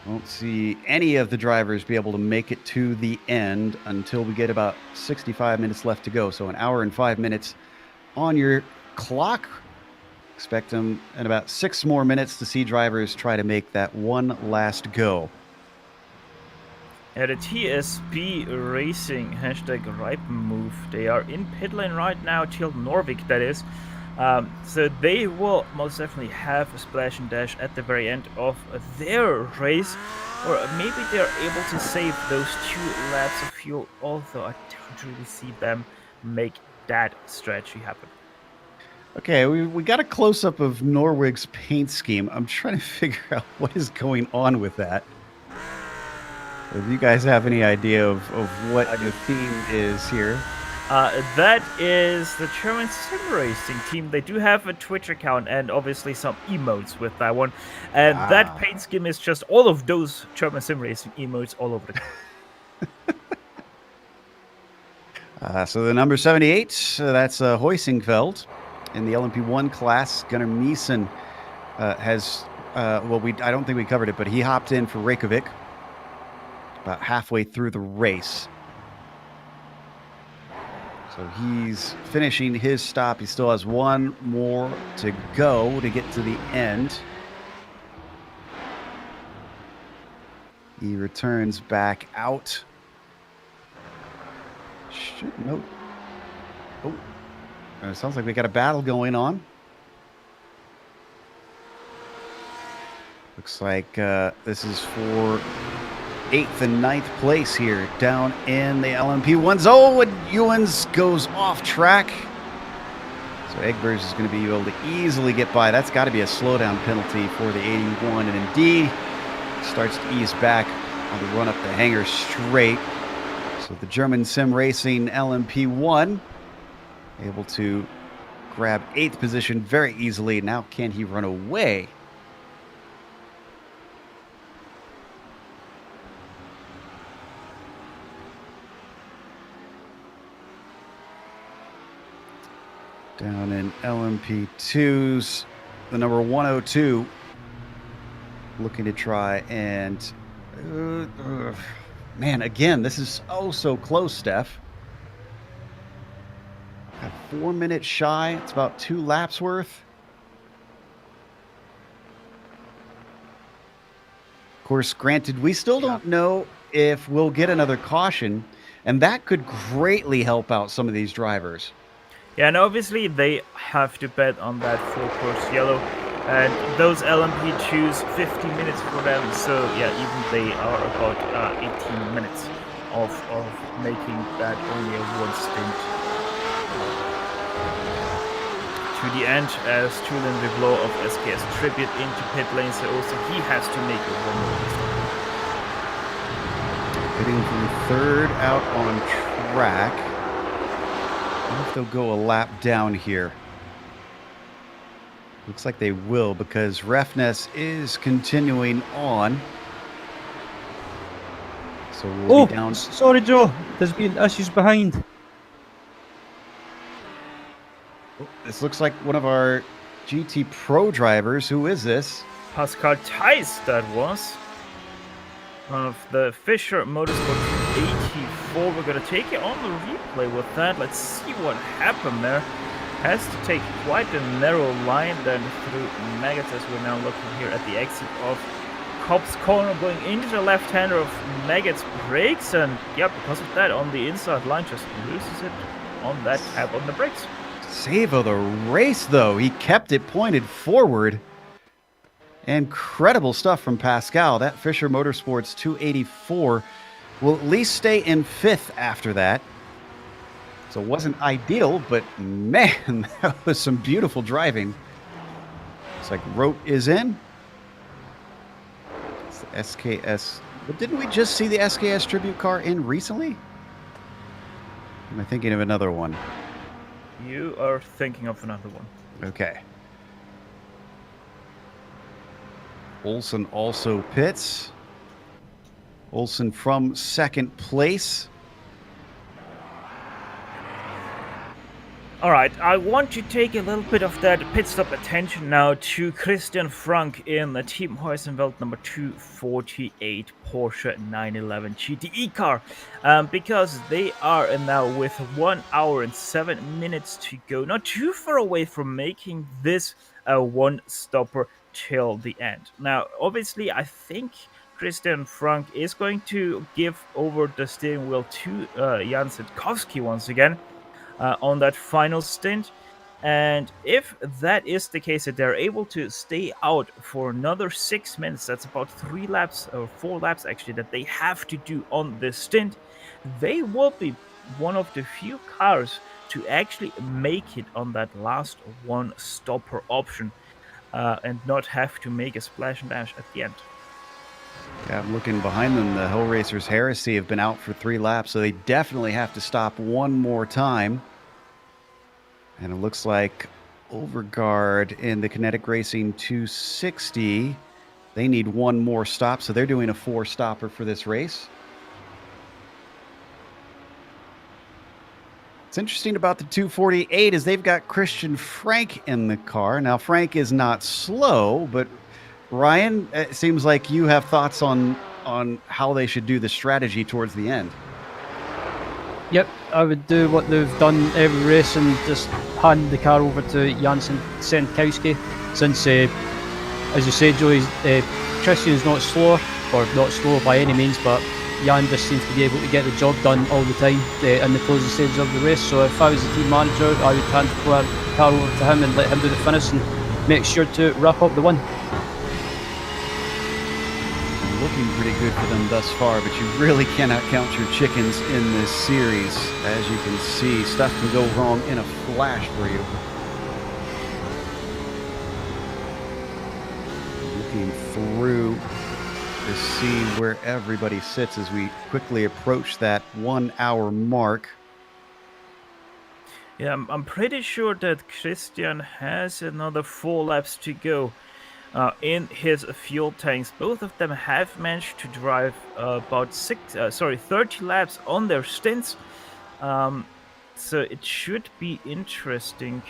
Won't see any of the drivers be able to make it to the end until we get about 65 minutes left to go. So an hour and 5 minutes on your clock. Expect them in about 6 more minutes to see drivers try to make that one last go. Yeah, the TSB Racing #RipenMove. They are in pit lane right now, till Norvik, that is. So they will most definitely have a splash and dash at the very end of their race, or maybe they're able to save those 2 laps of fuel, although I don't really see them make that strategy happen. Okay, we got a close-up of Norwig's paint scheme. I'm trying to figure out what is going on with that. If you guys have any idea of what the theme is here. That is the German sim racing team. They do have a Twitch account and obviously some emotes with that one. And that paint scheme is just all of those German sim racing emotes all over the So the number 78, that's Heusingfeld. In the LMP1 class, Gunnar Meeson has, I don't think we covered it, but he hopped in for Reykjavik about halfway through the race. So he's finishing his stop. He still has 1 more to go to get to the end. He returns back out. Nope. Oh, it sounds like we got a battle going on. Looks like this is for 8th and 9th place here down in the LMP1s. Oh, and Ewens goes off track. So Egbers is going to be able to easily get by. That's got to be a slowdown penalty for the 81. And indeed, starts to ease back on the run up the hanger straight. So the German Sim Racing LMP1 able to grab 8th position very easily. Now can he run away? Down in LMP2s, the number 102 looking to try and... man, again, this is so close, Steph. 4 minutes shy. It's about 2 laps worth. Of course, granted, we still don't know if we'll get another caution, and that could greatly help out some of these drivers. Yeah, and obviously they have to bet on that full course yellow, and those LMP2s, 50 minutes for them, so yeah, even they are about 18 minutes of making that only a 1 stint to the end, as Julian Vivlo of SKS Tribute into pit lane, so also he has to make a 1 more stint. Hitting from 3rd out on track. I wonder if they'll go a lap down here. Looks like they will, because Refness is continuing on. So we'll be down. Sorry, Joe. There's been issues behind. This looks like one of our GT Pro drivers. Who is this? Pascal Theis, that was. Of the Fisher Motorsport 84. We're going to take it on the replay with that. Let's see what happened there. has to take quite a narrow line then through Maggots, as we're now looking here at the exit of Cobb's corner, going into the left-hander of Maggots, brakes, and yeah, because of that, on the inside line, just loses it on that tap on the brakes. Save of the race, though. He kept it pointed forward. Incredible stuff from Pascal. That Fisher Motorsports 284 will at least stay in 5th after that. So it wasn't ideal, but man, that was some beautiful driving. It's like Rote is in. It's the SKS. But didn't we just see the SKS tribute car in recently? Am I thinking of another one? You are thinking of another one. Okay. Olsen also pits. Olsen from 2nd place. All right, I want to take a little bit of that pit stop attention now to Christian Frank in the Team Heusenfeld number 248 Porsche 911 GTE car, because they are now with 1 hour and 7 minutes to go, not too far away from making this a one-stopper till the end. Now, obviously, I think Christian Frank is going to give over the steering wheel to Jan Sitkowski once again. On that final stint, and if that is the case, that they're able to stay out for another 6 minutes, that's about 3 laps or 4 laps actually that they have to do on this stint, they will be one of the few cars to actually make it on that last one stopper option and not have to make a splash and dash at the end. Yeah, I'm looking behind them. The Hellraisers Heresy have been out for 3 laps, so they definitely have to stop one more time. And it looks like Overgaard in the Kinetic Racing 260, they need one more stop, so they're doing a 4-stopper for this race. What's interesting about the 248 is they've got Christian Frank in the car. Now, Frank is not slow, but Ryan, it seems like you have thoughts on how they should do the strategy towards the end. Yep, I would do what they've done every race and just hand the car over to Jan Sitkowski, since, as you say, Joey, Christian's not slower, or not slow by any means, but Jan just seems to be able to get the job done all the time in the closing stages of the race. So if I was the team manager, I would hand the car over to him and let him do the finish and make sure to wrap up the win. Looking pretty good for them thus far, but you really cannot count your chickens in this series. As you can see, stuff can go wrong in a flash for you. Looking through to see where everybody sits as we quickly approach that 1 hour mark. Yeah, I'm pretty sure that Christian has another 4 laps to go in his fuel tanks. Both of them have managed to drive about 30 laps on their stints. So it should be interesting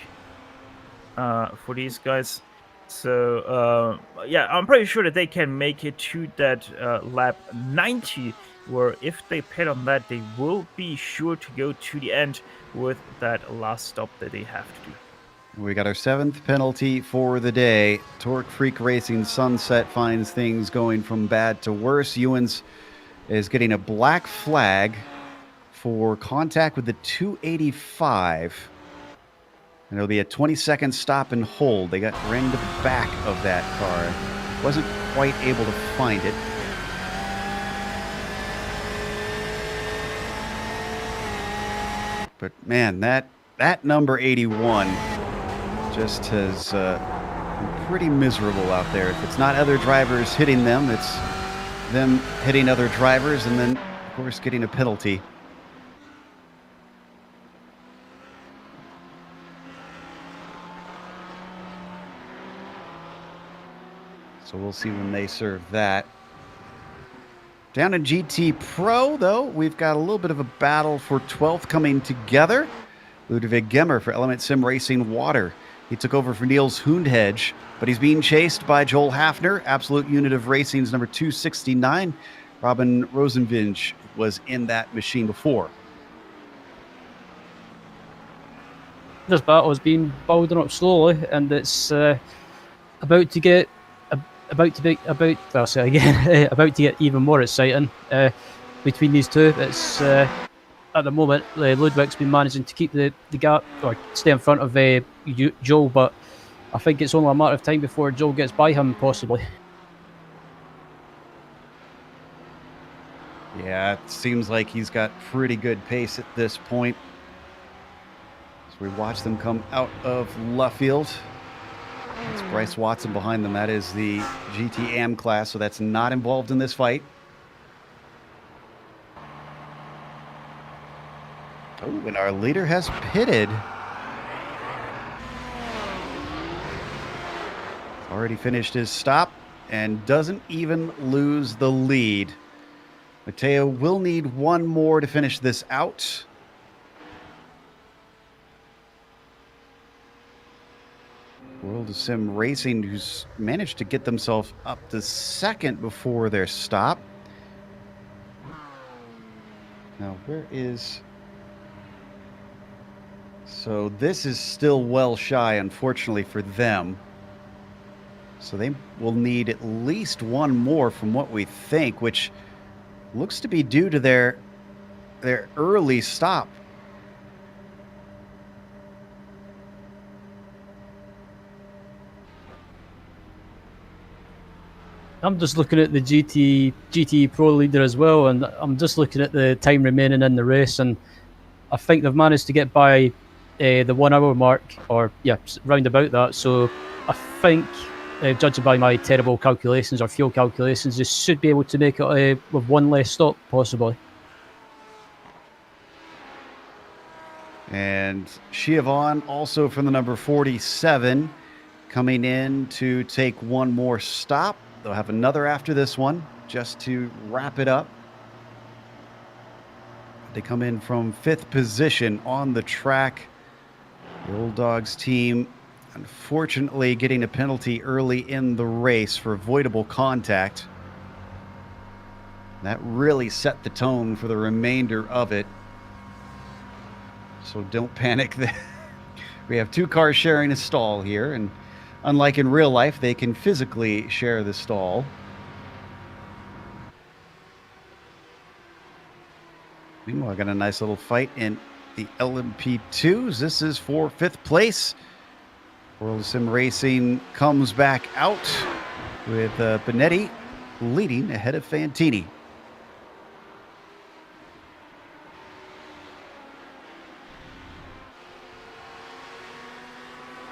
for these guys. So yeah, I'm pretty sure that they can make it to that lap 90, where if they pit on that, they will be sure to go to the end with that last stop that they have to do. We got our 7th penalty for the day. Torque Freak Racing Sunset finds things going from bad to worse. Ewens is getting a black flag for contact with the 285. And it'll be a 20-second stop and hold. They ran into the back of that car. Wasn't quite able to find it. But man, that number 81 just has been pretty miserable out there. If it's not other drivers hitting them, it's them hitting other drivers and then, of course, getting a penalty. So we'll see when they serve that. Down in GT Pro, though, we've got a little bit of a battle for 12th coming together. Ludwig Gemmer for Element Sim Racing Water. He took over for Niels Hundhedge, but he's being chased by Joel Hafner. Absolute Unit of Racing's number 269. Robin Rosenvinge was in that machine before. this battle has been building up slowly, and it's about to get about to get even more exciting between these two. It's at the moment Ludwig's been managing to keep the gap or stay in front of Joe, but I think it's only a matter of time before Joe gets by him, possibly. Yeah, it seems like he's got pretty good pace at this point. As we watch them come out of Luffield. It's Bryce Watson behind them. That is the GT Am class, so that's not involved in this fight. Oh, and our leader has pitted. Already finished his stop and doesn't even lose the lead. Mateo will need one more to finish this out. World of Sim Racing, who's managed to get themselves up to second before their stop. Now, where is... So this is still well shy, unfortunately, for them. So they will need at least one more from what we think, which looks to be due to their early stop. I'm just looking at the GT Pro leader as well, and I'm just looking at the time remaining in the race, and I think they've managed to get by the 1 hour mark, or yeah, round about that. So I think, judging by my terrible calculations or fuel calculations, they should be able to make it with one less stop, possibly. And Shiavon, also from the number 47, coming in to take one more stop. They'll have another after this one, just to wrap it up. They come in from 5th position on the track. The Old Dogs team, unfortunately, getting a penalty early in the race for avoidable contact. That really set the tone for the remainder of it. So don't panic. We have 2 cars sharing a stall here, and unlike in real life, they can physically share the stall. Meanwhile, I got a nice little fight in the LMP2s. This is for 5th place. World of Sim Racing comes back out with Benetti leading ahead of Fantini.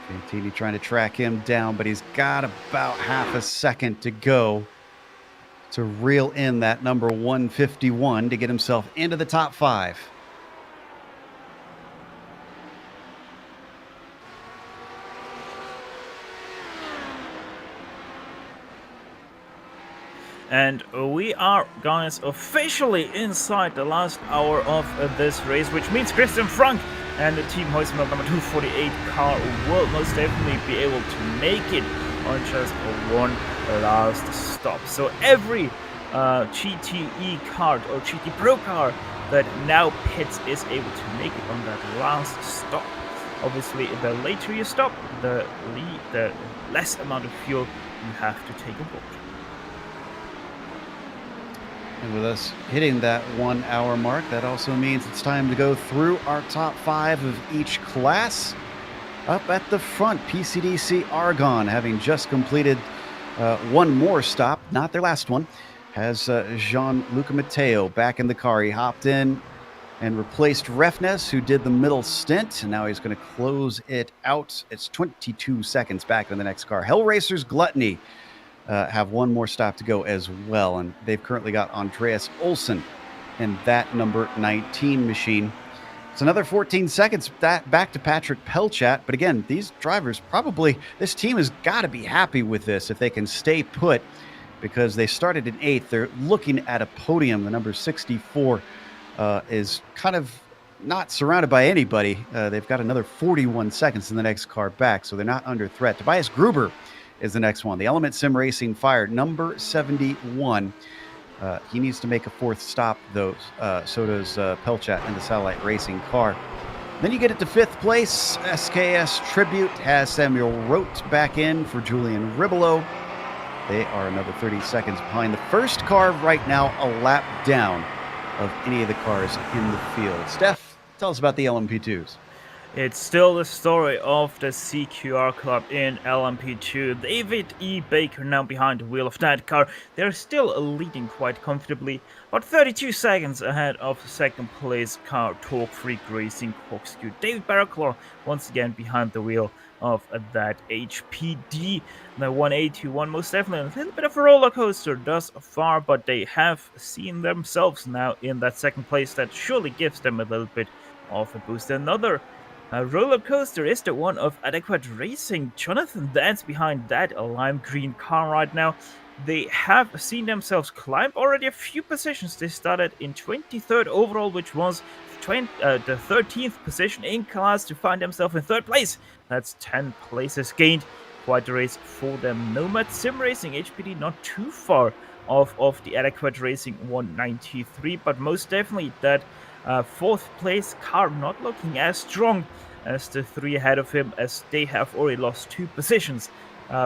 Fantini trying to track him down, but he's got about half a second to go to reel in that number 151 to get himself into the top 5. And we are, guys, officially inside the last hour of this race, which means Christian Frank and the Team Heusmann number 248 car will most definitely be able to make it on just one last stop. So every GTE car or GT Pro car that now pits is able to make it on that last stop. Obviously, the later you stop, the less amount of fuel you have to take aboard. And with us hitting that 1 hour mark, that also means it's time to go through our top 5 of each class. Up at the front, PCDC Argonne, having just completed one more stop, not their last one, has Jean-Luc Matteo back in the car. He hopped in and replaced Refnes, who did the middle stint, and now he's going to close it out. It's 22 seconds back in the next car. Hellracers Gluttony have one more stop to go as well, and they've currently got Andreas Olsen in that number 19 machine. It's another 14 seconds back to Patrick Pelchat, but again, these drivers this team has got to be happy with this if they can stay put, because they started in 8th. They're looking at a podium. The number 64 is kind of not surrounded by anybody. They've got another 41 seconds in the next car back, so they're not under threat. Tobias Gruber is the next one. The Element Sim Racing Fire, number 71. He needs to make a 4th stop, though. So does Pelchat in the Satellite Racing car. Then you get it to 5th place. SKS Tribute has Samuel Rote back in for Julian Ribolo. They are another 30 seconds behind the first car right now, a lap down of any of the cars in the field. Steph, tell us about the LMP2s. It's still the story of the CQR Club in LMP2. David E. Baker now behind the wheel of that car. They're still leading quite comfortably, about 32 seconds ahead of the second place car Talk Freak Racing Corkscrew. David Barraclaw once again behind the wheel of that HPD. The 181 most definitely a little bit of a roller coaster thus far, but they have seen themselves now in that second place. That surely gives them a little bit of a boost. Another roller coaster is the one of Adequate Racing. Jonathan Dance behind that lime green car right now. They have seen themselves climb already a few positions. They started in 23rd overall, which was the 13th position in class, to find themselves in 3rd place. That's 10 places gained. Quite a race for them. Nomad Sim Racing HPD not too far off of the Adequate Racing 193, but most definitely that 4th place car not looking as strong as the 3 ahead of him, as they have already lost 2 positions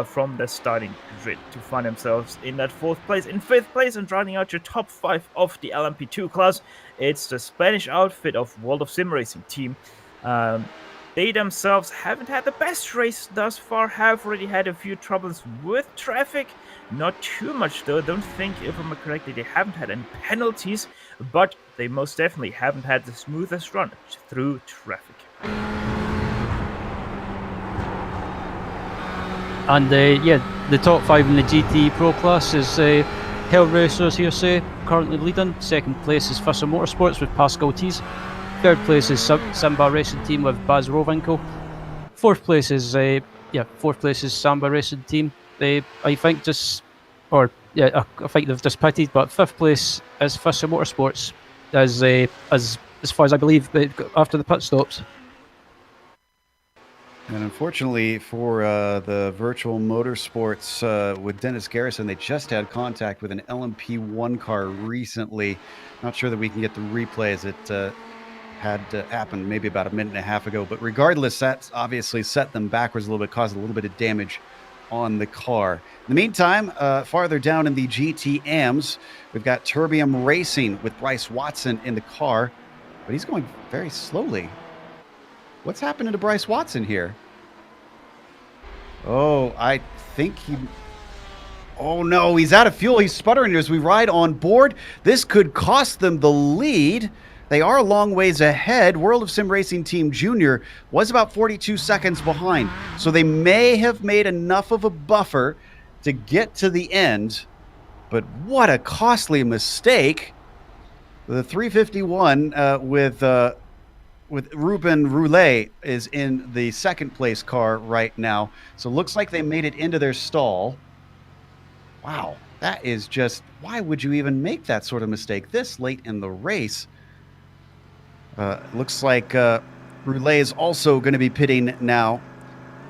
from the starting grid to find themselves in that 4th place. In 5th place and rounding out your top 5 of the LMP2 class, it's the Spanish outfit of World of Sim Racing team. They themselves haven't had the best race thus far, have already had a few troubles with traffic. Not too much though. I don't think, if I'm correct, they haven't had any penalties, but they most definitely haven't had the smoothest run through traffic. And the top 5 in the GT Pro class is Hell Racers here, currently leading. 2nd place is Fussa Motorsports with Pascal Tees. 3rd place is Samba Racing Team with Baz Rovinko. 4th place is Samba Racing Team. I think they've just pitted, but 5th place is Fussa Motorsports, as far as I believe, after the pit stops. And unfortunately for the virtual motorsports with Dennis Garrison, they just had contact with an LMP1 car recently. Not sure that we can get the replay, as it had happened maybe about a minute and a half ago. But regardless, that's obviously set them backwards a little bit, caused a little bit of damage on the car. In the meantime, farther down in the GTMs, we've got Terbium Racing with Bryce Watson in the car, but he's going very slowly. What's happening to Bryce Watson here? Oh, I think he... Oh no, he's out of fuel. He's sputtering as we ride on board. This could cost them the lead. They are a long ways ahead. World of Sim Racing Team Junior was about 42 seconds behind, so they may have made enough of a buffer to get to the end, but what a costly mistake. The 351 with Ruben Roulet is in the 2nd place car right now, so it looks like they made it into their stall. Wow, that is just... Why would you even make that sort of mistake this late in the race? Looks like Roulet is also going to be pitting now.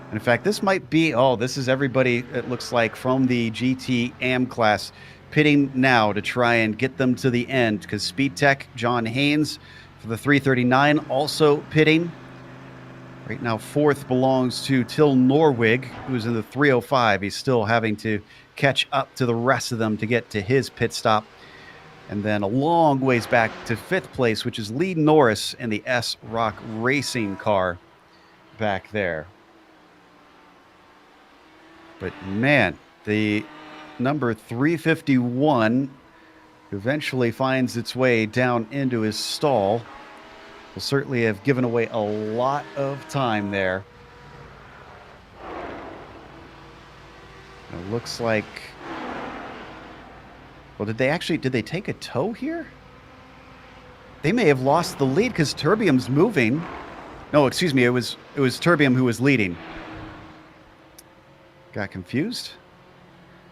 And in fact, this might be... Oh, this is everybody, it looks like, from the GT AM class pitting now to try and get them to the end, because Speed Tech, John Haynes for the 339 also pitting. Right now, 4th belongs to Till Norwig, who's in the 305. He's still having to catch up to the rest of them to get to his pit stop. And then a long ways back to 5th place, which is Lee Norris in the S-Rock Racing car back there. But man, the number 351 eventually finds its way down into his stall. Will certainly have given away a lot of time there. It looks like... Well, did they take a tow here? They may have lost the lead because Terbium's moving. No, excuse me, it was Terbium who was leading. Got confused.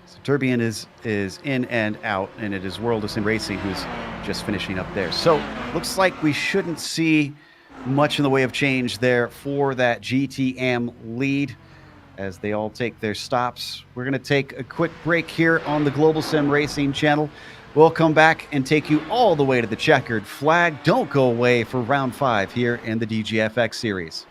So Terbium is in and out, and it is World of Sim Racing who's just finishing up there. So looks like we shouldn't see much in the way of change there for that GTM lead. as they all take their stops. We're going to take a quick break here on the Global Sim Racing channel. We'll come back and take you all the way to the checkered flag. Don't go away for round 5 here in the DGFX series.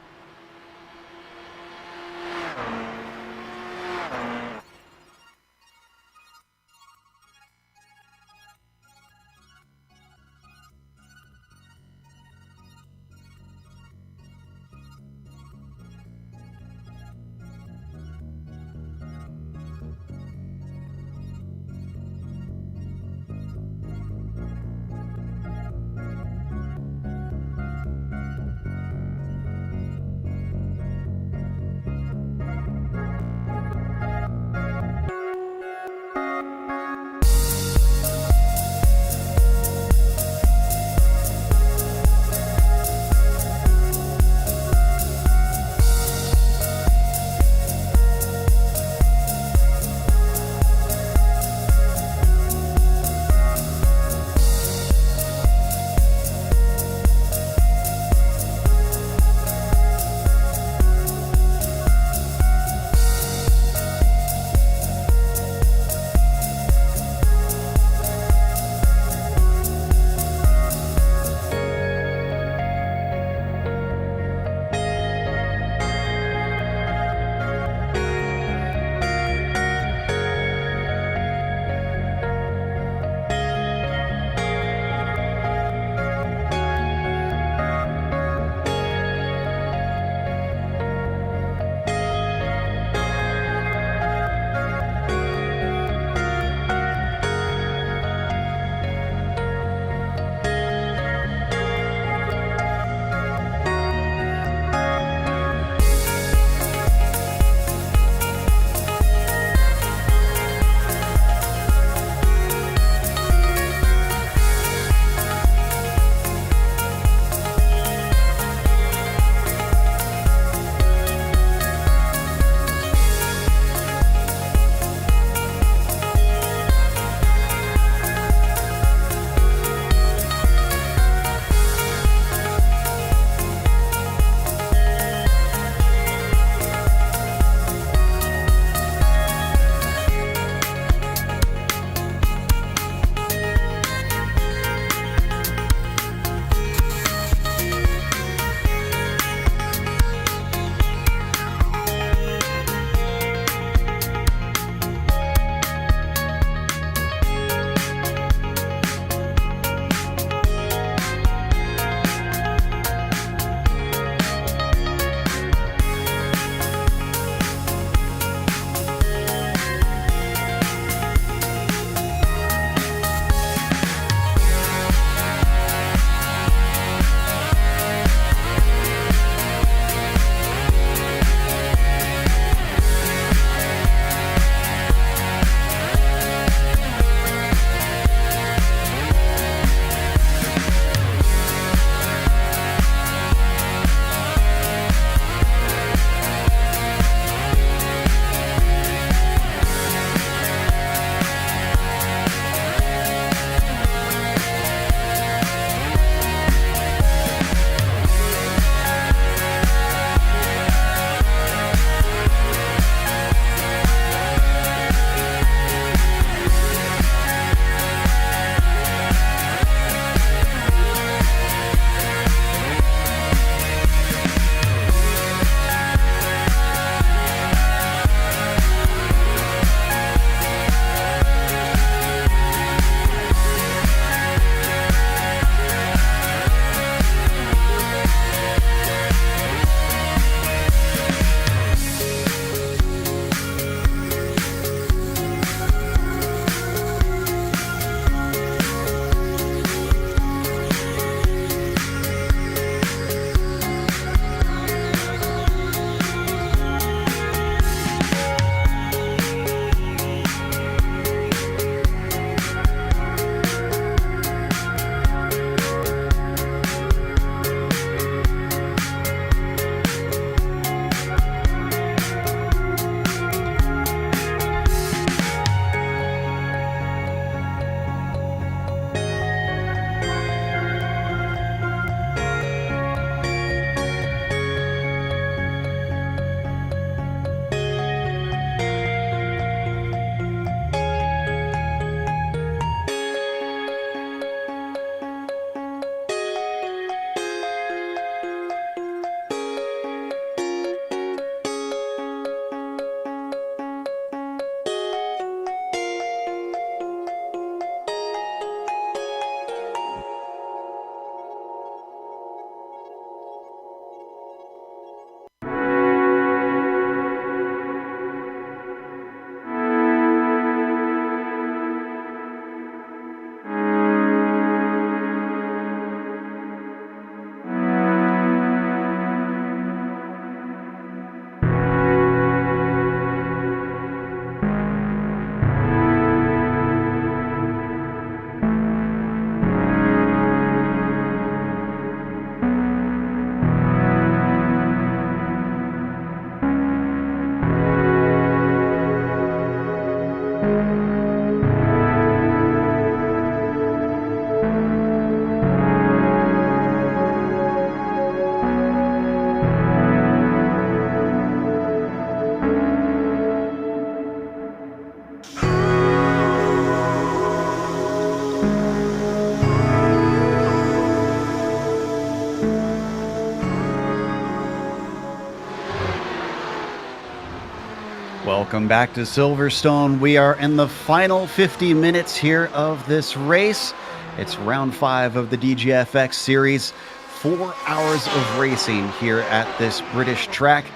Welcome back to Silverstone. We are in the final 50 minutes here of this race. It's round 5 of the DGFX series. 4 hours of racing here at this British track.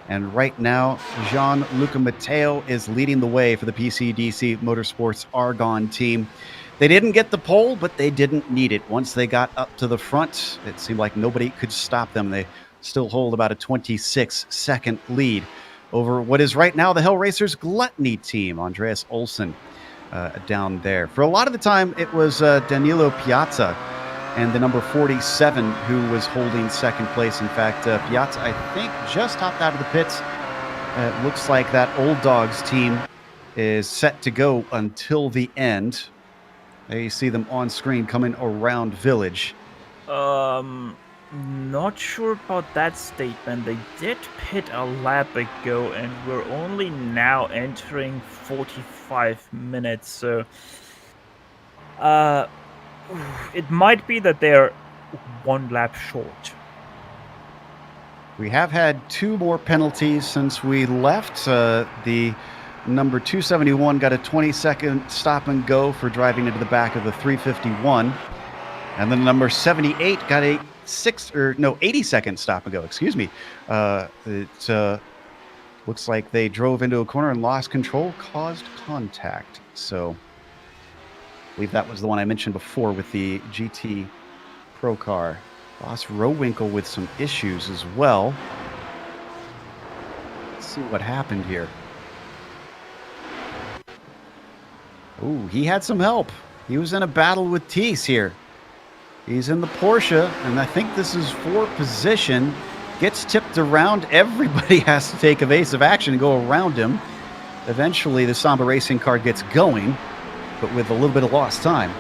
And right now, Gianluca Matteo is leading the way for the PCDC Motorsports Argonne team. They didn't get the pole, but they didn't need it. Once they got up to the front, it seemed like nobody could stop them. They still hold about a 26-second lead over what is right now the Hell Racers Gluttony team. Andreas Olsen down there. For a lot of the time, it was Danilo Piazza and the number 47 who was holding second place. In fact, Piazza, I think, just hopped out of the pits. It looks like that Old Dogs team is set to go until the end. There you see them on screen coming around Village. Not sure about that statement. They did pit a lap ago, and we're only now entering 45 minutes. So, it might be that they're 1 lap short. We have had 2 more penalties since we left. The number 271 got a 20-second stop and go for driving into the back of the 351. And then number 78 got a 80-second stop and go, excuse me. It looks like they drove into a corner and lost control, caused contact. So I believe that was the one I mentioned before with the GT Pro car. Ross Rowinkle with some issues as well. Let's see what happened here. Ooh, he had some help. He was in a battle with Teese here. He's in the Porsche, and I think this is for position. Gets tipped around. Everybody has to take evasive action and go around him. Eventually, the Samba Racing car gets going, but with a little bit of lost time.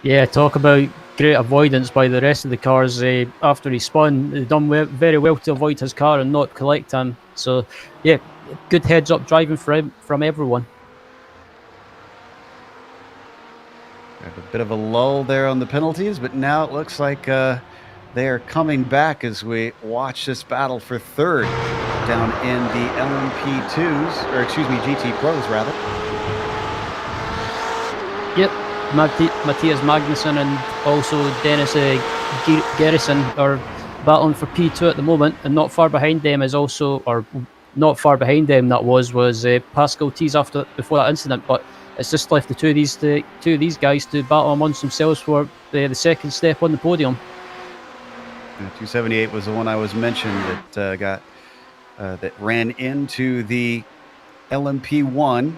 Yeah, talk about great avoidance by the rest of the cars after he spun. They've done very well to avoid his car and not collect him. So, yeah, good heads-up driving from everyone. Have a bit of a lull there on the penalties, but now it looks like they are coming back as we watch this battle for third down in the LMP2s, or excuse me, GT Pros rather. Yep, Matthias Magnussen and also Dennis Gerritsen are battling for P2 at the moment, and not far behind them is also, or not far behind them that was Pascal Teese before that incident, but it's just left the two of these guys to battle amongst themselves for the second step on the podium. 278 was the one I was mentioned that that ran into the LMP1.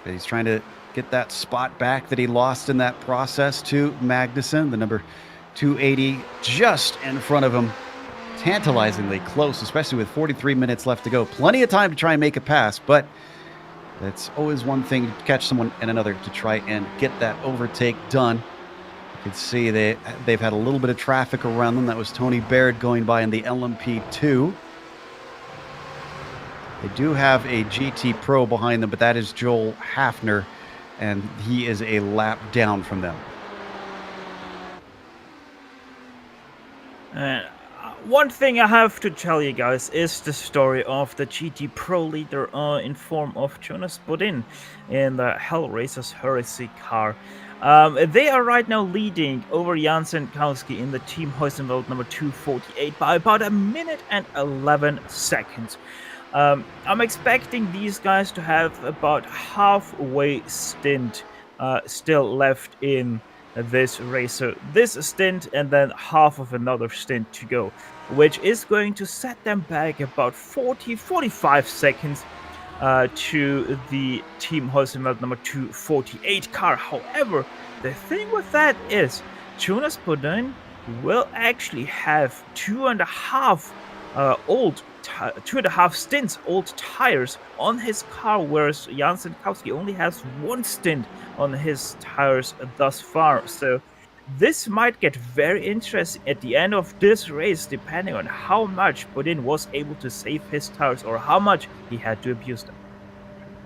But he's trying to get that spot back that he lost in that process to Magnussen. The number 280 just in front of him. Tantalizingly close, especially with 43 minutes left to go. Plenty of time to try and make a pass, but it's always one thing to catch someone and another to try and get that overtake done. You can see they've had a little bit of traffic around them. That was Tony Baird going by in the LMP2. They do have a GT Pro behind them, but that is Joel Hafner, and he is a lap down from them. One thing I have to tell you guys is the story of the GT Pro leader in form of Jonas Bodin in the Hell Racers Heresy car. They are right now leading over Jan Senkowski in the Team Heusenwald number 248 by about 1 minute and 11 seconds. I'm expecting these guys to have about halfway stint still left in this race. So this stint and then half of another stint to go, which is going to set them back about 45 seconds to the Team Heusenwald number 248 car. However, the thing with that is Jonas Bodin will actually have 2.5 stints old tires on his car, whereas Jan Senkowski only has 1 stint on his tires thus far. So this might get very interesting at the end of this race, depending on how much Bodin was able to save his tires or how much he had to abuse them.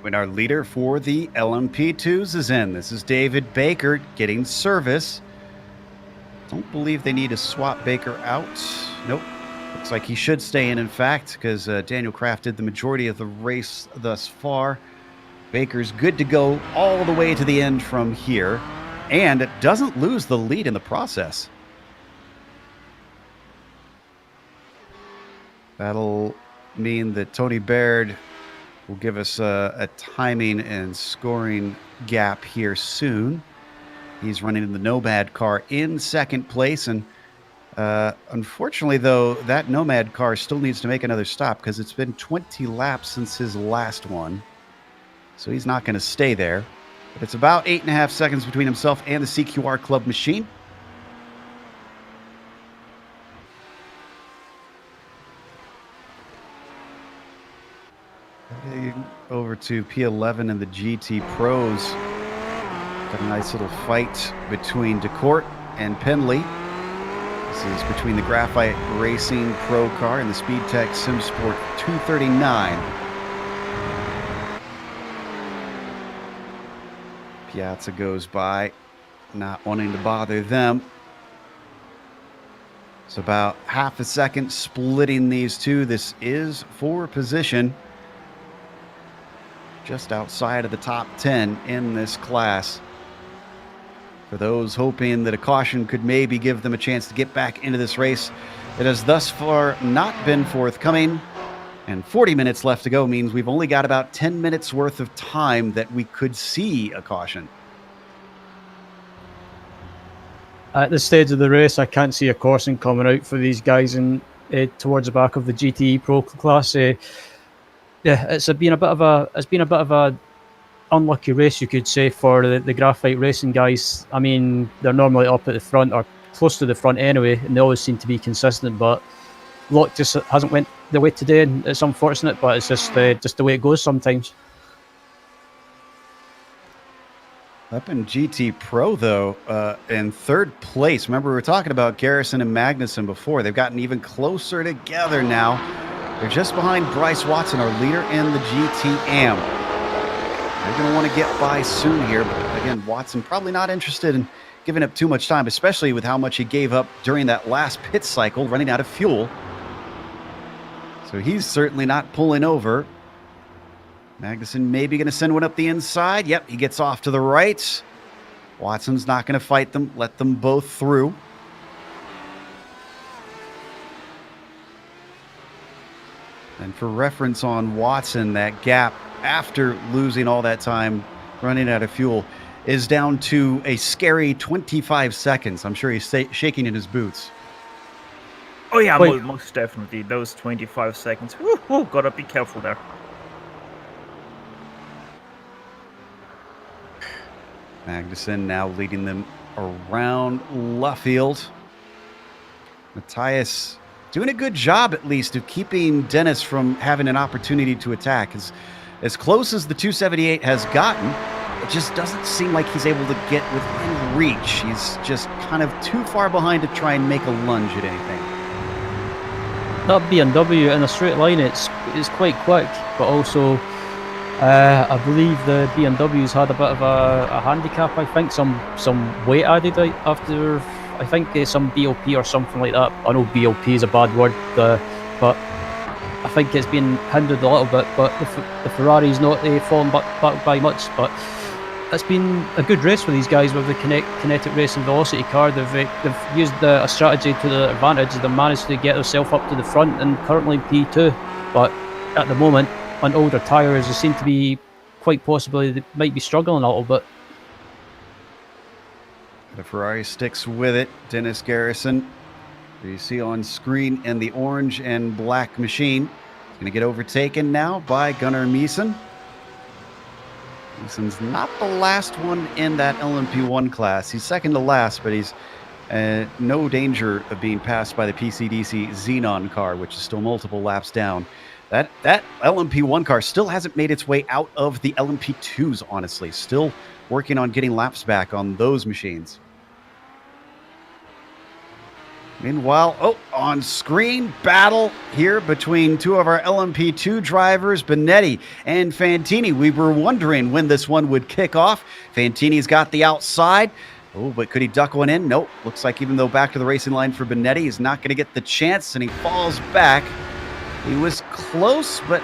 When our leader for the LMP2s is in, this is David Baker getting service. Don't believe they need to swap Baker out. Nope. Looks like he should stay in fact, because Daniel Kraft did the majority of the race thus far. Baker's good to go all the way to the end from here, and doesn't lose the lead in the process. That'll mean that Tony Baird will give us a timing and scoring gap here soon. He's running in the Nomad car in second place, and unfortunately, though, that Nomad car still needs to make another stop because it's been 20 laps since his last one. So he's not going to stay there. But it's about 8.5 seconds between himself and the CQR Club machine. Over to P11 and the GT Pros. Got a nice little fight between DeCourt and Penley. This is between the Graphite Racing Pro car and the SpeedTech SimSport 239. Piazza goes by, not wanting to bother them. It's about half a second splitting these two. This is for position. Just outside of the top 10 in this class. For those hoping that a caution could maybe give them a chance to get back into this race, it has thus far not been forthcoming. And 40 minutes left to go means we've only got about 10 minutes worth of time that we could see a caution. At this stage of the race, I can't see a caution coming out for these guys in towards the back of the GTE Pro class. Yeah, it's been a bit of a unlucky race, you could say, for the Graphite Racing guys. I mean, they're normally up at the front or close to the front anyway, and they always seem to be consistent. But luck just hasn't went the way today, and it's unfortunate. But it's just the way it goes sometimes. Up in GT Pro, though, in third place. Remember, we were talking about Garrison and Magnussen before. They've gotten even closer together now. They're just behind Bryce Watson, our leader in the GTM. They're going to want to get by soon here. But again, Watson probably not interested in giving up too much time, especially with how much he gave up during that last pit cycle, running out of fuel. So he's certainly not pulling over. Magnussen maybe going to send one up the inside. Yep, he gets off to the right. Watson's not going to fight them, let them both through. And for reference on Watson, that gap after losing all that time running out of fuel is down to a scary 25 seconds. I'm sure he's shaking in his boots. Oh yeah, most definitely. Those 25 seconds. Woo, gotta be careful there. Magnussen now leading them around Luffield. Matthias doing a good job, at least, of keeping Dennis from having an opportunity to attack. As close as the 278 has gotten, it just doesn't seem like he's able to get within reach. He's just kind of too far behind to try and make a lunge at anything. That BMW in a straight line, it's quite quick, but also I believe the BMW's had a bit of a handicap. I think some weight added after, I think some BOP or something like that. I know BOP is a bad word, but I think it's been hindered a little bit. But the Ferrari's not fallen back by much. But it's been a good race for these guys with the kinetic racing velocity car. They've used a strategy to their advantage. They've managed to get themselves up to the front and currently P2. But at the moment, on older tyres, they seem to be quite possibly they might be struggling a little bit. The Ferrari sticks with it. Dennis Garrison, who you see on screen in the orange and black machine, is going to get overtaken now by Gunnar Meeson. Meeson's not the last one in that LMP1 class. He's second to last, but he's no danger of being passed by the PCDC Xenon car, which is still multiple laps down. That LMP1 car still hasn't made its way out of the LMP2s, honestly. Still working on getting laps back on those machines. Meanwhile, on screen, battle here between two of our LMP2 drivers, Benetti and Fantini. We were wondering when this one would kick off. Fantini's got the outside. Oh, but could he duck one in? Nope. Looks like even though back to the racing line for Benetti, he's not going to get the chance, and he falls back. He was close, but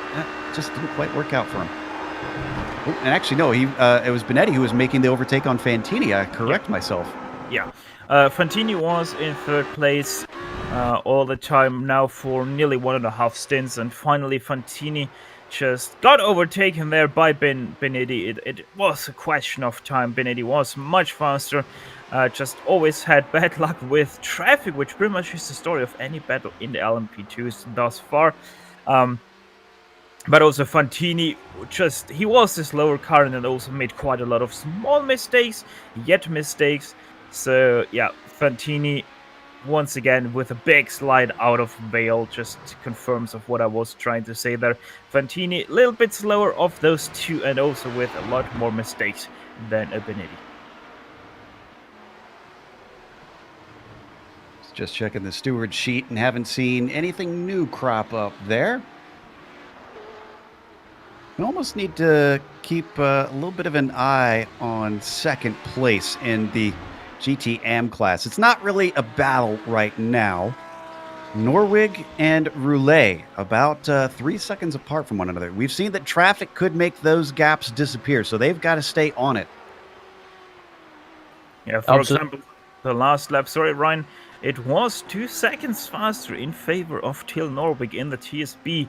just didn't quite work out for him. Oh, and actually, no, it was Benetti who was making the overtake on Fantini. I correct myself. Yeah. Fantini was in third place all the time now for nearly 1.5 stints, and finally Fantini just got overtaken there by Benetti. It was a question of time. Benetti was much faster, just always had bad luck with traffic, which pretty much is the story of any battle in the LMP2s thus far. But also Fantini, he was the slower car and also made quite a lot of small mistakes, So yeah, Fantini once again with a big slide out of Vale just confirms of what I was trying to say there. Fantini a little bit slower of those two and also with a lot more mistakes than a Benetti. Just checking the steward sheet and haven't seen anything new crop up there. We almost need to keep a little bit of an eye on second place in the GT Am class. It's not really a battle right now. Norwig and Roulet about 3 seconds apart from one another. We've seen that traffic could make those gaps disappear, so they've got to stay on it. Yeah, for example, the last lap, sorry, Ryan, it was 2 seconds faster in favor of Till Norwig in the TSB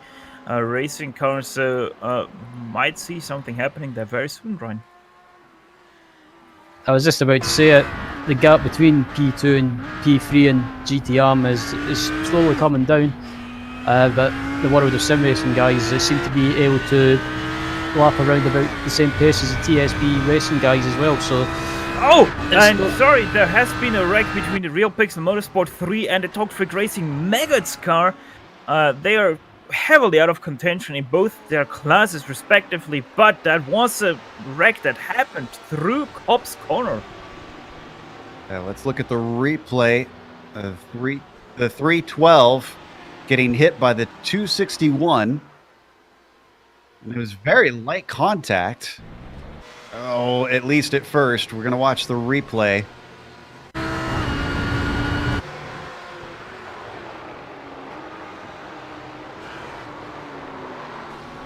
racing car, so might see something happening there very soon, Ryan. I was just about to say it. The gap between P2 and P3 and GT Arm is slowly coming down, but the World of Sim Racing guys seem to be able to lap around about the same pace as the TSB racing guys as well. So, sorry, there has been a wreck between the Real Pixel Motorsport 3 and the Talk Freak Racing Megads car. They are heavily out of contention in both their classes respectively, but that was a wreck that happened through Cobb's Corner. Let's look at the replay. The 312 getting hit by the 261. It was very light contact. Oh, at least at first. We're going to watch the replay.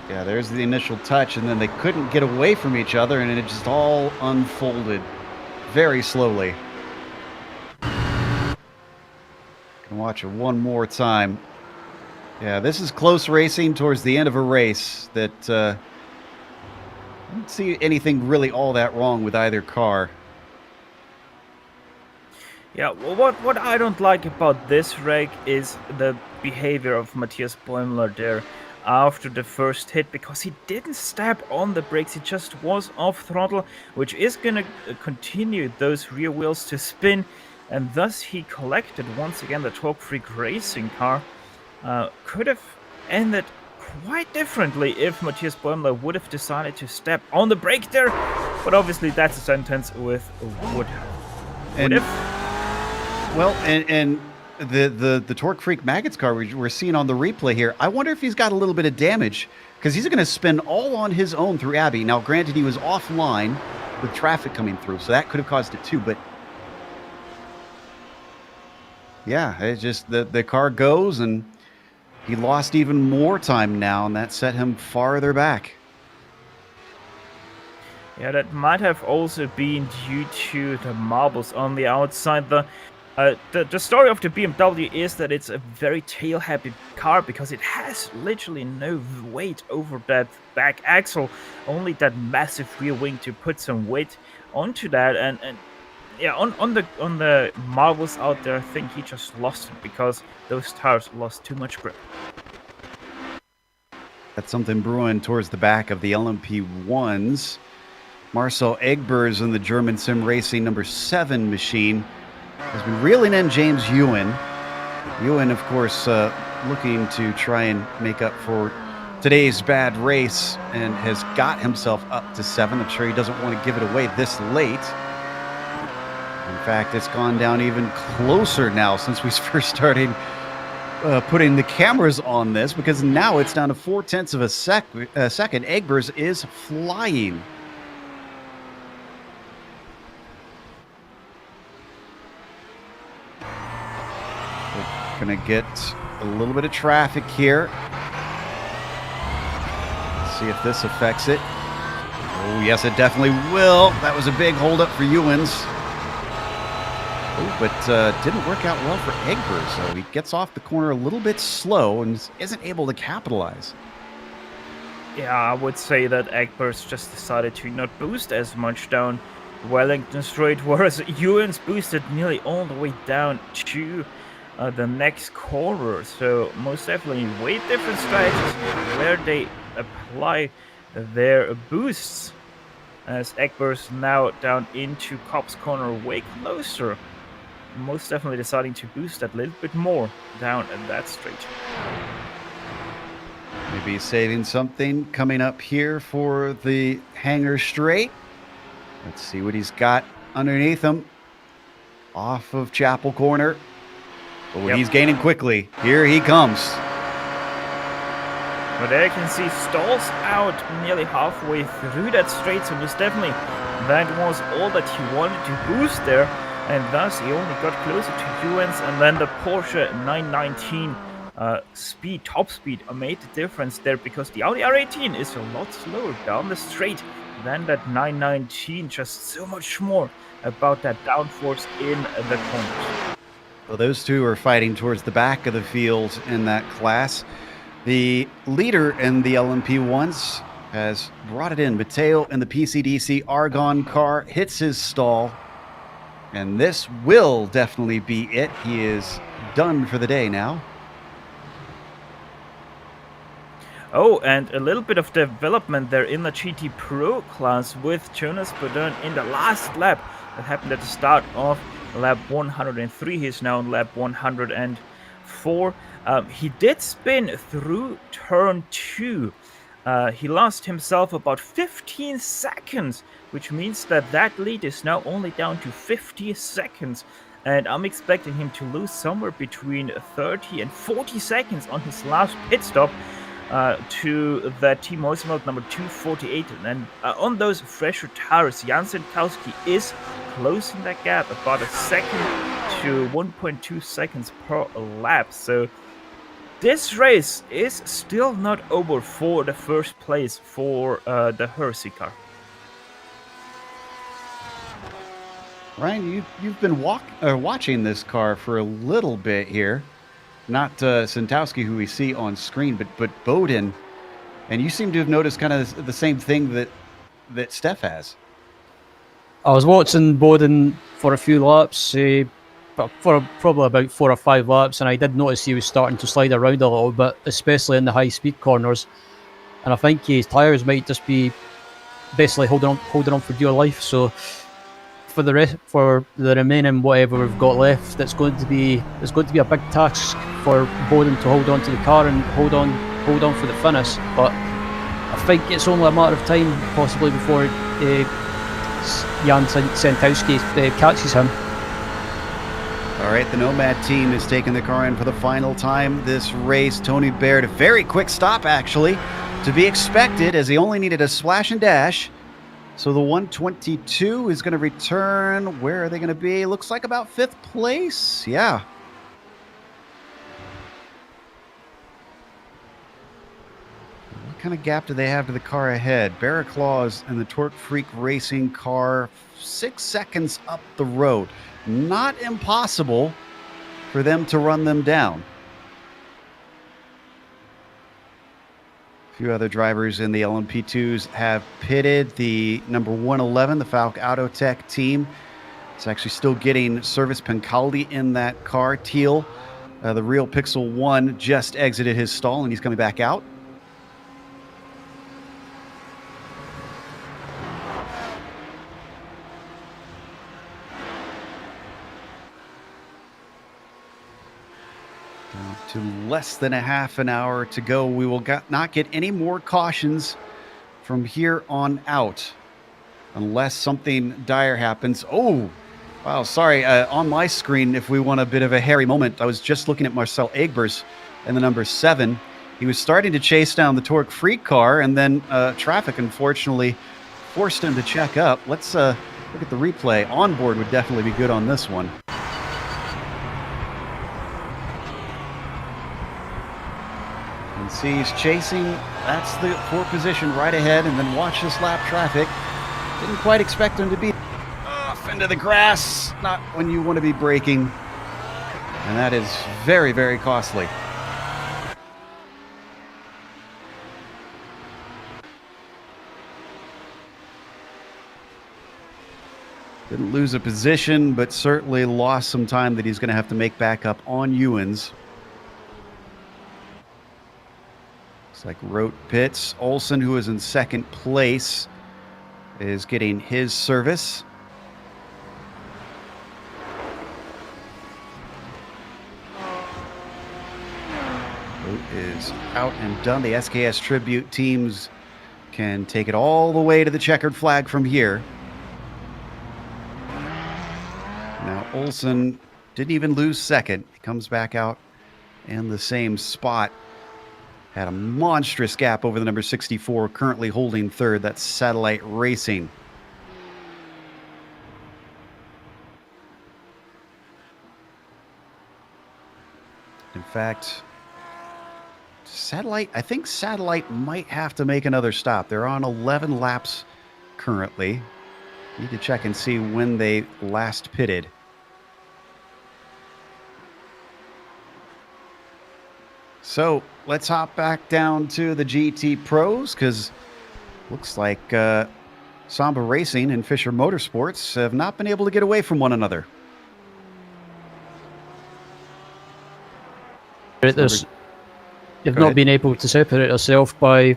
Yeah, there's the initial touch, and then they couldn't get away from each other, and it just all unfolded very slowly. Can watch it one more time. Yeah, this is close racing towards the end of a race that I don't see anything really all that wrong with either car. Yeah, well, what I don't like about this wreck is the behavior of Matthias Bäumler there after the first hit, because he didn't stab on the brakes, he just was off throttle, which is going to continue those rear wheels to spin, and thus he collected once again the Talk Freak Racing car. Could have ended quite differently if Matthias Bäumler would have decided to step on the brake there, but obviously that's a sentence with would have. Well, and the Torque Freak Maggots car we're seeing on the replay here, I wonder if he's got a little bit of damage, because he's going to spin all on his own through Abbey. Now, granted, he was offline with traffic coming through, so that could have caused it too, but yeah, it's just the car goes, and he lost even more time now, and that set him farther back. Yeah, that might have also been due to the marbles on the outside. The story of the BMW is that it's a very tail-happy car because it has literally no weight over that back axle, only that massive rear wing to put some weight onto that. And yeah, on the marbles out there, I think he just lost it because those tires lost too much grip. That's something brewing towards the back of the LMP1s. Marcel Egbers in the German Sim Racing number 7 machine has been reeling in James Ewan. Ewan, of course, looking to try and make up for today's bad race and has got himself up to 7. I'm sure he doesn't want to give it away this late. In fact, it's gone down even closer now since we first started putting the cameras on this, because now it's down to 0.4 of a second. Egbers is flying. Gonna get a little bit of traffic here. Let's see if this affects it. Oh, yes, it definitely will. That was a big holdup for Ewens. Oh, but didn't work out well for Egbers. So he gets off the corner a little bit slow and isn't able to capitalize. Yeah, I would say that Egbers just decided to not boost as much down Wellington Straight, whereas Ewens boosted nearly all the way down to the next corner. So most definitely way different strategies where they apply their boosts, as Egbers now down into Cobb's corner way closer. Most definitely deciding to boost that little bit more down at that straight. Maybe saving something coming up here for the Hanger Straight. Let's see what he's got underneath him. Off of Chapel Corner. Oh, he's gaining quickly. Here he comes. But there you can see stalls out nearly halfway through that straight, so most definitely that was all that he wanted to boost there, and thus he only got closer to Ewens, and then the Porsche 919 top speed made the difference there, because the Audi R18 is a lot slower down the straight than that 919, just so much more about that downforce in the corners. Well, those two are fighting towards the back of the field in that class. The leader in the LMP1s has brought it in. Matteo in the PCDC Argon car hits his stall, and this will definitely be it. He is done for the day now. Oh, and a little bit of development there in the GT Pro class with Jonas Bourdon in the last lap. That happened at the start of lap 103. He's now on lap 104. He did spin through turn 2. He lost himself about 15 seconds, which means that that lead is now only down to 50 seconds. And I'm expecting him to lose somewhere between 30 and 40 seconds on his last pit stop to the Team Moismelt number 248. And on those fresher tires, Jan Senkowski is closing that gap about a second to 1.2 seconds per lap. So this race is still not over for the first place for the Hersey car. Ryan, you've been watching this car for a little bit here. Not Santowski, who we see on screen, but Bowden. And you seem to have noticed kind of the same thing that Steph has. I was watching Bowden for a few laps, for probably about 4 or 5 laps, and I did notice he was starting to slide around a little bit, especially in the high-speed corners. And I think his tyres might just be basically holding on for dear life. So for the remaining whatever we've got left, it's going to be a big task for Bowden to hold on to the car and hold on for the finish. But I think it's only a matter of time, possibly, before Jan Sentowski catches him. All right, the Nomad team is taking the car in for the final time this race. Tony Baird, a very quick stop, actually, to be expected, as he only needed a splash and dash. So the 122 is going to return. Where are they going to be? Looks like about 5th place. Yeah. What kind of gap do they have to the car ahead? Barraclaws and the Torque Freak Racing car 6 seconds up the road. Not impossible for them to run them down. A few other drivers in the LMP2s have pitted. The number 111, the Falk Autotech team, is actually still getting service. Pancaldi in that car. Teal, the Real Pixel 1, just exited his stall, and he's coming back out. To less than a half an hour to go. We will not get any more cautions from here on out unless something dire happens. Oh, wow, sorry. On my screen, if we want a bit of a hairy moment, I was just looking at Marcel Egbers and the number 7. He was starting to chase down the Torque Freak car, and then traffic, unfortunately, forced him to check up. Let's look at the replay. Onboard would definitely be good on this one. See, he's chasing. That's the fourth position right ahead, and then watch this lap traffic. Didn't quite expect him to be off into the grass. Not when you want to be braking. And that is very, very costly. Didn't lose a position, but certainly lost some time that he's going to have to make back up on Ewan's. Looks like Rote pits. Olsen, who is in second place, is getting his service. Rote is out and done. The SKS Tribute teams can take it all the way to the checkered flag from here. Now Olsen didn't even lose second. He comes back out in the same spot. Had a monstrous gap over the number 64, currently holding third. That's Satellite Racing. In fact, I think Satellite might have to make another stop. They're on 11 laps currently. Need to check and see when they last pitted. So let's hop back down to the GT Pros, because looks like Samba Racing and Fisher Motorsports have not been able to get away from one another. They've not been able to separate themselves for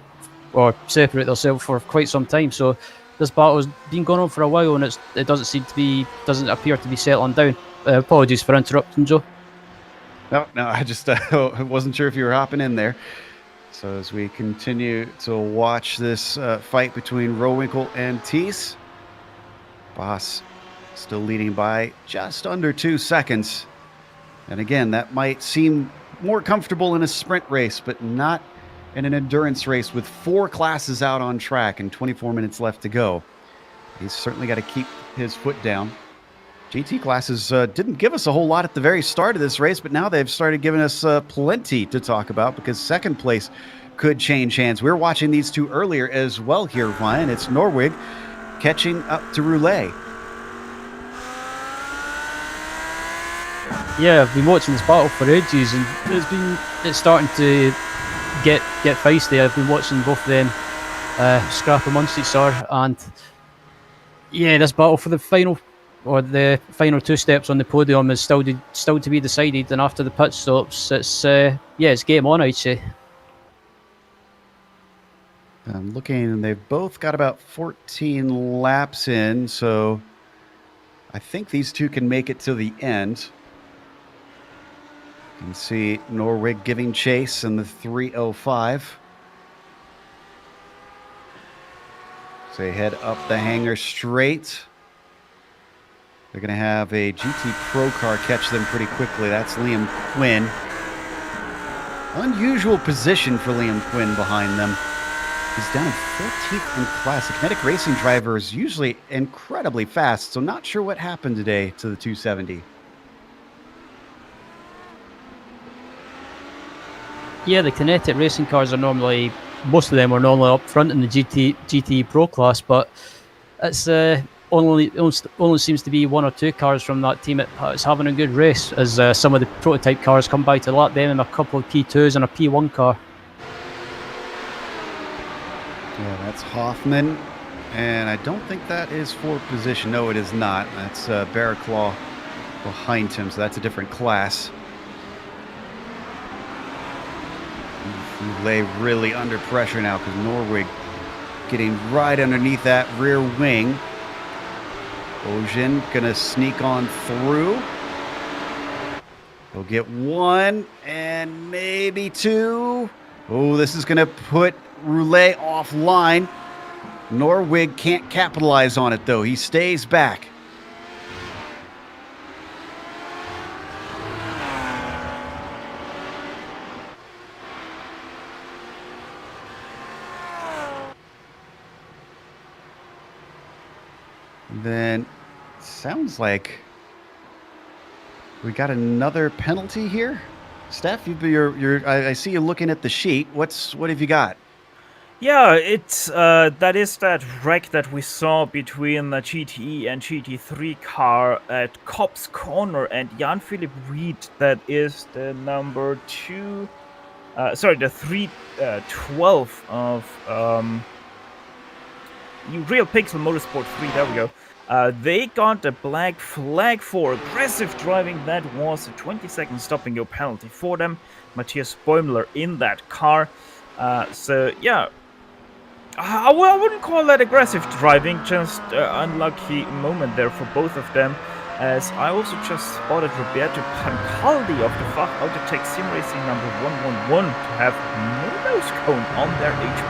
quite some time. So this battle has been going on for a while, and it doesn't appear to be settling down. Apologies for interrupting, Joe. No, I just wasn't sure if you were hopping in there. So as we continue to watch this fight between Rowinkle and Teese, Boss still leading by just under 2 seconds. And again, that might seem more comfortable in a sprint race, but not in an endurance race with 4 classes out on track and 24 minutes left to go. He's certainly got to keep his foot down. GT classes didn't give us a whole lot at the very start of this race, but now they've started giving us plenty to talk about, because second place could change hands. We were watching these two earlier as well here, Ryan. It's Norwig catching up to Roulet. Yeah, I've been watching this battle for ages, and it's starting to get feisty. I've been watching both of them scrap amongst each other, and yeah, this battle for the final 2 steps on the podium is still to be decided. And after the pit stops, it's game on, I'd say. I'm looking, and they've both got about 14 laps in, so I think these two can make it to the end. You can see Norwig giving chase in the 3:05. So they head up the hangar straight. They're going to have a GT Pro car catch them pretty quickly. That's Liam Quinn. Unusual position for Liam Quinn behind them. He's down in 14th in class. The Kinetic Racing driver is usually incredibly fast, so not sure what happened today to the 270. Yeah, the Kinetic Racing cars are most of them are normally up front in the GT Pro class, but it's only seems to be 1 or 2 cars from that team that's having a good race, as some of the prototype cars come by to lap them, and a couple of P2s and a P1 car. Yeah, that's Hoffman, and I don't think that is for position. No, it is not. That's Barraclaw behind him, so that's a different class. Lay really under pressure now, because Norwig getting right underneath that rear wing. Ojin gonna sneak on through. He'll get 1 and maybe 2. Oh, this is gonna put Roulet offline. Norwig can't capitalize on it though. He stays back. Then sounds like we got another penalty here. Steph, I see you looking at the sheet. What have you got? Yeah, it's that is that wreck that we saw between the GTE and GT3 car at Cobb's Corner, and Jan-Philipp Ried, that is the number 2, the 312 of Real Pixel Motorsport 3. There we go. They got a black flag for aggressive driving. That was a 20-second stopping go penalty for them. Matthias Bäumler in that car. So yeah. I wouldn't call that aggressive driving, just unlucky moment there for both of them, as I also just spotted Roberto Pancaldi of the Fach Autotech Sim Racing number 111 to have no nose cone on their HP.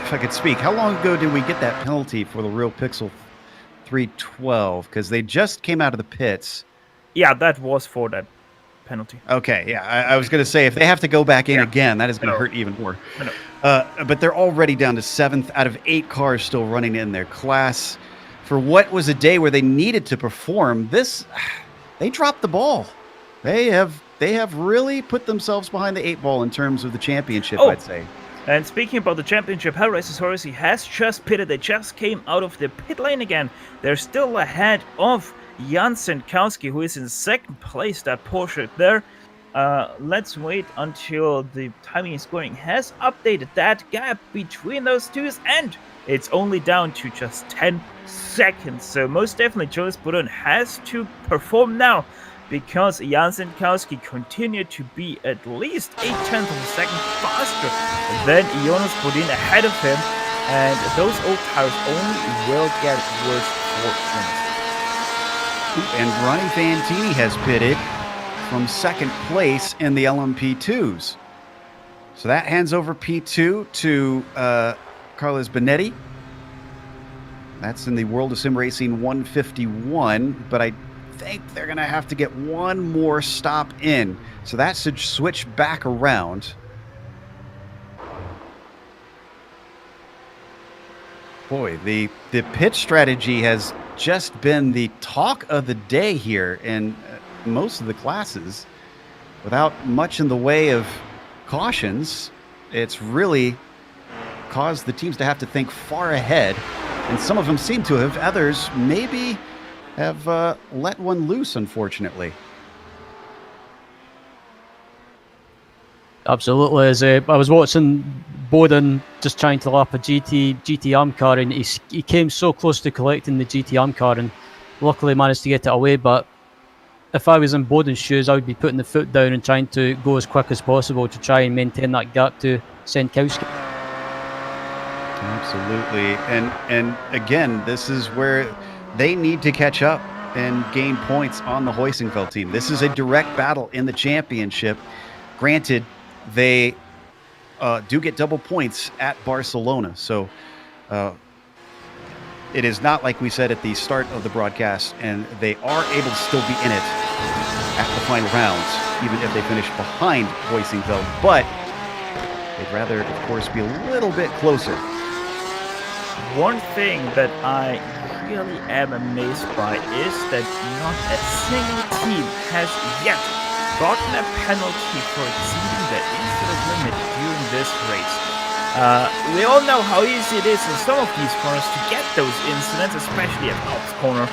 If I could speak, how long ago did we get that penalty for the Real Pixel 312? Because they just came out of the pits. Yeah, that was for that penalty. Okay, yeah, I was going to say, if they have to go back in again, that is going to hurt even more. But they're already down to 7th out of 8 cars still running in their class. For what was a day where they needed to perform, they dropped the ball. They have really put themselves behind the 8 ball in terms of the championship, I'd say. And speaking about the championship, Hell Racers Horsey has just pitted. They just came out of the pit lane again. They're still ahead of Jan Senkowski, who is in 2nd place, that Porsche there. Let's wait until the timing and scoring has updated that gap between those two, and it's only down to just 10 seconds. So most definitely Jonas Bodun has to perform now, because Jan Senkowski continued to be at least 0.8 of a second faster than Jonas Bodun ahead of him, and those old tires only will get worse for Jonas. And Ronnie Fantini has pitted from 2nd place in the LMP2s. So that hands over P2 to Carlos Benetti. That's in the World of Sim Racing 151, but I think they're going to have to get one more stop in. So that should switch back around. Boy, the pit strategy has just been the talk of the day here in most of the classes. Without much in the way of cautions, it's really caused the teams to have to think far ahead, and some of them seem to have. Others maybe have let one loose, unfortunately. Absolutely. As I was watching Bowden just trying to lap a GT car, and he came so close to collecting the GT car, and luckily managed to get it away. But if I was in Bowden's shoes, I would be putting the foot down and trying to go as quick as possible to try and maintain that gap to Senkowski. Absolutely. And again, this is where they need to catch up and gain points on the Heusinkveld team. This is a direct battle in the championship. Granted, they do get double points at Barcelona. So it is not like we said at the start of the broadcast, and they are able to still be in it at the final rounds, even if they finish behind Heusinkveld. But they'd rather, of course, be a little bit closer. One thing that I really am amazed by is that not a single team has yet gotten a penalty for exceeding the incident limit during this race. We all know how easy it is in some of these corners to get those incidents, especially at Cobb's Corner,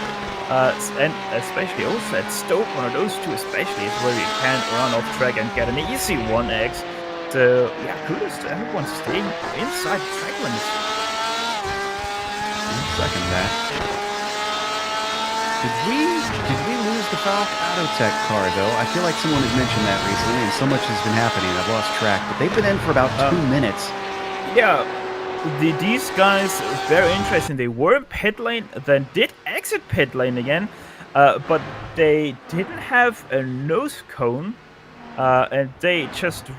and especially also at Stoke Corner. Those two especially is where you can run off track and get an easy 1x. So yeah, kudos to everyone staying inside the track limits. Second that. Did we lose the Falk Autotech car, though? I feel like someone had mentioned that recently, and so much has been happening. I've lost track, but they've been in for about 2 minutes. Yeah, these guys, very interesting. They were in pit lane, then did exit pit lane again, but they didn't have a nose cone, and they just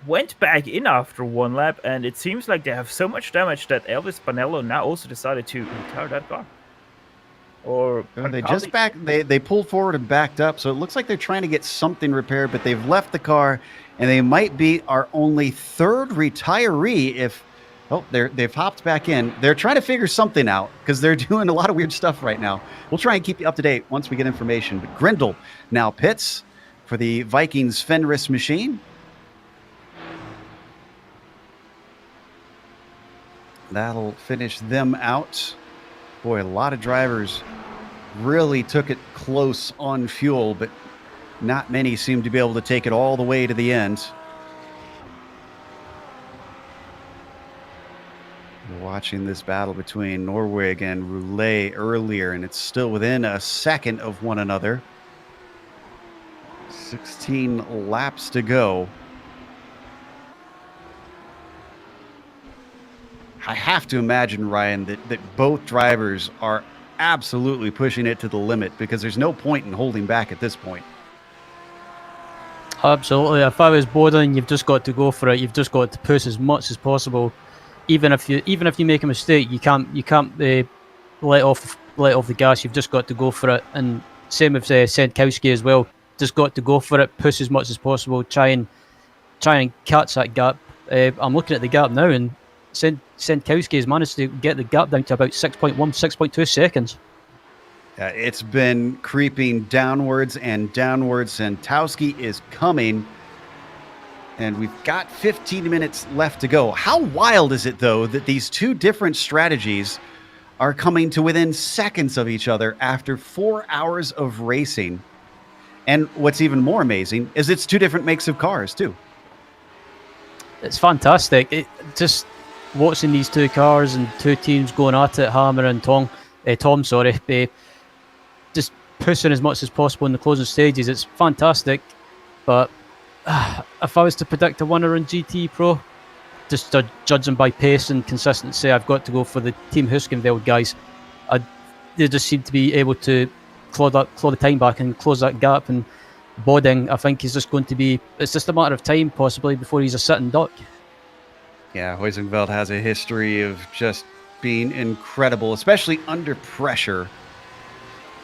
went back in after one lap, and it seems like they have so much damage that Elvis Bonello now also decided to retire that car. Or they pulled forward and backed up, so it looks like they're trying to get something repaired, but they've left the car, and they might be our only 3rd retiree if Oh, they've hopped back in. They're trying to figure something out because they're doing a lot of weird stuff right now. We'll try and keep you up to date once we get information. But Grindel now pits for the Vikings Fenris machine. That'll finish them out. Boy, a lot of drivers really took it close on fuel, but not many seem to be able to take it all the way to the end. We're watching this battle between Norwig and Roulet earlier, and it's still within a second of one another. 16 laps to go. I have to imagine, Ryan, that both drivers are absolutely pushing it to the limit because there's no point in holding back at this point. Absolutely. If I was Bowden, you've just got to go for it. You've just got to push as much as possible. Even if you make a mistake, you can't let off the gas. You've just got to go for it. And same with Senkowski as well. Just got to go for it. Push as much as possible. Try and catch that gap. I'm looking at the gap now, and Senkowski has managed to get the gap down to about 6.1, 6.2 seconds. It's been creeping downwards and downwards. Senkowski is coming. And we've got 15 minutes left to go. How wild is it, though, that these two different strategies are coming to within seconds of each other after 4 hours of racing? And what's even more amazing is it's two different makes of cars, too. It's fantastic. Just watching these two cars and two teams going at it, Hammer and Tom, just pushing as much as possible in the closing stages. It's fantastic. But if I was to predict a winner in GT Pro, just judging by pace and consistency, I've got to go for the Team Huskenveld guys. They just seem to be able to claw the time back and close that gap. And Boding, I think, is just going to be... It's just a matter of time, possibly, before he's a sitting duck. Yeah, Heusenfeld has a history of just being incredible, especially under pressure.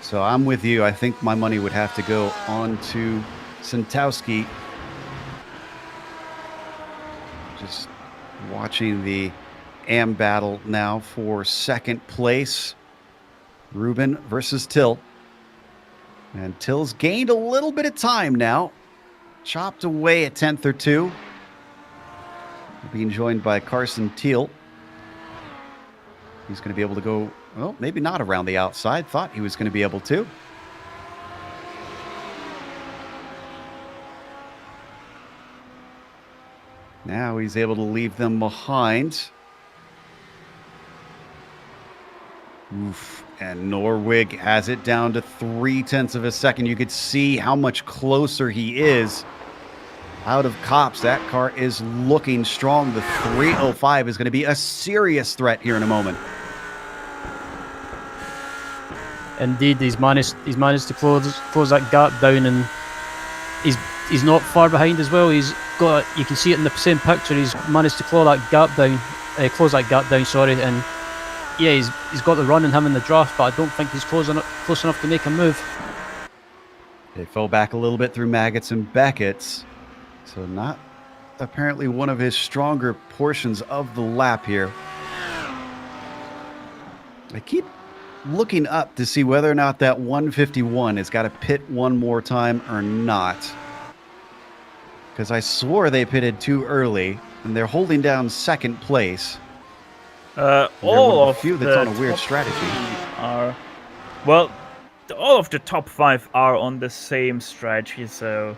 So I'm with you. I think my money would have to go on to Senkowski. Just watching the AM battle now for second place. Ruben versus Till. And Till's gained a little bit of time now. Chopped away at 10th or 2. Being joined by Carson Teal. He's going to be able to go, well, maybe not around the outside. Thought he was going to be able to. Now he's able to leave them behind. Oof. And Norwig has it down to 0.3 of a second. You could see how much closer he is. Out of Copse, that car is looking strong. The 305 is going to be a serious threat here in a moment. Indeed, he's managed to close that gap down, and he's not far behind as well. He's got, you can see it in the same picture. He's managed to close that gap down. Sorry, and yeah, he's got the run in him in the draft, but I don't think he's close enough to make a move. They fell back a little bit through Maggots and Beckett's, so not apparently one of his stronger portions of the lap here. I keep looking up to see whether or not that 151 has got to pit one more time or not, because I swore they pitted too early, and they're holding down second place. All of few that's on a weird strategy. All of the top 5 are on the same strategy, so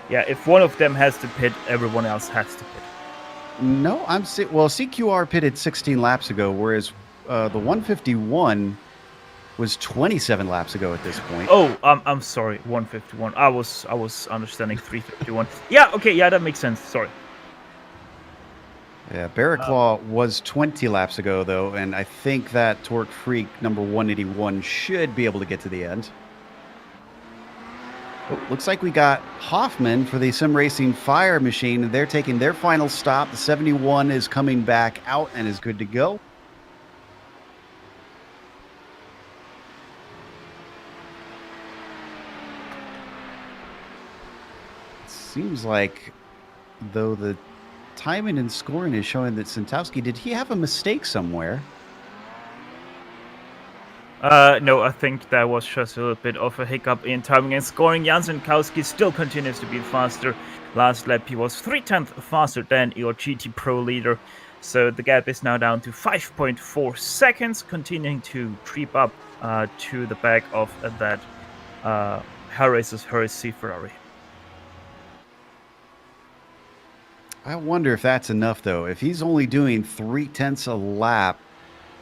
yeah, if one of them has to pit, everyone else has to pit. No, CQR pitted 16 laps ago, whereas the 151 was 27 laps ago at this point. Oh, I'm sorry, 151. I was understanding 351. Yeah, okay, yeah, that makes sense. Sorry. Yeah, Barraclaw was 20 laps ago, though, and I think that Torque Freak number 181 should be able to get to the end. Oh, looks like we got Hoffman for the Sim Racing Fire Machine. They're taking their final stop. The 71 is coming back out and is good to go. Seems like, though, the timing and scoring is showing that Santowski, did he have a mistake somewhere? No, I think that was just a little bit of a hiccup in timing and scoring. Jan Santowski still continues to be faster. Last lap, he was 0.3 faster than your GT Pro leader. So the gap is now down to 5.4 seconds, continuing to creep up to the back of that Harris's Heresy Ferrari. I wonder if that's enough, though. If he's only doing 0.3 a lap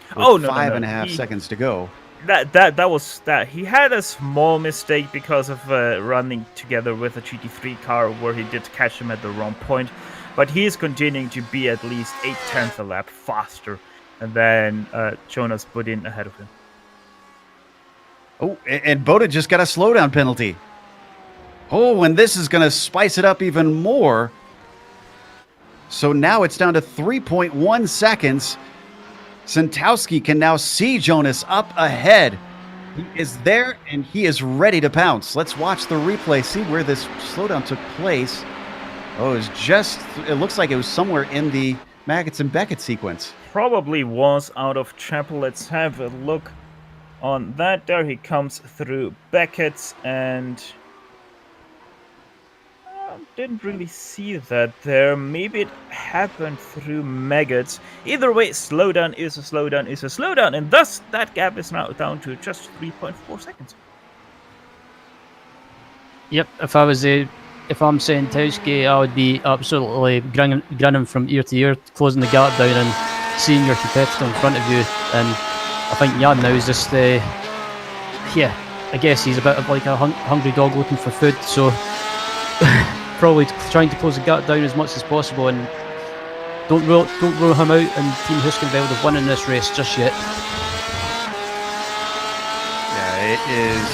with Oh, no, five no, and no. a half seconds to go. That was that. He had a small mistake because of running together with a GT3 car where he did catch him at the wrong point. But he is continuing to be at least 0.8 a lap faster than Jonas Budin ahead of him. Oh, and Boda just got a slowdown penalty. Oh, and this is going to spice it up even more. So now it's down to 3.1 seconds. Santowski can now see Jonas up ahead. He is there, and he is ready to pounce. Let's watch the replay, see where this slowdown took place. Oh, it looks like it was somewhere in the Maggots and Beckett sequence. Probably was out of Chapel. Let's have a look on that. There he comes through Beckett's, and didn't really see that there. Maybe it happened through Maggots. Either way, slowdown is a slowdown is a slowdown, and thus that gap is now down to just 3.4 seconds. Yep, if I'm Santowski, I would be absolutely grinning from ear to ear, closing the gap down and seeing your competitor in front of you. And I think Jan now is just, I guess he's a bit of like a hungry dog looking for food. So probably trying to close the gap down as much as possible, and don't rule him out and Team Huskenveld have won in this race just yet. Yeah, it is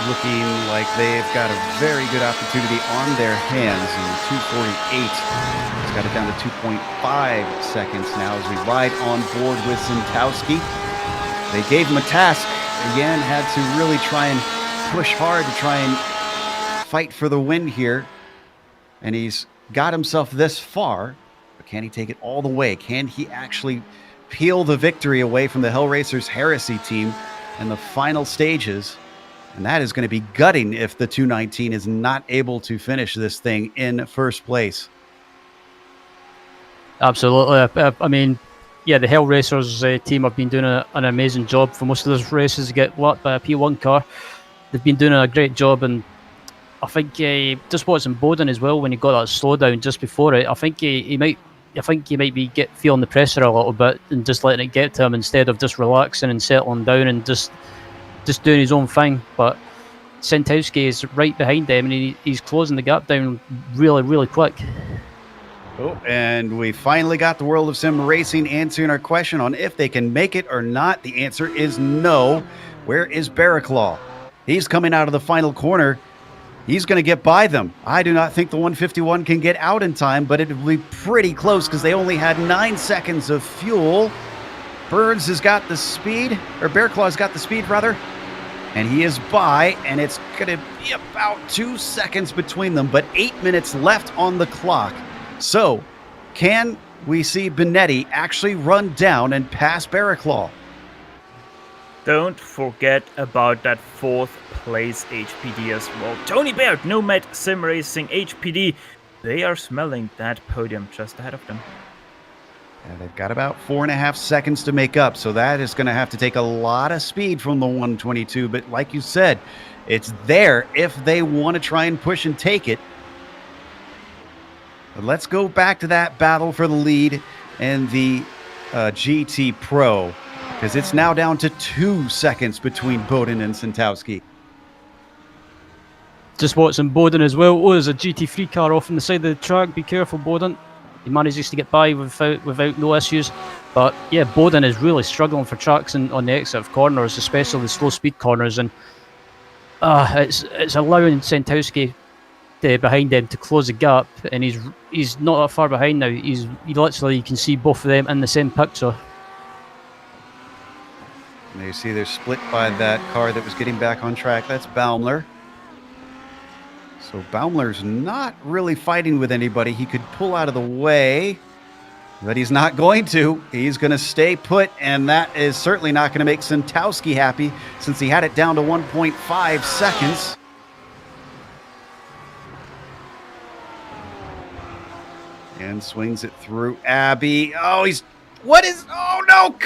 looking like they've got a very good opportunity on their hands. And 2:48, it's got it down to 2.5 seconds now as we ride on board with Santowski. They gave him a task. Again, had to really try and push hard to try and fight for the win here. And he's got himself this far, but can he take it all the way? Can he actually peel the victory away from the Hellracers Heresy team in the final stages? And that is going to be gutting if the 219 is not able to finish this thing in first place. Absolutely. I mean, yeah, the Hellracers team have been doing an amazing job for most of those races to get lapped by a P1 car. They've been doing a great job, and I think just watching Bowden as well when he got that slowdown just before it. I think he might be feeling the pressure a little bit and just letting it get to him instead of just relaxing and settling down and just doing his own thing. But Santowski is right behind him, and he's closing the gap down really, really quick. Oh, and we finally got the World of Sim Racing answering our question on if they can make it or not. The answer is no. Where is Barraclaw? He's coming out of the final corner. He's going to get by them. I do not think the 151 can get out in time, but it will be pretty close because they only had 9 seconds of fuel. Burns has got the speed, or Bearclaw's got the speed, rather. And he is by, and it's going to be about 2 seconds between them, but 8 minutes left on the clock. So, can we see Benetti actually run down and pass Bearclaw? Don't forget about that 4th place HPD as well. Tony Baird, Nomad Sim Racing, HPD. They are smelling that podium just ahead of them. And they've got about 4.5 seconds to make up, so that is going to have to take a lot of speed from the 122. But like you said, it's there if they want to try and push and take it. But let's go back to that battle for the lead and the GT Pro, because it's now down to 2 seconds between Bowden and Santowski. Just watching Bowden as well. Oh, there's a GT3 car off on the side of the track. Be careful, Bowden. He manages to get by without no issues. But yeah, Bowden is really struggling for traction on the exit of corners, especially the slow speed corners. And it's allowing Santowski behind them to close the gap. And he's not that far behind now. He literally, you can see both of them in the same picture. And you see they're split by that car that was getting back on track. That's Baumler. So So Baumler's not really fighting with anybody. He could pull out of the way, but he's not going to. He's going to stay put, and that is certainly not going to make Santowski happy since he had it down to 1.5 seconds. And swings it through Abby. Oh, he's... What is... Oh, no!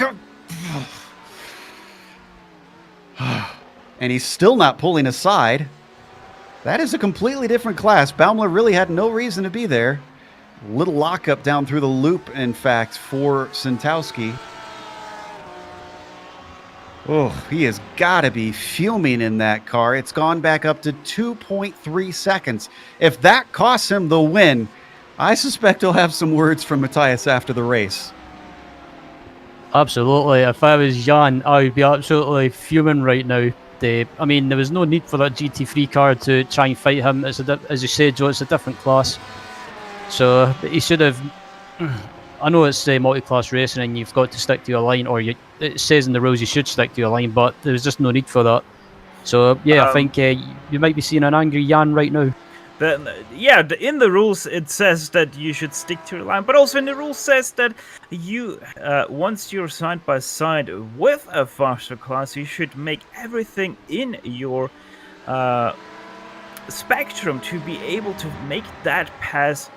And he's still not pulling aside. That is a completely different class. Baumler really had no reason to be there. Little lockup down through the loop, in fact, for Santowski. Oh, he has got to be fuming in that car. It's gone back up to 2.3 seconds. If that costs him the win, I suspect he'll have some words from Matthias after the race. Absolutely. If I was Jan, I would be absolutely fuming right now. I mean, there was no need for that GT3 car to try and fight him. As you said, Joe, it's a different class. So he should have... I know it's multi-class racing and you've got to stick to your line, or it says in the rules you should stick to your line, but there's just no need for that. So, yeah, I think you might be seeing an angry Jan right now. In the rules it says that you should stick to your line, but also in the rules says that you, once you're side by side with a faster class, you should make everything in your spectrum to be able to make that pass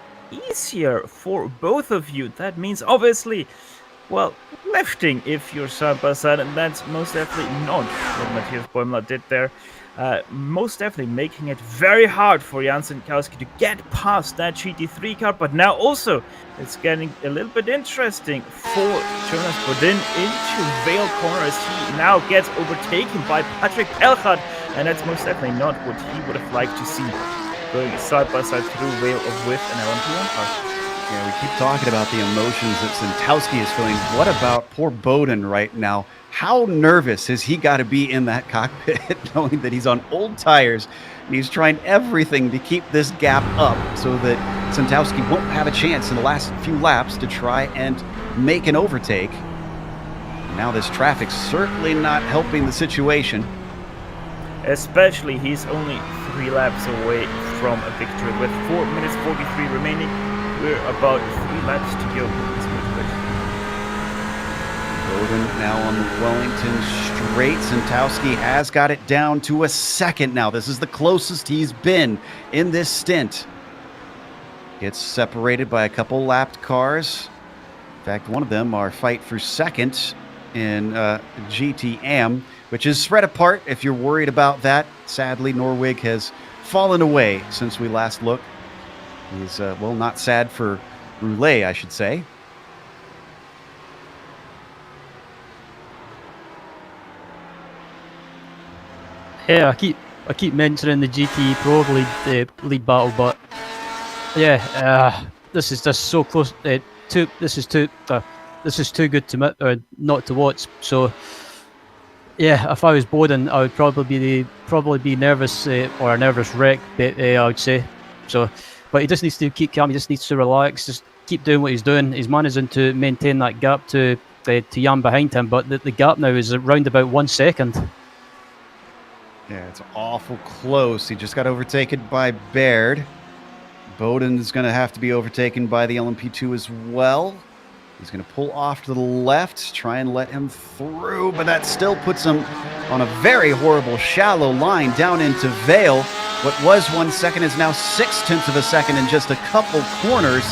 easier for both of you. That means obviously, well, lifting if you're side by side, and that's most definitely not what Matthias Bäumler did there. Most definitely making it very hard for Jan Santowski to get past that GT3 car, but now also it's getting a little bit interesting for Jonas Bodin into Vale Corner as he now gets overtaken by Patrick Elchard, and that's most definitely not what he would have liked to see going side by side through Vale with an LMP1 car. Yeah, we keep talking about the emotions that Santowski is feeling. What about poor Bodin right now? How nervous has he got to be in that cockpit, knowing that he's on old tires and he's trying everything to keep this gap up so that Santowski won't have a chance in the last few laps to try and make an overtake. Now this traffic's certainly not helping the situation. Especially he's only 3 laps away from a victory with 4 minutes 43 remaining. We're about 3 laps to go in this motivation. Bodin now on the Wellington straight. Santowski has got it down to a second now. This is the closest he's been in this stint. Gets separated by a couple lapped cars. In fact, one of them are fight for second in GTM, which is spread apart if you're worried about that. Sadly, Norwig has fallen away since we last looked. He's, well, not sad for Roulet, I should say. Yeah, I keep mentioning the GT Pro lead battle, but yeah, this is just so close. This is too good to not to watch. So yeah, if I was Bodin, I would probably be nervous or a nervous wreck. I would say so. But he just needs to keep calm. He just needs to relax. Just keep doing what he's doing. He's managing to maintain that gap to Jan behind him, but the gap now is around about 1 second. Yeah, it's awful close. He just got overtaken by Baird. Bodin's going to have to be overtaken by the LMP2 as well. He's going to pull off to the left, try and let him through, but that still puts him on a very horrible shallow line down into Vale. What was 1 second is now 0.6 of a second in just a couple corners.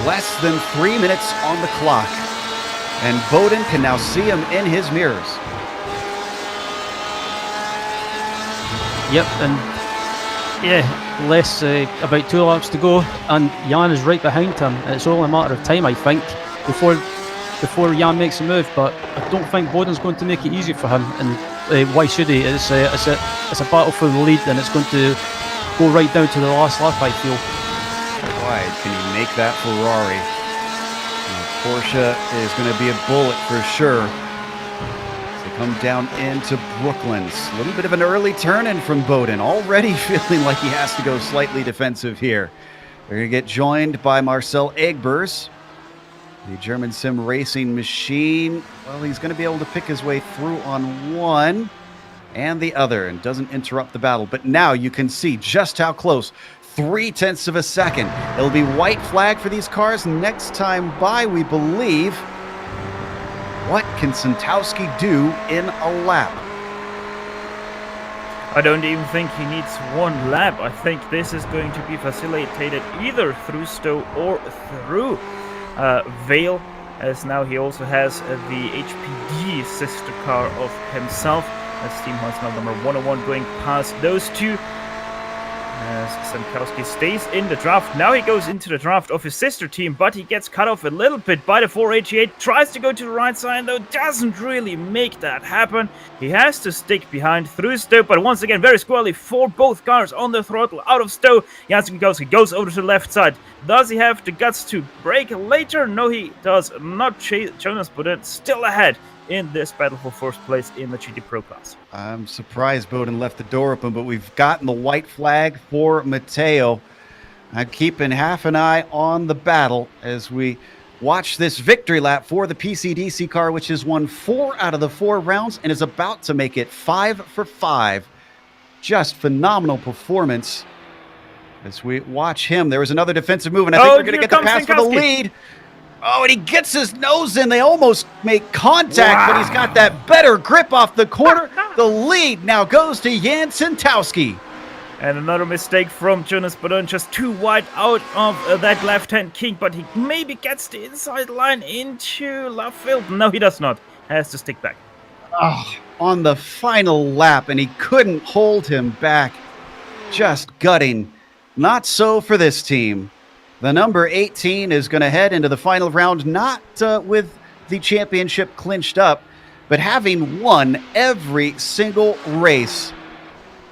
Less than 3 minutes on the clock. And Bodin can now see him in his mirrors. Yep, and yeah, less about 2 laps to go, and Jan is right behind him. It's only a matter of time, I think, before Jan makes a move. But I don't think Bodin's going to make it easy for him. And why should he? It's a battle for the lead, and it's going to go right down to the last lap, I feel. Why can he make that Ferrari? And Porsche is going to be a bullet for sure. Come down into Brooklands. A little bit of an early turn-in from Bodin. Already feeling like he has to go slightly defensive here. They're going to get joined by Marcel Egbers, the German sim racing machine. Well, he's going to be able to pick his way through on one. and the other, and doesn't interrupt the battle. But now you can see just how close. 0.3 of a second. It'll be white flag for these cars next time by, we believe. What can Santowski do in a lap? I don't even think he needs one lap. I think this is going to be facilitated either through Stowe or through Vale, as now he also has the HPD sister car of himself. That's Team Hoismel number 101 going past those two. As Santowski stays in the draft. Now he goes into the draft of his sister team, but he gets cut off a little bit by the 488. Tries to go to the right side, though doesn't really make that happen. He has to stick behind through Stowe, but once again, very squarely for both cars on the throttle out of Stowe. Jansen goes over to the left side. Does he have the guts to brake later? No, he does not. Jonas Bodin still ahead in this battle for first place in the GT Pro class. I'm surprised Bowden left the door open, but we've gotten the white flag for Matteo. I'm keeping half an eye on the battle as we watch this victory lap for the PCDC car, which has won 4 out of the 4 rounds and is about to make it 5 for 5. Just phenomenal performance. As we watch him, there was another defensive move, and I think we're going to get the pass for the lead. Oh, and he gets his nose in. They almost make contact, but he's got that better grip off the corner. The lead now goes to Jan Santowski. And another mistake from Jonas Bodin, just too wide out of that left-hand kink, but he maybe gets the inside line into left field. No, he does not. Has to stick back. Oh, on the final lap, and he couldn't hold him back. Just gutting. Not so for this team. The number 18 is going to head into the final round, not with the championship clinched up, but having won every single race.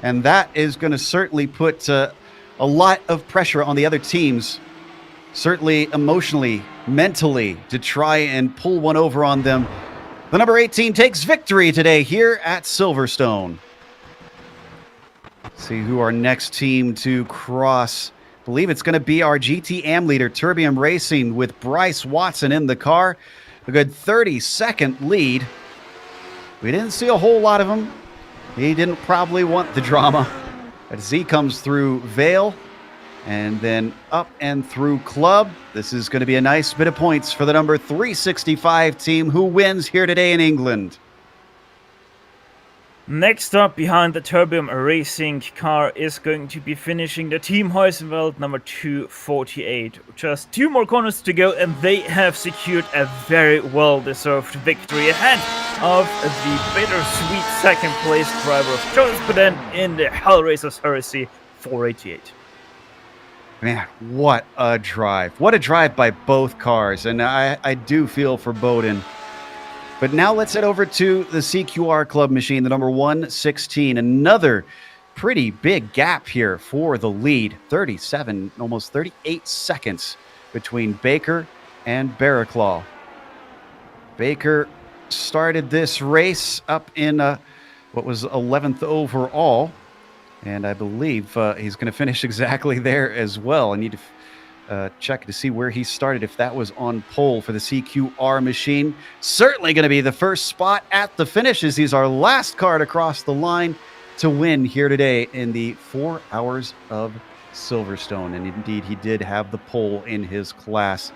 And that is going to certainly put a lot of pressure on the other teams, certainly emotionally, mentally, to try and pull one over on them. The number 18 takes victory today here at Silverstone. See who our next team to cross. I believe it's going to be our GT Am leader, Turbium Racing, with Bryce Watson in the car. A good 30-second lead. We didn't see a whole lot of him. He didn't probably want the drama. As Z comes through Vale and then up and through Club. This is going to be a nice bit of points for the number 365 team who wins here today in England. Next up, behind the Turbium Racing car, is going to be finishing the Team Heusenfeld number 248. Just 2 more corners to go, and they have secured a very well-deserved victory ahead of the bittersweet second-place driver of Jonas Bodin in the Hellraiser's Heresy 488. Man, what a drive. What a drive by both cars, and I do feel for Bodin. But now let's head over to the CQR Club machine, the number 116. Another pretty big gap here for the lead. 37, almost 38 seconds between Baker and Barraclaw. Baker started this race up in what was 11th overall. And I believe he's going to finish exactly there as well. I need to check to see where he started, if that was on pole for the CQR machine. Certainly going to be the first spot at the finish, as he's our last car to cross the line to win here today in the 4 Hours of Silverstone. And indeed, he did have the pole in his class.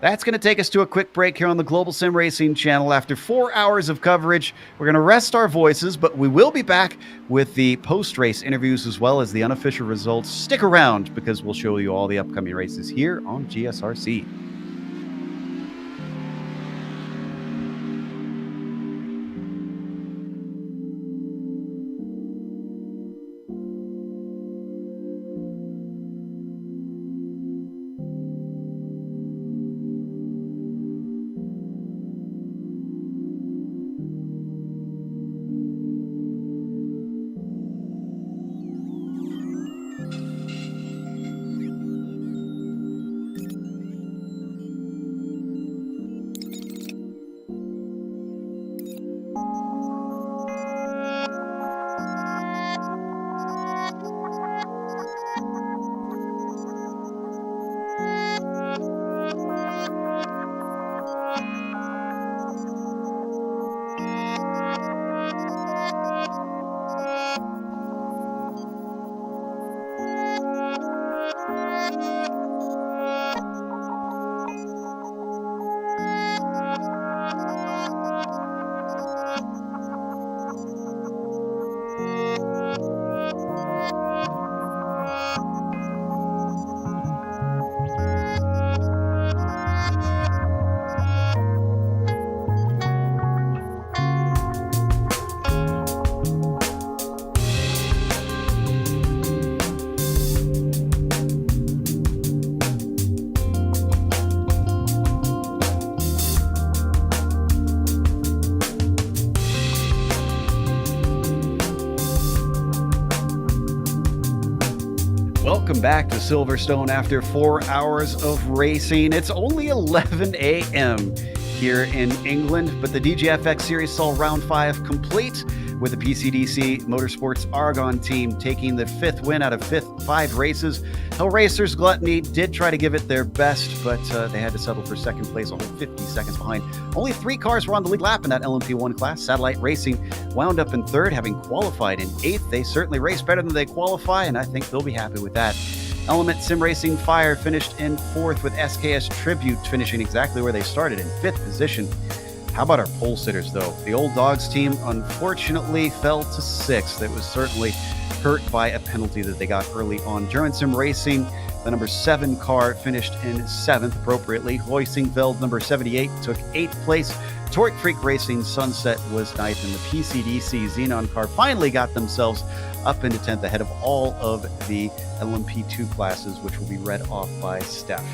That's going to take us to a quick break here on the Global Sim Racing channel. After 4 hours of coverage, we're going to rest our voices, but we will be back with the post-race interviews as well as the unofficial results. Stick around, because we'll show you all the upcoming races here on GSRC. welcome back to Silverstone after 4 hours of racing. It's only 11 a.m. here in England, but the DGFX Series saw round 5 complete with the PCDC Motorsports Aragon team taking the 5th win out of 5 races. Hell Racers Gluttony did try to give it their best, but they had to settle for 2nd place, a whole 50 seconds behind. Only 3 cars were on the lead lap in that LMP1 class. Satellite Racing wound up in 3rd, having qualified in 8th. They certainly raced better than they qualify, and I think they'll be happy with that. Element Sim Racing Fire finished in 4th, with SKS Tribute finishing exactly where they started, in 5th position. How about our pole sitters, though? The Old Dogs team unfortunately fell to 6th. It was certainly hurt by a penalty that they got early on. German Sim Racing, the number 7 car, finished in 7th appropriately. Hoisingveld, number 78, took 8th place. Torque Freak Racing Sunset was 9th, and the PCDC Xenon car finally got themselves up into 10th, ahead of all of the LMP2 classes, which will be read off by Steph.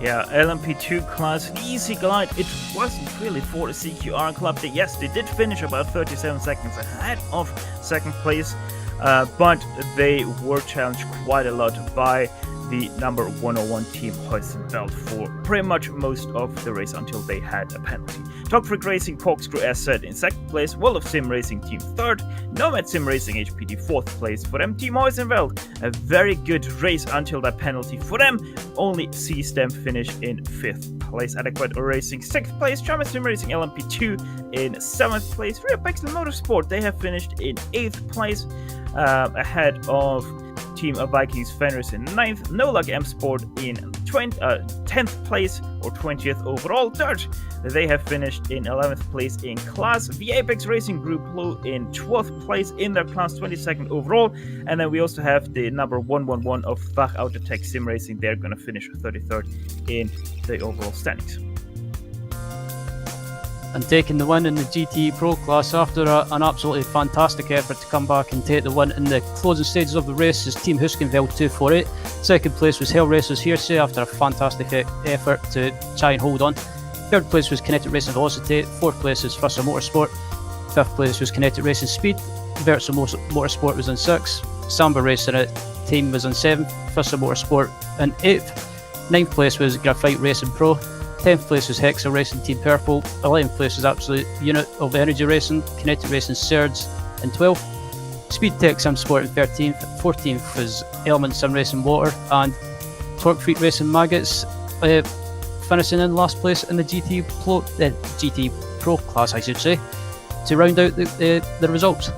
Yeah, LMP2 class, an easy glide. It wasn't really for the CQR club. Yes, they did finish about 37 seconds ahead of 2nd place, but they were challenged quite a lot by the number 101 team Hoisingveld for pretty much most of the race until they had a penalty. Top Freak Racing Corkscrew Asset in 2nd place, World of Sim Racing Team 3rd, Nomad Sim Racing HPD 4th place for them, Team Hoisingveld. A very good race until that penalty for them, only sees them finish in 5th place. Adequate Racing 6th place, German Sim Racing LMP2 in 7th place. Real Pixel Motorsport, they have finished in 8th place, ahead of Team Vikings Fenris in 9th, No Luck M Sport in 10th place or 20th overall. 3rd, they have finished in 11th place in class. The Apex Racing Group Blue in 12th place in their class, 22nd overall. And then we also have the number 111 of Fach Autotech Sim Racing. They're going to finish 33rd in the overall standings. And taking the win in the GT Pro class after an absolutely fantastic effort to come back and take the win in the closing stages of the race is Team Huskenveld 248. 2nd place was Hell Racers Hearsay after a fantastic effort to try and hold on. 3rd place was Kinetic Racing Velocity. 4th place was Fussell Motorsport. 5th place was Kinetic Racing Speed. Versa Motorsport was in 6th. Samba Racing team was in 7th. Fussell Motorsport in 8th. 9th place was Graphite Racing Pro. 10th place was Hexa Racing Team Purple. 11th place was Absolute Unit of Energy Racing. Kinetic Racing Surge in 12th. Speed Tech Sim Sport in 13th. 14th was Element Sim Racing Water. And Torque Freak Racing Maggots finishing in last place in the GT Pro class, I should say, to round out the results.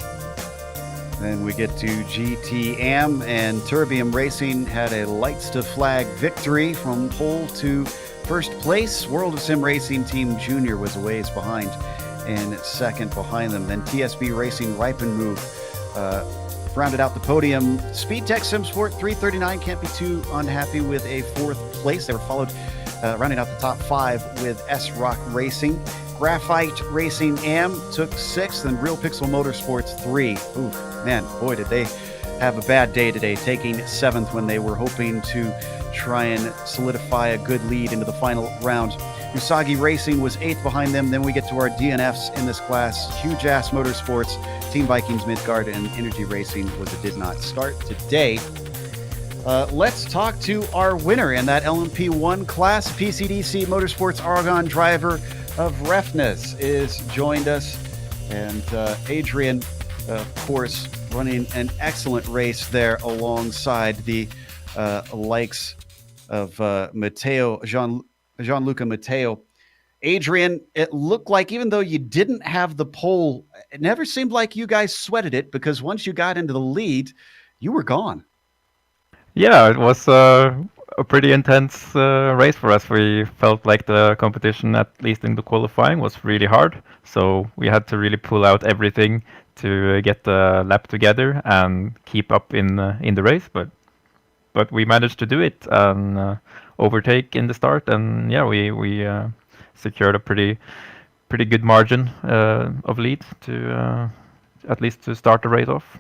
Then we get to GTM, and Turbium Racing had a lights to flag victory from pole to 1st place. World of Sim Racing Team Junior was a ways behind and 2nd behind them. Then TSB Racing Ripen Move rounded out the podium. Speed Tech Sim Sport 339 can't be too unhappy with a 4th place. They were followed, rounding out the top 5 with S-Rock Racing. Graphite Racing AM took 6th, and Real Pixel Motorsports 3. Ooh, man, boy, did they have a bad day today, taking 7th when they were hoping to try and solidify a good lead into the final round. Usagi Racing was 8th behind them. Then we get to our DNFs in this class. Huge Ass Motorsports, Team Vikings Midgard, and Energy Racing was a did not start today. Let's talk to our winner in that LMP1 class. PCDC Motorsports Aragon driver of Refness is joined us. And Adrian, of course, running an excellent race there alongside the likes of Gianluca Matteo. Adrian, it looked like even though you didn't have the pole, it never seemed like you guys sweated it, because once you got into the lead, you were gone. Yeah, it was a pretty intense race for us. We felt like the competition, at least in the qualifying, was really hard. So we had to really pull out everything to get the lap together and keep up in the race. But we managed to do it and overtake in the start, and yeah, we secured a pretty good margin of lead to at least to start the race off.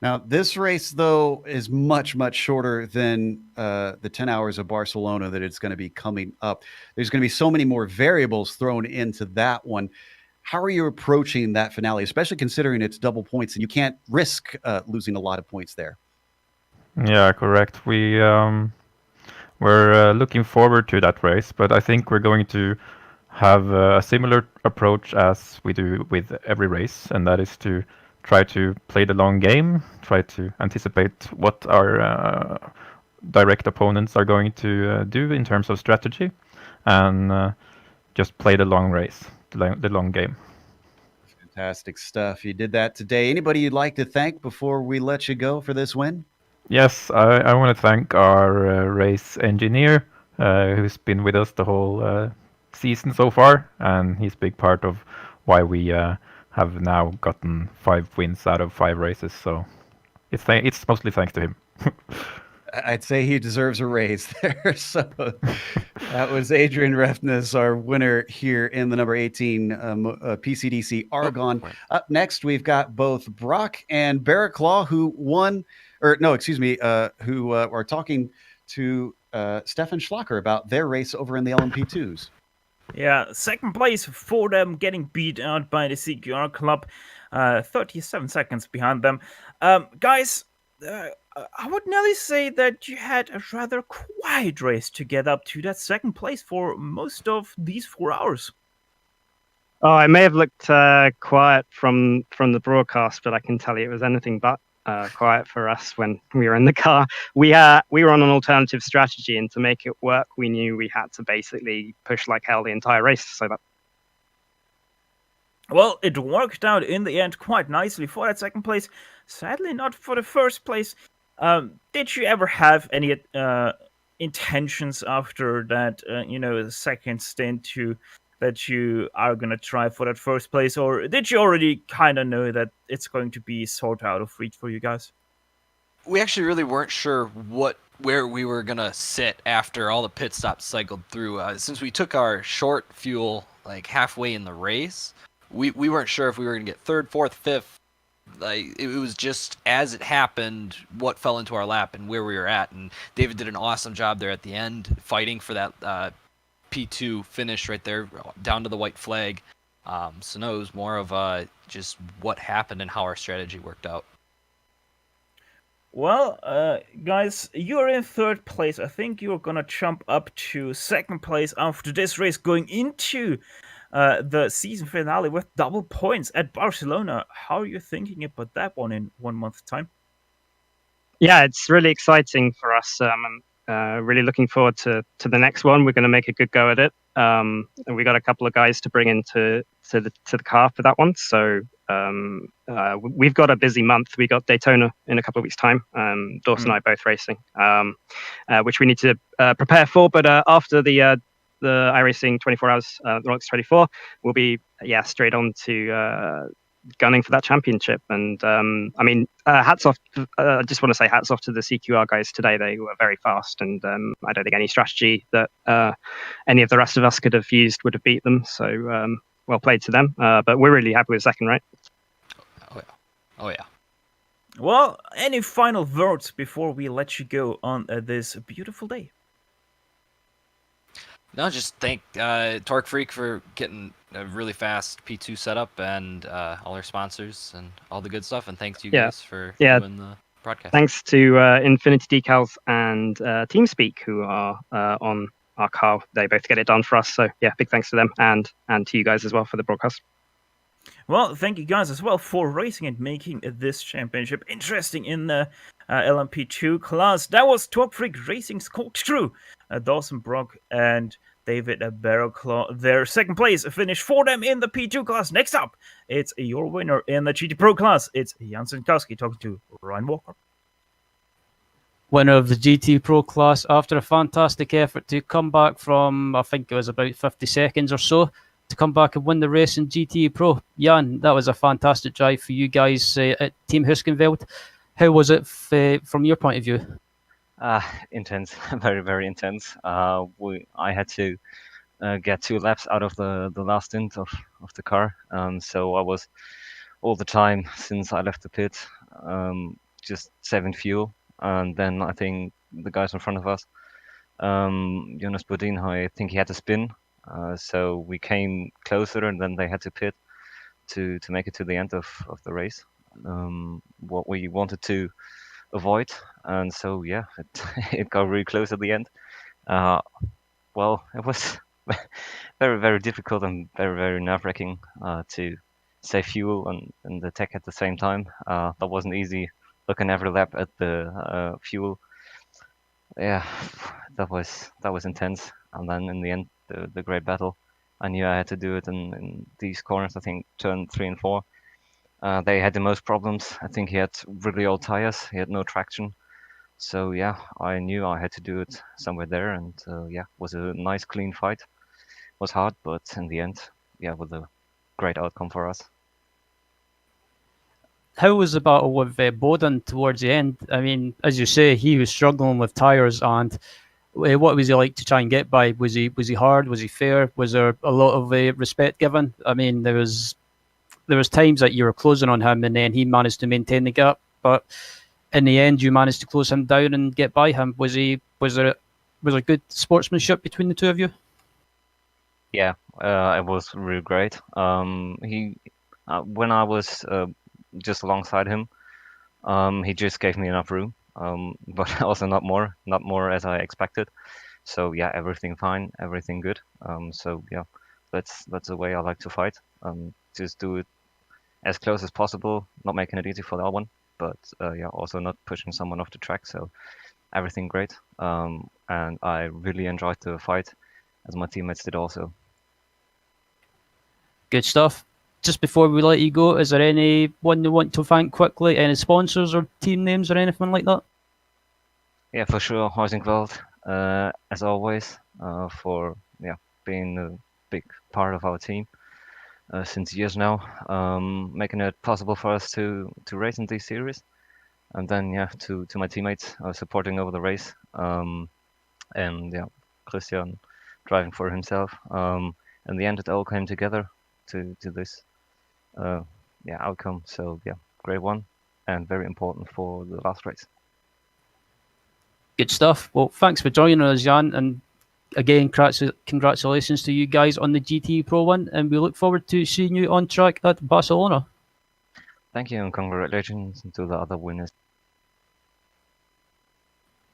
Now, this race, though, is much, much shorter than the 10 hours of Barcelona that it's going to be coming up. There's going to be so many more variables thrown into that one. How are you approaching that finale, especially considering it's double points and you can't risk losing a lot of points there? Yeah, correct. We're looking forward to that race, but I think we're going to have a similar approach as we do with every race, and that is to try to play the long game, try to anticipate what our direct opponents are going to do in terms of strategy, and just play the long race, the long game. Fantastic stuff. You did that today. Anybody you'd like to thank before we let you go for this win? Yes, I want to thank our race engineer who's been with us the whole season so far, and he's a big part of why we have now gotten 5 wins out of 5 races. So it's mostly thanks to him. I'd say he deserves a raise there. So that was Adrian Refness, our winner here in the number 18 PCDC Argonne. Up next, we've got both Brock and Barraclaw, who won, or no, excuse me, who are talking to Stefan Schlacker about their race over in the LMP2s. Yeah, second place for them, getting beat out by the CQR club, 37 seconds behind them. Guys, I would nearly say that you had a rather quiet race to get up to that second place for most of these 4 hours. Oh, I may have looked quiet from the broadcast, but I can tell you it was anything but quiet for us when we were in the car. We were on an alternative strategy, and to make it work, we knew we had to basically push like hell the entire race. So that. Well, it worked out in the end quite nicely for that second place. Sadly, not for the first place. Did you ever have any intentions after that, second stint that you are going to try for that first place? Or did you already kind of know that it's going to be sort out of reach for you guys? We actually really weren't sure where we were going to sit after all the pit stops cycled through. Since we took our short fuel like halfway in the race, we weren't sure if we were going to get third, fourth, fifth. Like it was just as it happened, what fell into our lap and where we were at. And David did an awesome job there at the end, fighting for that P2 finish right there, down to the white flag. So no, it was more of just what happened and how our strategy worked out. Well, guys, you're in third place. I think you're gonna jump up to second place after this race, going into the season finale with double points at Barcelona. How are you thinking about that one in 1 month's time? Yeah, it's really exciting for us. I'm really looking forward to the next one. We're going to make a good go at it. And we got a couple of guys to bring into the car for that one. So we've got a busy month. We got Daytona in a couple of weeks' time. Dawson and I both racing, which we need to prepare for. But after the iRacing 24 hours, the Rolex 24, we'll be straight on to gunning for that championship. And I mean, hats off. I just want to say hats off to the CQR guys today. They were very fast, and I don't think any strategy that any of the rest of us could have used would have beat them. So well played to them. But we're really happy with second, right? Oh yeah. Well, any final words before we let you go on this beautiful day? No, just thank Torque Freak for getting a really fast P2 setup and all our sponsors and all the good stuff. And thanks to you guys for doing the broadcast. Thanks to Infinity Decals and TeamSpeak, who are on our car. They both get it done for us. So yeah, big thanks to them and to you guys as well for the broadcast. Well, thank you guys as well for racing and making this championship interesting in the LMP2 class. That was Top Freak Racing's coach crew, Dawson, Brock, and David Barraclaw. Their second place finish for them in the P2 class. Next up, it's your winner in the GT Pro class. It's Jan Sinkowski talking to Ryan Walker. Winner of the GT Pro class after a fantastic effort to come back from, I think it was about 50 seconds or so, to come back and win the race in GT Pro. Jan, that was a fantastic drive for you guys at Team Huskenveld. How was it from your point of view? Intense, very, very intense. I had to get 2 laps out of the last stint of the car. So I was all the time since I left the pit, just saving fuel. And then I think the guys in front of us, Jonas Bodin, I think he had to spin. So we came closer, and then they had to pit to make it to the end of the race. What we wanted to avoid. And so yeah, it got really close at the end. Well, it was very, very difficult and very, very nerve-wracking to save fuel and attack at the same time. That wasn't easy. Looking every lap at the fuel, yeah, that was intense. And then in the end, the great battle. I knew I had to do it in these corners. I think turn 3 and 4. They had the most problems. I think he had really old tires. He had no traction. So yeah, I knew I had to do it somewhere there, and yeah, was a nice clean fight. Was hard, but in the end, yeah, was a great outcome for us. How was the battle with Bowden towards the end? I mean, as you say, he was struggling with tires, and what was he like to try and get by? Was he hard? Was he fair? Was there a lot of respect given? I mean, there was times that you were closing on him, and then he managed to maintain the gap, but in the end, you managed to close him down and get by him. Was there good sportsmanship between the two of you? Yeah, it was really great. He when I was just alongside him, he just gave me enough room, but also not more as I expected. So yeah, everything fine, everything good. So yeah, that's the way I like to fight. Just do it as close as possible, not making it easy for the other one, but yeah, also not pushing someone off the track. So everything great, and I really enjoyed the fight, as my teammates did also. Good stuff. Just before we let you go, is there anyone you want to thank quickly? Any sponsors or team names or anything like that? Yeah, for sure, Hoisingveld, as always, for being a big part of our team since years now, making it possible for us to race in these series, and then to my teammates supporting over the race, and yeah, Christian driving for himself. In the end, it all came together to this outcome. So yeah, great one, and very important for the last race. Good stuff. Well, thanks for joining us, Jan, and again, congratulations to you guys on the GT Pro 1, and we look forward to seeing you on track at Barcelona. Thank you, and congratulations to the other winners.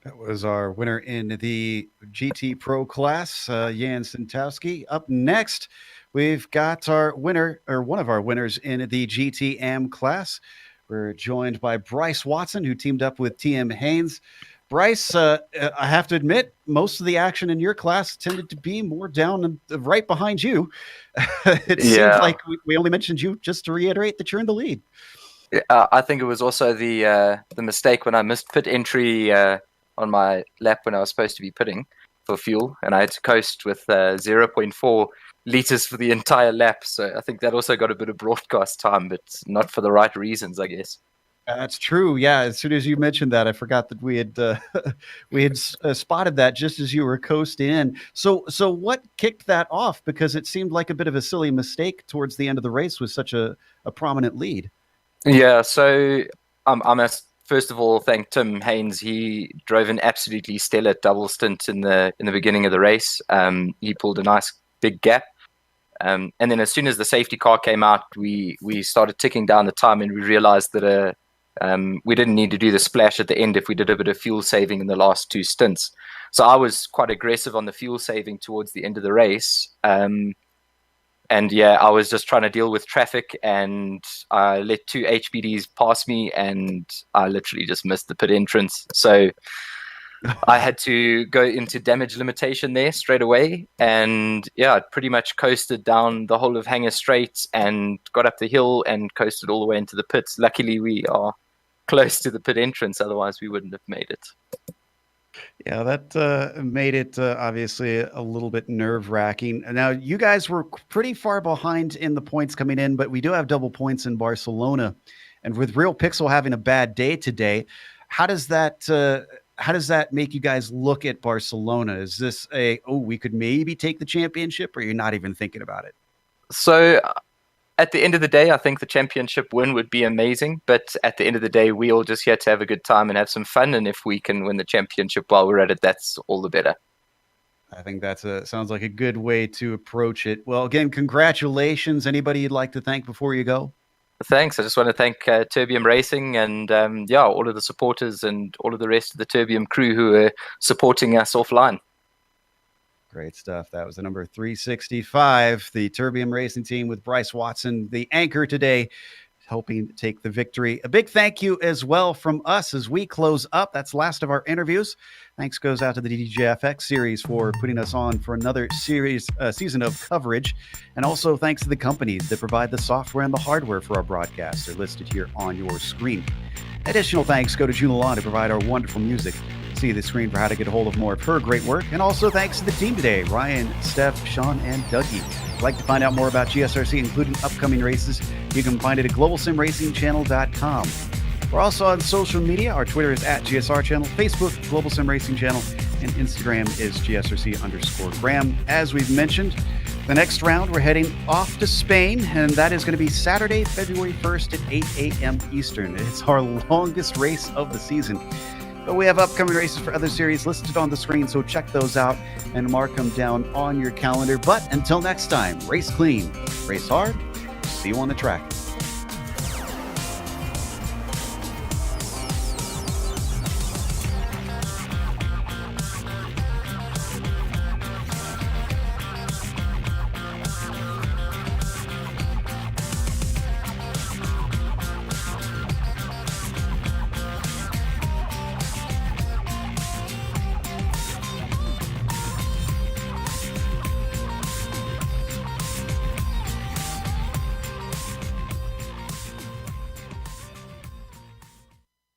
That was our winner in the GT Pro class, Jan Sintowski. Up next, we've got our winner, or one of our winners in the GT Am class. We're joined by Bryce Watson, who teamed up with TM Haynes. Bryce, I have to admit, most of the action in your class tended to be more down and right behind you. It seems like we only mentioned you just to reiterate that you're in the lead. I think it was also the mistake when I missed pit entry on my lap when I was supposed to be pitting for fuel, and I had to coast with 0.4 liters for the entire lap. So I think that also got a bit of broadcast time, but not for the right reasons, I guess. That's true. Yeah, as soon as you mentioned that, I forgot that we had spotted that just as you were coasting in. So what kicked that off? Because it seemed like a bit of a silly mistake towards the end of the race with such a prominent lead. Yeah. So I must first of all thank Tim Haynes. He drove an absolutely stellar double stint in the beginning of the race. He pulled a nice big gap. And then as soon as the safety car came out, we started ticking down the time, and we realized that we didn't need to do the splash at the end if we did a bit of fuel saving in the last two stints. So I was quite aggressive on the fuel saving towards the end of the race. And yeah, I was just trying to deal with traffic, and I let two HBDs pass me, and I literally just missed the pit entrance. So I had to go into damage limitation there straight away. And yeah, I pretty much coasted down the whole of Hanger Straight and got up the hill and coasted all the way into the pits. Luckily, we are close to the pit entrance. Otherwise, we wouldn't have made it. Yeah, that made it obviously a little bit nerve-wracking. Now, you guys were pretty far behind in the points coming in, but we do have double points in Barcelona. And with Real Pixel having a bad day today, how does that make you guys look at Barcelona? Is this we could maybe take the championship, or you're not even thinking about it? So at the end of the day, I think the championship win would be amazing. But at the end of the day, we all just here to have a good time and have some fun. And if we can win the championship while we're at it, that's all the better. I think sounds like a good way to approach it. Well, again, congratulations. Anybody you'd like to thank before you go? Thanks. I just want to thank Terbium Racing and all of the supporters and all of the rest of the Terbium crew who are supporting us offline. Great stuff. That was the number 365, the Terbium Racing team with Bryce Watson, the anchor today, helping take the victory. A big thank you as well from us as we close up. That's the last of our interviews. Thanks goes out to the DJFX series for putting us on for another season of coverage. And also thanks to the companies that provide the software and the hardware for our broadcasts. They're listed here on your screen. Additional thanks go to June Lalonde to provide our wonderful music. See the screen for how to get a hold of more of her great work. And also thanks to the team today, Ryan, Steph, Sean, and Dougie. If you'd like to find out more about GSRC, including upcoming races, you can find it at globalsimracingchannel.com. We're also on social media. Our Twitter is at GSR Channel, Facebook, Global Sim Racing Channel, and Instagram is GSRC_Graham. As we've mentioned, the next round, we're heading off to Spain, and that is going to be Saturday, February 1st at 8 a.m. Eastern. It's our longest race of the season. But we have upcoming races for other series listed on the screen, so check those out and mark them down on your calendar. But until next time, race clean, race hard, see you on the track.